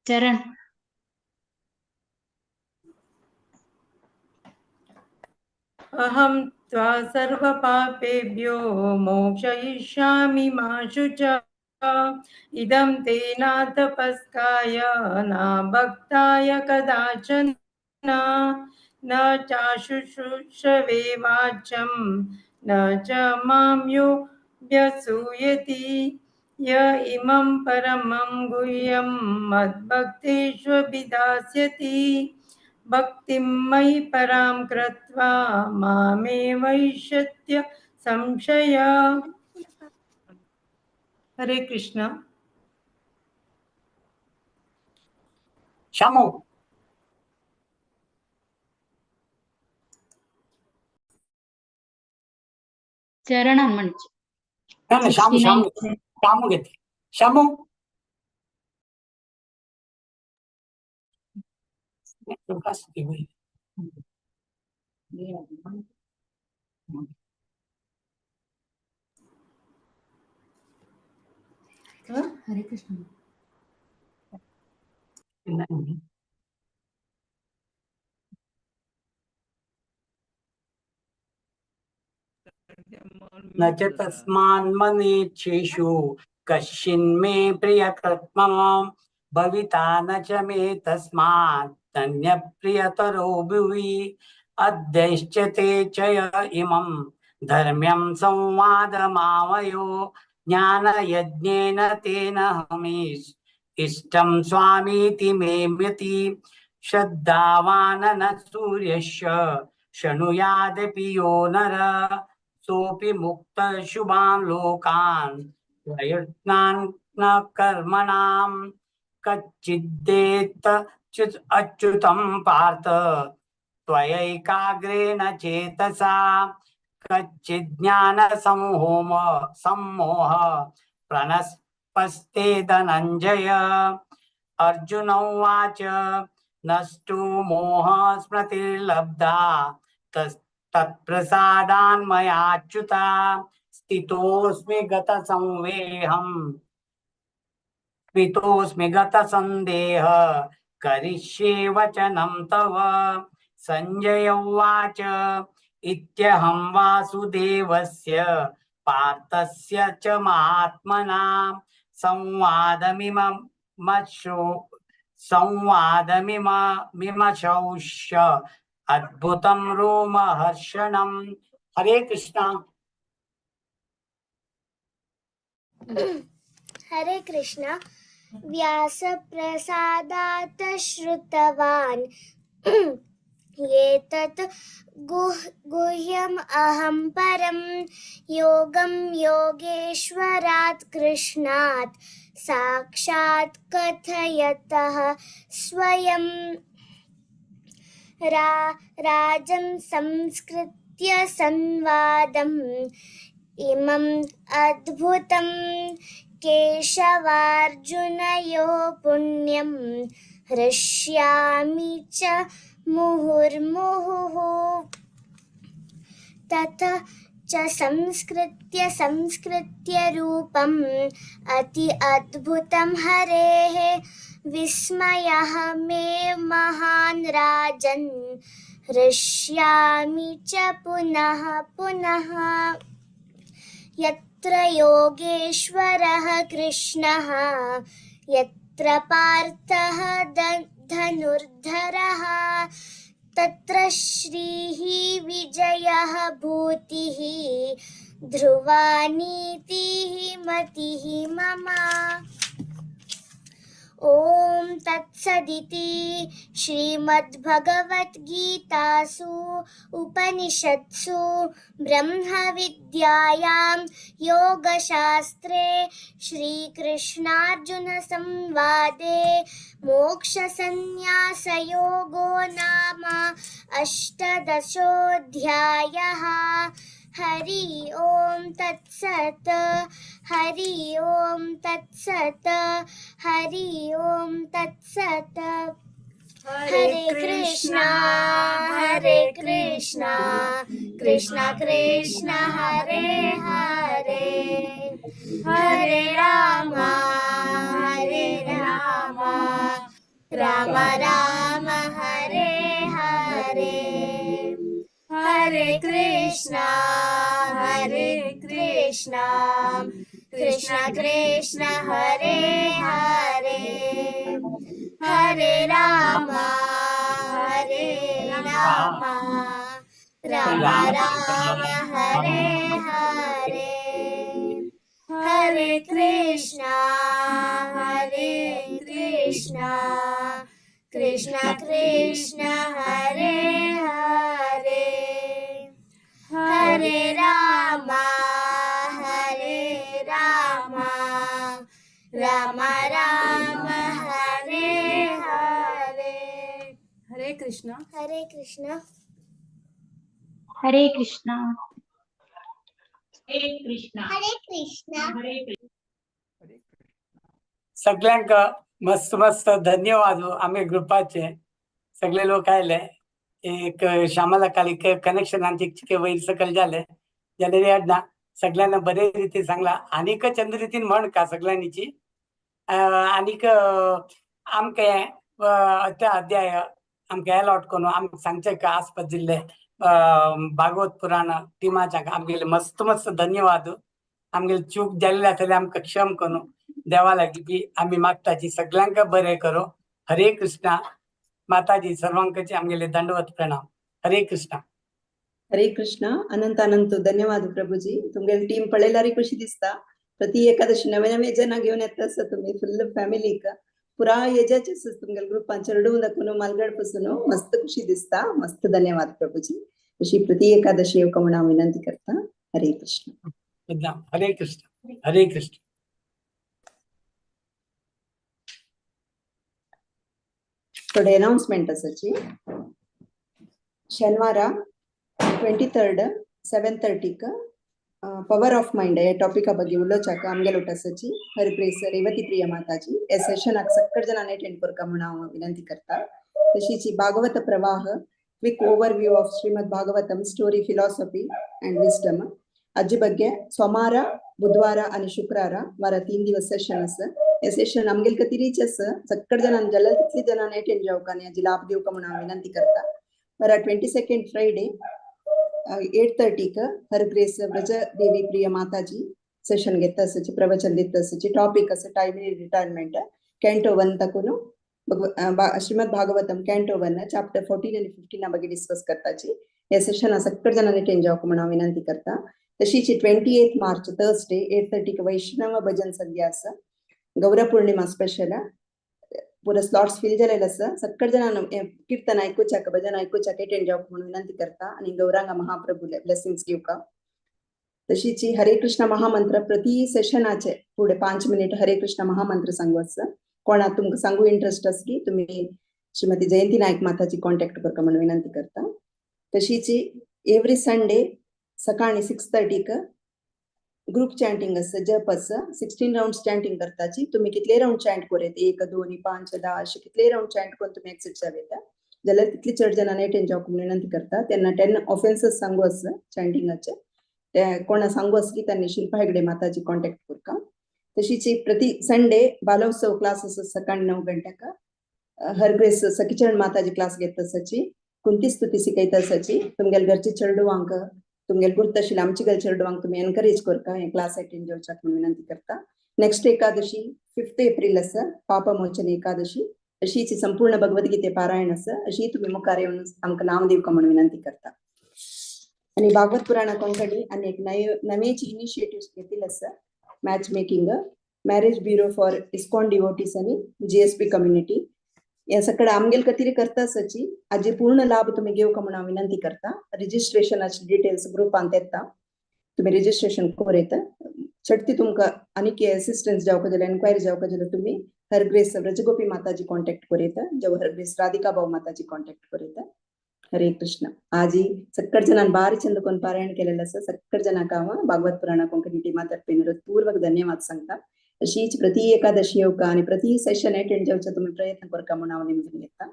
चरण अहं त्वा सर्वपापेभ्यो मोक्षयिष्यामि मा शुचा इदं ते नातपस्काय न भक्ताय कदाचन न चाशुश्रूषवे वाचं न च मां यो व्यसूयति य इमं परमं गुह्यं मद्भक्तेष्वभिधास्यति भक्तिं मयि परां कृत्वा मामे वैष्यत्य संशय हरे कृष्ण श्यामू चरण म्हणजे नाही, श्यामू श्यामू श्यामू घेते श्यामू हरे कृष्ण न च तस्मान्मनेच्छेषु कश्चिन्मे प्रियकृत्मः भविता न च मे तस्मात् अन्यप्रियतरो भुवि अद्यश्च ते च य इमं धर्म्यं संवादमावयो ज्ञानयज्ञेन तेन हमीस् इष्टं स्वामीति मे मति श्रद्धावान् न सूर्यस्य शृणुयादपि यो नर सोऽपि मुक्त शुभान् लोकान् प्रयत्नान् न कर्मणां कच्चिदेत अच्युतं पार्थ त्वयैकाग्रेण चेतसा सम्मोह प्रणस्पस्ते धनञ्जय अर्जुन उवाच नष्टो मोह स्मृतिर्लब्धा तत्प्रसादान्मयाच्युता स्थितोऽस्मि गतसंवेहम् स्थितोऽस्मि गतसन्देह करिष्ये वचनं तव। संजय उवाच इत्यहं वासुदेवस्य पार्थस्य च महात्मना संवादमिमशौष्य अद्भुतं रोमहर्षणम्। हरे कृष्णा। हरे कृष्ण। व्यासप्रसादात् श्रुतवान् एतत् गुह्यम् अहं परं योगं योगेश्वरात् कृष्णात् साक्षात् कथयतः स्वयं। राजं संस्कृत्य संवादम् इमम् अद्भुतं केशवार्जुनयोः पुण्यं हृष्यामि च मुहुर्मुहुः। ततः च संस्कृत्य रूपम् अति अद्भुतं हरेः विस्मयः मे महान् राजन् हृष्यामि च पुनः पुनः। यत्र योगेश्वरः कृष्णः यत्र पार्थः धनुर्धरः तत्र श्रीः विजयः भूतिः ध्रुवा नीतिः मतिः मम। ॐ तत्सदिति श्रीमद्भगवद्गीतासु उपनिषत्सु ब्रह्मविद्यायां योगशास्त्रे श्रीकृष्णार्जुनसंवादे मोक्षसंन्यासयोगो नाम अष्टादशोऽध्यायः। हरि ओम तत्सत्। हरि ओम तत्सत्। हरि ओम तत्सत्। हरे कृष्णा कृष्ण कृष्ण हरे हरे हरे राम राम राम हरे हरे। हरे कृष्णा कृष्ण कृष्ण हरे हरे हरे राम राम राम हरे हरे। हरे कृष्णा कृष्ण कृष्ण हरे हरे हरे राम राम राम हरे हरे। हरे कृष्णा। हरे कृष्णा। हरे कृष्णा। हरे कृष्णा। हरे कृष्णा। सगळ्यांक मस्त मस्त धन्यवाद। आम्ही ग्रुपाचे सगळे लोक आयले एक श्यामला कालिक कनेक्शन आमचे चिके वयर सकल झाले जाल्यार येदना सगळ्यांना बरे रीती सांगला आनीक चंद रीतीन म्हण का सगळ्यांनीची आनीक आमके त्या अध्याय आमके अलॉट करून आमकां सांगचे का आसपास जिल्ले भागवत पुराण टिमाच्या आमगेले मस्त मस्त धन्यवाद। आमगेले चूक जाल्ले आसले आमकां क्षम करून देवा लागीं बी आमी मागताची सगळ्यांक बरें करो। हरे कृष्णा। माताजी सर्वांकचे आमगेले दंडवत प्रणाम। हरे कृष्णा। हरे कृष्णा। अनंत अनंत धन्यवाद प्रभुजी। तुमगे टीम पळयल्यार कशी दिसता प्रति एकादशी नवे नवे जना घेऊन येता आसा तुम्ही फुल फॅमिलीक पुरा एजाचे आसा तुमगे ग्रुपान चेडू दाखोवन मालगड पासून मस्त खुशी दिसता। मस्त धन्यवाद प्रभुजी। अशी प्रति एकादशी येवका म्हणून हांव विनंती करता। हरे कृष्ण। हरे कृष्ण। हरे कृष्ण। थोडे अनाउन्समेंट आसाची शनिवार 23rd 7:30 पवर ऑफ माइंड हे टॉपिका ಬಗ್ಗೆ ಉಲ್ಲೋಚಕ ಆಮ್ಗೆಲ್ ಉಟಸಚಿ ಹರಿಪ್ರೇಸ ರೇವತಿ ಪ್ರಿಯ ಮಾತಾಜಿ ए सेशन सक्कट जणांनी अटेंड करका म्हणून हांव विनंती करता। तशीच Bhagavat Pravah quick overview of Srimad Bhagavatam story philosophy and wisdom ಅಜ್ಜಿ ಬಗ್ಗೆ ಸೋಮವಾರ ಬುಧವಾರ आणि शुक्रार वारा 3 दिवस सेशन आसा हे सेशन आमगेल कती रीच आसा सक्कड जणांना जल्ला तितली जणांना अटेंड जावका आणि हाजी लाभ दिवका म्हणून हांव विनंती करता वारा 22nd फ्रायडे 8:30 क हर ग्रेस व्रज देवी प्रिय माताजी सेशन घेता आसाची प्रवचन दिता आसाची टॉपिक आसा टायमली रिटायरमेंट कॅन्टो 1 तकुनु श्रीमद भागवतम कॅन्टो 1 चॅप्टर 14 आणि 15 ಬಗ್ಗೆ ಡಿಸ್ಕಸ್ करताची हे सेशन सक्कड जणांना अटेंड जावका म्हणून हांव विनंती करता तशीच 28 मार्च थर्सडे 8:30 क वैष्णव भजन संध्या आसा गौरव पौर्णिमा स्पेशल पुरा स्लॉट्स फिल जालेले आसा सक्कड जणांना कीर्तन ऐकूच्याक भजन ऐकूच्याक अटेंड जावका म्हणून विनंती करता आणि गौरांगा महाप्रभू ब्लेसिंग्स घेवका तशीच हरे कृष्ण महामंत्र प्रति सेशनाचे पुढे 5 मिनिट हरे कृष्ण महामंत्र सांगू आसा कोणा तुमकां सांगू इंटरेस्ट आसा की तुम्ही श्रीमती जयंती नायक माताची कॉन्टॅक्ट करता म्हणून विनंती करता तशीच एव्हरी संडे सकाळी 6:30 क ग्रुप चॅन्टिंग आसा जप आसा 16 राउंड चॅन्टिंग करताची तुम्ही कितले राउंड चॅन्ट करेत 1 2 5 10 अशे कितले राउंड चॅन्ट करून तुम्ही एक्सिट जावेता जाल्यार तितली चड जणांना अटेंड जावक म्हणून विनंती करता त्यांना 10 ऑफेन्सेस सांगू आसा चॅन्टिंगाचे ते कोणा सांगू आसा की त्यांनी शिल्पा हेगडे माताची कॉन्टॅक्ट करका तशीच प्रति संडे बालोत्सव क्लास आसा सकाळी 9 गंटेक हर ग्रेस सखीचरण माताजी क्लास घेता आसाची कुंती स्तुती शिकयता आसाची तुमगेल घरची चेडवांक तुमगेल गुर्त आशिल्ले आमचे गेल चेडवांक तुम्ही एनकरेज करता हे क्लास अटेंड जावच्याक म्हणून विनंती करता नेक्स्ट एकादशी 5 एप्रिल आसा पापमोचन एकादशी अशीच संपूर्ण भगवद्गीते पारायण आसा अशी तुम्ही मुखार येवन आमकां नाव दिवका म्हणून विनंती करता आणि भागवत पुराणा कोंकणी आणि एक नवेची इनिशिएटिव्ह घेतिल्ले आसा match making marriage bureau for ISKCON devotees आणि जीएसपी कम्युनिटी या सकड आमगेल कतिरी करता आसाची हाजे पूर्ण लाभ तुम्ही घेवका म्हणून विनंती करता रजिस्ट्रेशनाची डिटेल्स ग्रुपांत येता तुम्ही रजिस्ट्रेशन करेत चडती तुमकां आनी असिस्टन्स जावका जाल्यार एन्क्वायरी जावका जाल्यार तुम्ही हर ग्रेस व्रजगोपी माताजी कॉन्टॅक्ट करेता जो हर ग्रेस राधिका भाऊ माताजी कॉन्टॅक्ट करेता हरे कृष्ण आजी सक्कड जणांना बारी चंद कोण पारायण केलेलं आसा सक्कड जणांक हांव भागवत पुराणा कोंकणी टिमा तर्फे हृदयपूर्वक धन्यवाद सांगता अशीच प्रति एकादशी येवका आणि प्रति सेशन अटेंड जावचे तुम्ही प्रयत्न करता म्हणून हांव निमंत्रण घेता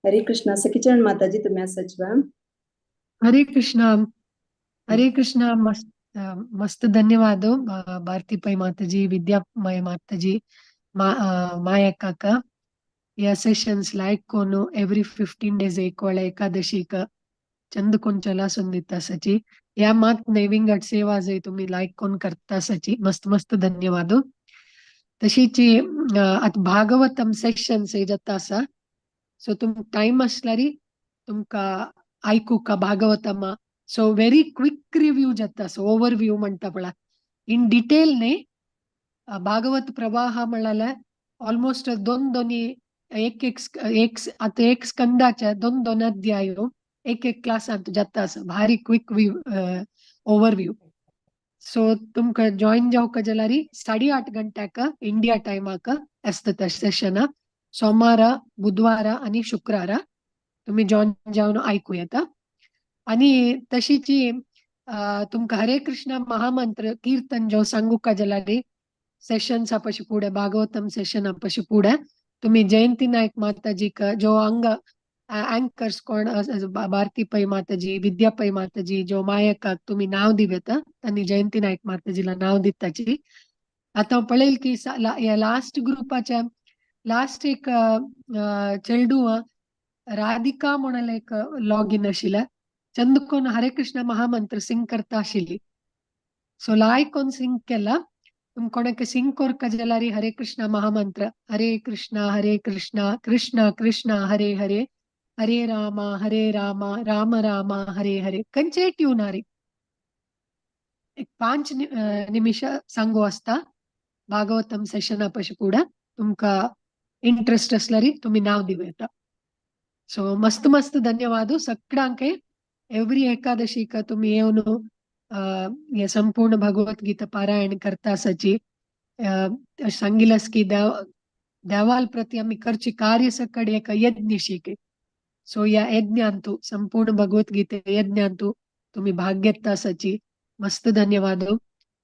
हरे कृष्ण सखीचरण माताजी तुम्ही आसाच हरे कृष्ण मस्त धन्यवाद भारती पै माताजी विद्या मय माताजी माया काका या सेशन्स लायक कोनु एव्हरी 15 days एक एकादशी का चंद कोण चला सुंदिता सची या मात नेविंग अट सेवा जे तुम्ही लायक कोण करता सची मस्त धन्यवाद तशीची आता भागवतम सेक्शन से जाता असा सो तुम टाइम असल्यारी तुमका ऐकू का Bhagavatam so very quick review जाता सो ओव्हरव्ह्यू म्हणता पळा इन डिटेल ने भागवत प्रवाह म्हणाला ऑलमोस्ट दोन्ही एक स्कंदाच्या दोन अध्याय एक क्लासांत जाता असं भारी क्विक ओव्हरव्ह्यू सो तुमका जॉईन जावका जाल्यार 8:30 गंट्याक इंडिया टायमाक असता सेशन सोमार बुधवार आणि शुक्रार तुम्ही जॉईन जावन ऐकू येता आणि तशीची तुमका हरे कृष्ण महामंत्र कीर्तन जो सांगू का जाल्यार सेशन्स पशी पुढे भागवतम सेशन पशी पुढे तुम्ही जयंती नायक माताजी का जो अँकर्स कोण भारती पै माताजी विद्या पै माताजी जो मायकाक तुम्ही नाव दिवेता त्यांनी जयंती नायक माताजीला नाव दिताची आता पळेल की या लास्ट ग्रुपाच्या लास्ट एक चेडू राधिका म्हणून एक लॉग इन आशिल्ला चंद कोण हरे कृष्ण महामंत्र सिंग करता आशिल्ली सो लायक कोण सिंग केला तुम कोणाक सिंग करका जाल्यार हरे कृष्ण महामंत्र हरे कृष्ण कृष्ण कृष्ण हरे हरे हरे राम राम राम हरे हरे कंचे ट्यून हरे एक 5 निमिष सांगू असता भागवतम सेशन पशी पुढे तुमका इंटरेस्ट असल्यारी तुम्ही नाव दिव येता सो मस्त धन्यवाद सगळ्यांक एव्हरी एकादशी का तुम्ही येऊन या संपूर्ण भगवद्गीता पारायण करता आसाची सांगिलस की देवाल प्रति आम्ही करची कार्य सकड एक यज्ञ शिके सो या यज्ञांतू संपूर्ण भगवद्गीते यज्ञांतू तुम्ही भाग घेता आसाची मस्त धन्यवाद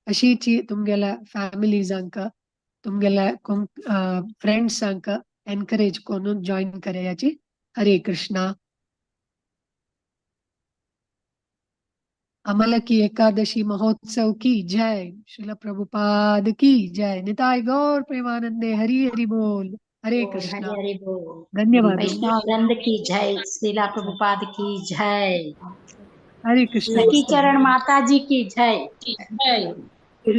अशीची तुमगेल्या फॅमिलीजांक तुमगेल्या फ्रेंड्सांक एनकरेज कोण जॉईन करे याची. हरे कृष्णा. अमल की एकादशी महोत्सव की जय. श्रील प्रभुपाद की जय. निताय गौर प्रेमानंदे. हरि हरि बोल. हरे कृष्णा. हरि हरि बोल. धन्यवाद. वैष्णव वृंद की जय. श्रीला प्रभुपाद की जय. हरे कृष्ण. सखी चरण माता जी की जय.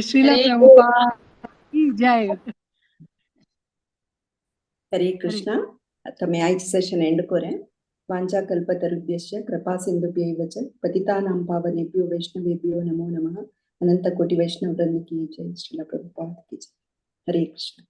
श्रील प्रभुपाद की जय. हरे कृष्णा. आता मी आईचं सेशन एंड करें. वाञ्छाकल्पतरुभ्यश्च कृपासिन्धुभ्यैव च पतितानां पावनेभ्यो वैष्णवेभ्यो नमो नमः. अनंत कोटि वैष्णव वृंद की जय. श्रील प्रभुपाद की जय. हरे कृष्ण.